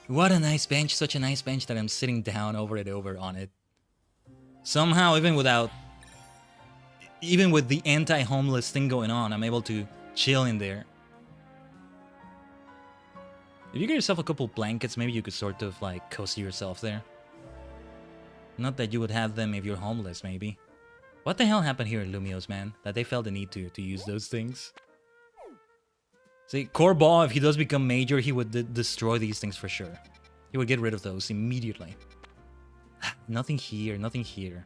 Speaker 3: What a nice bench, such a nice bench that I'm sitting down over and over on it. Somehow, even with the anti-homeless thing going on, I'm able to chill in there. If you get yourself a couple blankets, maybe you could sort of like cozy yourself there. Not that you would have them if you're homeless, maybe. What the hell happened here in Lumios, man? That they felt the need to use those things. See, Corbaugh, if he does become major, he would destroy these things for sure. He would get rid of those immediately. Nothing here, nothing here.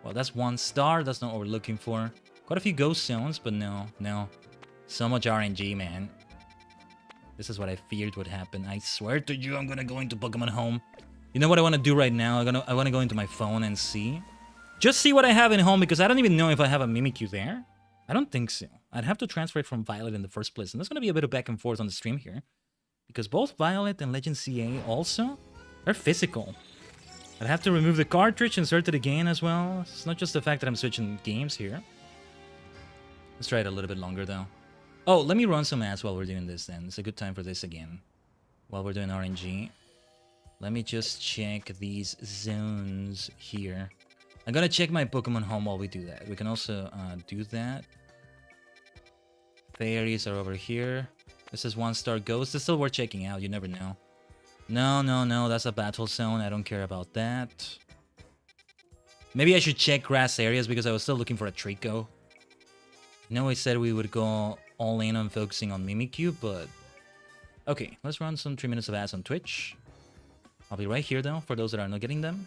Speaker 3: Well, that's 1 star. That's not what we're looking for. Quite a few ghost zones, but no. So much RNG, man. This is what I feared would happen. I swear to you, I'm gonna go into Pokemon Home You know what I want to do right now? I want to go into my phone and see. Just see what I have in home, because I don't even know if I have a Mimikyu there. I don't think so. I'd have to transfer it from Violet in the first place. And there's going to be a bit of back and forth on the stream here. Because both Violet and Legend CA also, they're physical. I'd have to remove the cartridge, insert it again as well. It's not just the fact that I'm switching games here. Let's try it a little bit longer though. Oh, let me run some ads while we're doing this then. It's a good time for this again. While we're doing RNG. Let me just check these zones here. I'm gonna check my Pokemon home while we do that. We can also do that. Fairies are over here. This is 1-star ghost. It's still worth checking out. You never know. No. That's a battle zone. I don't care about that. Maybe I should check grass areas because I was still looking for a Trico. I know I said we would go all in on focusing on Mimikyu, but... Okay, let's run some 3 minutes of ads on Twitch. I'll be right here though, for those that are not getting them.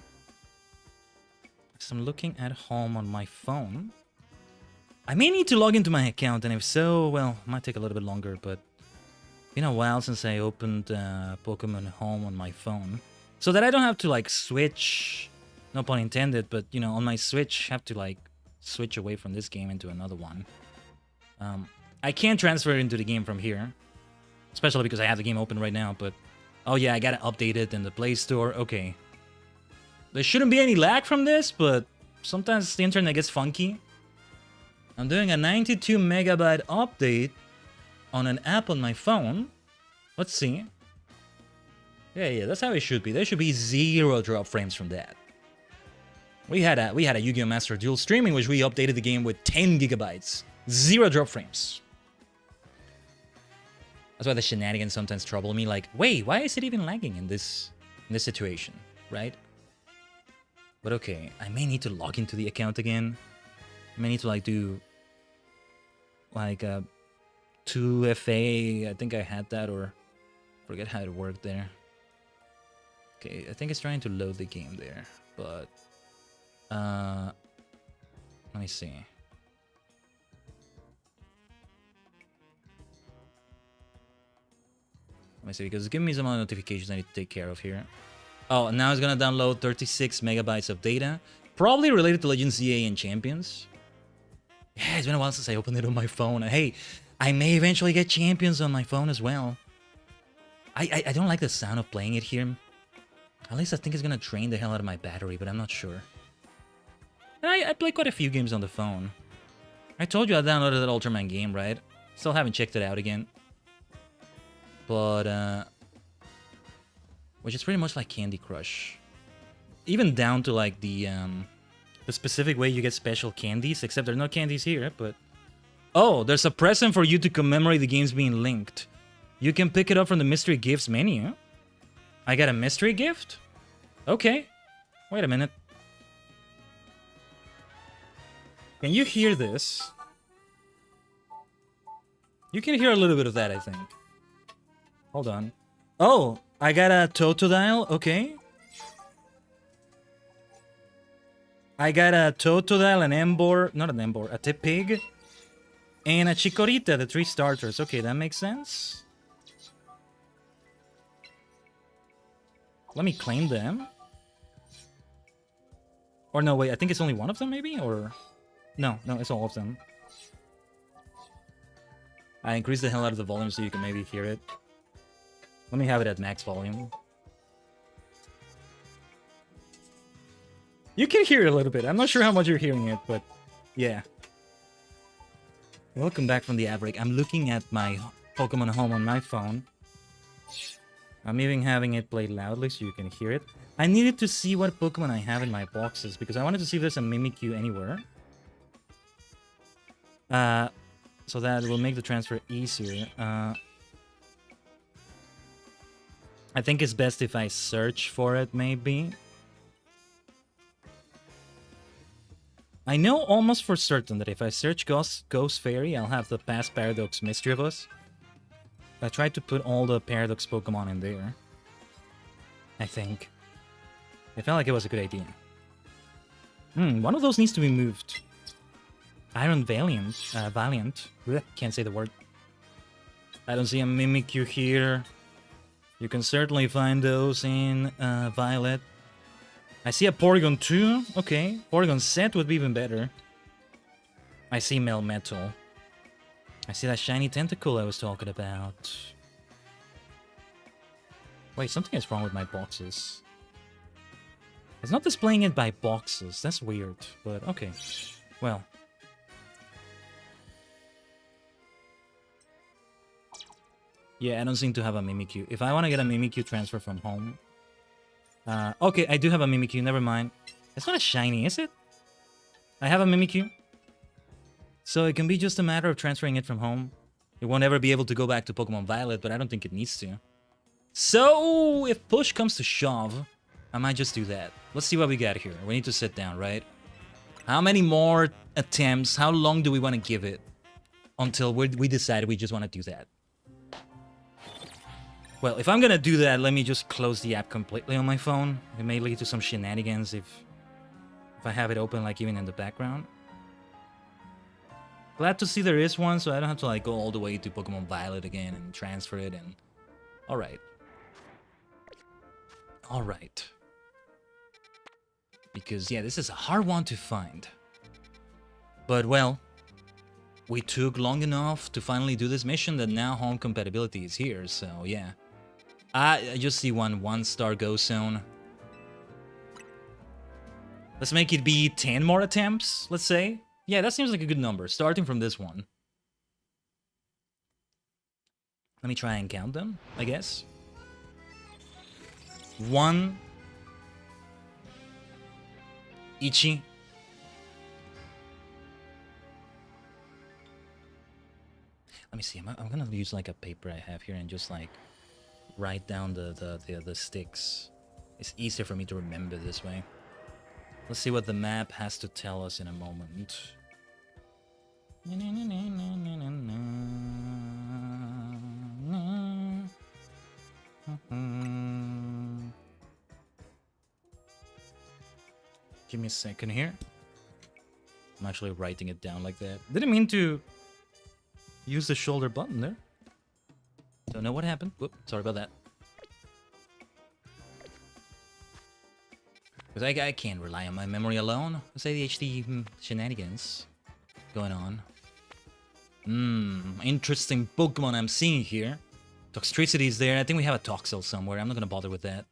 Speaker 3: So I'm looking at home on my phone. I may need to log into my account, and if so, well, it might take a little bit longer, but... It's been a while since I opened Pokemon Home on my phone. So that I don't have to, like, switch... No pun intended, but, you know, on my Switch, have to, like, switch away from this game into another one. I can't transfer it into the game from here. Especially because I have the game open right now, but... Oh yeah, I gotta update it in the Play Store. Okay. There shouldn't be any lag from this, but sometimes the internet gets funky. I'm doing a 92 megabyte update on an app on my phone. Let's see. Yeah, that's how it should be. There should be 0 drop frames from that. We had a Yu-Gi-Oh! Master Duel streaming, which we updated the game with 10 gigabytes. 0 drop frames. That's why the shenanigans sometimes trouble me. Like, wait, why is it even lagging in this situation, right? But okay, I may need to log into the account again. I may need to, like, do... Like, 2FA. I think I had that, or... Forget how it worked there. Okay, I think it's trying to load the game there. But... Let me see. Let me see, because it's giving me some other notifications I need to take care of here. Oh, now it's gonna download 36 megabytes of data. Probably related to Legends ZA and Champions. Yeah, it's been a while since I opened it on my phone. Hey, I may eventually get Champions on my phone as well. I don't like the sound of playing it here. At least I think it's gonna drain the hell out of my battery, but I'm not sure. And I play quite a few games on the phone. I told you I downloaded that Ultraman game, right? Still haven't checked it out again. But, which is pretty much like Candy Crush. Even down to, like, the specific way you get special candies, except there are no candies here, but... Oh, there's a present for you to commemorate the games being linked. You can pick it up from the mystery gifts menu. I got a mystery gift? Okay. Wait a minute. Can you hear this? You can hear a little bit of that, I think. Hold on. Oh, I got a Totodile, okay. I got a Totodile, an Embor, not an Embor, a Tepig, and a Chikorita, the 3 starters. Okay, that makes sense. Let me claim them. Or no, wait, I think it's only one of them, maybe? Or... No, it's all of them. I increased the hell out of the volume so you can maybe hear it. Let me have it at max volume. You can hear it a little bit. I'm not sure how much you're hearing it, but yeah. Welcome back from the ad break. I'm looking at my Pokemon Home on my phone. I'm even having it played loudly so you can hear it. I needed to see what Pokemon I have in my boxes because I wanted to see if there's a Mimikyu anywhere. So that will make the transfer easier. I think it's best if I search for it, maybe. I know almost for certain that if I search Ghost Fairy, I'll have the past Paradox Mystery of Us. I tried to put all the Paradox Pokemon in there. I think. It felt like it was a good idea. One of those needs to be moved. Iron Valiant. Valiant. Blech, can't say the word. I don't see a Mimikyu here. You can certainly find those in Violet. I see a Porygon 2. Okay, Porygon set would be even better. I see Melmetal. I see that shiny tentacle I was talking about. Wait, something is wrong with my boxes. It's not displaying it by boxes. That's weird, but okay. Well. Yeah, I don't seem to have a Mimikyu. If I want to get a Mimikyu transfer from home... okay, I do have a Mimikyu. Never mind. It's not a shiny, is it? I have a Mimikyu. So it can be just a matter of transferring it from home. It won't ever be able to go back to Pokemon Violet, but I don't think it needs to. So, if push comes to shove, I might just do that. Let's see what we got here. We need to sit down, right? How many more attempts? How long do we want to give it? Until we decide we just want to do that. Well, if I'm gonna do that, let me just close the app completely on my phone. It may lead to some shenanigans if I have it open, like, even in the background. Glad to see there is one, so I don't have to, like, go all the way to Pokemon Violet again and transfer it and... Alright. Alright. Because, yeah, this is a hard one to find. But, well, we took long enough to finally do this mission that now home compatibility is here, so, yeah. I just see one-star ghost zone. Let's make it be 10 more attempts, let's say. Yeah, that seems like a good number, starting from this one. Let me try and count them, I guess. 1. Ichi. Let me see, I'm gonna use like a paper I have here and just like write down the sticks. It's easier for me to remember this way. Let's see what the map has to tell us in a moment. Give me a second here. I'm actually writing it down like that. Didn't mean to use the shoulder button there. Don't know what happened. Whoop, sorry about that. Because I can't rely on my memory alone. It's ADHD shenanigans going on. Interesting Pokemon I'm seeing here. Toxtricity is there. I think we have a Toxel somewhere. I'm not gonna bother with that.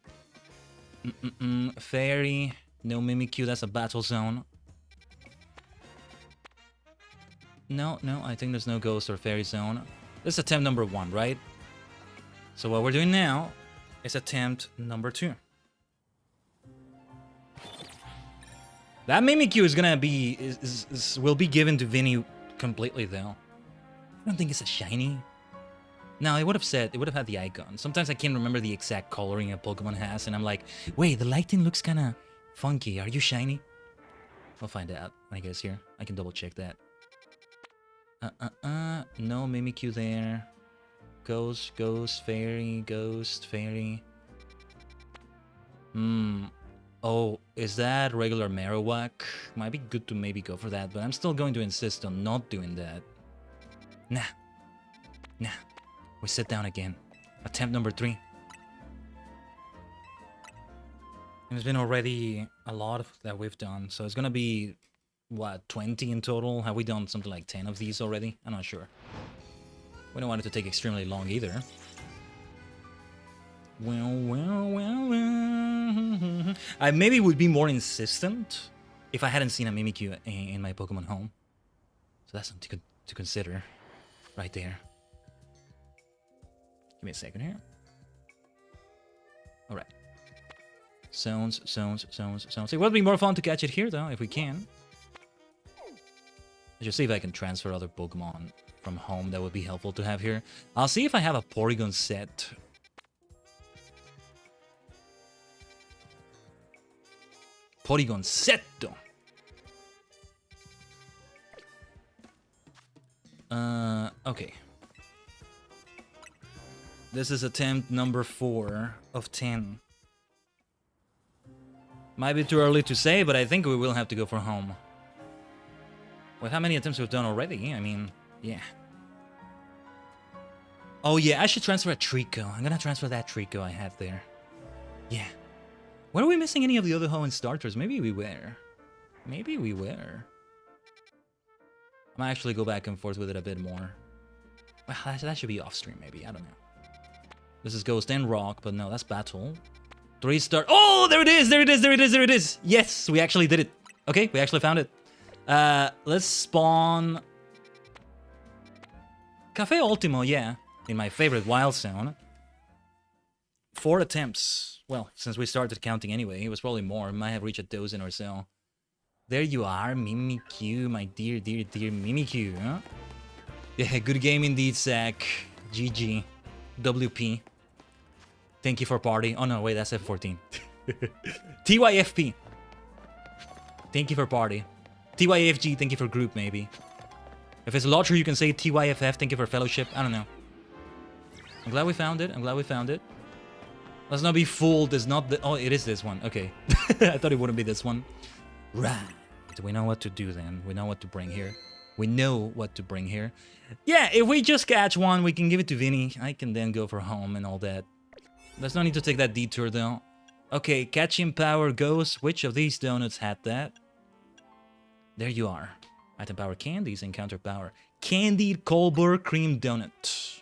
Speaker 3: Fairy. No Mimikyu. That's a battle zone. No, I think there's no Ghost or Fairy zone. This is attempt number 1, right? So what we're doing now is attempt number 2. That Mimikyu is gonna be will be given to Vinny completely though. I don't think it's a shiny. No, it would have had the icon. Sometimes I can't remember the exact coloring a Pokemon has, and I'm like, wait, the lighting looks kinda funky. Are you shiny? I'll find out when I get here. I can double check that. No Mimikyu there. Ghost, Fairy, Ghost, Fairy. Oh, is that regular Marowak? Might be good to maybe go for that, but I'm still going to insist on not doing that. Nah. We sit down again. Attempt number 3. And it's been already a lot that we've done, so it's gonna be, what, 20 in total? Have we done something like 10 of these already? I'm not sure. We don't want it to take extremely long either. Well. I maybe would be more insistent if I hadn't seen a Mimikyu in my Pokemon home. So that's something to consider right there. Give me a second here. Alright. Zones. It would be more fun to catch it here though, if we can. Let's just see if I can transfer other Pokemon from home. That would be helpful to have here. I'll see if I have a Porygon set. Porygon Setto. Okay. This is attempt number 4 of 10. Might be too early to say, but I think we will have to go for home. With how many attempts we've done already, I mean, yeah. Oh yeah, I should transfer a Trico. I'm gonna transfer that Trico I had there. Yeah. Were we missing any of the other Hoenn starters? Maybe we were. Maybe we were. I might actually go back and forth with it a bit more. Well, that should be off stream, maybe. I don't know. This is Ghost and Rock, but no, that's Battle. 3-star. Oh, there it is! There it is! There it is! There it is! Yes, we actually did it. Okay, we actually found it. Let's spawn... Cafe Ultimo, yeah. In my favorite wild zone. 4 attempts. Well, since we started counting anyway, it was probably more. We might have reached a dozen or so. There you are, Mimikyu, my dear, dear, dear Mimikyu, huh? Yeah, good game indeed, Zach. GG. WP. Thank you for party. Oh no, wait, that's F14. TYFP. Thank you for party. TYFG, thank you for group, maybe. If it's Lottery, you can say TYFF, thank you for fellowship. I don't know. I'm glad we found it. I'm glad we found it. Let's not be fooled. It's not the... Oh, it is this one. Okay. I thought it wouldn't be this one. Right. We know what to do then. We know what to bring here. We know what to bring here. Yeah, if we just catch one, we can give it to Vinny. I can then go for home and all that. There's no need to take that detour, though. Okay, catching power goes. Which of these donuts had that? There you are. Item power candies, encounter power. Candied Colbert cream donut.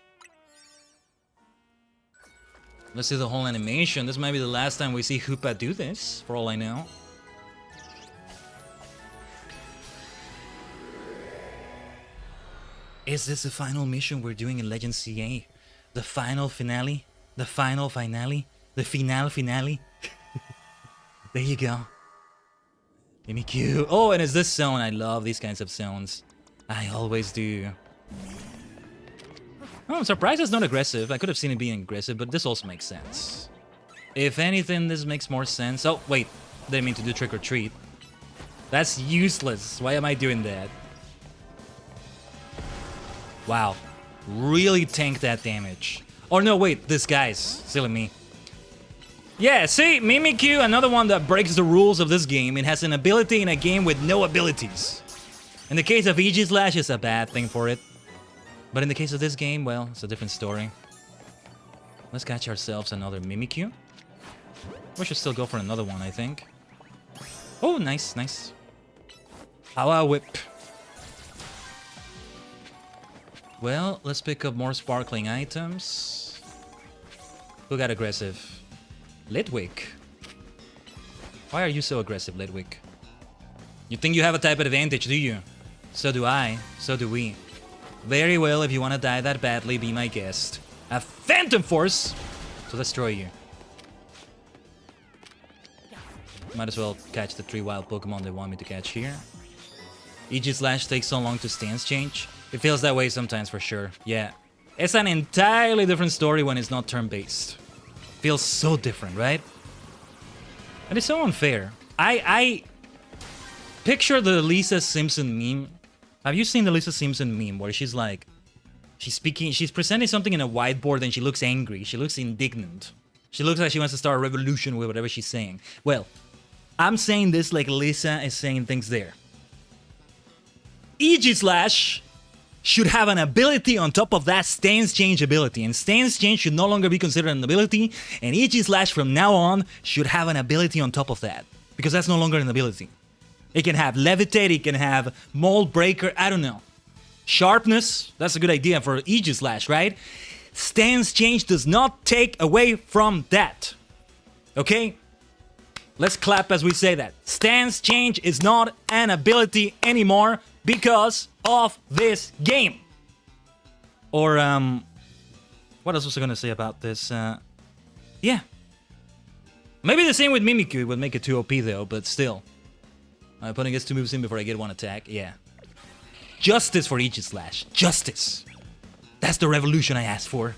Speaker 3: Let's see the whole animation. This might be the last time we see Hoopa do this, for all I know. Is this the final mission we're doing in Legend CA? The final finale? The final finale? The finale? There you go. Mimikyu. Oh, and it's this zone. I love these kinds of zones. I always do. Oh, I'm surprised it's not aggressive. I could have seen it being aggressive, but this also makes sense. If anything, this makes more sense. Oh, wait. Didn't mean to do trick or treat. That's useless. Why am I doing that? Wow. Really tanked that damage. Oh, no, wait. This guy's silly me. Yeah, see? Mimikyu, another one that breaks the rules of this game. It has an ability in a game with no abilities. In the case of Aegislash, it's a bad thing for it. But in the case of this game, well, it's a different story. Let's catch ourselves another Mimikyu. We should still go for another one, I think. Oh, nice, nice. Power Whip. Well, let's pick up more sparkling items. Who got aggressive? Litwick. Why are you so aggressive, Litwick? You think you have a type advantage, do you? So do I. So do we. Very well, if you want to die that badly, be my guest. A Phantom Force to destroy you. Might as well catch the 3 wild Pokemon they want me to catch here. Aegislash takes so long to stance change. It feels that way sometimes for sure. Yeah. It's an entirely different story when it's not turn-based. Feels so different, right? And it's so unfair. I picture the Lisa Simpson meme. Have you seen the Lisa Simpson meme where she's like, she's presenting something in a whiteboard and she looks angry, she looks indignant. She looks like she wants to start a revolution with whatever she's saying. Well, I'm saying this like Lisa is saying things there. Aegislash should have an ability on top of that stance change ability, and stance change should no longer be considered an ability, and Aegislash from now on should have an ability on top of that, because that's no longer an ability. It can have Levitate, it can have Mold Breaker, I don't know. Sharpness, that's a good idea for Aegislash, right? Stance change does not take away from that. Okay? Let's clap as we say that. Stance change is not an ability anymore because of this game. Or, what else was I gonna say about this? Yeah. Maybe the same with Mimikyu would make it too OP though, but still. My opponent gets 2 moves in before I get 1 attack. Yeah. Justice for Aegislash. Justice. That's the revolution I asked for.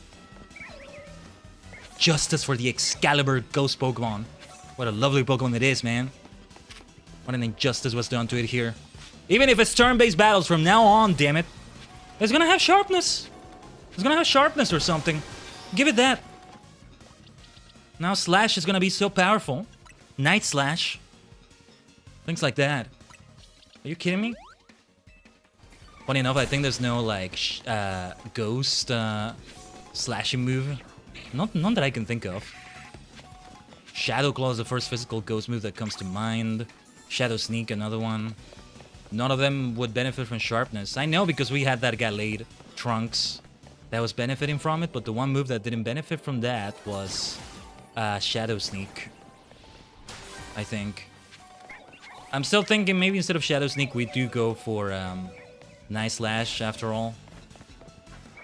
Speaker 3: Justice for the Excalibur Ghost Pokemon. What a lovely Pokemon it is, man. What an injustice was done to it here. Even if it's turn-based battles from now on, damn it. It's gonna have sharpness. It's gonna have sharpness or something. Give it that. Now Slash is gonna be so powerful. Night Slash. Things like that. Are you kidding me? Funny enough, I think there's no, like, ghost
Speaker 2: slashing move. None that I can think of. Shadow Claw is the first physical ghost move that comes to mind. Shadow Sneak, another one. None of them would benefit from sharpness. I know because we had that guy laid, Trunks, that was benefiting from it, but the one move that didn't benefit from that was Shadow Sneak, I think. I'm still thinking maybe instead of Shadow Sneak, we do go for Nice Slash after all.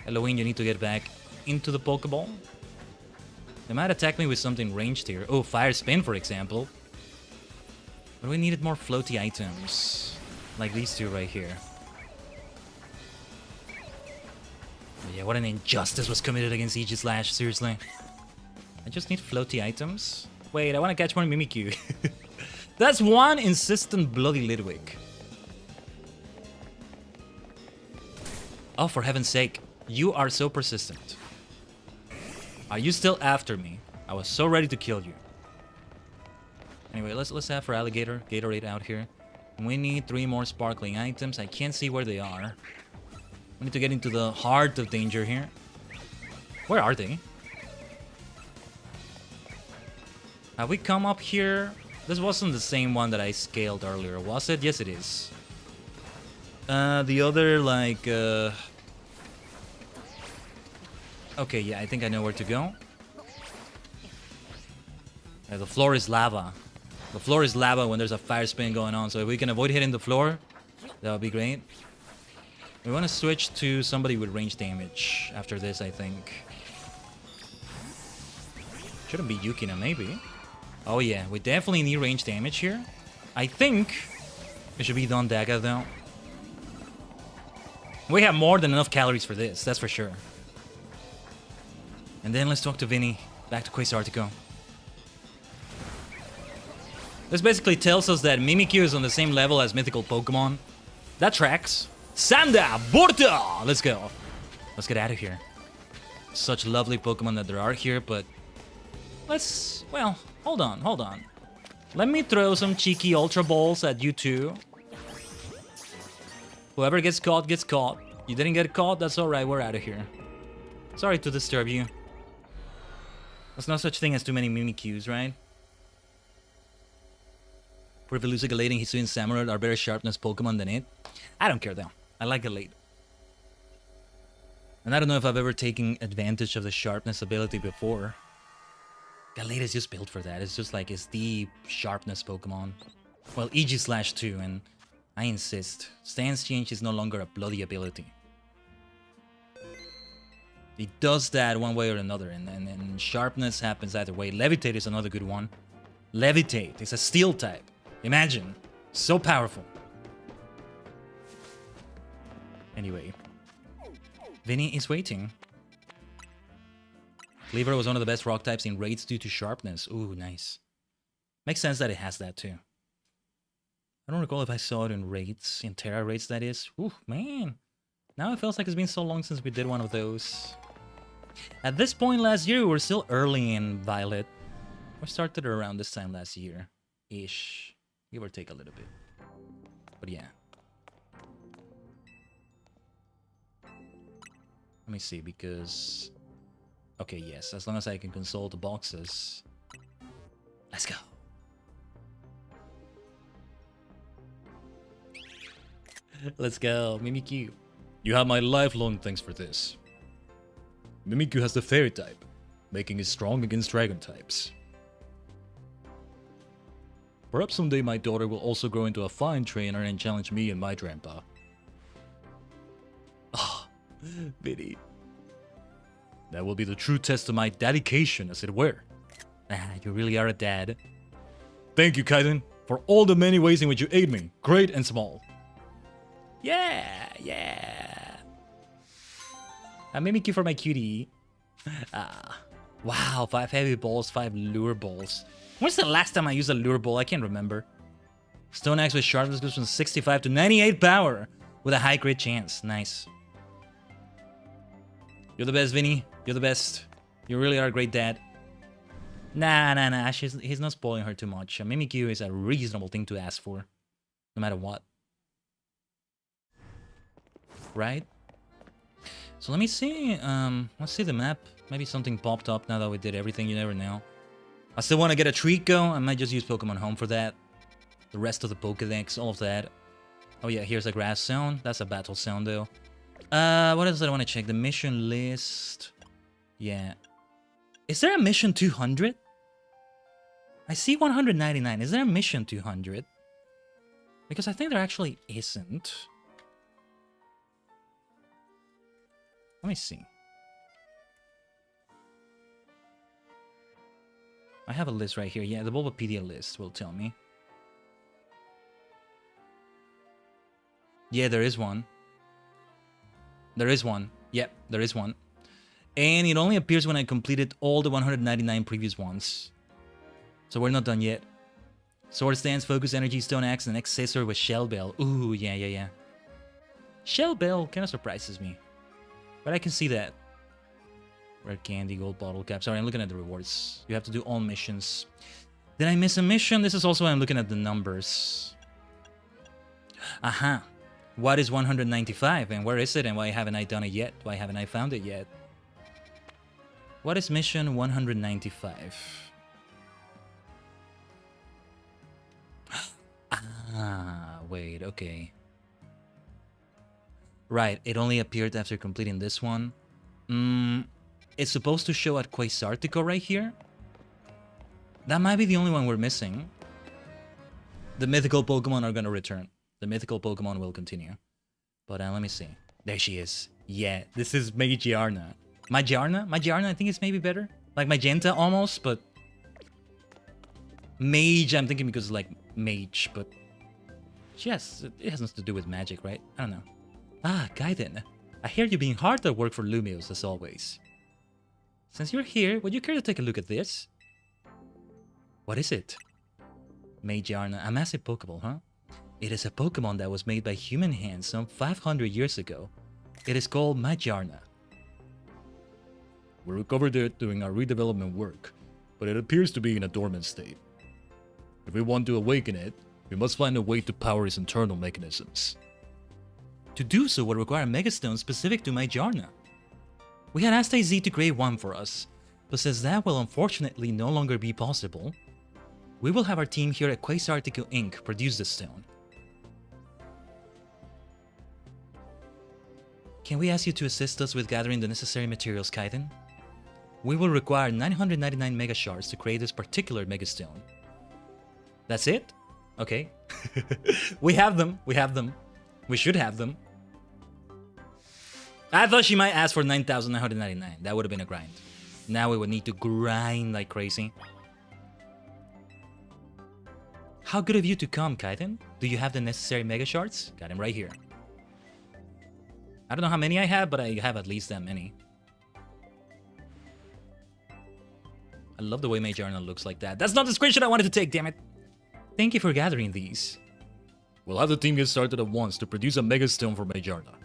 Speaker 2: Halloween, you need to get back into the Pokeball. They might attack me with something ranged here. Oh, Fire Spin, for example. But we needed more floaty items. Like these two right here. But yeah, what an injustice was committed against Aegislash, seriously. I just need floaty items. Wait, I want to catch more Mimikyu. That's one insistent bloody Lidwig. Oh, for heaven's sake. You are so persistent. Are you still after me? I was so ready to kill you. Anyway, let's have for Alligator, Gatorade out here. We need 3 more sparkling items. I can't see where they are. We need to get into the heart of danger here. Where are they? Have we come up here? This wasn't the same one that I scaled earlier, was it? Yes, it is. The other, like... Okay, yeah, I think I know where to go. The floor is lava. The floor is lava when there's a fire spin going on, so if we can avoid hitting the floor, that would be great. We want to switch to somebody with range damage after this, I think. Shouldn't be Yukina, maybe. Oh yeah, we definitely need range damage here. I think it should be Don Daga, though. We have more than enough calories for this, that's for sure. And then let's talk to Vinny. Back to Quasar to go. This basically tells us that Mimikyu is on the same level as mythical Pokemon. That tracks. Sanda! Borta! Let's go. Let's get out of here. Such lovely Pokemon that there are here, but... Let's... Well, hold on. Let me throw some cheeky Ultra Balls at you two. Whoever gets caught, gets caught. You didn't get caught, that's alright, we're out of here. Sorry to disturb you. There's no such thing as too many Mimikyus, right? For Velusa, Gallade, and Hisuian Samurott are better sharpness Pokemon than it. I don't care though. I like Gallade. And I don't know if I've ever taken advantage of the sharpness ability before. Gallade is just built for that. It's just like, it's the sharpness Pokemon. Well, Aegislash too, and I insist. Stance change is no longer a bloody ability. It does that one way or another, and sharpness happens either way. Levitate is another good one. Levitate is a steel type. Imagine. So powerful. Anyway. Vinny is waiting. Cleaver was one of the best rock types in raids due to sharpness. Ooh, nice. Makes sense that it has that too. I don't recall if I saw it in raids, in Terra raids that is. Ooh, man. Now it feels like it's been so long since we did one of those. At this point last year, we were still early in Violet. We started around this time last year-ish. Give or take a little bit. But yeah. Let me see, because... Okay, yes, as long as I can consult the boxes. Let's go. Let's go, Mimikyu. You have my lifelong thanks for this. Mimikyu has the Fairy type, making it strong against Dragon types. Perhaps someday my daughter will also grow into a fine trainer and challenge me and my grandpa. Ah, Vinny. That will be the true test of my dedication, as it were. Ah, you really are a dad. Thank you, Khaiden, for all the many ways in which you aid me, great and small. Yeah, yeah. A Mimikyu for my cutie. Wow, 5 heavy balls, 5 lure balls. When's the last time I used a lure ball? I can't remember. Stone Axe with sharpness goes from 65 to 98 power with a high crit chance. Nice. You're the best, Vinny. You're the best. You really are a great dad. Nah. He's not spoiling her too much. A Mimikyu is a reasonable thing to ask for. No matter what. Right?
Speaker 3: So let me see. Let's see the map. Maybe something popped up now that we did everything. You never know. I still want to get a treat go. I might just use Pokemon Home for that. The rest of the Pokedex, all of that. Oh yeah, here's a grass zone. That's a battle zone though. What else did I want to check? The mission list. Yeah. Is there a mission 200? I see 199. Is there a mission 200? Because I think there actually isn't. Let me see. I have a list right here. Yeah, the Bulbapedia list will tell me. Yeah, there is one. There is one. Yep, there is one. And it only appears when I completed all the 199 previous ones. So we're not done yet. Sword Stance, Focus Energy, Stone Axe, and next Scissor with Shell Bell. Ooh, yeah. Shell Bell kind of surprises me. But I can see that. Rare Candy, Gold Bottle Cap. Sorry, I'm looking at the rewards. You have to do all missions. Did I miss a mission? This is also why I'm looking at the numbers. Aha. What is 195? And where is it? And why haven't I done it yet? Why haven't I found it yet? What is mission 195? Ah, wait, okay. Right, it only appeared after completing this one. It's supposed to show at Quasartico right here. That might be the only one we're missing. The mythical Pokemon are gonna return. The mythical Pokemon will continue. But let me see. There she is. Yeah, this is Magiarna. Magiarna? Magiarna I think is maybe better. Like Magenta almost, but... Mage, I'm thinking because like mage, but... Yes, it has nothing to do with magic, right? I don't know. Ah, Khaiden. I hear you being hard at work for Lumios, as always. Since you're here, would you care to take a look at this? What is it? Magiarna, a massive Pokeball, huh? It is a Pokemon that was made by human hands some 500 years ago. It is called Magiarna.
Speaker 2: We recovered it doing our redevelopment work, but it appears to be in a dormant state. If we want to awaken it, we must find a way to power its internal mechanisms.
Speaker 3: To do so would require a Megastone specific to Magiarna. We had asked AZ to create one for us, but since that will unfortunately no longer be possible, we will have our team here at Quasartico Inc. produce the stone. Can we ask you to assist us with gathering the necessary materials, Khaiden? We will require 999 Mega Shards to create this particular Megastone. That's it? Okay. We have them. We have them. We should have them. I thought she might ask for 9,999. That would have been a grind. Now we would need to grind like crazy. How good of you to come, Khaiden. Do you have the necessary Mega Shards? Got him right here. I don't know how many I have, but I have at least that many. I love the way Magiarna looks like that. That's not the screenshot I wanted to take, damn it. Thank you for gathering these.
Speaker 2: We'll have the team get started at once to produce a Megastone for Magiarna.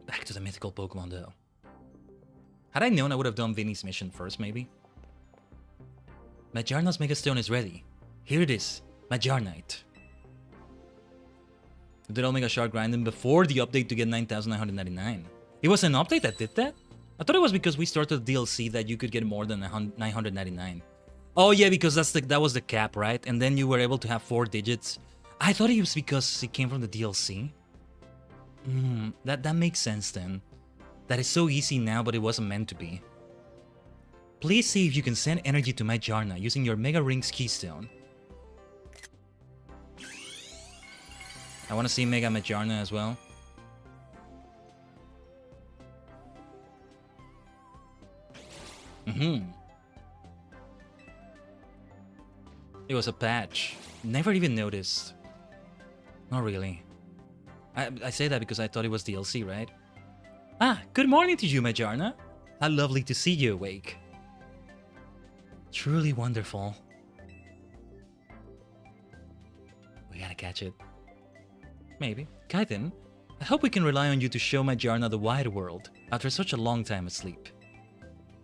Speaker 3: Back to the mythical Pokemon though. Had I known, I would have done Vinny's mission first, maybe. Magiarna's Megastone is ready. Here it is, Magiarnite. Did Omega Shard grinding before the update to get 9,999? It was an update that did that? I thought it was because we started the DLC that you could get more than 999. Oh yeah, because that was the cap, right? And then you were able to have 4 digits. I thought it was because it came from the DLC. That makes sense then. That is so easy now, but it wasn't meant to be. Please see if you can send energy to Magiarna using your Mega Rings Keystone. I want to see Mega Magiarna as well. It was a patch. Never even noticed. Not really. I say that because I thought it was DLC, right? Ah, good morning to you, Magiarna. How lovely to see you awake. Truly wonderful. We gotta catch it. Maybe. Khaiden, I hope we can rely on you to show Magiarna the wide world after such a long time asleep.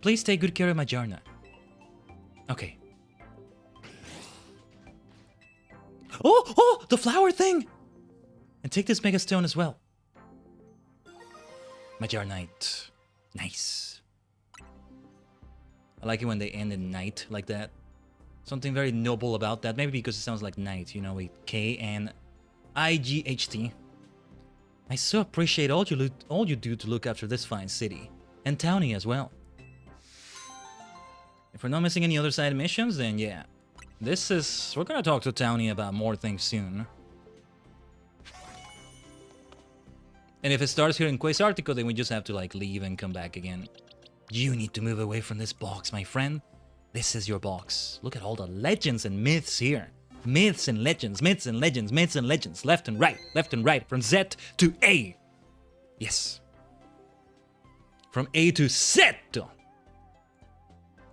Speaker 3: Please take good care of Magiarna. Okay. Oh, the flower thing! And take this Mega Stone as well. Magyar Knight. Nice. I like it when they end in Knight like that. Something very noble about that. Maybe because it sounds like Knight, you know, with K-N-I-G-H-T. I so appreciate all you do to look after this fine city. And Townie as well. If we're not missing any other side missions, then yeah. We're gonna talk to Townie about more things soon. And if it starts here in Quasartico, then we just have to like leave and come back again. You need to move away from this box, my friend. This is your box. Look at all the legends and myths here. Myths and legends, myths and legends, myths and legends. Left and right, from Z to A. Yes. From A to Z.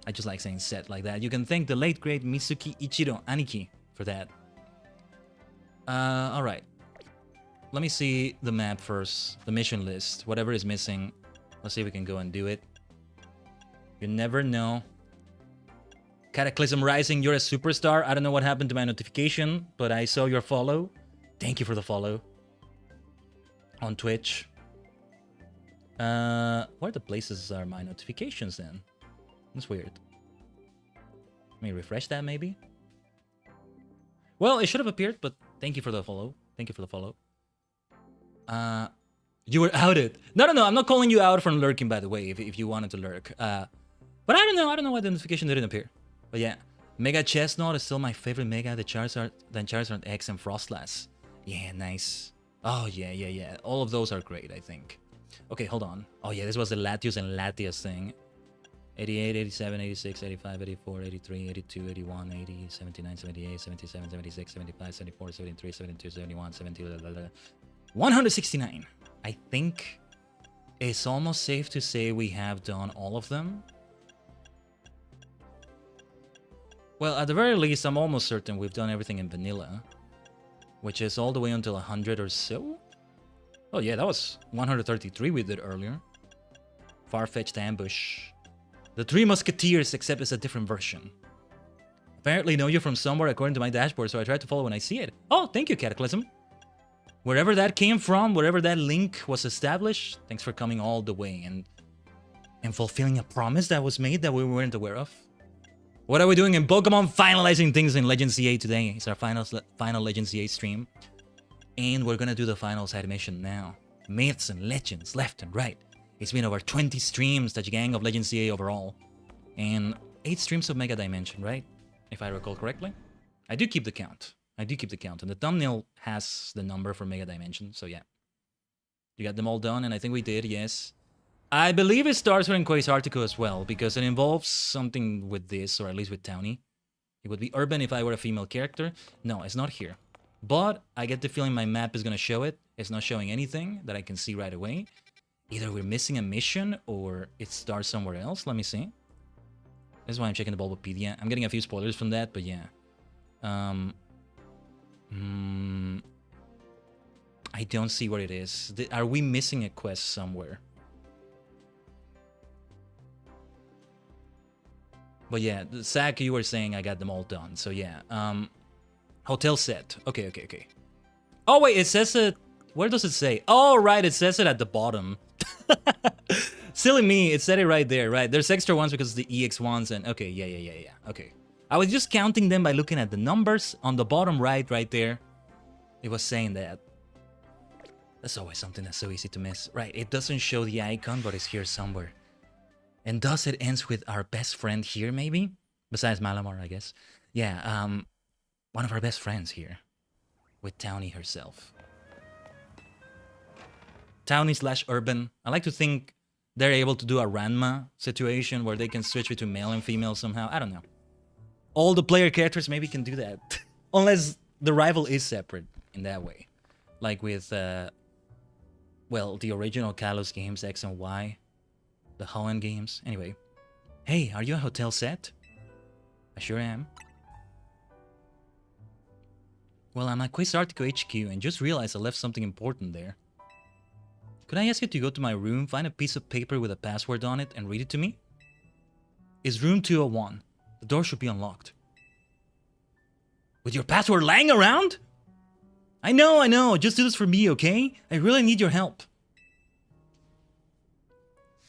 Speaker 3: I just like saying set like that. You can thank the late great Mitsuki Ichiro Aniki for that. Alright. Let me see the map first. The mission list. Whatever is missing. Let's see if we can go and do it. You never know. Cataclysm Rising, you're a superstar. I don't know what happened to my notification, but I saw your follow. Thank you for the follow. On Twitch. Where the places are my notifications then? That's weird. Let me refresh that maybe. Well, it should have appeared, but thank you for the follow. Thank you for the follow. You were outed. No, I'm not calling you out from lurking, by the way, if you wanted to lurk. But I don't know why the notification didn't appear. But yeah, Mega Chestnut is still my favorite Mega. The Charizard, then Charizard X and Frostlass. Yeah, nice. Oh, yeah. All of those are great, I think. Okay, hold on. Oh yeah, this was the Latios and Latias thing. 88, 87, 86, 85, 84, 83, 82, 81, 80, 79, 78, 77, 76, 75, 74, 73, 72, 71, 70, 169. I think it's almost safe to say we have done all of them. Well, at the very least, I'm almost certain we've done everything in vanilla, which is all the way until 100 or so. Oh yeah, that was 133 we did earlier. Far-fetched ambush. The Three Musketeers, except it's a different version. Apparently know you from somewhere according to my dashboard, so I try to follow when I see it. Oh, thank you, Cataclysm. Wherever that came from, wherever that link was established, thanks for coming all the way and fulfilling a promise that was made that we weren't aware of. What are we doing in Pokemon? Finalizing things in Legend CA today. It's our final Legend CA stream. And we're gonna do the final side mission now. Myths and legends, left and right. It's been over 20 streams, Tajigen of Legend CA overall. And 8 streams of Mega Dimension, right? If I recall correctly. I do keep the count. And the thumbnail has the number for Mega Dimension, so yeah. You got them all done, and I think we did, yes. I believe it starts here in Quasartico as well, because it involves something with this, or at least with Townie. It would be urban if I were a female character. No, it's not here. But I get the feeling my map is going to show it. It's not showing anything that I can see right away. Either we're missing a mission, or it starts somewhere else. Let me see. This is why I'm checking the Bulbapedia. I'm getting a few spoilers from that, but yeah. I don't see where it is. Are we missing a quest somewhere? But yeah, Zach, you were saying I got them all done. So yeah. Hotel set. Okay. Oh wait, it says it. Where does it say? Oh right, it says it at the bottom. Silly me, it said it right there, right? There's extra ones because of the EX ones and okay, yeah. Okay. I was just counting them by looking at the numbers on the bottom right there. It was saying that. That's always something that's so easy to miss. Right, it doesn't show the icon, but it's here somewhere. And thus it ends with our best friend here, maybe? Besides Malamar, I guess. Yeah, one of our best friends here. With Townie herself. Townie/urban. I like to think they're able to do a Ranma situation where they can switch between male and female somehow. I don't know. All the player characters maybe can do that. Unless the rival is separate in that way. Like with, well, the original Kalos games, X and Y. The Hoenn games. Anyway. Hey, are you a hotel set? I sure am. Well, I'm at Quasartico HQ and just realized I left something important there. Could I ask you to go to my room, find a piece of paper with a password on it, and read it to me? It's room 201. The door should be unlocked. With your password lying around? I know. Just do this for me, okay? I really need your help.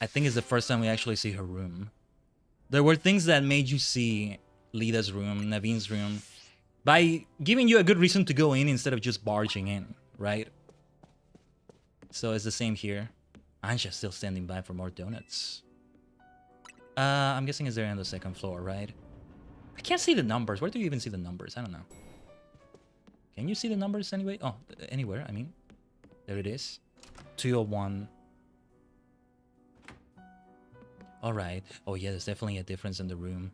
Speaker 3: I think it's the first time we actually see her room. There were things that made you see Lida's room, Naveen's room, by giving you a good reason to go in instead of just barging in, right? So it's the same here. Ansha's still standing by for more donuts. I'm guessing it's there on the second floor, right? I can't see the numbers. Where do you even see the numbers? I don't know. Can you see the numbers anyway? Oh, anywhere, I mean. There it is. 201. Alright. Oh yeah, there's definitely a difference in the room.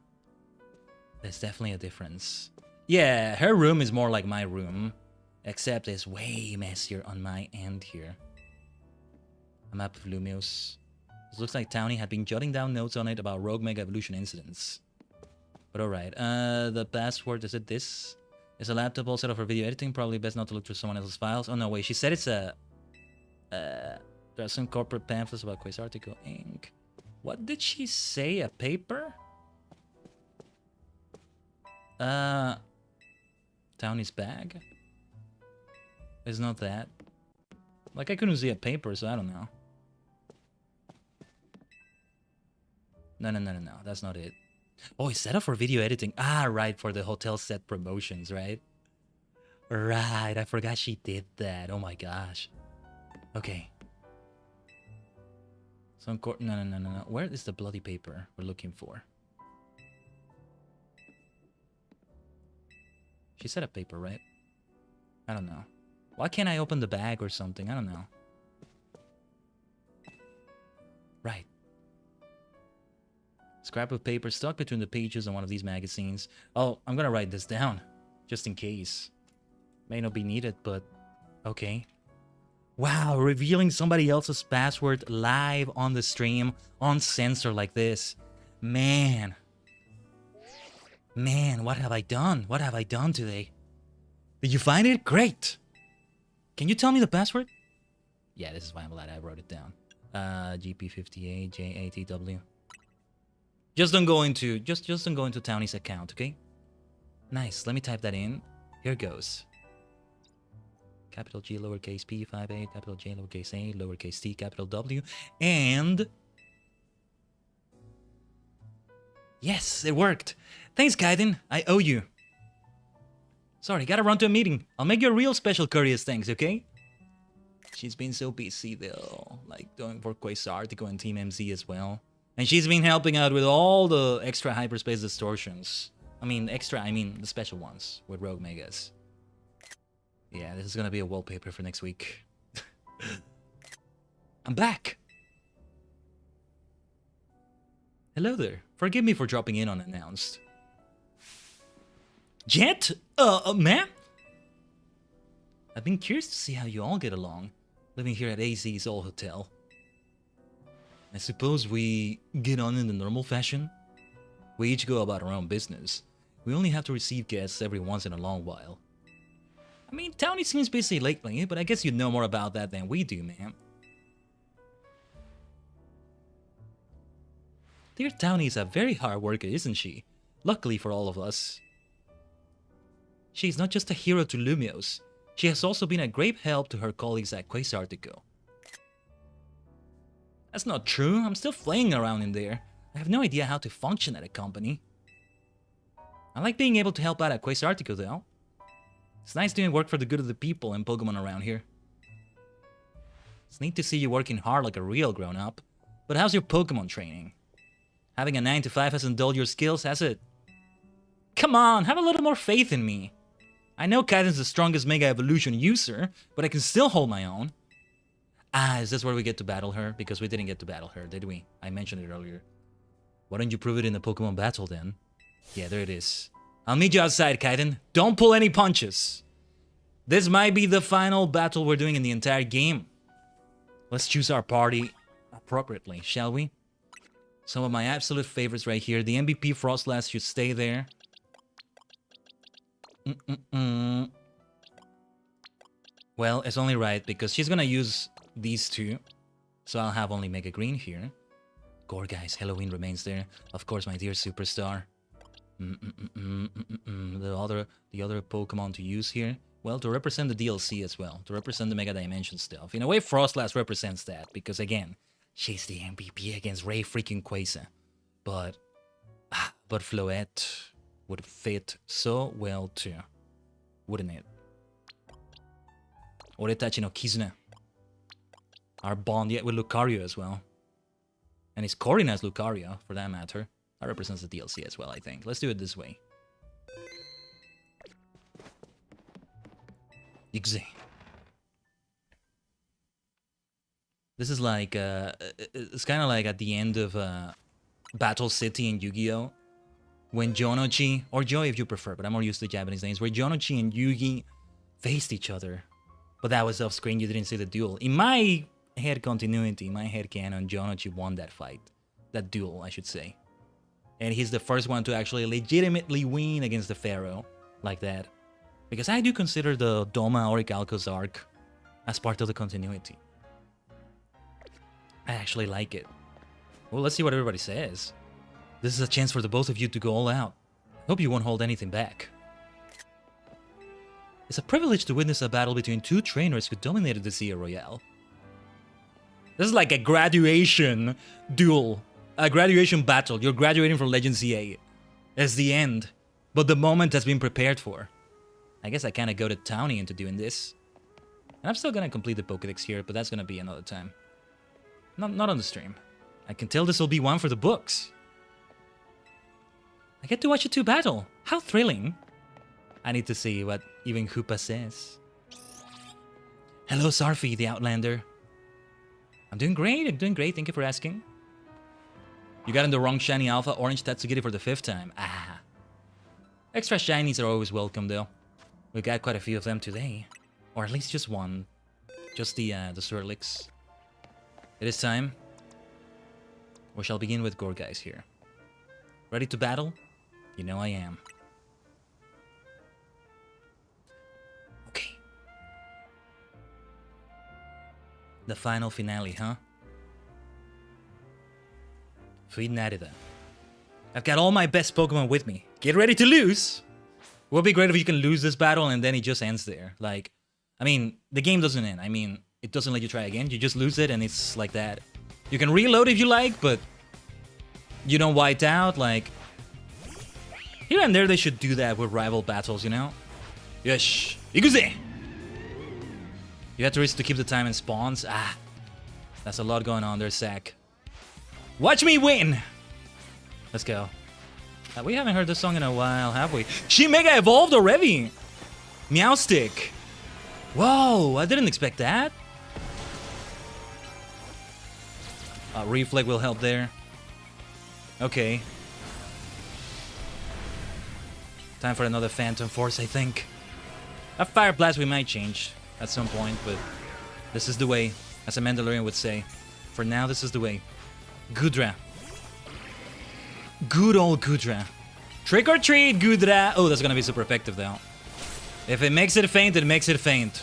Speaker 3: There's definitely a difference. Yeah, her room is more like my room. Except it's way messier on my end here. A map of Lumios. This looks like Townie had been jotting down notes on it about rogue mega evolution incidents. But alright, the password, is it this? It's a laptop all set up for video editing. Probably best not to look through someone else's files. Oh no, wait, she said it's a... there are some corporate pamphlets about Quasarticle Inc. What did she say? A paper? Townie's bag? It's not that. Like, I couldn't see a paper, so I don't know. No. That's not it. Oh, it's set up for video editing. Ah, right, for the hotel set promotions, right? Right, I forgot she did that. Oh my gosh. Okay. Some no. Where is the bloody paper we're looking for? She said a paper, right? I don't know. Why can't I open the bag or something? I don't know. Right. Scrap of paper stuck between the pages on one of these magazines. Oh, I'm gonna write this down. Just in case. May not be needed, but... okay. Wow, revealing somebody else's password live on the stream, on censor like this. Man. Man, what have I done? What have I done today? Did you find it? Great! Can you tell me the password? Yeah, this is why I'm glad I wrote it down. GP58JATW. Just don't go into Townie's account, okay? Nice. Let me type that in. Here goes. Capital G, lowercase p, 5a, capital J, lowercase a, lowercase t, capital W, and... yes, it worked. Thanks, Khaiden. I owe you. Sorry, gotta run to a meeting. I'll make you a real special courteous thanks, okay? She's been so busy, though. Like, doing for Quasarticle and Team MZ as well. And she's been helping out with all the extra hyperspace distortions. I mean, the special ones with Rogue Megas. Yeah, this is gonna be a wallpaper for next week. I'm back! Hello there. Forgive me for dropping in unannounced. Jet? Ma'am? I've been curious to see how you all get along, living here at AZ's old hotel. I suppose we get on in the normal fashion? We each go about our own business. We only have to receive guests every once in a long while. I mean, Townie seems busy lately, but I guess you know more about that than we do, ma'am. Dear Townie is a very hard worker, isn't she? Luckily for all of us. She's not just a hero to Lumios. She has also been a great help to her colleagues at Quasarticle. That's not true. I'm still flaying around in there. I have no idea how to function at a company. I like being able to help out at Quasarticle, though. It's nice doing work for the good of the people and Pokemon around here. It's neat to see you working hard like a real grown-up. But how's your Pokemon training? Having a 9 to 5 hasn't dulled your skills, has it? Come on, have a little more faith in me. I know Khaiden's the strongest Mega Evolution user, but I can still hold my own. Ah, is this where we get to battle her? Because we didn't get to battle her, did we? I mentioned it earlier. Why don't you prove it in the Pokemon battle then? Yeah, there it is. I'll meet you outside, Khaiden. Don't pull any punches. This might be the final battle we're doing in the entire game. Let's choose our party appropriately, shall we? Some of my absolute favorites right here. The MVP Frostlass should stay there. Well, it's only right because she's gonna use these two. So I'll have only Mega Green here. Gorgeist, Halloween remains there. Of course, my dear superstar. The other Pokemon to use here. well, to represent the DLC as well, to represent the Mega Dimension stuff. In a way, Frostlass represents that, because again, she's the MVP against Ray freaking Quasar. But Floette would fit so well too, wouldn't it? Oretachi no Kizuna. Our bond yet with Lucario as well. And it's Corrin as Lucario, for that matter. That represents the DLC as well, I think. Let's do it this way. Yikze. This is like, it's kind of like at the end of Battle City in Yu-Gi-Oh! When Jonochi, or Joy if you prefer, but I'm more used to Japanese names, where Jonochi and Yugi faced each other. But that was off screen, you didn't see the duel. In my head continuity, my head canon, Jonochi won that fight. That duel, I should say. And he's the first one to actually legitimately win against the Pharaoh, like that. Because I do consider the Doma Orichalcos arc as part of the continuity. I actually like it. Well, let's see what everybody says. This is a chance for the both of you to go all out. Hope you won't hold anything back. It's a privilege to witness a battle between two trainers who dominated the Zia Royale. This is like a graduation duel. A graduation battle. You're graduating from Legend ZA. It's the end. But the moment has been prepared for. I guess I kind of go to Townie into doing this. And I'm still gonna complete the Pokédex here, but that's gonna be another time. Not on the stream. I can tell this will be one for the books. I get to watch you two battle. How thrilling. I need to see what even Hoopa says. Hello, Sarfi, the Outlander. I'm doing great. Thank you for asking. You got in the wrong shiny alpha orange Tatsugiri for the 5th time. Ah. Extra shinies are always welcome, though. We got quite a few of them today. Or at least just one. Just the Swirlix. It is time. We shall begin with Gorgeist here. Ready to battle? You know I am. Okay. The final finale, huh? Feed Narida. I've got all my best Pokemon with me. Get ready to lose! It would be great if you can lose this battle and then it just ends there. Like, I mean, the game doesn't end. I mean, it doesn't let you try again. You just lose it and it's like that. You can reload if you like, but you don't white out. Like, here and there they should do that with rival battles, you know? Yosh! Ikuze! You have to risk to keep the time in spawns. Ah, that's a lot going on there, Zach. Watch me win! Let's go. We haven't heard this song in a while, have we? She Mega Evolved already! Meowstick! Whoa, I didn't expect that. Reflect will help there. Okay. Time for another Phantom Force, I think. A Fire Blast we might change at some point, but this is the way, as a Mandalorian would say. For now, this is the way. Gudra. Good old Gudra. Trick or treat, Gudra! Oh, that's gonna be super effective, though. If it makes it faint, it makes it faint.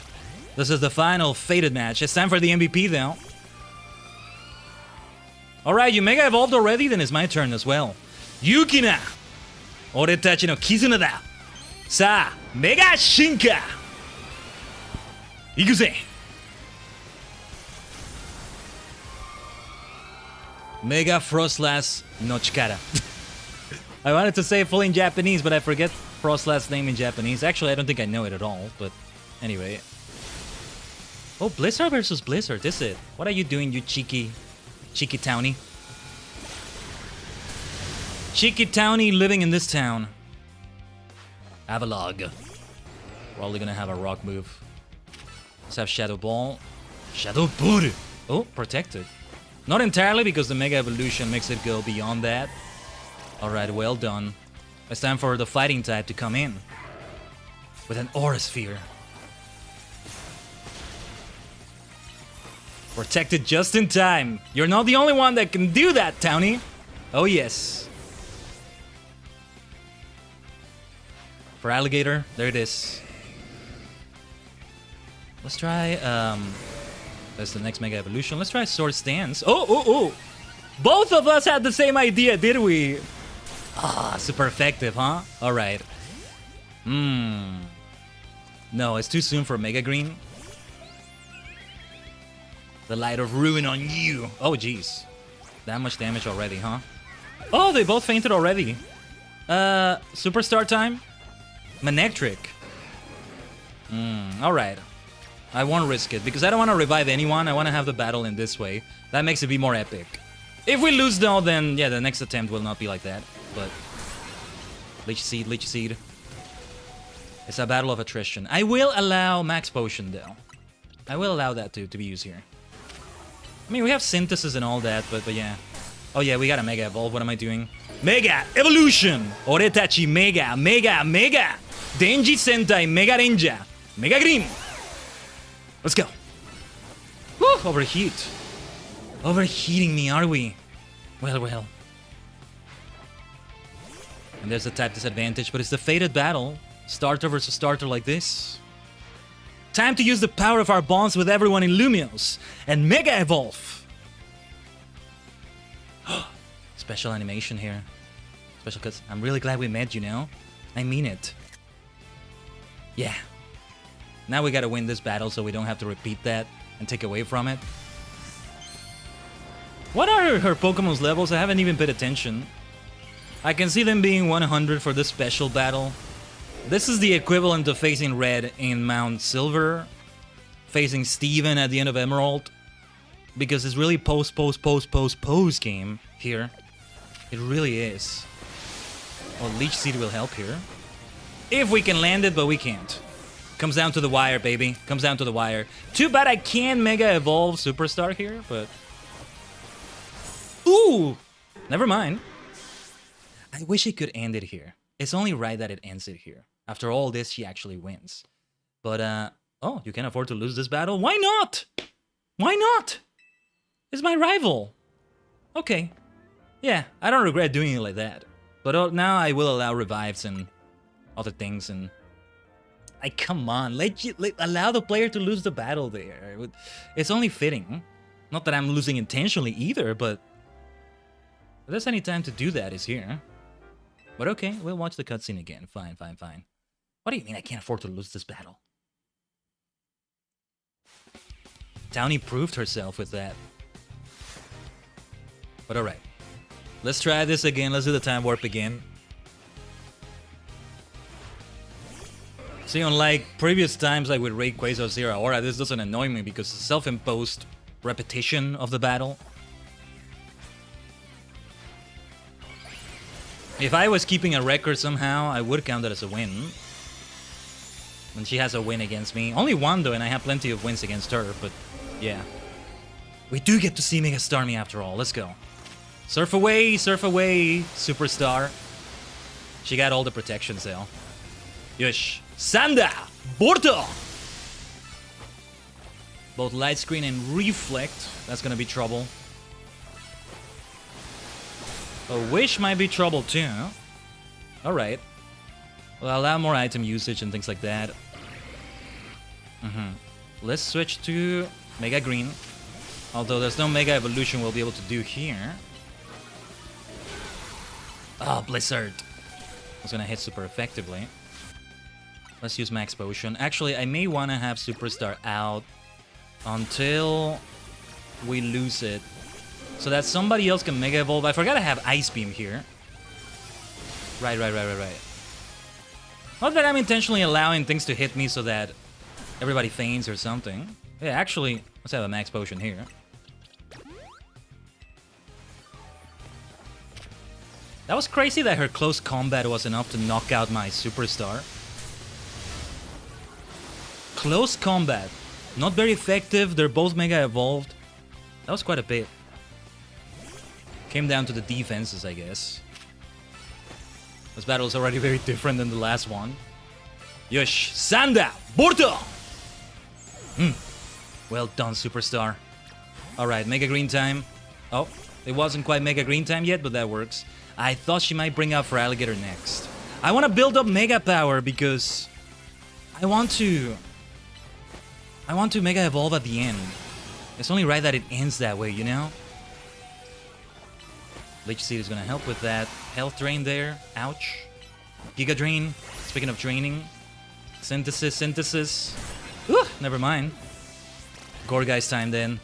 Speaker 3: This is the final fated match. It's time for the MVP, though. Alright, you Mega Evolved already? Then it's my turn as well. Yukina! Oretachi no Kizuna da! Sa, Mega Shinka! Ikuze! Mega Frostlass no Chikara. I wanted to say it fully in Japanese, but I forget Frostlass name in Japanese. Actually, I don't think I know it at all, but anyway. Oh, Blizzard versus Blizzard, is it? What are you doing, you cheeky townie? Cheeky townie living in this town. Avalog. Probably gonna have a rock move. Let's have Shadow Ball. Shadow Ball! Oh, protected. Not entirely, because the Mega Evolution makes it go beyond that. Alright, well done. It's time for the fighting type to come in. With an Aura Sphere. Protected just in time. You're not the only one that can do that, Townie. Oh yes. For Alligator, there it is. Let's try, that's the next Mega Evolution. Let's try Swords Dance. Oh! Both of us had the same idea, did we? Ah, super effective, huh? Alright. No, it's too soon for Mega Green. The light of ruin on you. Oh, jeez. That much damage already, huh? Oh, they both fainted already. Superstar time? Manectric. Alright. I won't risk it, because I don't want to revive anyone. I want to have the battle in this way. That makes it be more epic. If we lose though, then yeah, the next attempt will not be like that. But Leech Seed, Leech Seed. It's a battle of attrition. I will allow Max Potion though. I will allow that to be used here. I mean, we have Synthesis and all that, but yeah. Oh yeah, we got a Mega Evolve. What am I doing? Mega Evolution! Oretachi Mega Denji Sentai Mega Ninja Mega Green! Let's go. Woo! Overheat. Overheating me, are we? Well, well. And there's a type disadvantage, but it's the fated battle. Starter versus starter like this. Time to use the power of our bonds with everyone in Lumios and Mega Evolve. Special animation here. Special cuts. I'm really glad we met, you know? I mean it. Yeah. Now we gotta win this battle so we don't have to repeat that and take away from it. What are her Pokemon's levels? I haven't even paid attention. I can see them being 100 for this special battle. This is the equivalent of facing Red in Mount Silver, facing Steven at the end of Emerald, because it's really post game here. It really is. Well, Leech Seed will help here. If we can land it, but we can't. Comes down to the wire, baby. Comes down to the wire. Too bad I can't Mega Evolve Superstar here, but... Ooh! Never mind. I wish it could end it here. It's only right that it ends it here. After all this, she actually wins. But, oh, you can afford to lose this battle? Why not? Why not? It's my rival. Okay. Yeah, I don't regret doing it like that. But now I will allow revives and other things and... come on, allow the player to lose the battle there. It's only fitting. Not that I'm losing intentionally either, but... If there's any time to do that, is here. But okay, we'll watch the cutscene again. Fine, fine, fine. What do you mean I can't afford to lose this battle? Townie proved herself with that. But alright. Let's try this again. Let's do the time warp again. See, unlike previous times like with Rayquaza, Zero Aura, this doesn't annoy me because it's self-imposed repetition of the battle. If I was keeping a record somehow, I would count that as a win. When she has a win against me. Only one though, and I have plenty of wins against her, but yeah. We do get to see Mega Starmie after all. Let's go. Surf away, Superstar. She got all the protections though. Yush. Sanda! Borto! Both Light Screen and Reflect. That's gonna be trouble. A Wish might be trouble too. Alright. Well, allow more item usage and things like that. Let's switch to Mega Green. Although there's no Mega Evolution we'll be able to do here. Oh, Blizzard. It's gonna hit super effectively. Let's use Max Potion. Actually, I may want to have Superstar out until we lose it. So that somebody else can Mega Evolve. I forgot I have Ice Beam here. Right. Not that I'm intentionally allowing things to hit me so that everybody faints or something. Yeah, actually, let's have a Max Potion here. That was crazy that her close combat was enough to knock out my Superstar. Close combat. Not very effective. They're both Mega Evolved. That was quite a bit. Came down to the defenses, I guess. This battle is already very different than the last one. Yush. Sanda! Borto! Well done, Superstar. Alright, Mega Green time. Oh, it wasn't quite Mega Green time yet, but that works. I thought she might bring out for Alligator next. I want to build up Mega Power because I want to Mega Evolve at the end. It's only right that it ends that way, you know? Leech Seed is going to help with that. Health Drain there. Ouch. Giga Drain. Speaking of draining. Synthesis. Ooh, never mind. Gorgai's time then.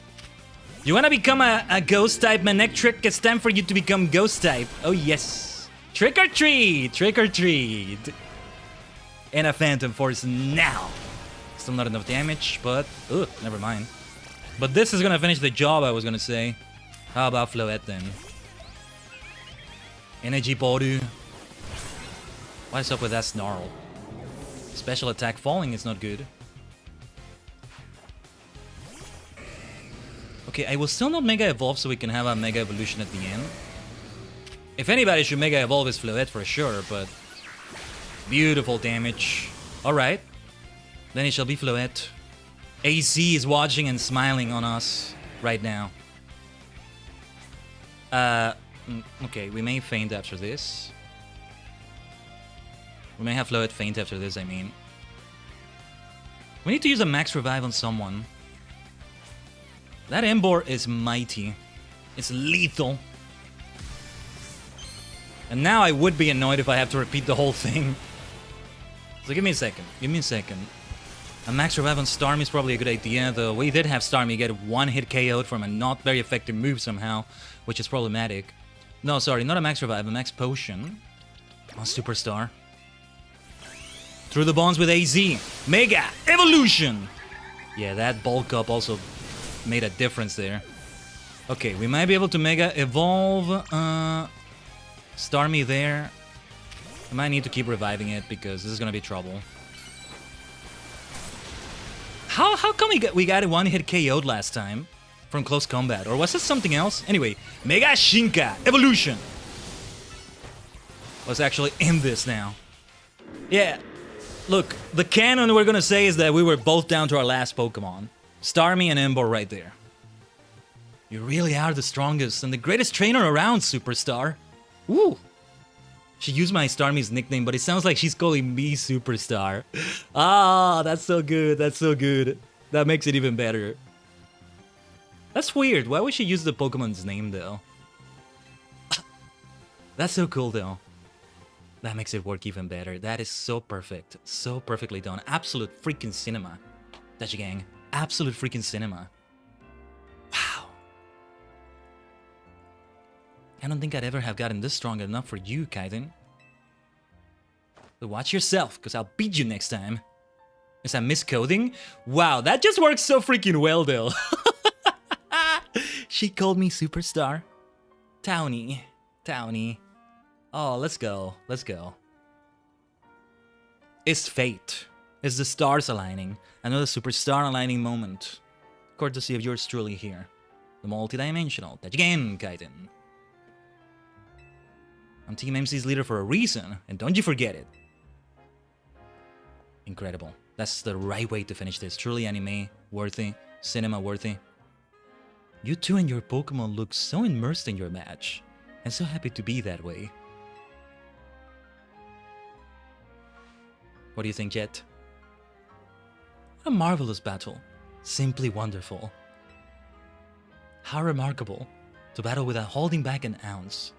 Speaker 3: You wanna become a ghost type Manectric? It's time for you to become ghost type. Oh yes. Trick or treat! Trick or treat! And a Phantom Force now. Still not enough damage, but... Ugh, never mind. But this is gonna finish the job, I was gonna say. How about Floette then? Energy Boru. What's up with that snarl? Special attack falling is not good. Okay, I will still not Mega Evolve so we can have a Mega Evolution at the end. If anybody should Mega Evolve is Floette for sure, but... Beautiful damage. Alright. Then it shall be Floette. AC is watching and smiling on us right now. Okay, we may faint after this. We may have Floette faint after this, I mean. We need to use a max revive on someone. That Embor is mighty. It's lethal. And now I would be annoyed if I have to repeat the whole thing. So give me a second. Give me a second. A max revive on Starmie is probably a good idea, though we did have Starmie get one hit KO'd from a not very effective move somehow, which is problematic. No, sorry, not a max revive, a max potion. On Superstar. Through the bonds with AZ. Mega Evolution! Yeah, that bulk up also made a difference there. Okay, we might be able to Mega Evolve. Starmie there. I might need to keep reviving it because this is gonna be trouble. How come we got a one-hit KO'd last time from close combat? Or was this something else? Anyway, Mega Shinka Evolution was actually in this now. Yeah, look, the canon we're gonna say is that we were both down to our last Pokemon. Starmie and Embor right there. You really are the strongest and the greatest trainer around, Superstar. Woo! She used my Starmie's nickname, but it sounds like she's calling me Superstar. Ah, that's so good, that's so good. That makes it even better. That's weird, why would she use the Pokemon's name though? That's so cool though. That makes it work even better. That is so perfect, so perfectly done. Absolute freaking cinema. Tajigen, absolute freaking cinema. Wow. I don't think I'd ever have gotten this strong enough for you, Khaiden. But watch yourself, because I'll beat you next time. Is that miscoding? Wow, that just works so freaking well, though. She called me Superstar. Townie. Townie. Oh, let's go. Let's go. It's fate. It's the stars aligning. Another Superstar aligning moment. Courtesy of yours truly here. The multidimensional Tajigen Khaiden. I'm Team MC's leader for a reason, and don't you forget it. Incredible. That's the right way to finish this. Truly anime worthy, cinema worthy. You two and your Pokemon look so immersed in your match, and so happy to be that way. What do you think, Jet? What a marvelous battle. Simply wonderful. How remarkable to battle without holding back an ounce.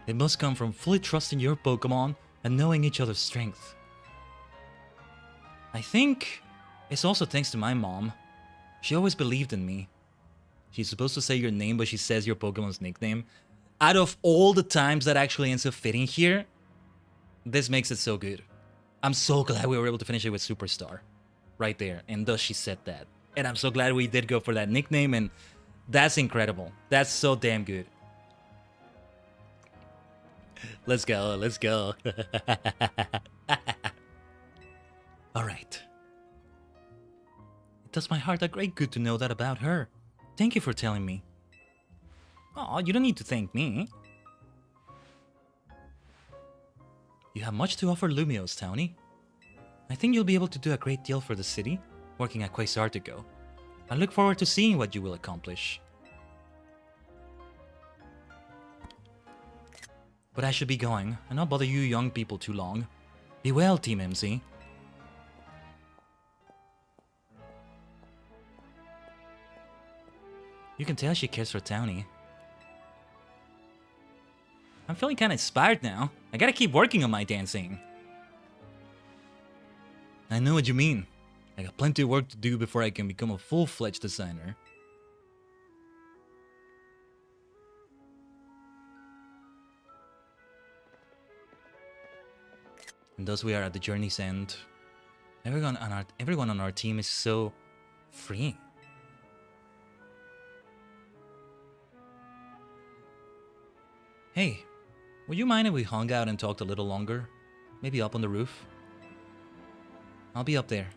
Speaker 3: It must come from fully trusting your Pokemon and knowing each other's strength. I think it's also thanks to my mom. She always believed in me. She's supposed to say your name, but she says your Pokemon's nickname. Out of all the times that actually ends up fitting here, this makes it so good. I'm so glad we were able to finish it with Superstar. Right there. And thus she said that. And I'm so glad we did go for that nickname, and that's incredible. That's so damn good. Let's go, let's go. Alright. It does my heart a great good to know that about her. Thank you for telling me. Aw, you don't need to thank me. You have much to offer Lumiose, Townie. I think you'll be able to do a great deal for the city, working at Quasartigo. I look forward to seeing what you will accomplish. But I should be going, and not bother you young people too long. Be well, Team MC. You can tell she cares for Townie. I'm feeling kinda inspired now. I gotta keep working on my dancing. I know what you mean. I got plenty of work to do before I can become a full-fledged designer. And thus we are at the journey's end. Everyone on our team is so freeing. Hey, would you mind if we hung out and talked a little longer? Maybe up on the roof? I'll be up there.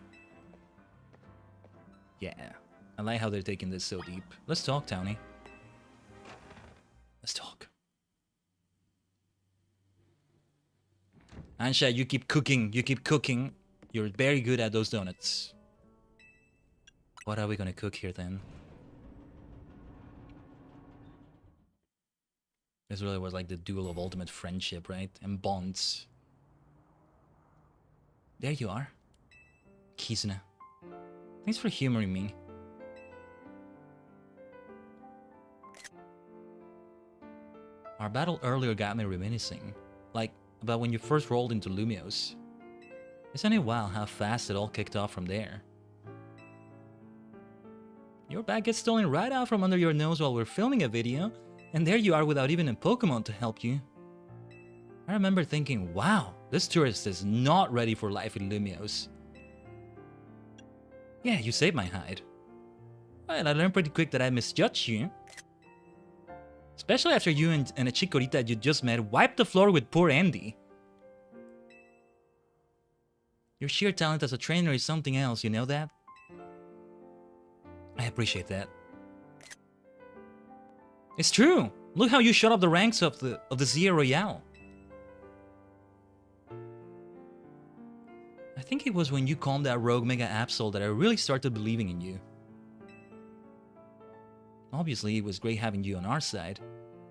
Speaker 3: Yeah, I like how they're taking this so deep. Let's talk, Townie. Let's talk. Ansha, you keep cooking. You keep cooking. You're very good at those donuts. What are we gonna cook here then? This really was like the duel of ultimate friendship, right? And bonds. There you are. Kizuna. Thanks for humoring me. Our battle earlier got me reminiscing. Like, about when you first rolled into Lumios. Isn't it wild how fast it all kicked off from there? Your bag gets stolen right out from under your nose while we're filming a video, and there you are without even a Pokemon to help you. I remember thinking, wow, this tourist is not ready for life in Lumios. Yeah, you saved my hide. Well, I learned pretty quick that I misjudged you. Especially after you and a Chikorita you just met wiped the floor with poor Andy. Your sheer talent as a trainer is something else, you know that? I appreciate that. It's true! Look how you shot up the ranks of the Zia Royale. I think it was when you calmed that rogue Mega Absol that I really started believing in you. Obviously, it was great having you on our side,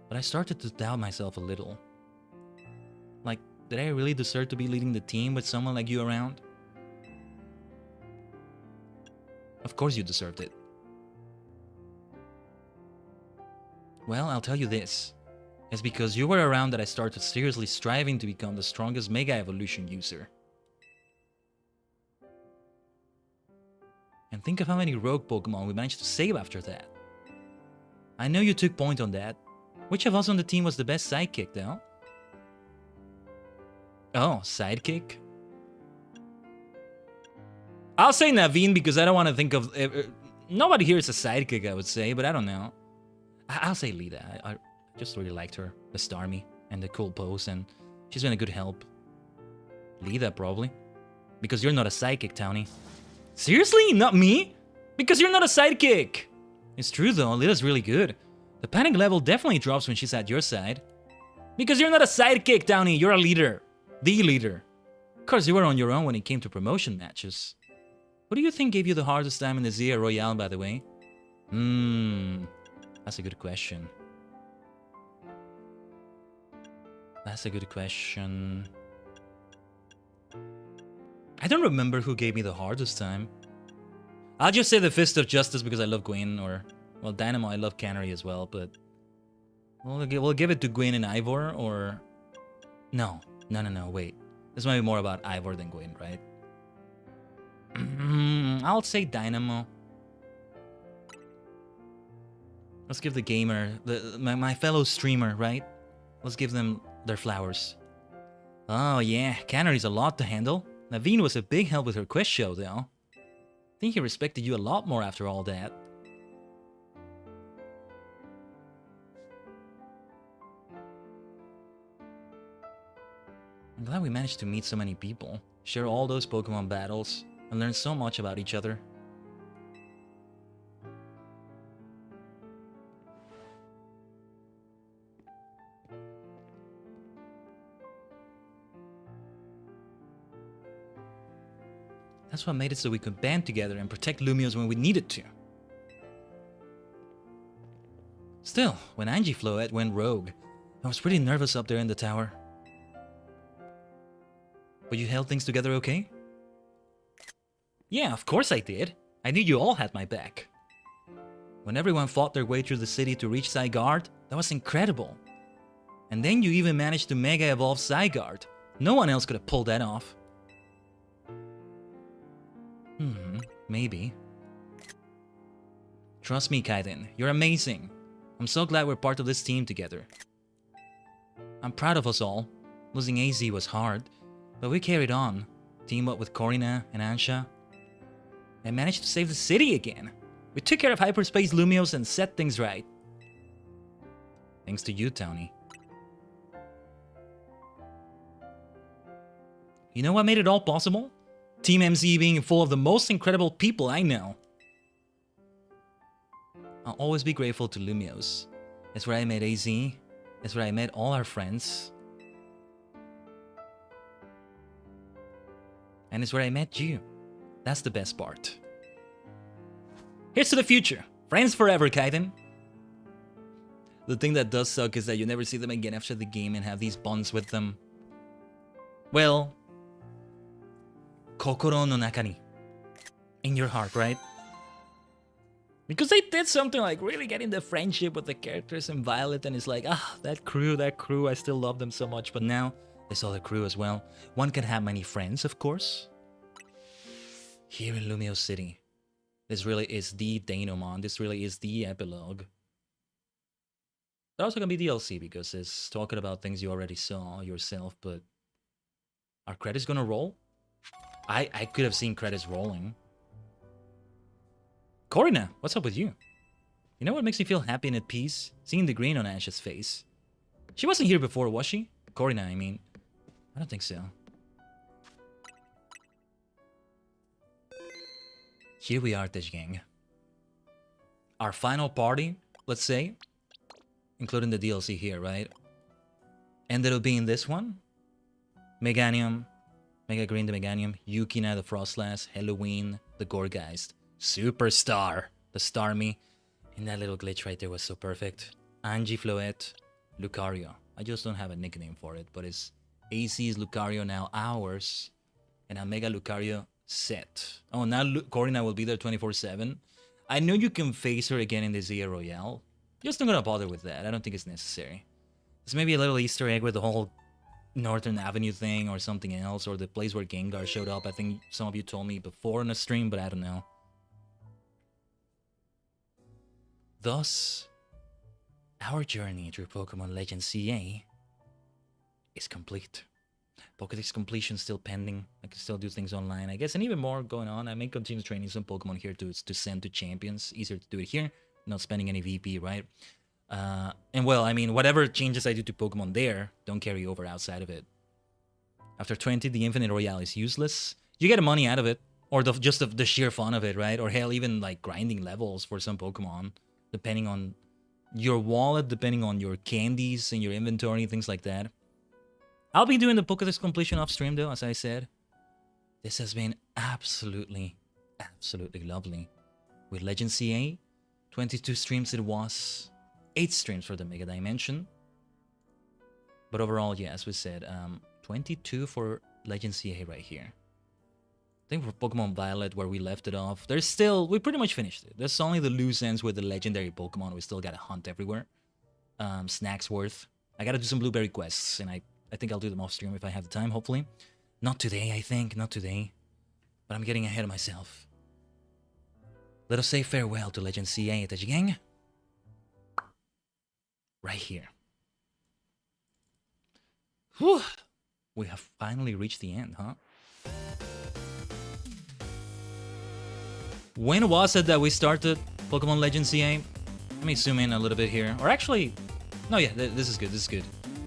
Speaker 3: but I started to doubt myself a little. Like, did I really deserve to be leading the team with someone like you around? Of course you deserved it. Well, I'll tell you this. It's because you were around that I started seriously striving to become the strongest Mega Evolution user. And think of how many rogue Pokemon we managed to save after that. I know you took point on that. Which of us on the team was the best sidekick, though? Oh, sidekick? I'll say Naveen because I don't want to think of... nobody here is a sidekick, I would say, but I don't know. I'll say Lida. I just really liked her. The Starmie and the cool pose, and she's been a good help. Lida, probably. Because you're not a sidekick, Townie. Seriously? Not me? Because you're not a sidekick! It's true though, Lida's really good. The panic level definitely drops when she's at your side. Because you're not a sidekick, Townie, you're a leader. The leader. Of course, you were on your own when it came to promotion matches. What do you think gave you the hardest time in the Zia Royale, by the way? That's a good question. That's a good question. I don't remember who gave me the hardest time. I'll just say the Fist of Justice because I love Gwyn, or... Well, Dynamo, I love Canary as well, but... We'll give it to Gwyn and Ivor, or... No, wait. This might be more about Ivor than Gwyn, right? I'll say Dynamo. Let's give the gamer, my fellow streamer, right? Let's give them their flowers. Oh yeah, Canary's a lot to handle. Naveen was a big help with her quiz show, though. I think he respected you a lot more after all that. I'm glad we managed to meet so many people, share all those Pokemon battles, and learn so much about each other. That's what made it so we could band together and protect Lumios when we needed to. Still, when Angifloet went rogue, I was pretty nervous up there in the tower. But you held things together okay? Yeah, of course I did. I knew you all had my back. When everyone fought their way through the city to reach Zygarde, that was incredible. And then you even managed to Mega Evolve Zygarde. No one else could have pulled that off. Maybe. Trust me, Khaiden. You're amazing. I'm so glad we're part of this team together. I'm proud of us all. Losing AZ was hard, but we carried on. Teamed up with Corina and Ansha. And managed to save the city again. We took care of Hyperspace Lumios and set things right. Thanks to you, Tony. You know what made it all possible? Team MC being full of the most incredible people I know. I'll always be grateful to Lumios. It's where I met AZ. It's where I met all our friends. And it's where I met you. That's the best part. Here's to the future. Friends forever, Khaiden. The thing that does suck is that you never see them again after the game and have these bonds with them. Well, kokoro no naka ni. In your heart, right? Because they did something like really getting the friendship with the characters in Violet, and it's like, that crew, I still love them so much. But now, they saw the crew as well. One can have many friends, of course. Here in Lumio City, this really is the denouement. This really is the epilogue. It also can be DLC because it's talking about things you already saw yourself, but are credits gonna roll? I could have seen credits rolling. Corina, what's up with you? You know what makes me feel happy and at peace? Seeing the grin on Ash's face. She wasn't here before, was she? Corina, I mean. I don't think so. Here we are, Tajigen. Our final party, let's say, including the DLC here, right? Ended up being this one. Meganium, Mega Green the Meganium, Yukina the Frostlass, Halloween, the Gorgeist, Superstar, the Starmie, and that little glitch right there was so perfect. Angie Floette, Lucario. I just don't have a nickname for it, but it's AC's Lucario now ours, and a Mega Lucario set. Oh, now Corina will be there 24/7. I know you can face her again in the Zia Royale. Just not gonna bother with that. I don't think it's necessary. There's maybe a little Easter egg with the whole Northern Avenue thing or something else, or the place where Gengar showed up. I think some of you told me before in a stream, but I don't know. Thus, our journey through Pokemon Legends CA is complete. Pokédex completion still pending. I can still do things online, I guess, and even more going on. I may continue training some Pokemon here to send to champions. Easier to do it here, not spending any VP, right? And well, I mean, whatever changes I do to Pokemon there don't carry over outside of it. After 20, the Infinite Royale is useless. You get money out of it, or just the sheer fun of it, right? Or hell, even like grinding levels for some Pokemon, depending on your wallet, depending on your candies in your inventory, things like that. I'll be doing the Pokédex completion off stream though, as I said. This has been absolutely, absolutely lovely. With Legend CA, 22 streams it was, 8 streams for the Mega Dimension. But overall, yeah, as we said, 22 for Legend CA right here. I think for Pokemon Violet, where we left it off, there's still, we pretty much finished it. There's only the loose ends with the legendary Pokemon. We still gotta hunt everywhere. Snacksworth. I gotta do some blueberry quests, and I think I'll do them off stream if I have the time, hopefully. Not today, I think, not today. But I'm getting ahead of myself. Let us say farewell to Legend CA, Tajigen. Right here. Whew. We have finally reached the end, huh? When was it that we started Pokemon Legends CA? Let me zoom in a little bit here. Or actually, no, yeah, this is good, this is good.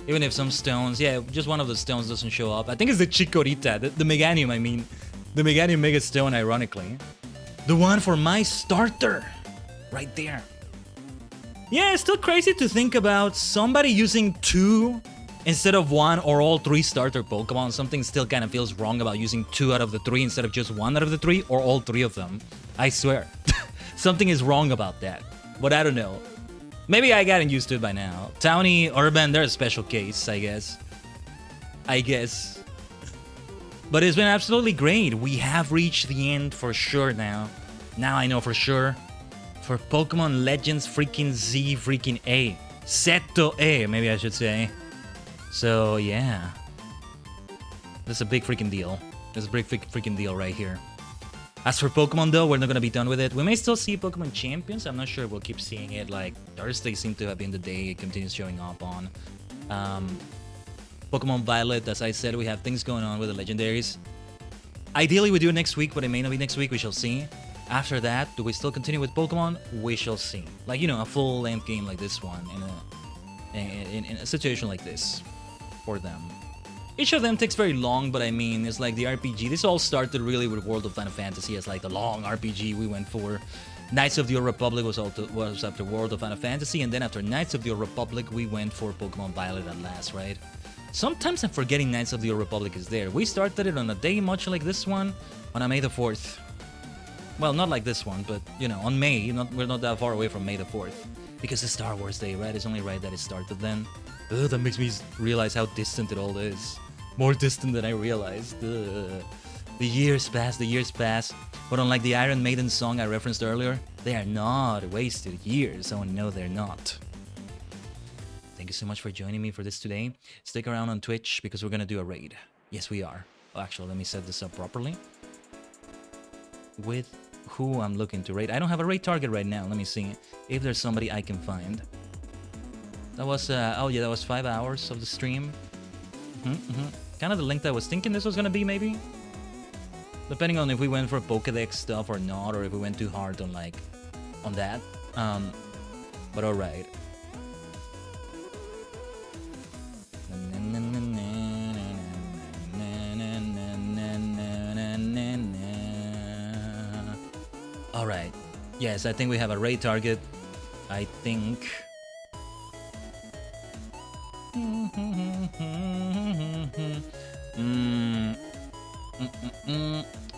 Speaker 3: Even if some stones, yeah, just one of the stones doesn't show up. I think it's the Chikorita, the Meganium, I mean. The Meganium Mega Stone, ironically. The one for my starter. Right there. Yeah, it's still crazy to think about somebody using 2 instead of 1 or all 3 starter Pokemon. Something still kind of feels wrong about using 2 out of the 3 instead of just 1 out of the 3 or all 3 of them. I swear. Something is wrong about that. But I don't know. Maybe I gotten used to it by now. Towny, Urban, they're a special case, I guess. But it's been absolutely great. We have reached the end for sure now. Now I know for sure. For Pokemon Legends freaking Z freaking A. Seto A, maybe I should say. So, yeah. That's a big freaking deal. That's a big freaking deal right here. As for Pokemon though, we're not gonna be done with it. We may still see Pokemon Champions. I'm not sure if we'll keep seeing it. Like Thursday seemed to have been the day it continues showing up on. Pokemon Violet, as I said, we have things going on with the legendaries. Ideally we do it next week, but it may not be next week, we shall see. After that, do we still continue with Pokemon? We shall see. Like, you know, a full-length game like this one in a situation like this for them. Each of them takes very long, but I mean, it's like the RPG. This all started really with World of Final Fantasy as like the long RPG we went for. Knights of the Old Republic was after World of Final Fantasy, and then after Knights of the Old Republic, we went for Pokemon Violet at last, right? Sometimes I'm forgetting Knights of the Old Republic is there. We started it on a day much like this one, on a May the 4th. Well, not like this one, but, you know, on May, we're not that far away from May the 4th. Because it's Star Wars Day, right? It's only right that it started then. Ugh, that makes me realize how distant it all is. More distant than I realized. Ugh. The years pass, but unlike the Iron Maiden song I referenced earlier, they are not wasted years. Oh no, they're not. Thank you so much for joining me for this today. Stick around on Twitch because we're gonna do a raid. Yes, we are. Oh, actually, let me set this up properly. With who I'm looking to raid. I don't have a raid target right now. Let me see if there's somebody I can find. That was, oh yeah, that was 5 hours of the stream. Kind of the length I was thinking this was gonna be, maybe. Depending on if we went for Pokédex stuff or not, or if we went too hard on, like, on that. But alright. Alright. Yes, I think we have a raid target. I think...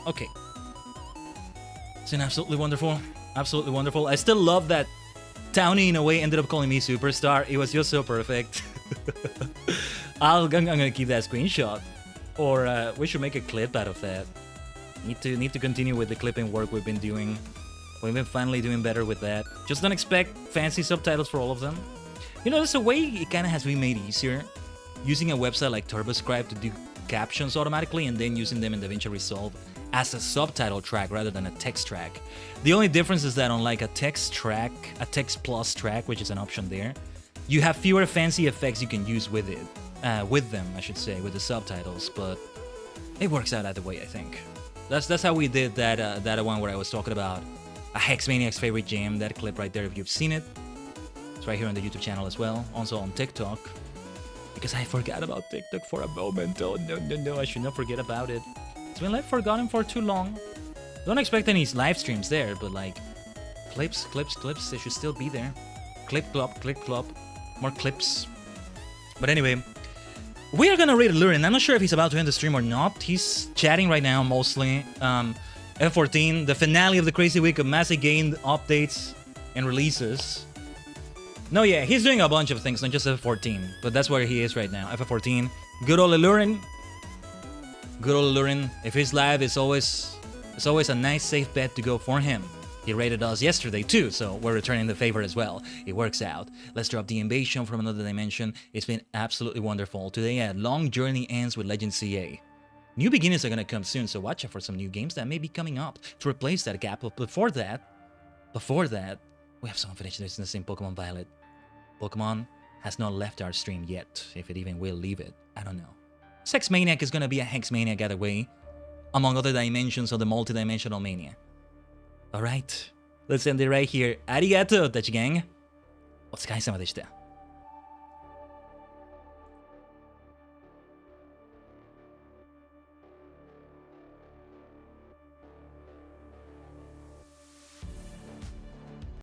Speaker 3: Okay. It's been absolutely wonderful. Absolutely wonderful. I still love that Townie, in a way, ended up calling me Superstar. It was just so perfect. I'm gonna keep that screenshot. Or we should make a clip out of that. Need to continue with the clipping work we've been doing. We've been finally doing better with that. Just don't expect fancy subtitles for all of them. You know, there's a way it kind of has been made easier. Using a website like TurboScribe to do captions automatically and then using them in DaVinci Resolve as a subtitle track rather than a text track. The only difference is that unlike a text track, a text plus track, which is an option there, you have fewer fancy effects you can use with it. With them, I should say, with the subtitles, but it works out either way, I think. That's how we did that one where I was talking about a Hexmaniac's favorite jam, that clip right there, if you've seen it. It's right here on the YouTube channel as well, also on TikTok. Because I forgot about TikTok for a moment. Oh, no, I should not forget about it. It's been left forgotten for too long. Don't expect any live streams there, but like, clips, they should still be there. Clip, clop, more clips. But anyway, we are gonna raid Lurin. I'm not sure if he's about to end the stream or not. He's chatting right now, mostly. F14, the finale of the crazy week of massive game updates and releases. No, yeah, he's doing a bunch of things, not just F14, but that's where he is right now. F14, good old Lurin. Good old Lurin. If he's live, it's always a nice, safe bet to go for him. He raided us yesterday too, so we're returning the favor as well. It works out. Let's drop the invasion from another dimension. It's been absolutely wonderful. Today, a long journey ends with Legend CA. New beginnings are gonna come soon, so watch out for some new games that may be coming up to replace that gap. But before that, we have some unfinished business in Pokemon Violet. Pokemon has not left our stream yet. If it even will leave it, I don't know. Sexmaniac is gonna be a Hexmaniac either way, among other dimensions of the multidimensional mania. Alright, let's end it right here. Arigato, Tajigen. お疲れ様でした。